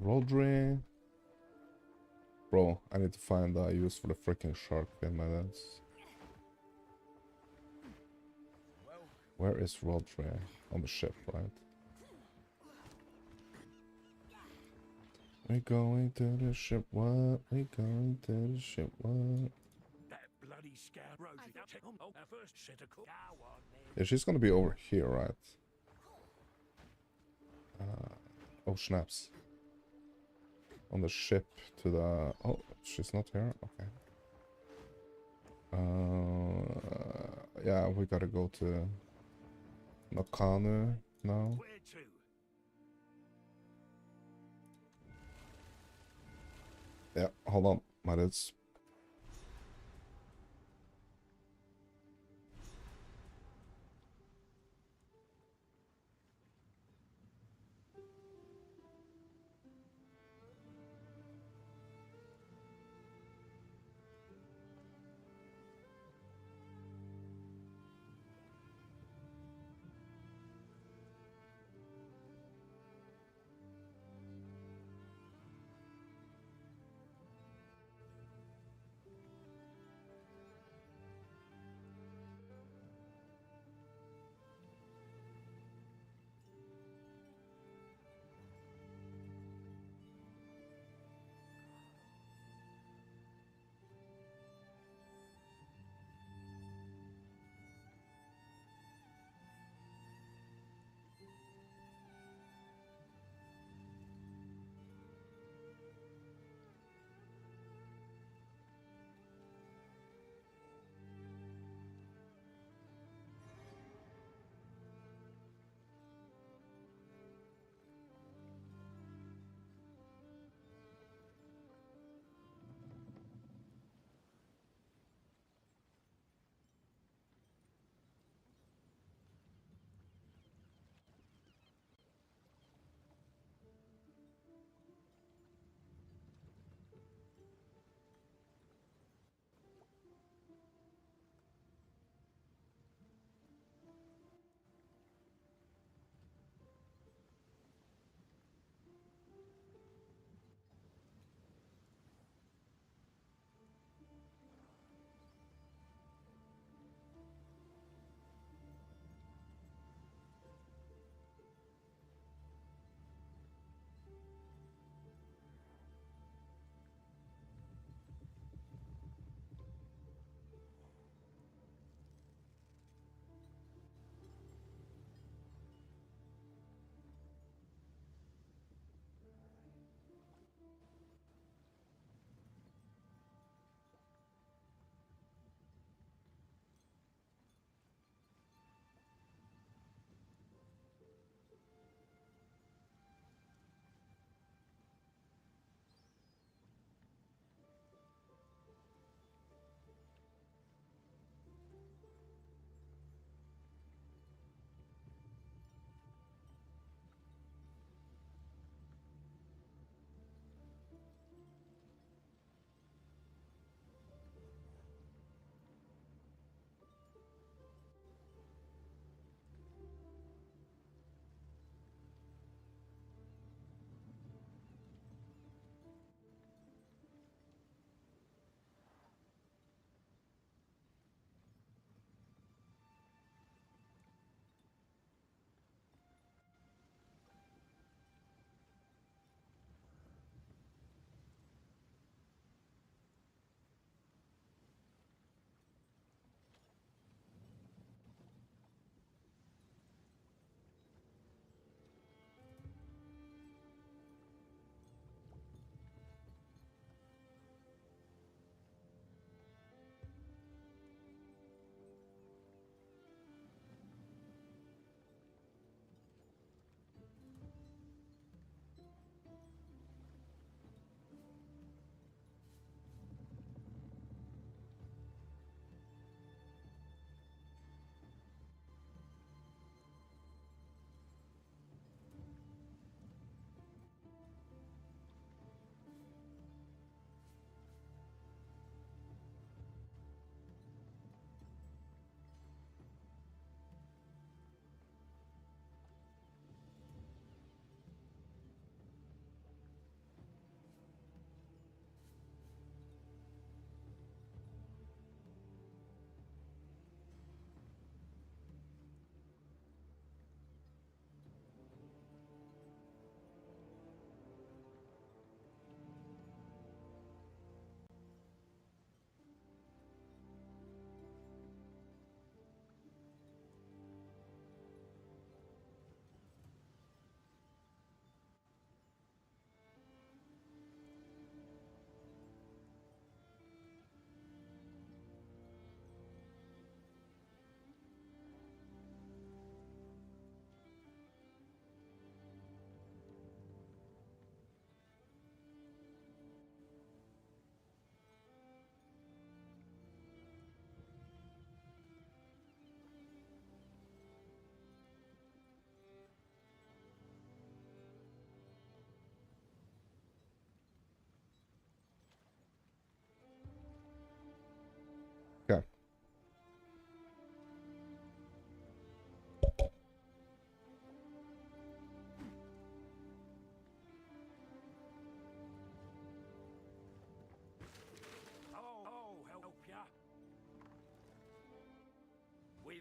Rodri. Bro, I need to find a use for the freaking shark fin, my lads. Where is Rodri? On the ship, right? We're going to the ship, what? We're going to the ship, what? That bloody scout Rosie. Now check on our first set of cook. Go on, then. Yeah, she's gonna be over here, right? Oh, snaps. On the ship to the... oh, she's not here? Okay. Yeah, we gotta go to Nakanu now. Where to? Yeah, hold on, my dudes.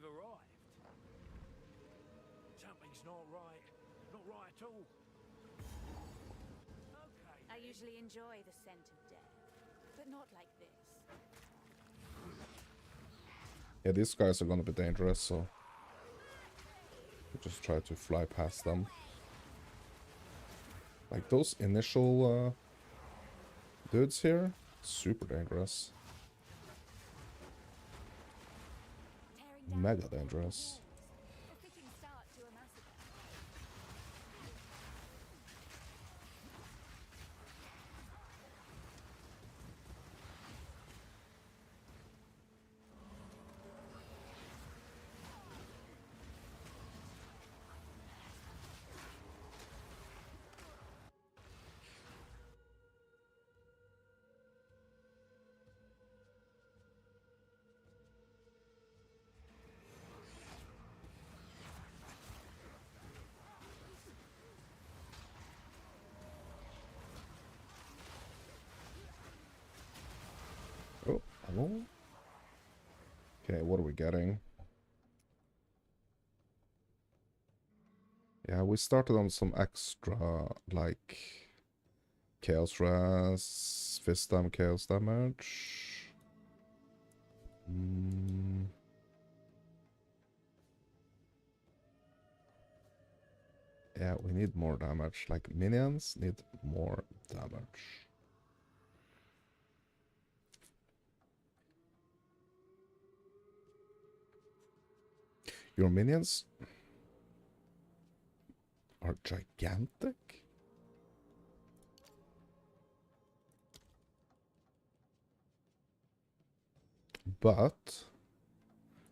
we've arrived. Something's not right. Not right at all. Okay. I usually enjoy the scent of death, but not like this. Yeah, these guys are gonna be dangerous, so we'll just try to fly past them. Like those initial dudes here, super dangerous. Mega dangerous. A fitting start to a massacre. Oh, hello? Okay, what are we getting? Yeah, we started on some extra, like, Chaos Res, Fist Time Chaos Damage. Yeah, we need more damage. Like, minions need more damage. Your minions are gigantic? But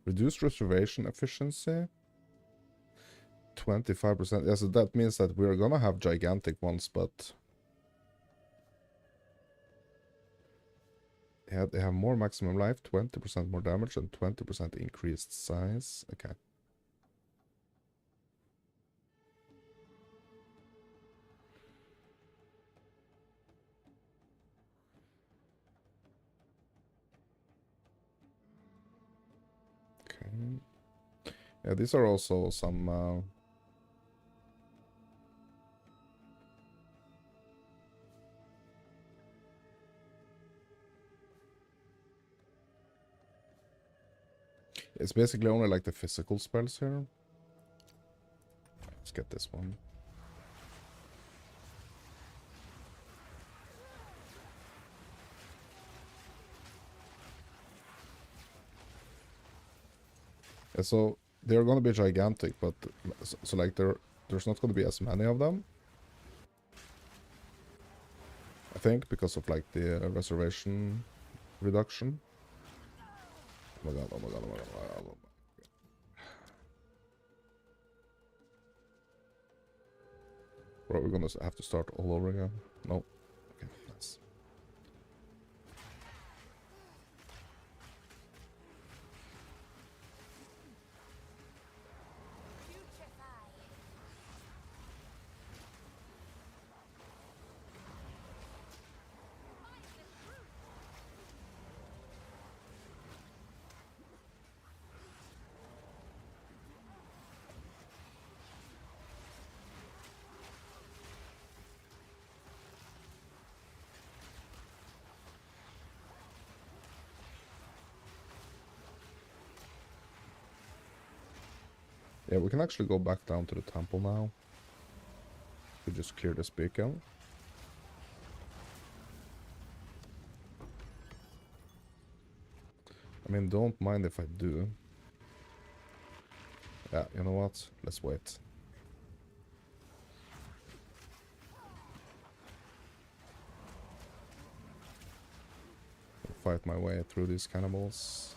reduced reservation efficiency 25%. Yeah, so that means that we're gonna have gigantic ones, but yeah, they have more maximum life, 20% more damage, and 20% increased size. Okay. Okay. Yeah, these are also some it's basically only like the physical spells here. Let's get this one. Yeah, so they're gonna be gigantic, but so like there's not gonna be as many of them. I think because of like the reservation reduction. Oh my god, oh my god, oh my god, oh my god, oh my god. Bro, we're gonna have to start all over again. No. Okay, nice. Yeah, we can actually go back down to the temple now. We just clear this beacon. I mean, don't mind if I do. Yeah, you know what? Let's wait. I'll fight my way through these cannibals.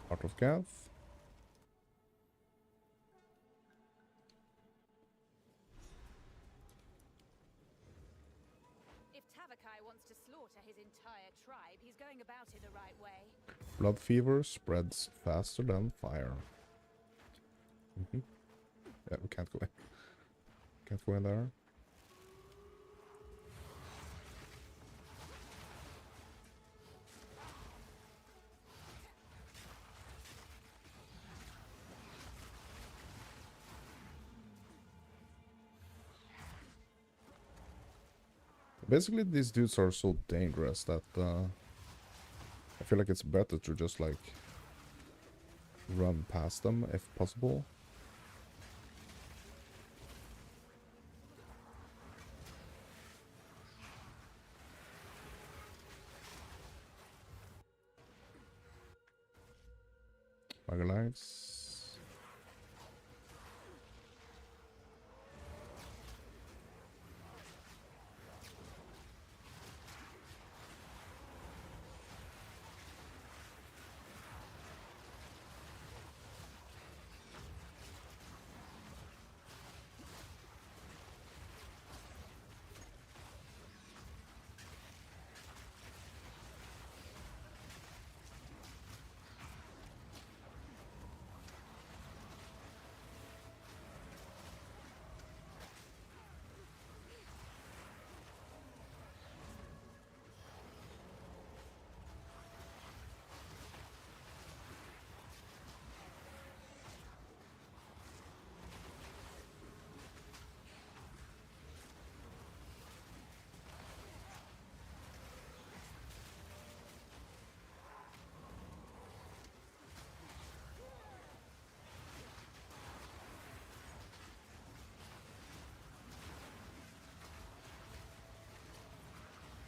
Heart of Gath. Avakai wants to slaughter his entire tribe, he's going about it the right way. Blood fever spreads faster than fire. Yeah, we can't go in. Can't go in there. Basically, these dudes are so dangerous that I feel like it's better to just like run past them if possible. Lives.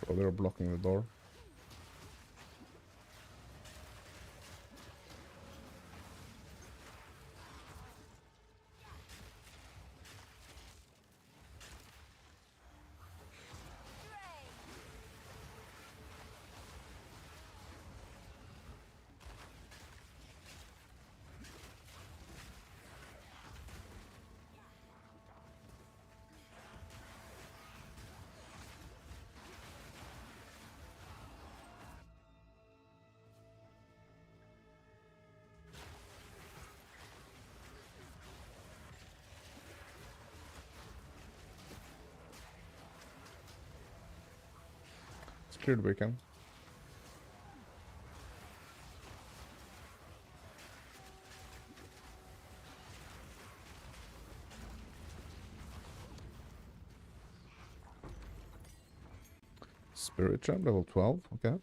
Oh, they're blocking the door. It's cleared weekend. Spirit Gem level 12, okay.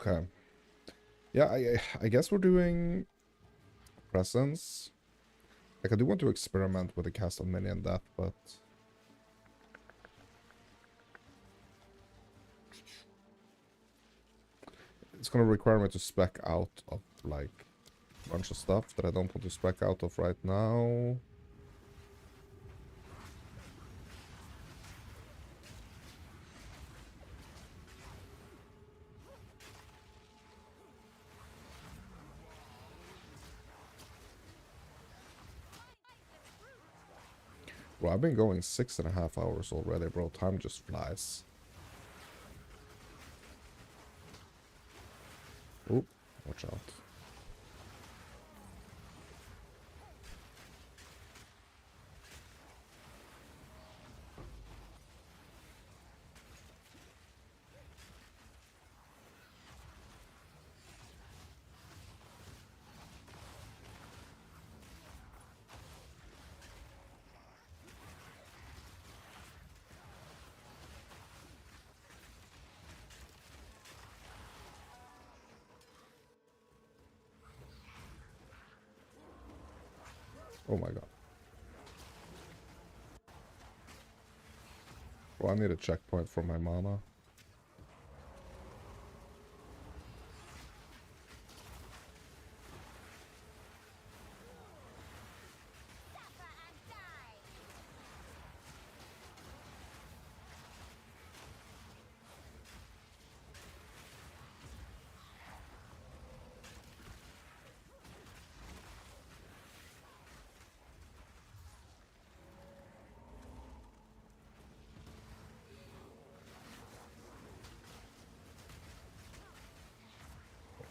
Okay. Yeah, I guess we're doing presence. Like, I do want to experiment with the cast of minion death, but it's gonna require me to spec out of like a bunch of stuff that I don't want to spec out of right now. Bro, I've been going 6.5 hours already, bro. Time just flies. Oop, watch out. Oh my god. Well, I need a checkpoint for my mana.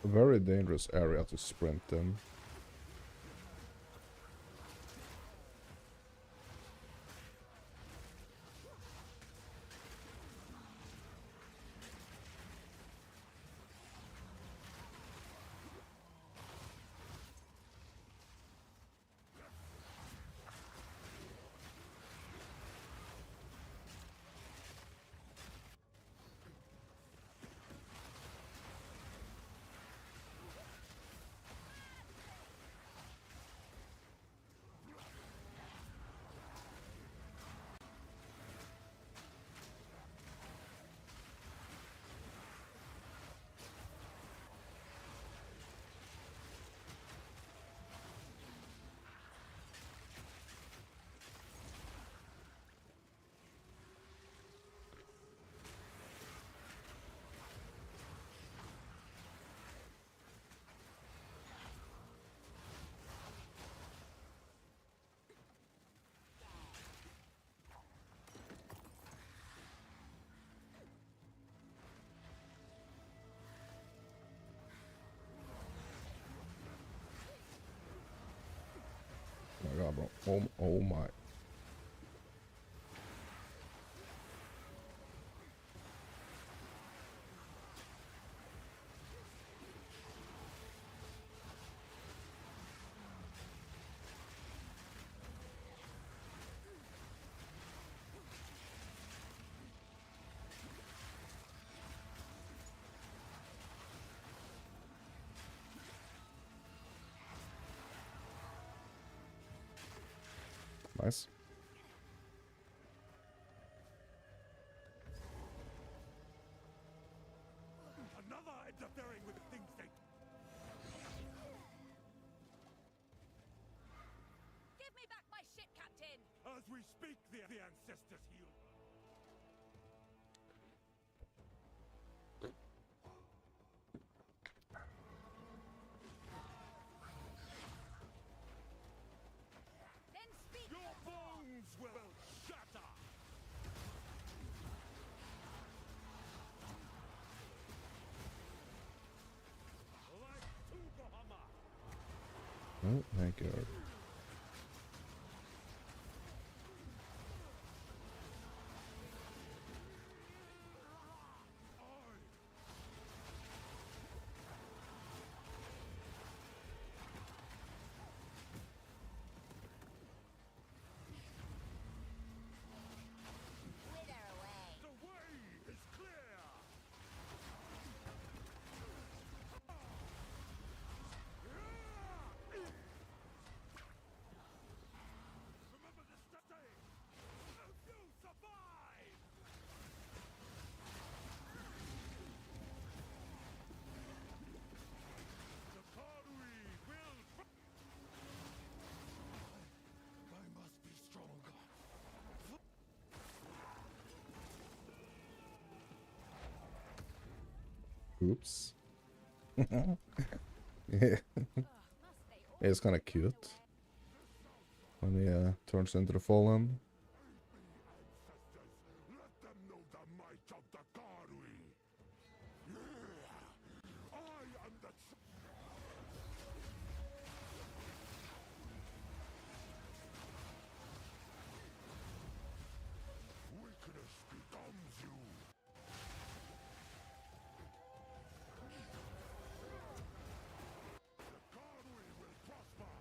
a very dangerous area to sprint in. Oh my god, bro. Oh my. Nice. Another interfering with things they... Give me back my shit, Captain! As we speak, the ancestors heal. Then speak! Your bones will shatter! Like Tugahama! Oh my god. Wither away! The way is clear! Remember this day! If you survive! The Karui will... I must be stronger. Oops. Yeah. It's kind of cute when he turns into the Fallen. Let them know the might of the Karui. I am the weakness becomes you. The Karui will prosper.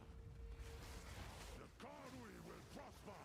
The Karui will prosper.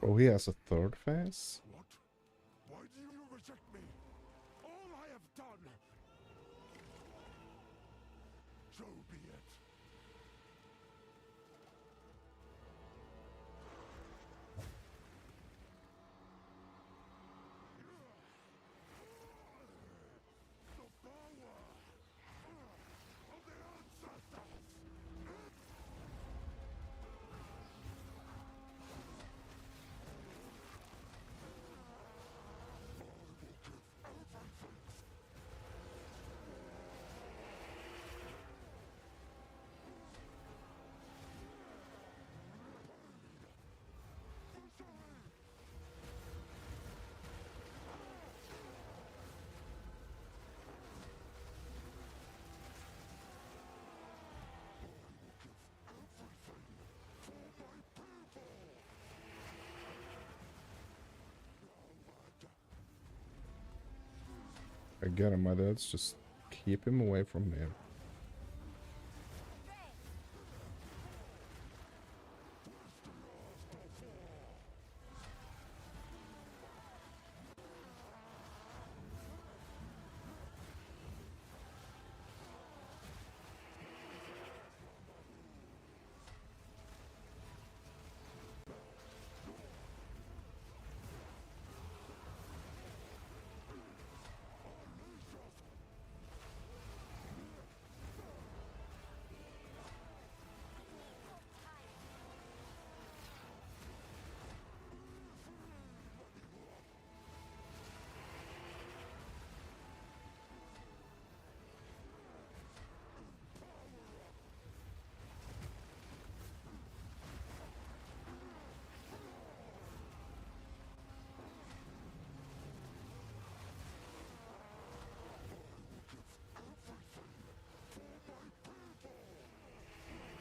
Oh, he has a third phase? What? Why do you reject me? All I have done. So be it. The power of the ancestors. I get him, my dudes. Just keep him away from me.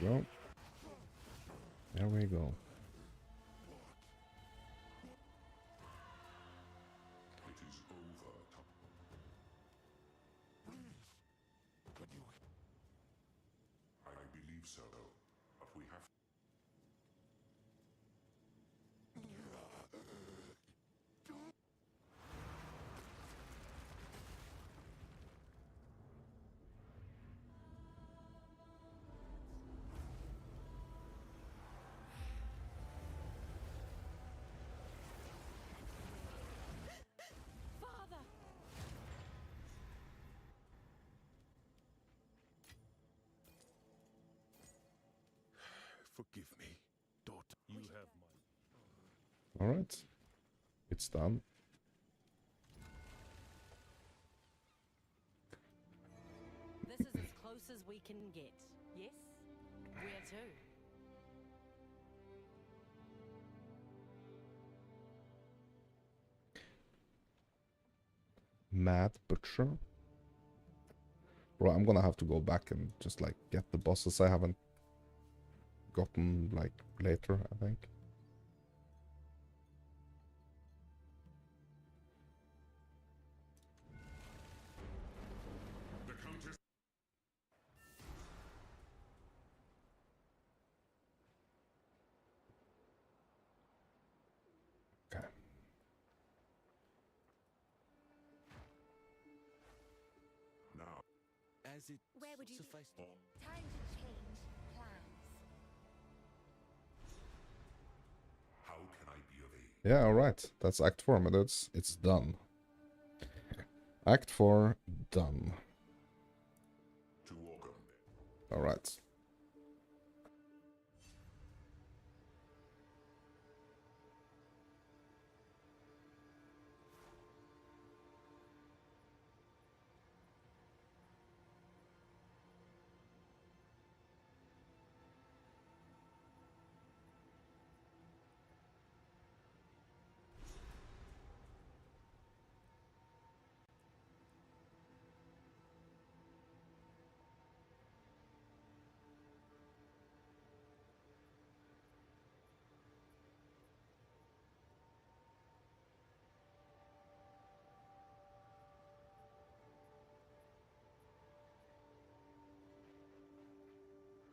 Well, there we go. It is over. I believe so, but we have. Father! Forgive me, daughter. You have my. Alright. It's done. This is as close as we can get. Yes? Where to? Mad Butcher. Bro, I'm gonna have to go back and just like get the bosses I haven't gotten like later, I think. The Countess. Okay. Now, As it Where would you suffice be? Time to change plans. how can I be of aid? Yeah, alright. That's Act 4, my dudes. It's done. Act 4, done. To welcome. Alright.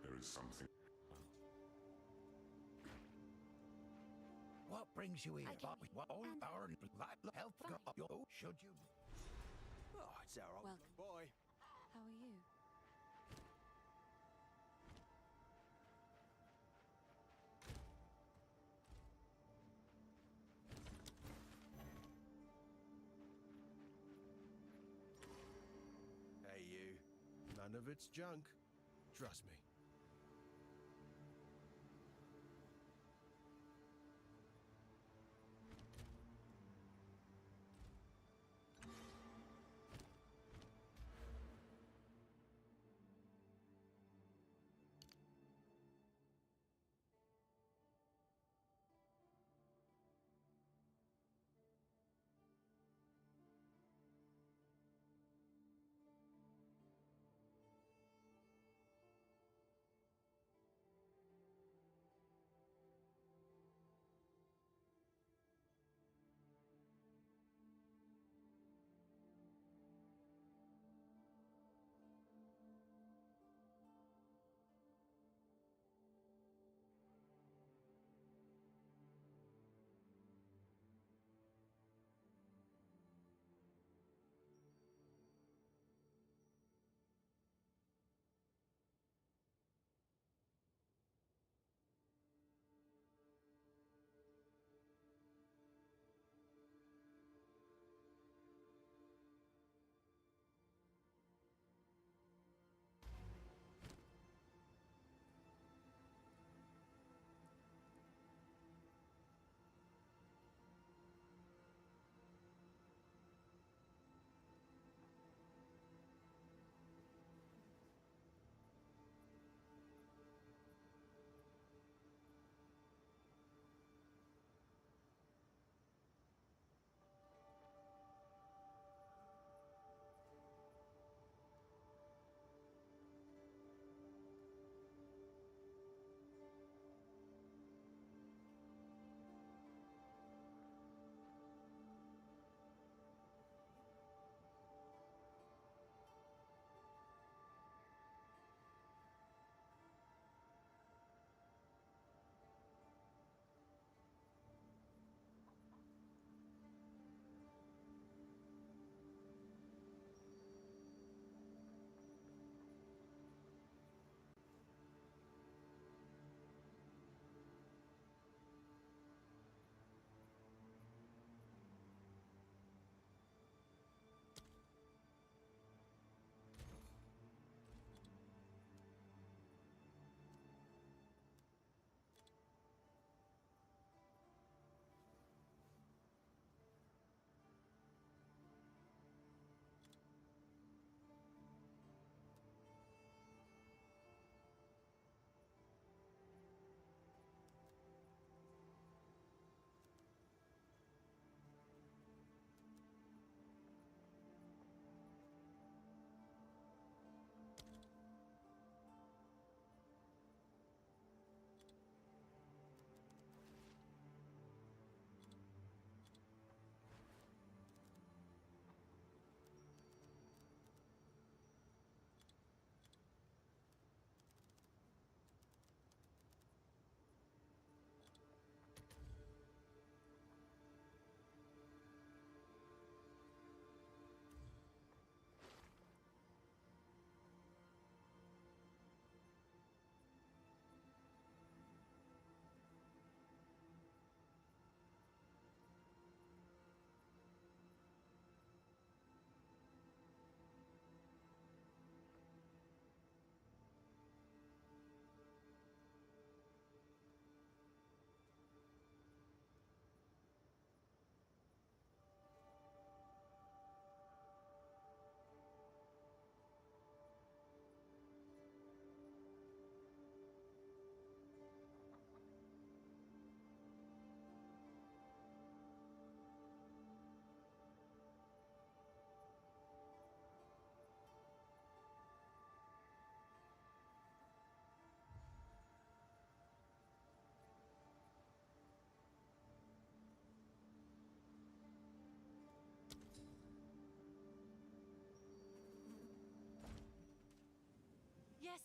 There is something. What brings you here? Okay. What all And- our health Fine. should you? Oh, it's our old Welcome. boy. How are you? Hey, you. None of it's junk. Trust me.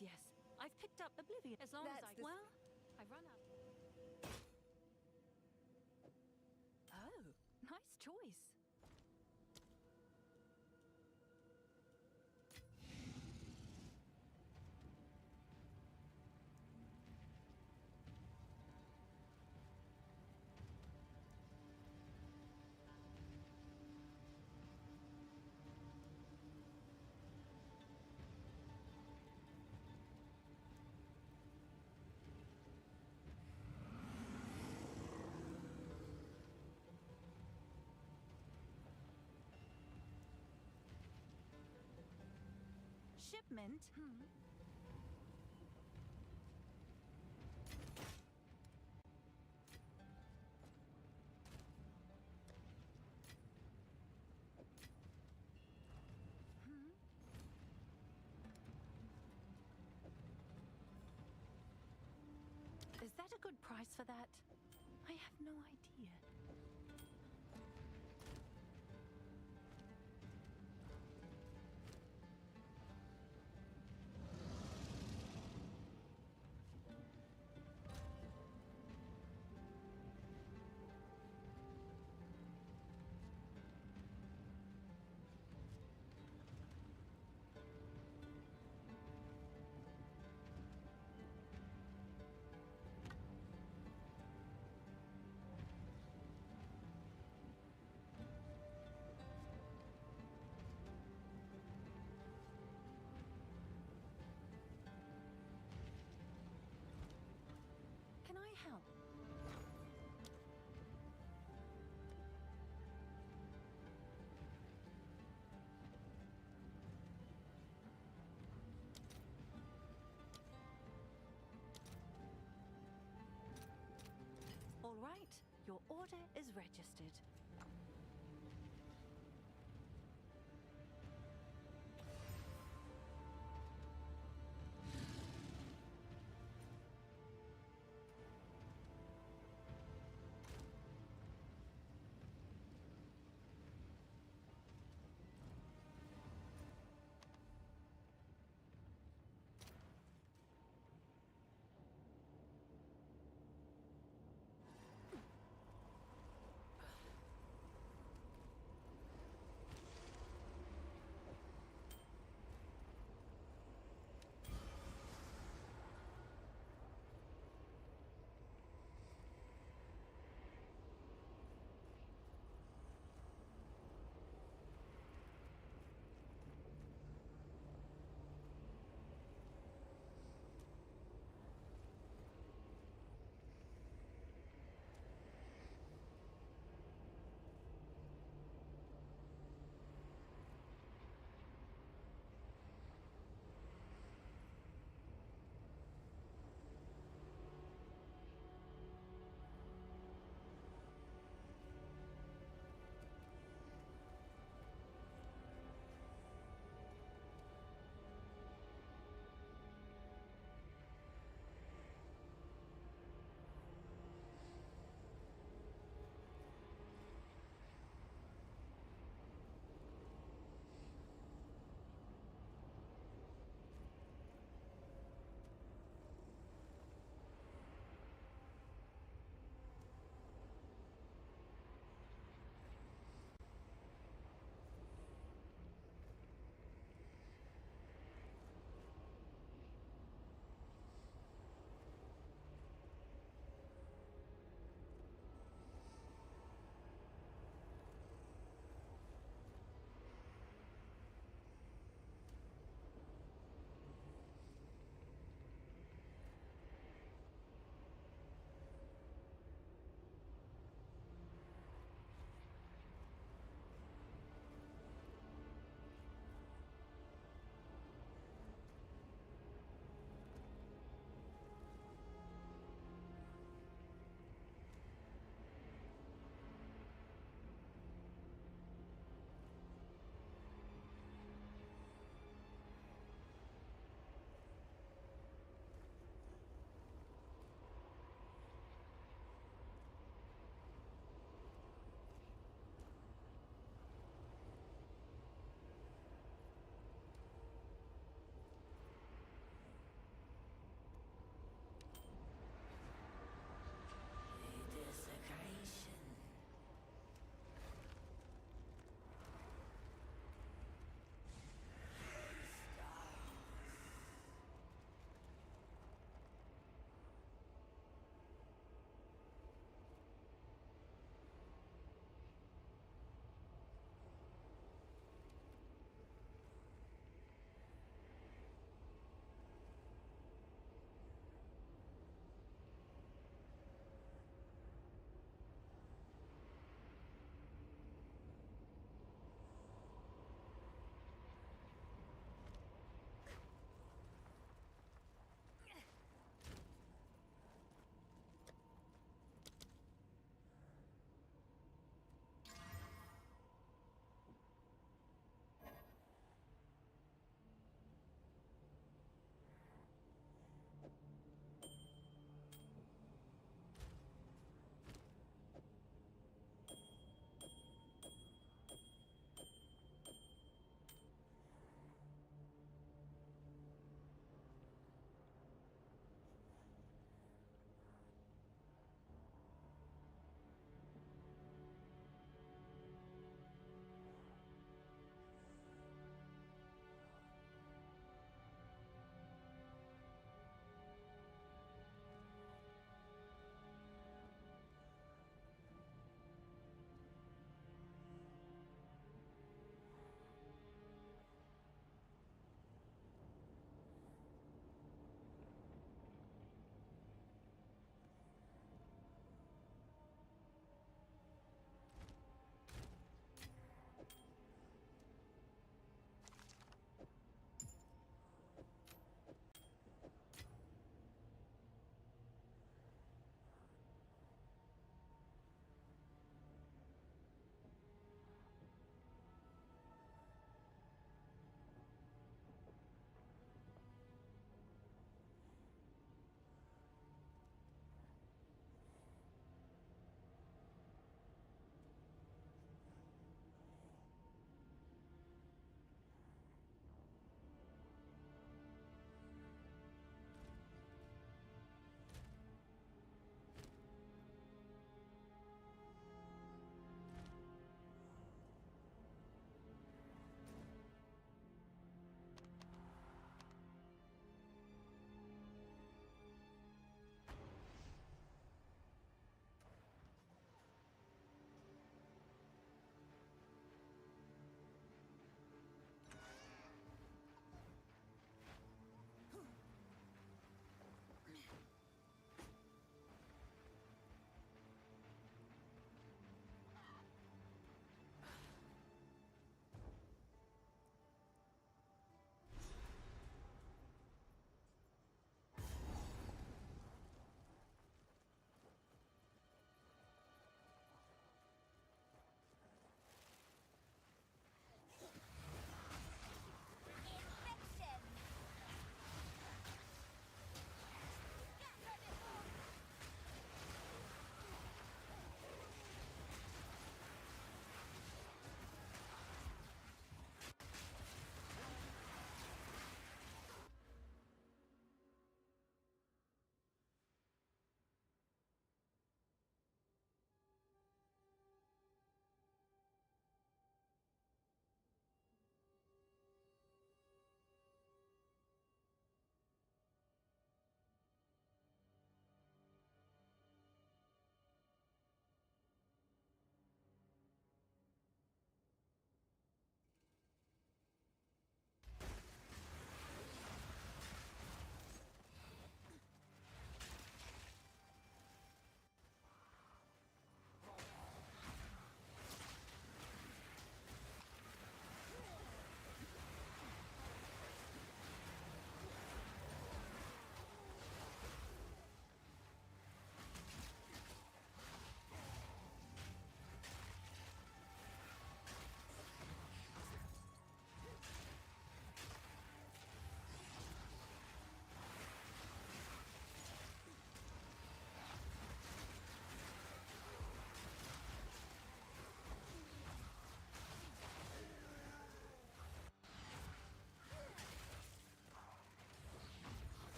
Yes. I've picked up Oblivion as long as That's I... the- Well, I've run out. choice. Shipment? Is that a good price for that? I have no idea. Can I help? All right, your order is registered.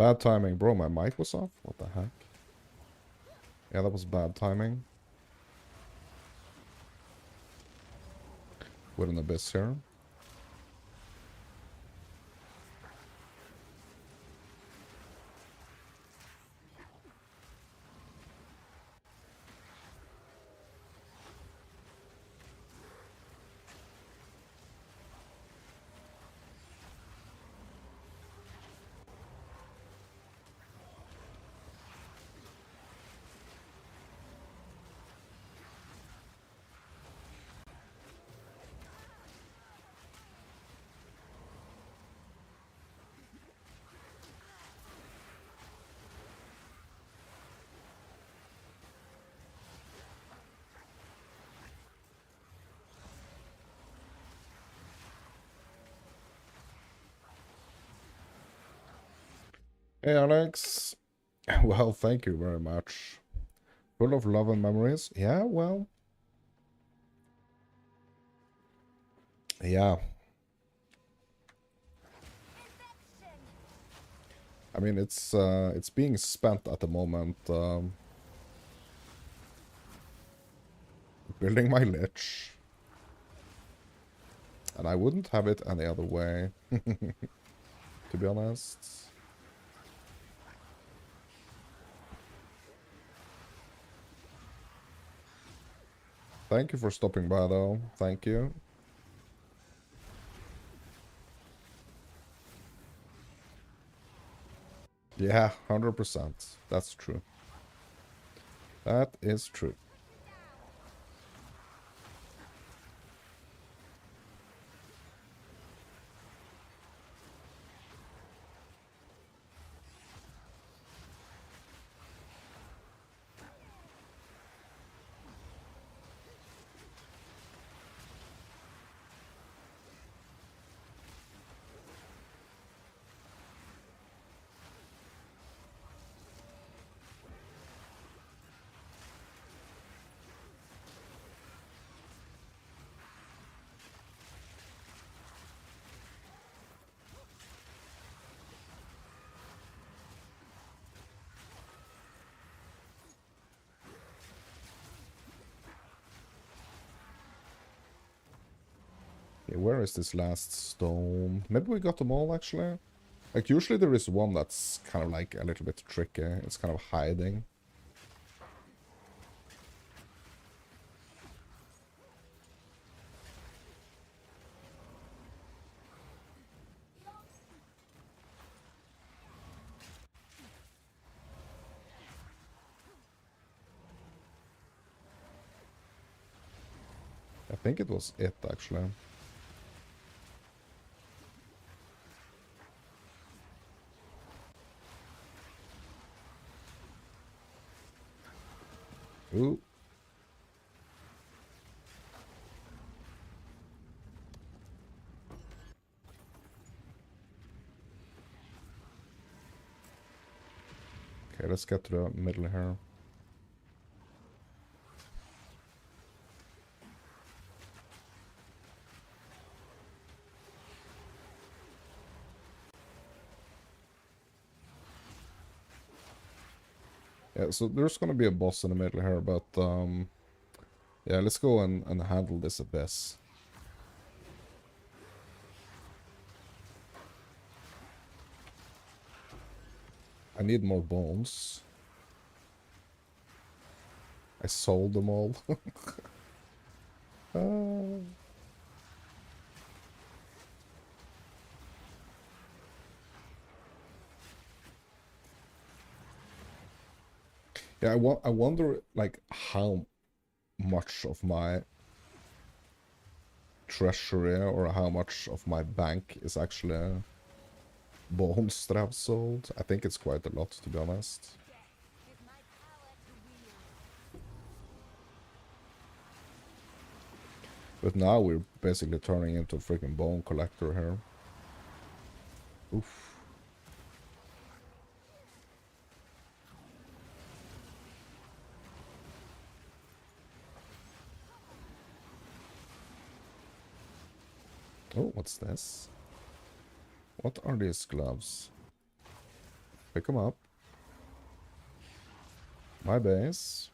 Bad timing, bro. My mic was off. What the heck? Yeah, that was bad timing. With an abyss here. Hey, Alex. Well, thank you very much. Full of love and memories. Yeah, well. Yeah. I mean, it's being spent at the moment, building my Lich. And I wouldn't have it any other way, to be honest. Thank you for stopping by, though. Thank you. Yeah, 100%. That's true. That is true. Okay, where is this last stone? Maybe we got them all, actually. Like, usually there is one that's kind of like a little bit tricky. It's kind of hiding. I think it was it, actually. Ooh. Okay, let's get to the middle here. Yeah, so there's gonna be a boss in the middle here, but yeah, let's go and handle this abyss. I need more bones. I sold them all. Yeah, I wonder, like, how much of my treasury or how much of my bank is actually bones that I've sold. I think it's quite a lot, to be honest. But now we're basically turning into a freaking bone collector here. Oof. Oh, what's this? What are these gloves? Pick him up. My base.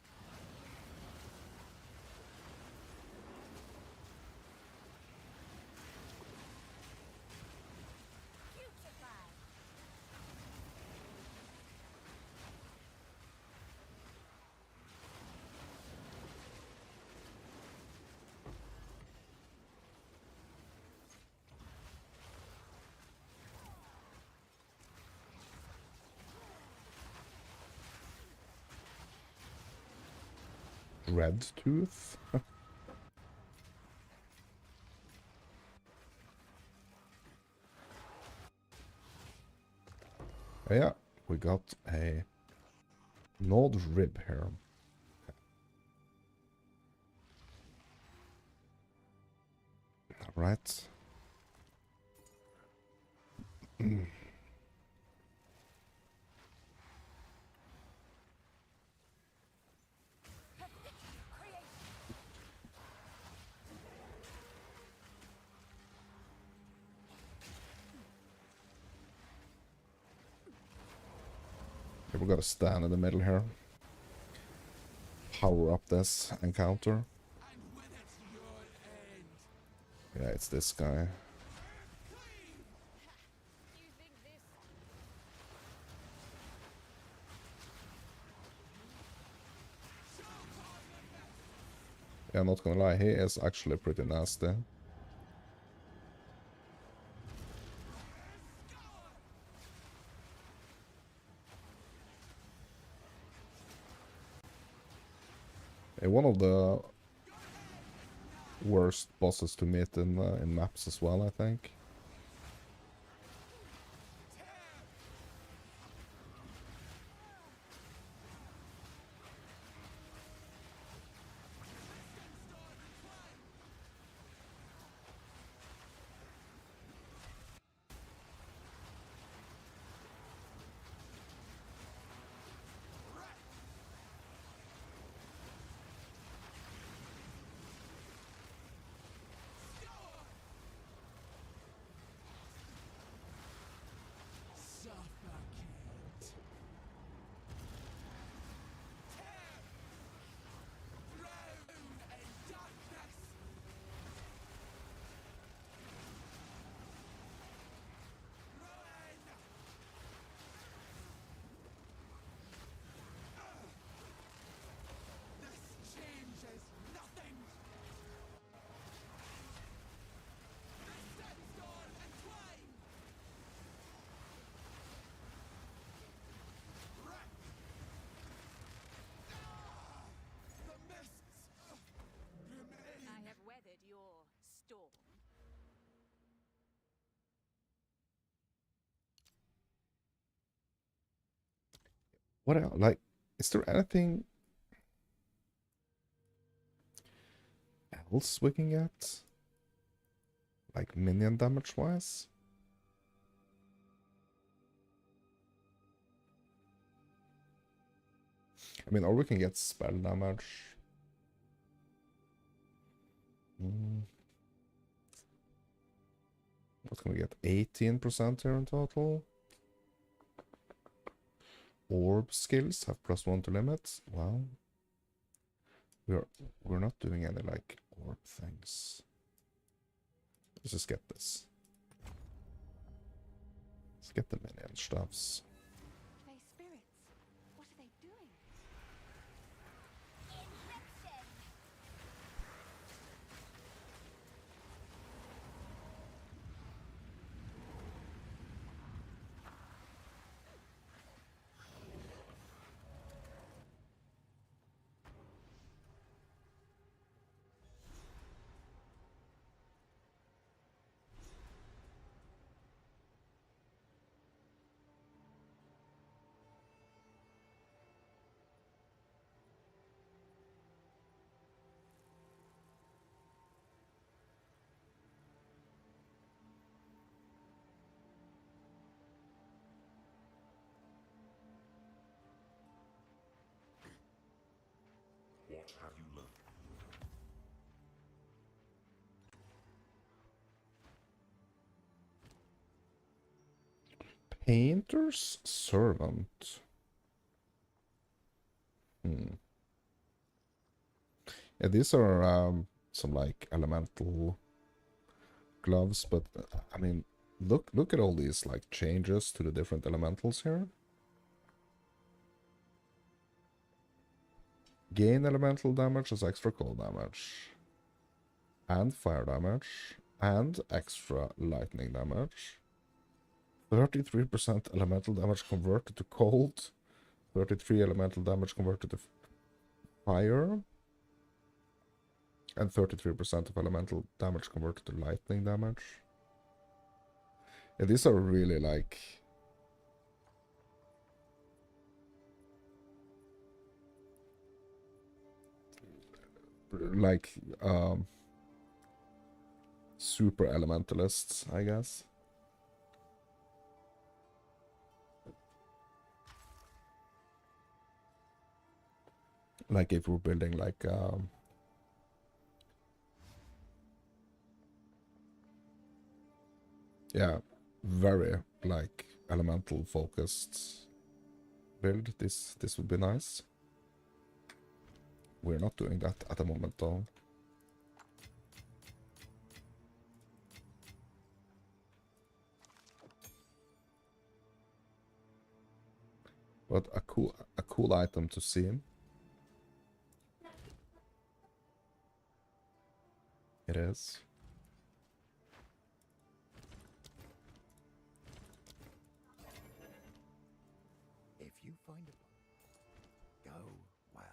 Red tooth. Yeah, we got a gnawed rib here. All right. Okay, we gotta stand in the middle here. Power up this encounter. Yeah, it's this guy. Yeah, not gonna lie, he is actually pretty nasty. One of the worst bosses to meet in maps as well, I think. What else? Like, is there anything else we can get? Like, minion damage-wise? I mean, or we can get spell damage. What can we get? 18% here in total. Orb skills have +1 to limits. Wow. We're not doing any like orb things. Let's just get this. Let's get the minion stuffs. They spirits. What are they doing? What have you learned? Painter's Servant. Yeah, these are some like elemental gloves, but I mean, look at all these like changes to the different elementals here. Gain elemental damage as extra cold damage, and fire damage, and extra lightning damage. 33% elemental damage converted to cold, 33 elemental damage converted to fire, and 33% of elemental damage converted to lightning damage. Yeah, these are really like... super elementalists, I guess. Like if we're building like yeah, very like elemental focused build, this would be nice. We're not doing that at the moment though. But a cool item to see. It is. If you find a go well.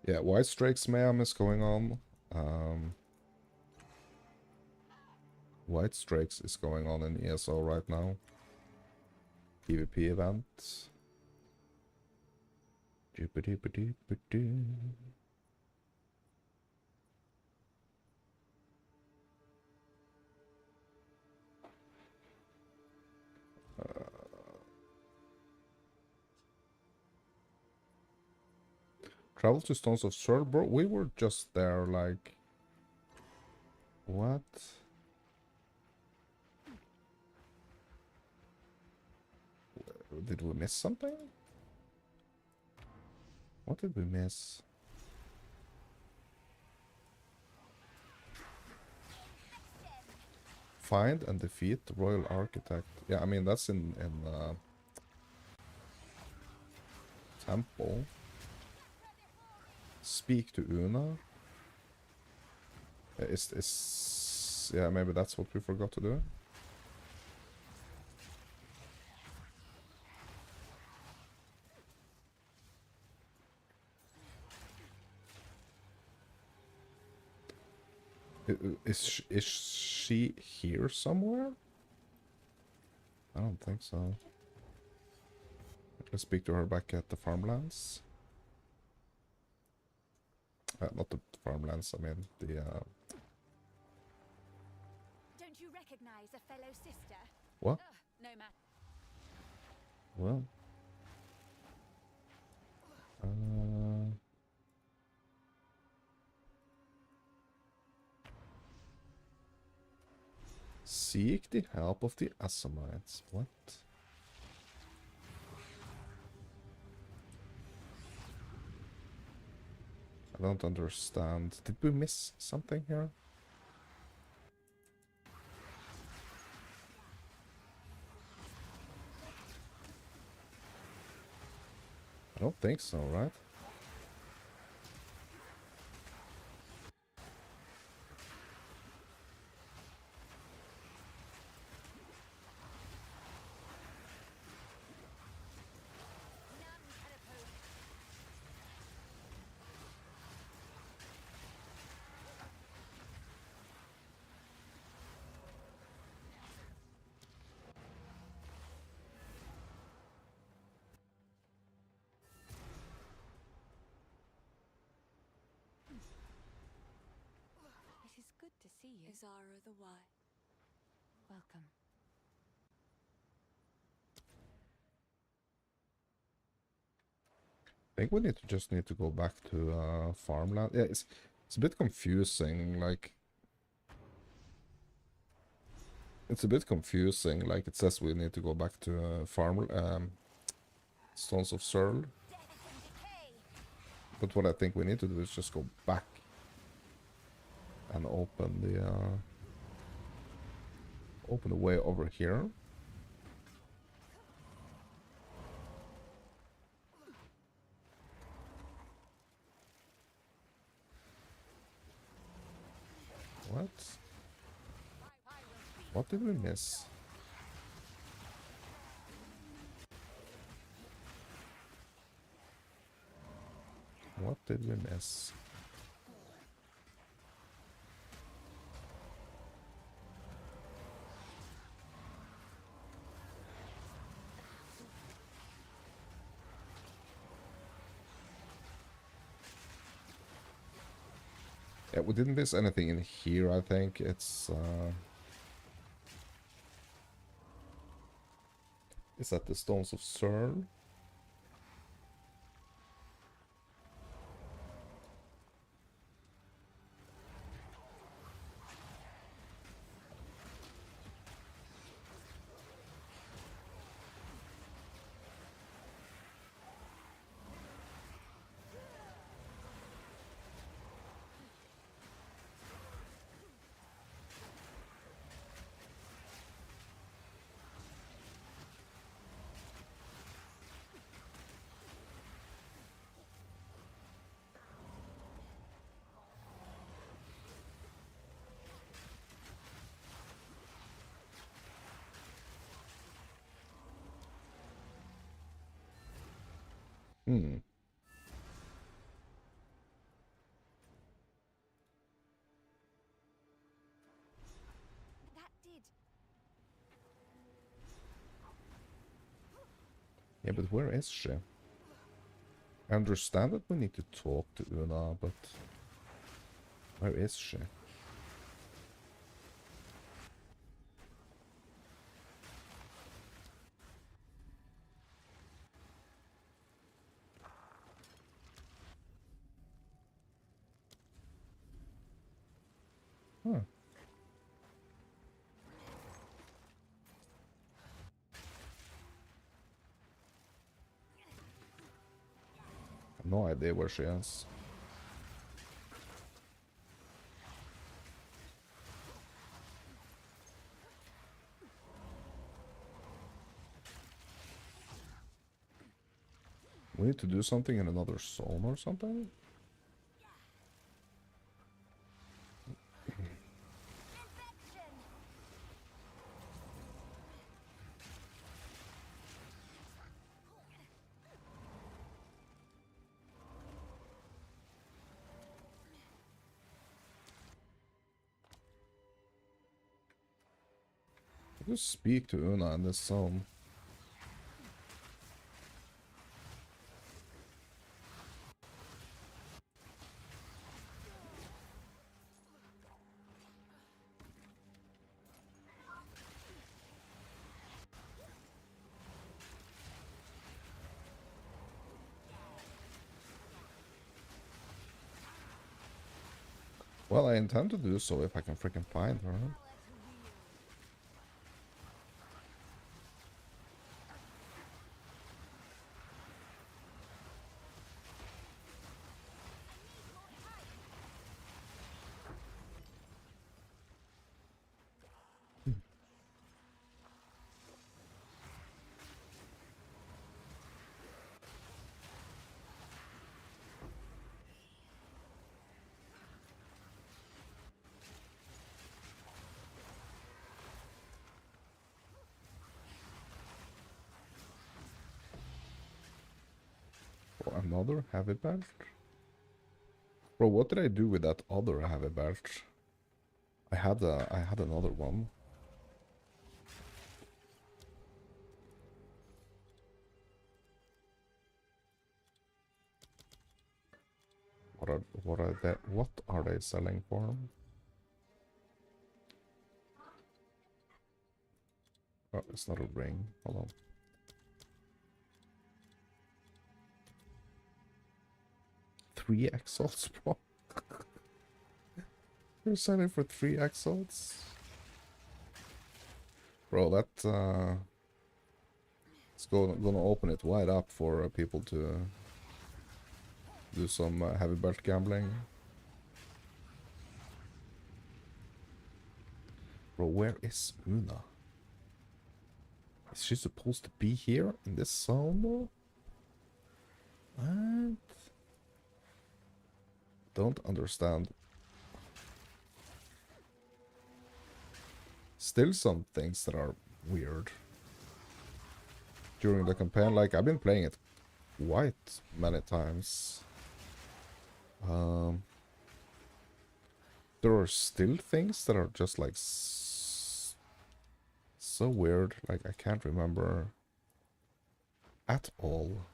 Yeah, White Strake's Mayhem is going on. White Strikes is going on in ESO right now. PvP event. Travel to Stones of Sword, bro. We were just there, like... What? Did we miss something? What did we miss? Find and defeat the Royal Architect. Yeah, I mean, that's in Temple. Speak to Una. Yeah, maybe that's what we forgot to do. Is she here somewhere? I don't think so. Let's speak to her back at the farmlands. Not the farmlands, I mean the... Don't you recognize a fellow sister? What? No matter. Well... Seek the help of the Assamites. What? I don't understand. Did we miss something here? I don't think so, right? It is good to see you. Azara the White. Welcome. think we just need to go back to farmland. Yeah, it's a bit confusing. Like, it's a bit confusing. Like, it says we need to go back to Stones of Searle. But what I think we need to do is just go back and open the way over here. What? What did we miss? What did we miss? Yeah, we didn't miss anything in here, I think. It's at the Stones of Searle. Hmm. That did. Yeah, but where is she? I understand that we need to talk to Una, but where is she? Huh. No idea where she is. We need to do something in another zone or something? Just speak to Una in this zone. Well, I intend to do so if I can freaking find her. Oh, another heavy belt? Bro, what did I do with that other heavy belt? I had another one. What are they selling for? Oh, it's not a ring. Hold on. 3 exalts, bro. You're selling for 3 exalts? Bro, that it's gonna open it wide up for people to do some heavy belt gambling. Bro, where is Una? Is she supposed to be here in this zone though? What? Don't understand. Still some things that are weird. During the campaign, like, I've been playing it quite many times. There are still things that are just like so weird, like I can't remember at all.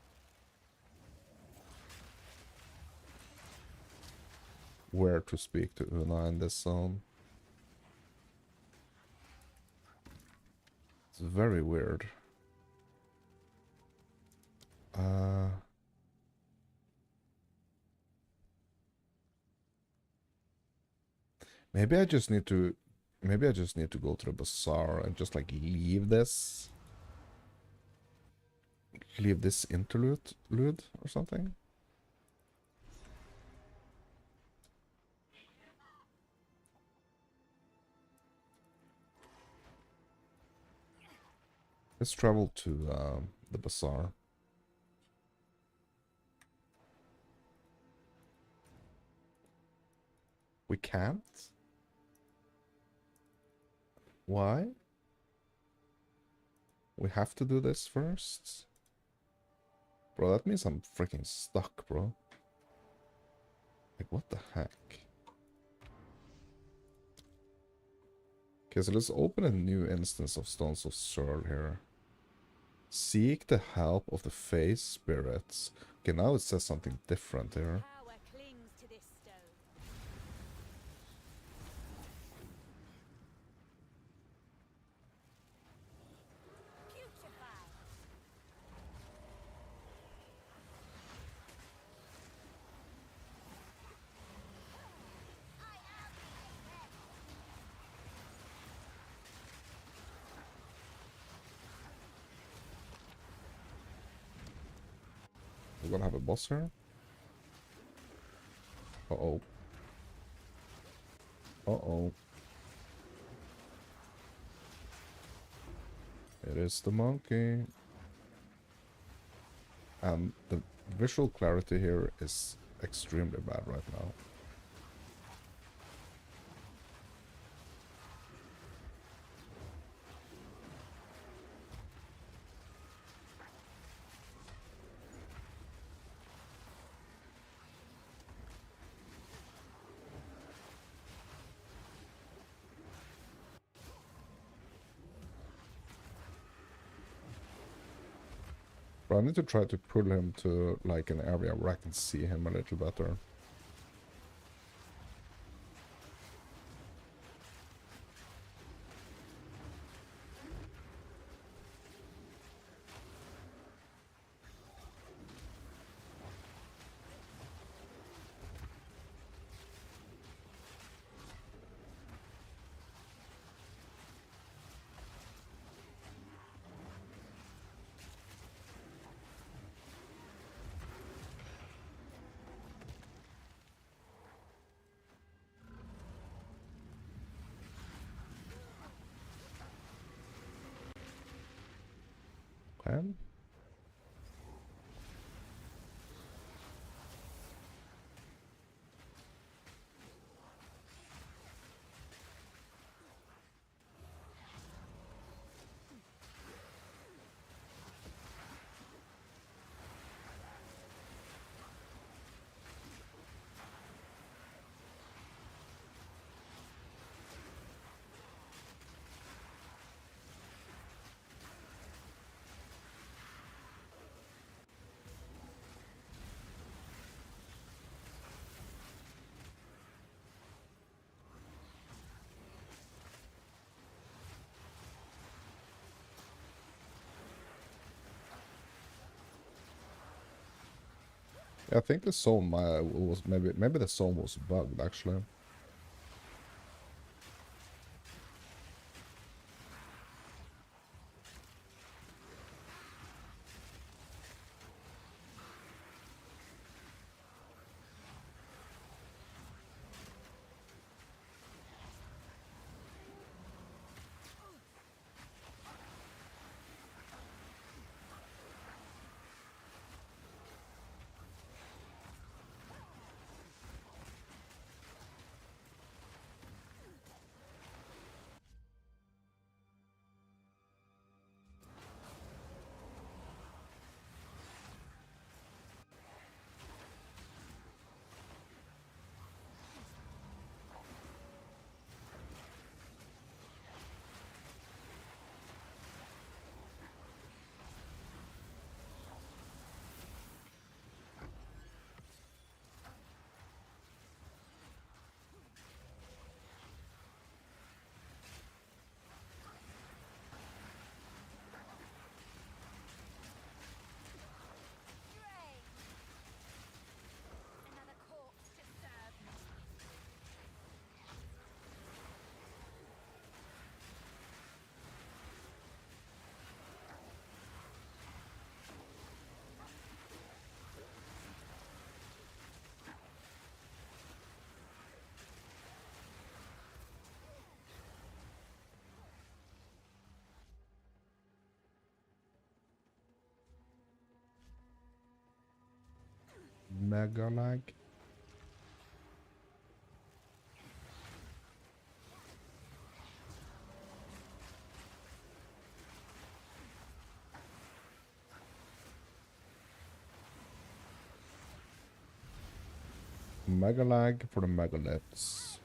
Where to speak to Una in this zone. It's very weird. Maybe I just need to go to the bazaar and just like leave this interlude or something. Let's travel to the bazaar. We can't? Why? We have to do this first? Bro, that means I'm freaking stuck, bro. Like, what the heck? Okay, so let's open a new instance of Stones of Searle here. Seek the help of the Fae spirits. Okay, now it says something different here. Power clings to this stone. Putrefy. We're gonna have a boss here. Uh-oh. Uh-oh. It is the monkey. And the visual clarity here is extremely bad right now. But I need to try to pull him to like an area where I can see him a little better. Okay. I think the zone was maybe the zone was bugged actually. Another corpse to serve me. Mega lag. Mega lag for the megaliths.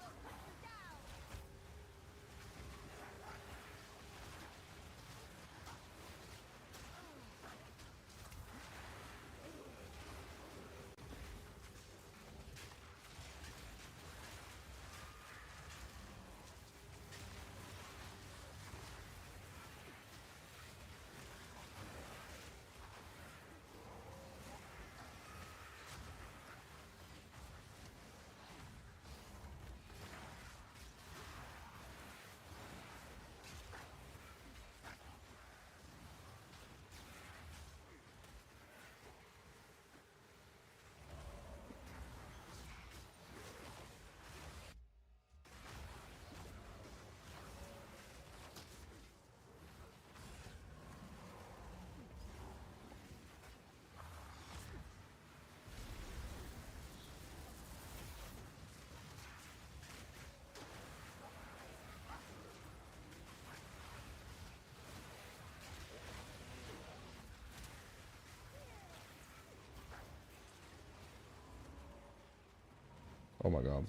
Oh my god.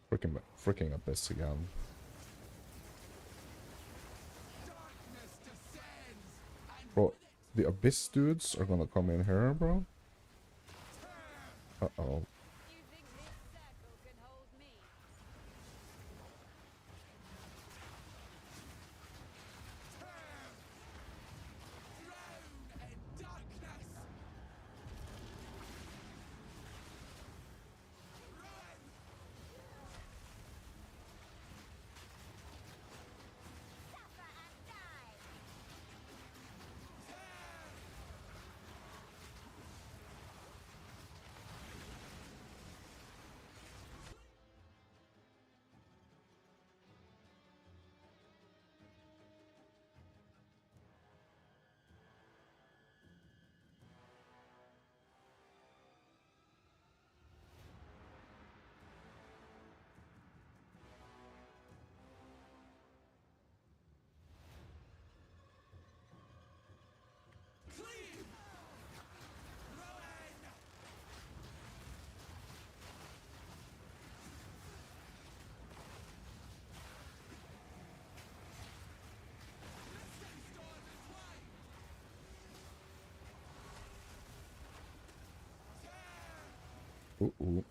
Freaking abyss again. Bro, the abyss dudes are gonna come in here, bro. Uh-oh. You think this circle can hold me? Suffer and die! Ooh.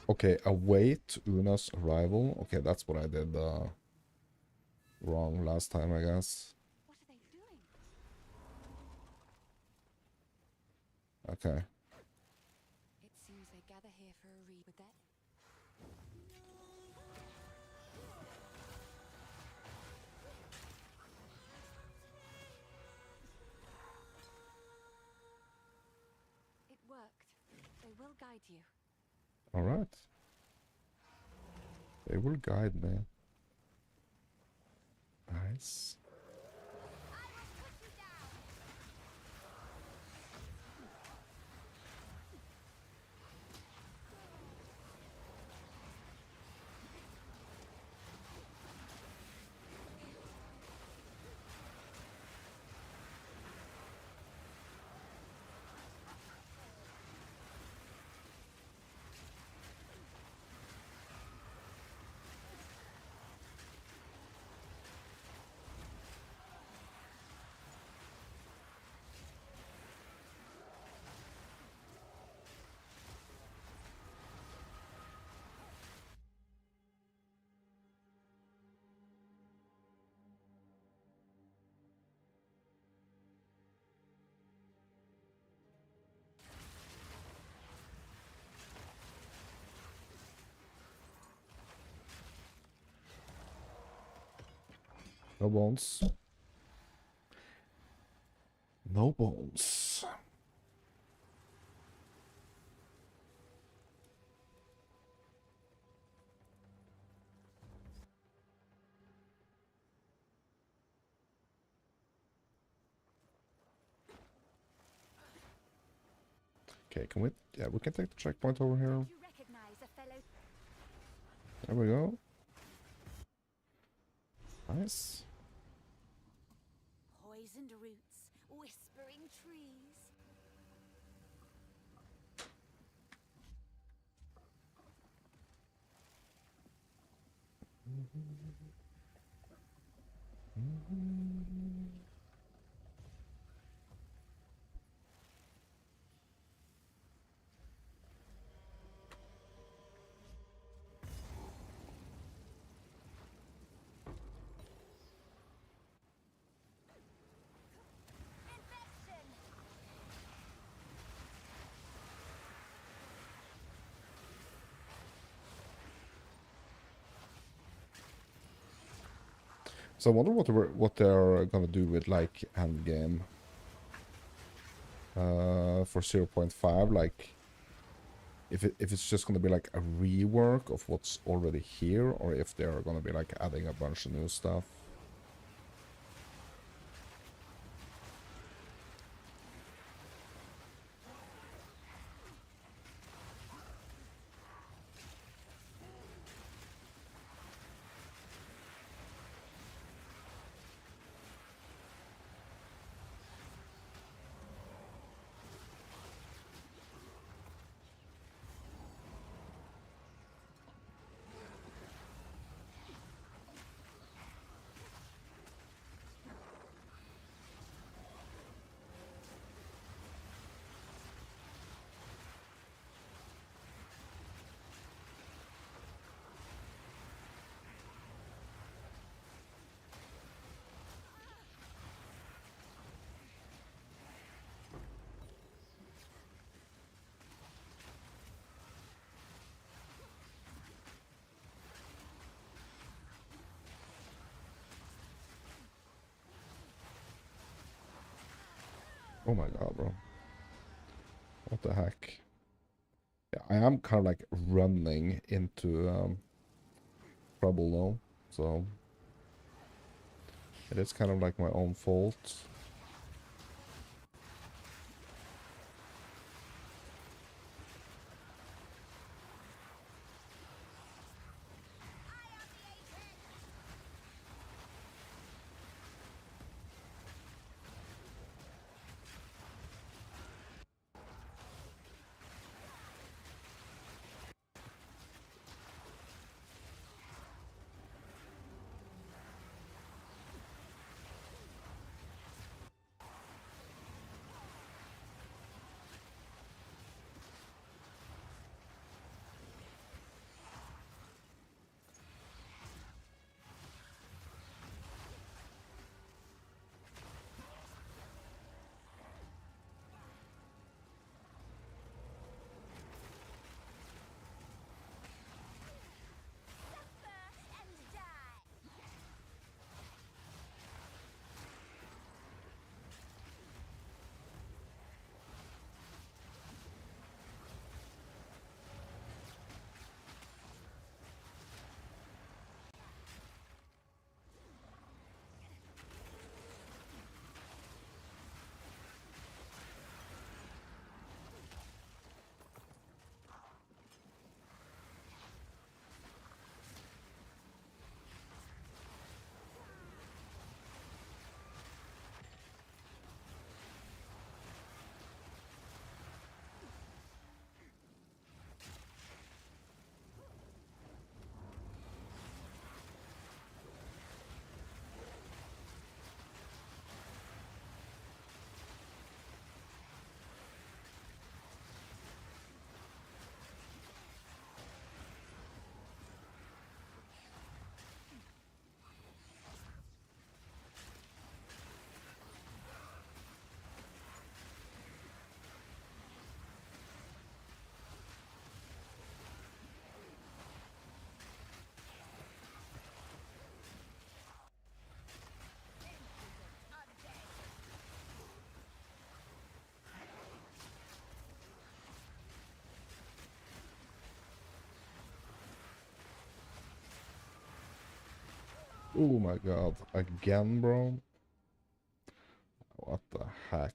Okay, await Una's arrival. Okay, that's what I did wrong last time, I guess. What are they doing? Okay. It seems they gather here for a with that. It worked. They will guide you. All right. They will guide me. Nice. No bones. No bones. Okay, can we... Yeah, we can take the checkpoint over here. You recognize a fellow. There we go. Nice. Poisoned roots, whispering trees. Infection. So I wonder what they're gonna do with like endgame for 0.5, like if it's just gonna be like a rework of what's already here, or if they're gonna be like adding a bunch of new stuff. Oh my god, bro. What the heck? Yeah, I am kind of like running into trouble though, so it is kind of like my own fault. Oh my god. Again, bro? What the heck?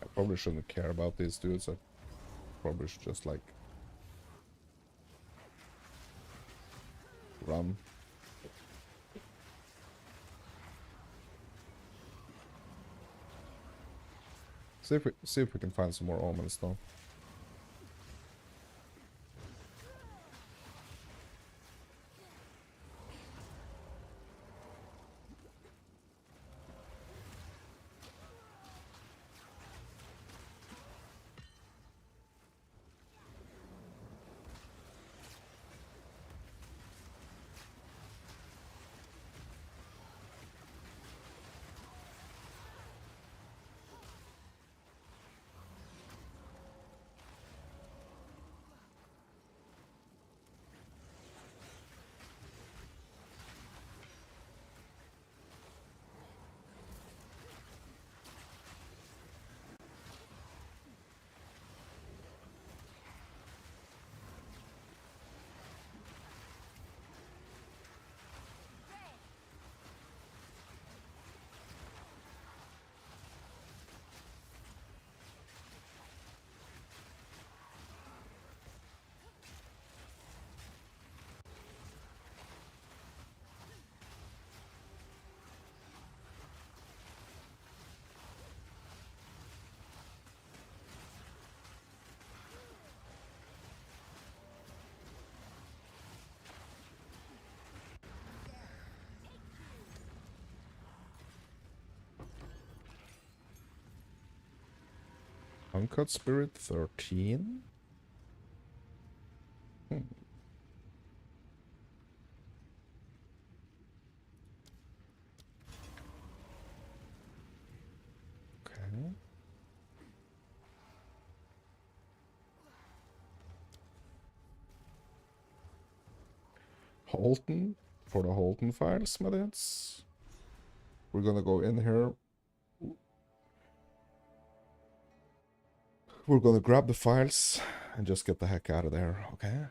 I probably shouldn't care about these dudes. I probably should just like run. See if we can find some more omens though. Uncut Spirit 13? Hmm. Okay. Holton for the Holton files, my dudes. We're gonna go in here. We're gonna grab the files and just get the heck out of there, okay?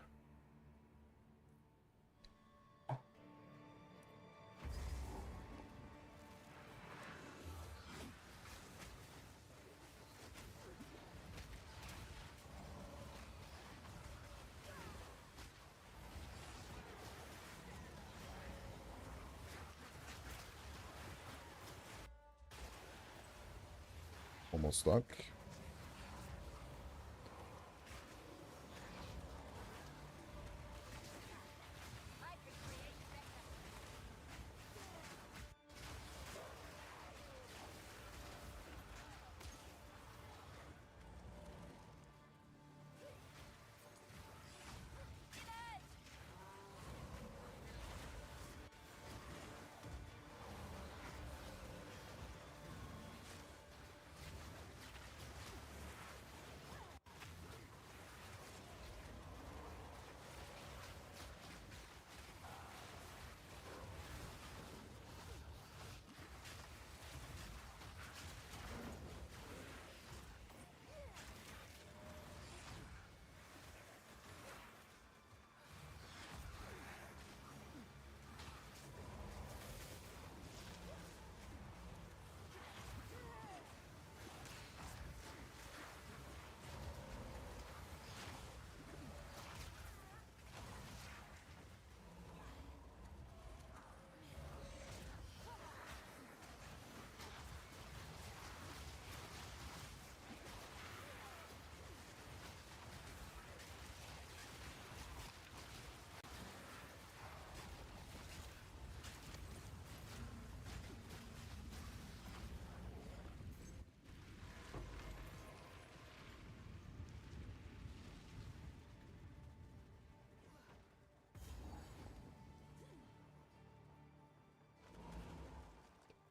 Almost stuck.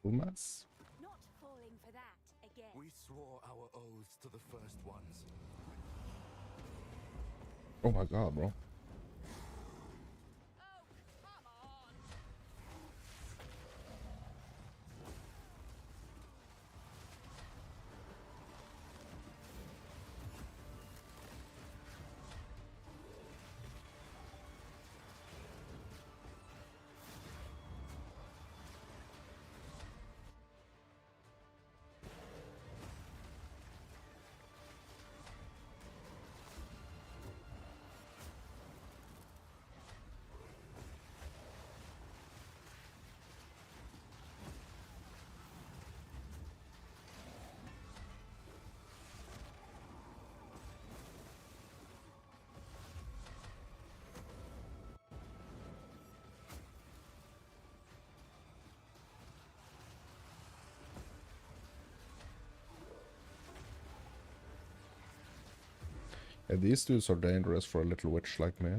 battle mess. Not falling for that again. We swore our oaths to the first ones. Oh my god, bro. Yeah, these dudes are dangerous for a little witch like me.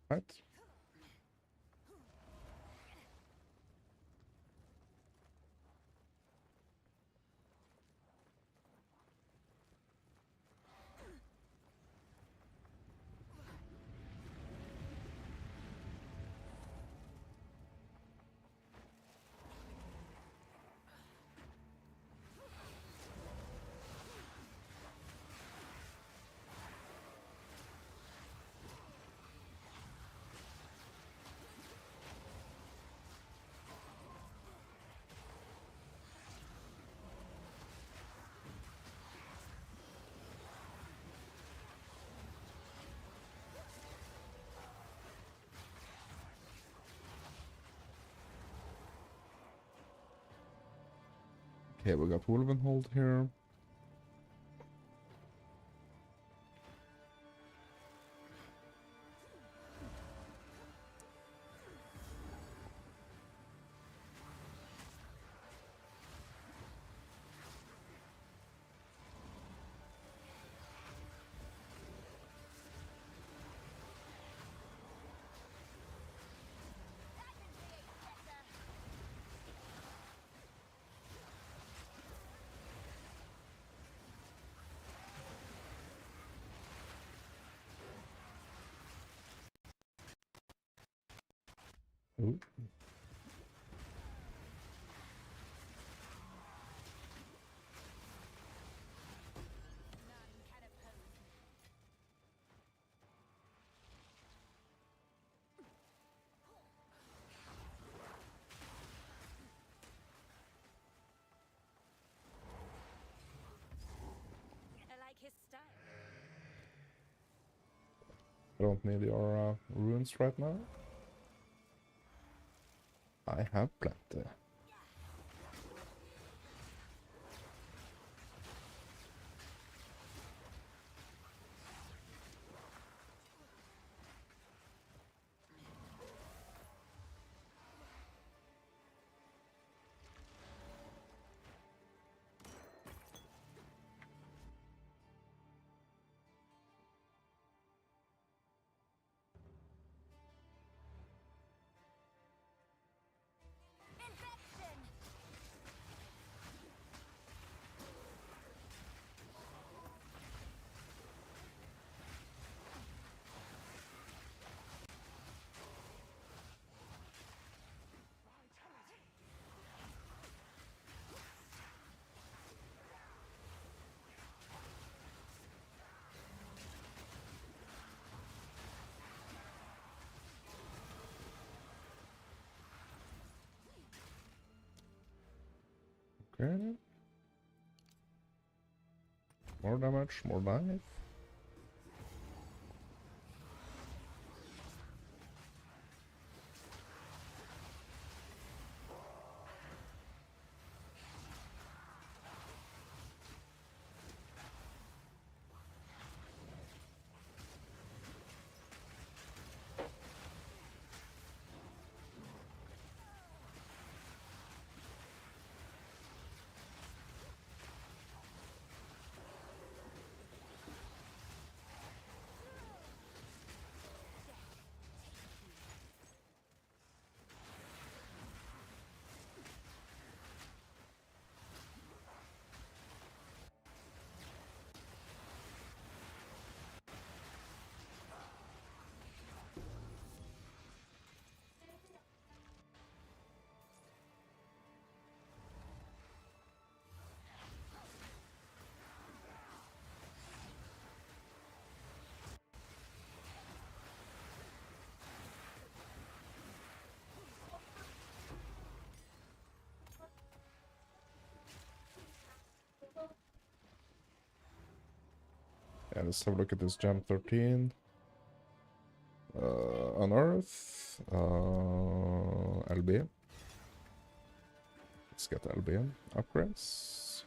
Right? Okay, we got Wolvenhold here. Ooh. I like his style. I don't need your runes right now. I have plenty. Okay. More damage, more life. Yeah, let's have a look at this Gem 13. Unearth. LB. Let's get LB upgrades.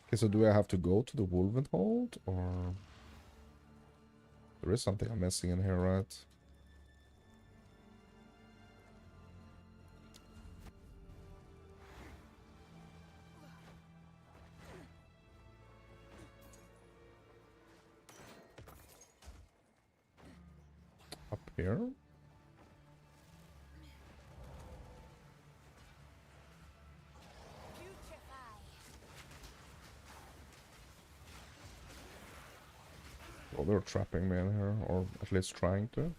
Okay, so do I have to go to the Wolvenhold, or... There is something I'm missing in here, right? Up here? Well, they're trapping me in here, or at least trying to.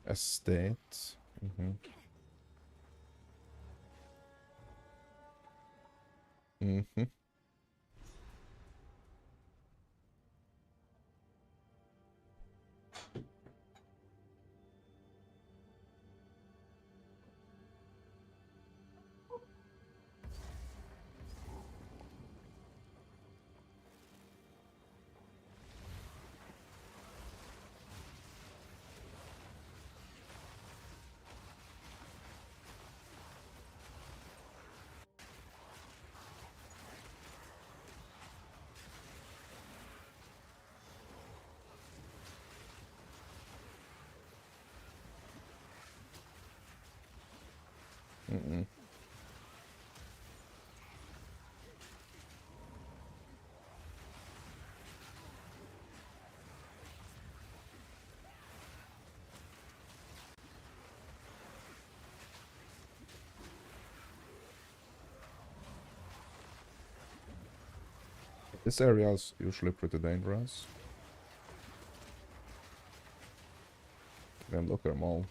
Estate. Mm-hmm. Mm-hmm. Mm-mm. This area is usually pretty dangerous. Then look at them all.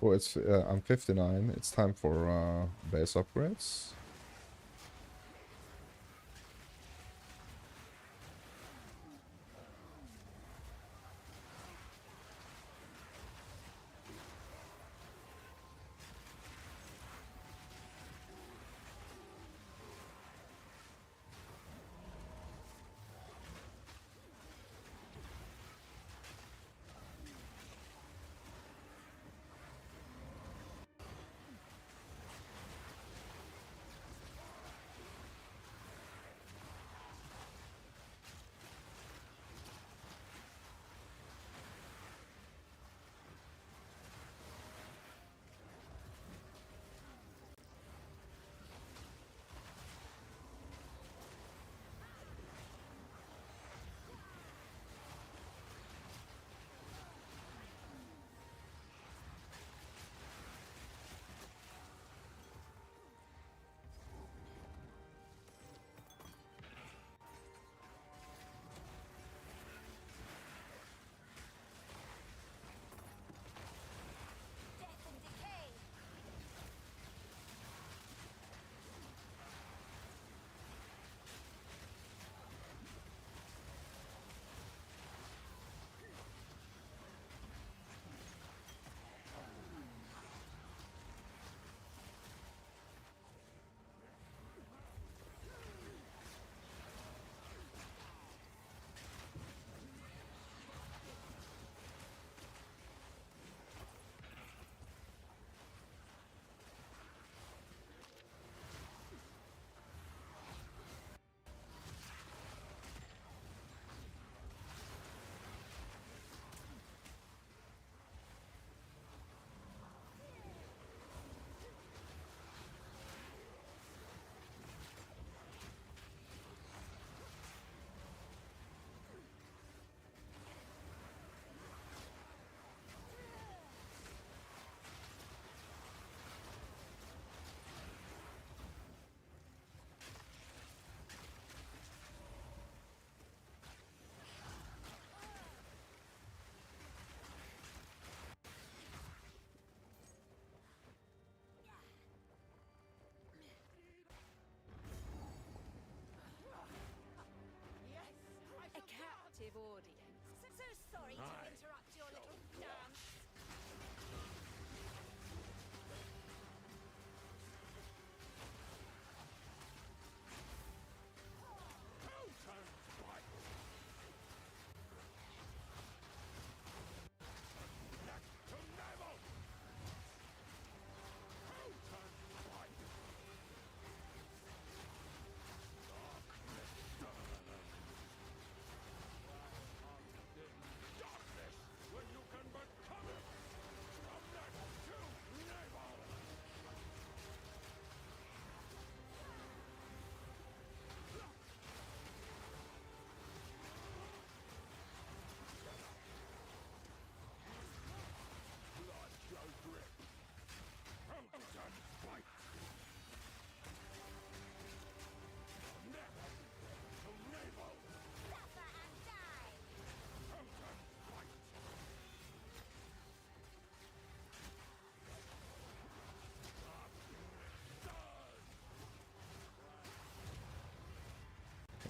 Oh, it's I'm 59. It's time for base upgrades.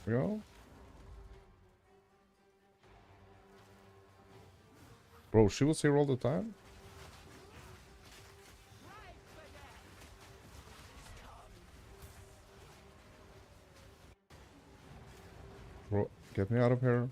Yeah. Bro, she was here all the time? Bro, get me out of here.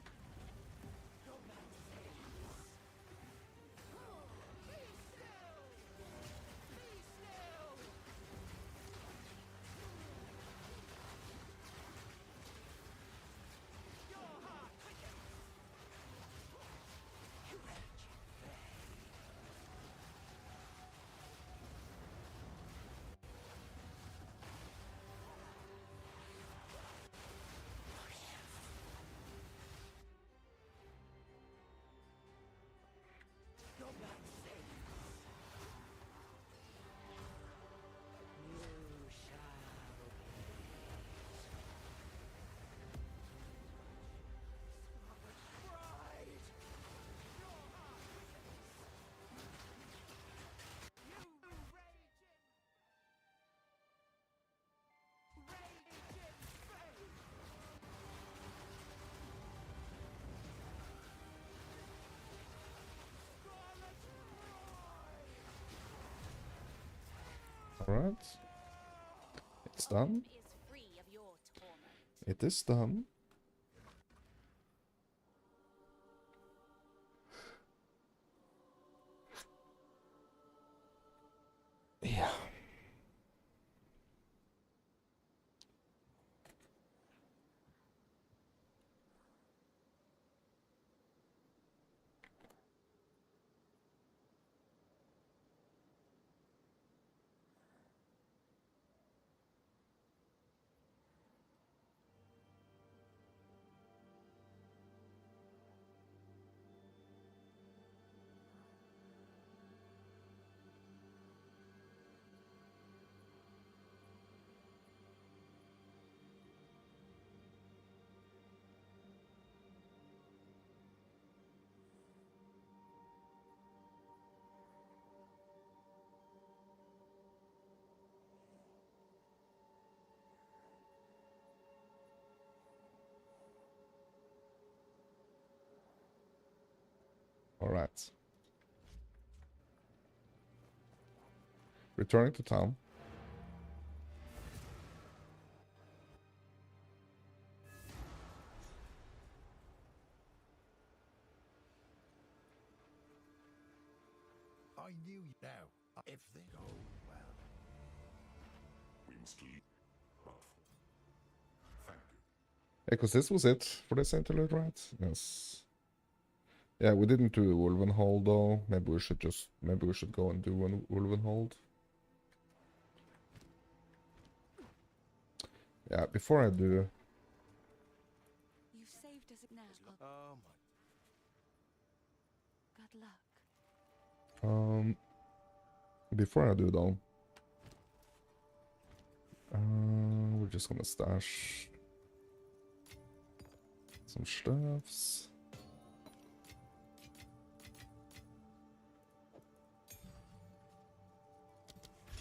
Alright. It's done. It is done. Yeah. Alright. Returning to town. I knew now. If they go well. Thank you. Yeah, because this was it for this interlude, right? Yes. Yeah, we didn't do Wolvenhold though. Maybe we should go and do one Wolvenhold. Yeah, before I do. You've saved us now. Oh my. Good luck. Before I do though. We're just gonna stash some stuffs.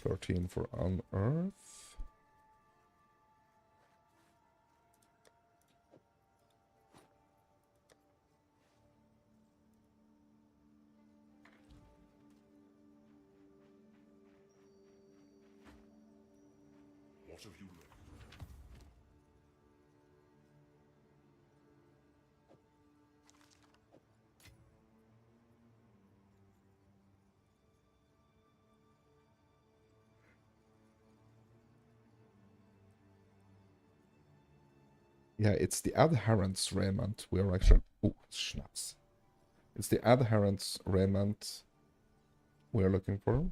$13 for Unearth. What have you learned? Yeah, it's the Adherents raiment we are actually... Oh, schnapps. It's the Adherents raiment we are looking for.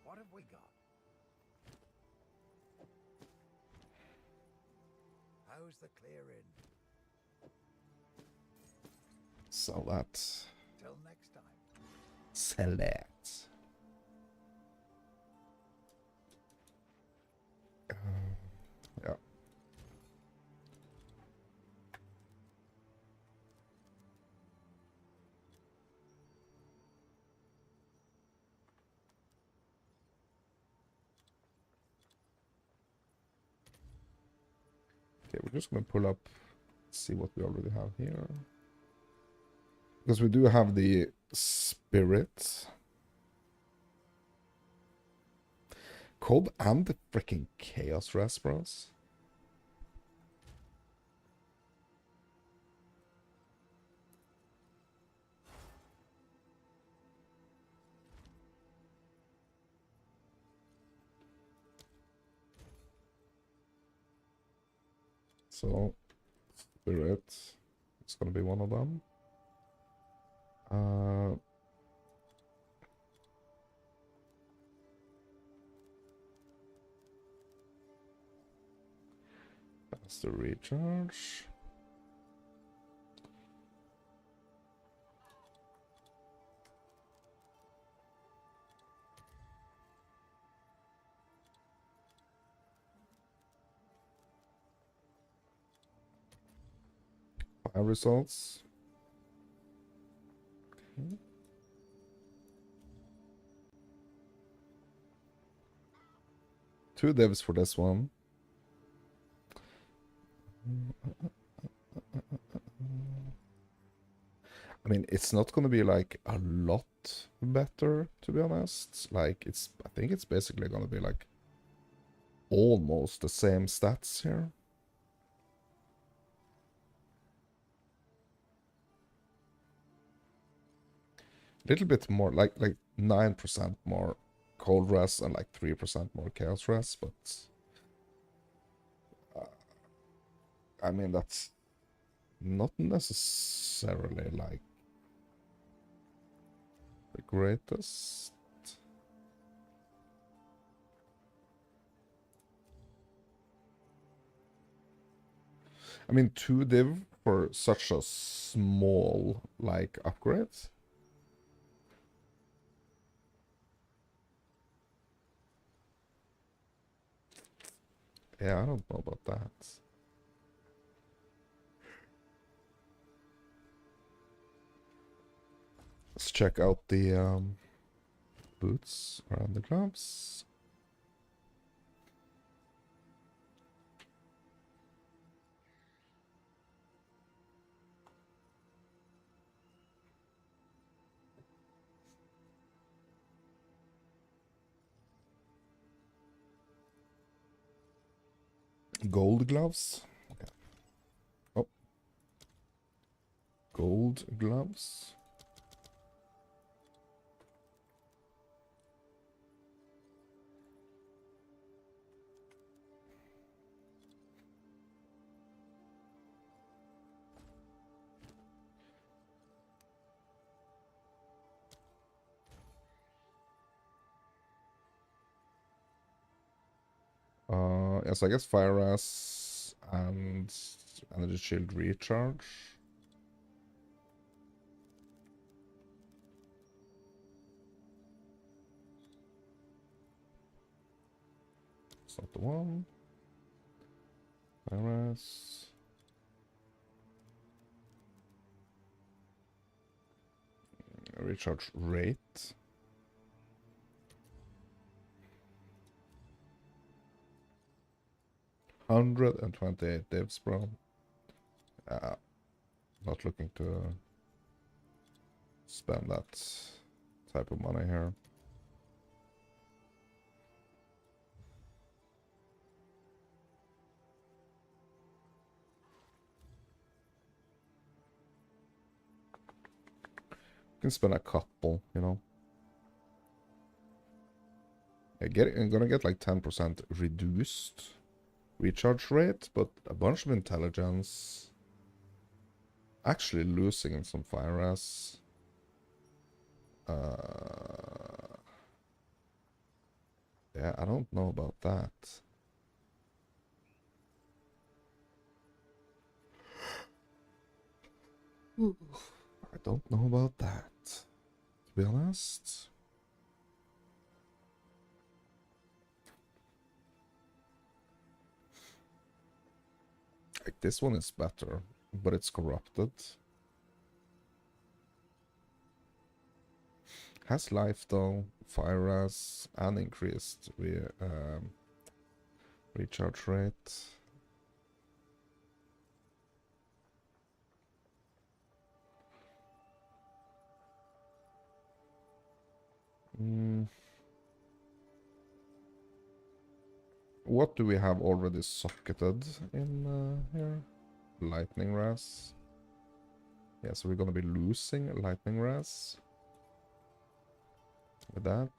What have we got? How's the clearing? Sell that. Till next time. Sell that. Yeah. Okay, we're just gonna pull up, see what we already have here. Because we do have the spirit. Cobb and the freaking Chaos Raspberries. So, spirit is gonna be one of them. That's the recharge. Fire results. Okay. 2 divs for this one. I mean, it's not gonna be like a lot better, to be honest. Like, I think it's basically gonna be like almost the same stats here. A little bit more, like 9% more cold rest and like 3% more chaos rest, but I mean, that's not necessarily like the greatest. I mean, 2 div for such a small like upgrade. Yeah, I don't know about that. Let's check out the boots around the gloves. Gold gloves. Okay. Oh. Gold gloves. Yes, I guess fire ass and energy shield recharge. It's not the one. Fire ass. Recharge rate. $128 divs, bro. Not looking to spend that type of money here. You can spend a couple, you know. I'm gonna get like 10% reduced recharge rate, but a bunch of intelligence. Actually losing in some fire ass. Yeah, I don't know about that. I don't know about that, to be honest. Like, this one is better, but it's corrupted. Has life though, fire ass, and increased recharge rate. What do we have already socketed in here? Lightning Ras. Yeah, so we're gonna be losing Lightning Ras with that.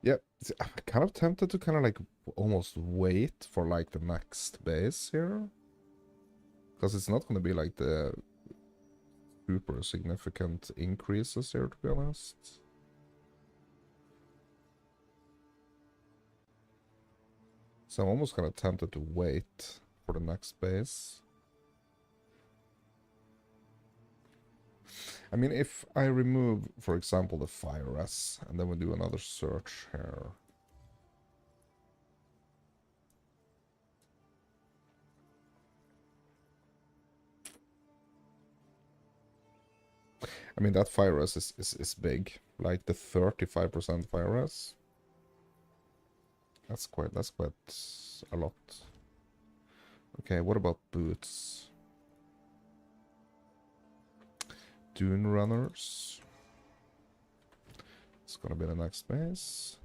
Yeah, I'm kind of tempted to kind of like almost wait for like the next base here. Because it's not gonna be like the super significant increases here, to be honest. So I'm almost kind of tempted to wait for the next base. I mean, if I remove, for example, the Fire S, and then we do another search here. I mean, that Fire S is big. Like the 35% Fire S. That's quite a lot. Okay, what about boots? Dune Runners. It's gonna be the next base.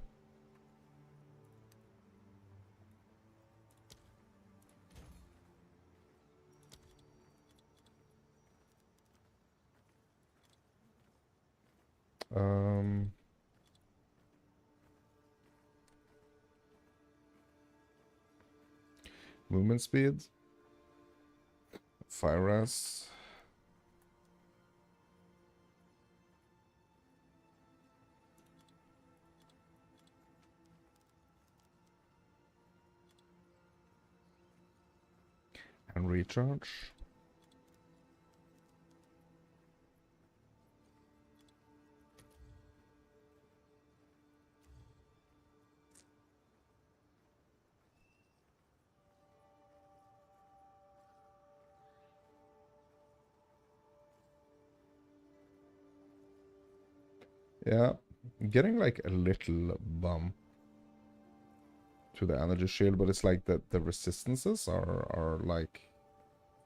Movement speed. Fire S. And recharge. Yeah, getting like a little bump to the energy shield, but it's like the resistances are like,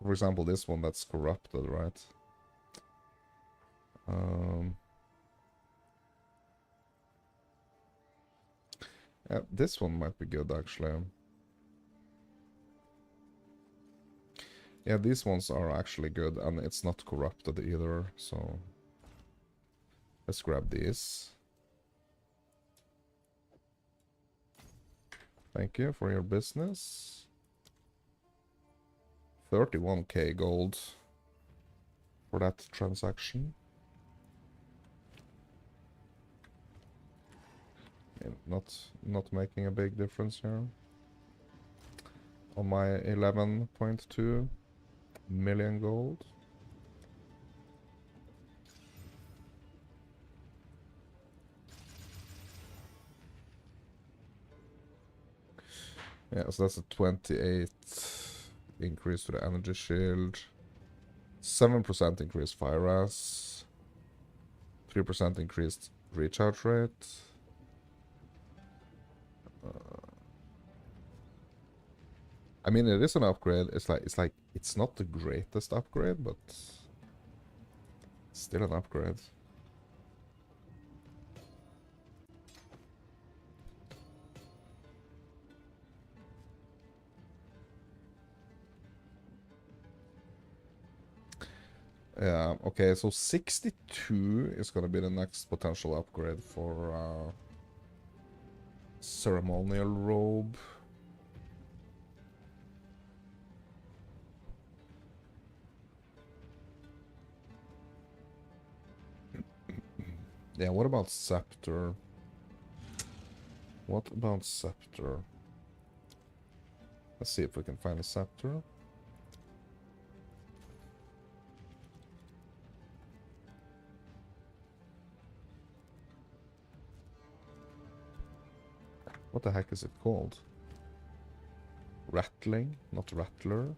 for example, this one that's corrupted, right? Yeah, this one might be good actually. Yeah, these ones are actually good, and it's not corrupted either, so let's grab these. Thank you for your business. 31k gold for that transaction. Yeah, not making a big difference here. On my 11.2 million gold. Yeah, so that's a 28 increase to the energy shield. 7% increased fire ras. 3% increased recharge rate. I mean, it is an upgrade. It's not the greatest upgrade, but still an upgrade. Yeah, okay, so 62 is gonna be the next potential upgrade for ceremonial robe. Yeah, what about scepter? What about scepter? Let's see if we can find a scepter. What the heck is it called? Rattling, not rattler.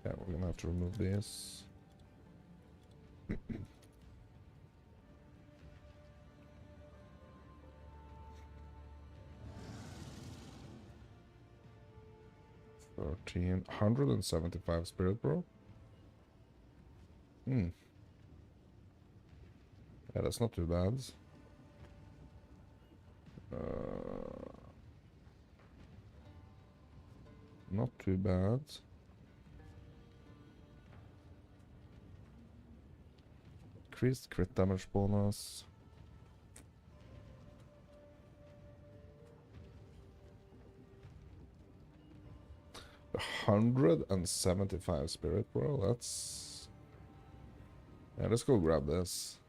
Yeah, we're gonna have to remove this. 13, 175 spirit, bro. Hmm. Yeah, that's not too bad. Not too bad. Increased crit damage bonus. $175 spirit, bro. That's... Yeah, let's go grab this.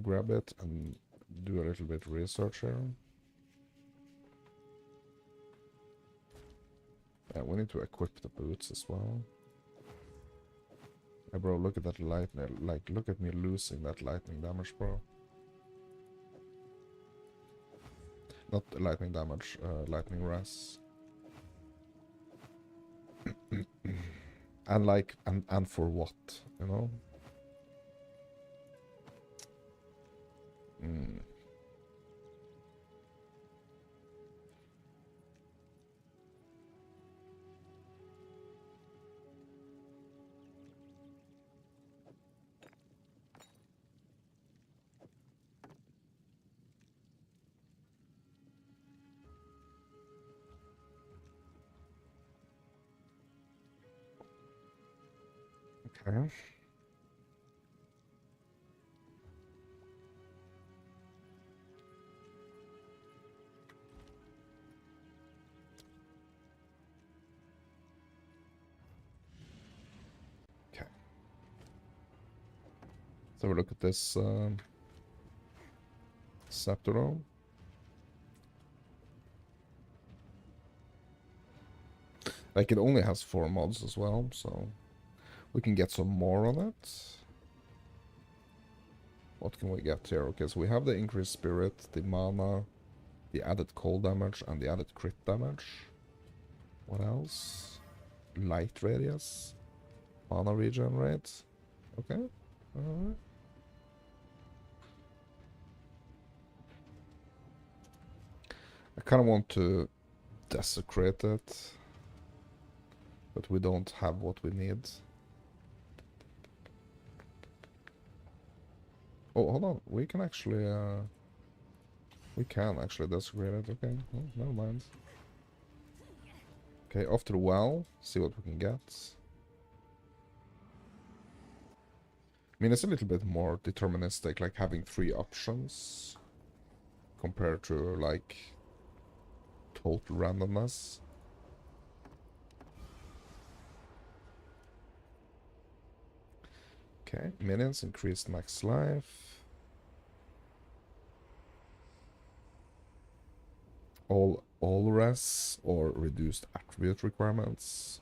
Grab it and do a little bit research here. Yeah, we need to equip the boots as well. Hey, bro, look at that lightning. Like, look at me losing that lightning damage, bro. Not lightning damage, lightning res. And like, and for what, you know? Hmm. Okay. Okay. So we look at this scepter. Like, it only has 4 mods as well, so we can get some more on it. What can we get here? Okay, so we have the increased spirit, the mana, the added cold damage, and the added crit damage. What else? Light radius. Mana regenerate. Okay. Alright. I kind of want to desecrate it, but we don't have what we need. Oh, hold on. We can actually desecrate it. Okay, well, never mind. Okay, off to the well. See what we can get. I mean, it's a little bit more deterministic, like having 3 options compared to like total randomness. Okay, minions increased max life. All res or reduced attribute requirements.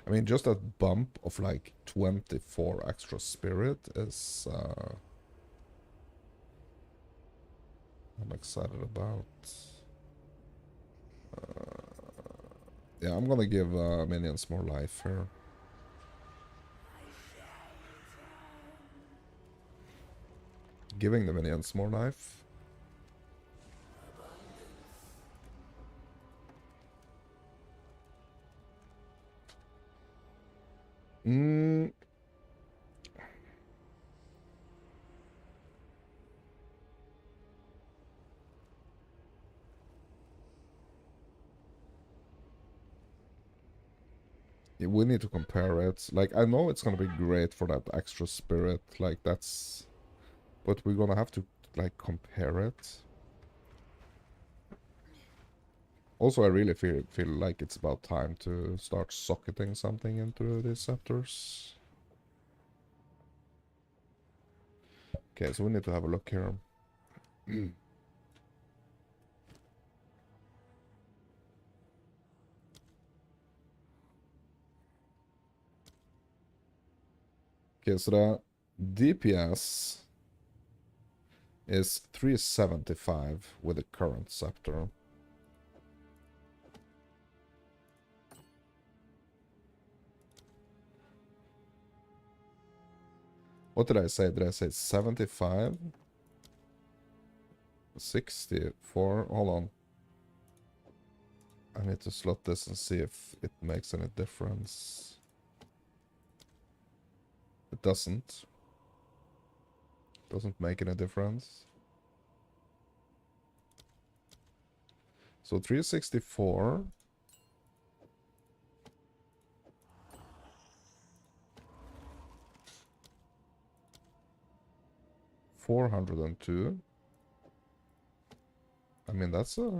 I mean, just that bump of like 24 extra spirit is I'm excited about. Yeah, I'm gonna give minions more life here. Giving the minions more life. Yeah, we need to compare it. Like, I know it's gonna be great for that extra spirit. Like, that's... But we're gonna have to, like, compare it. Also, I really feel like it's about time to start socketing something into these scepters. Okay, so we need to have a look here. Okay, so the DPS is 375 with the current scepter. What did I say? Did I say 75? 64. Hold on. I need to slot this and see if it makes any difference. It doesn't. Doesn't make any difference. So 364. $402. I mean, that's a...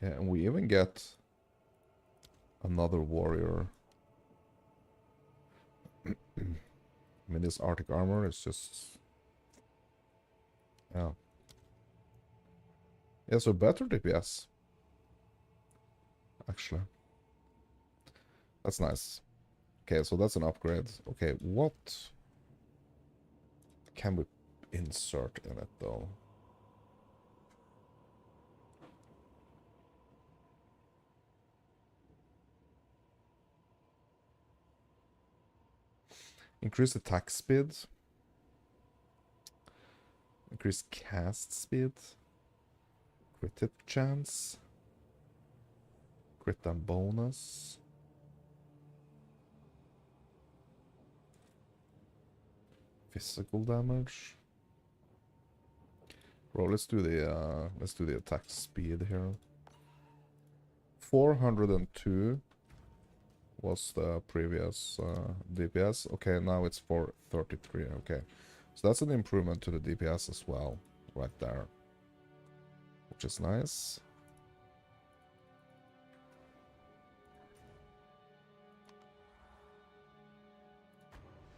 Yeah, and we even get another warrior. I mean, this Arctic armor is just... Yeah. Yeah, so better DPS. Actually. That's nice. Okay, so that's an upgrade. Okay, what can we insert in it, though? Increase attack speed. Increase cast speed. Crit hit chance. Crit and bonus. Physical damage. Bro, let's do the attack speed here. 402 was the previous DPS. Okay, now it's 433. Okay, so that's an improvement to the DPS as well, right there, which is nice.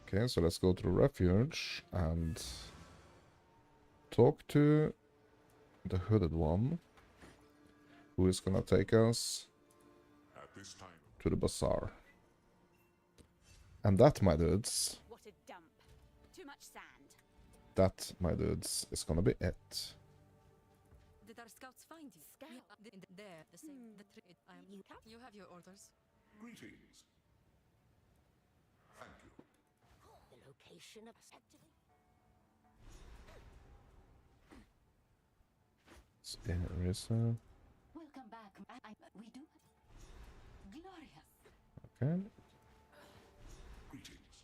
Okay, so let's go to the refuge and talk to the hooded one, who is gonna take us At this time. to the bazaar. And that, my dudes, What a dump. Too much sand. that, my dudes, is gonna be it. Did our scouts find you? There, the same. You have your orders. Greetings. Thank you. The location of So there is a... Welcome back. We do. Glorious. Okay. Greetings.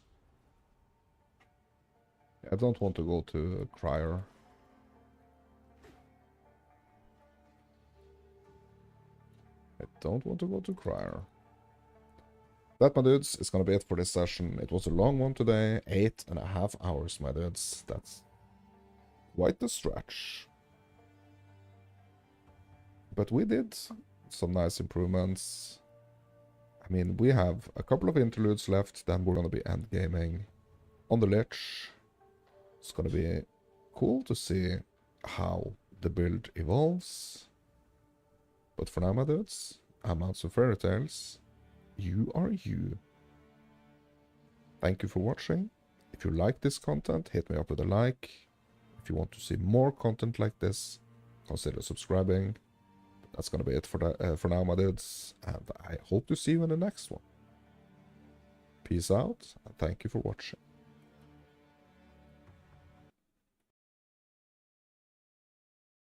I don't want to go to Crier. I don't want to go to Crier. That, my dudes, is gonna be it for this session. It was a long one today. 8.5 hours, my dudes. That's quite the stretch. But we did some nice improvements. I mean, we have a couple of interludes left, then we're gonna be endgaming on the Lich. It's gonna be cool to see how the build evolves. But for now, my dudes, I'm out of fairy tales. You are you. Thank you for watching. If you like this content, hit me up with a like. If you want to see more content like this, consider subscribing. That's gonna be it for now, my dudes, and I hope to see you in the next one. Peace out, and thank you for watching.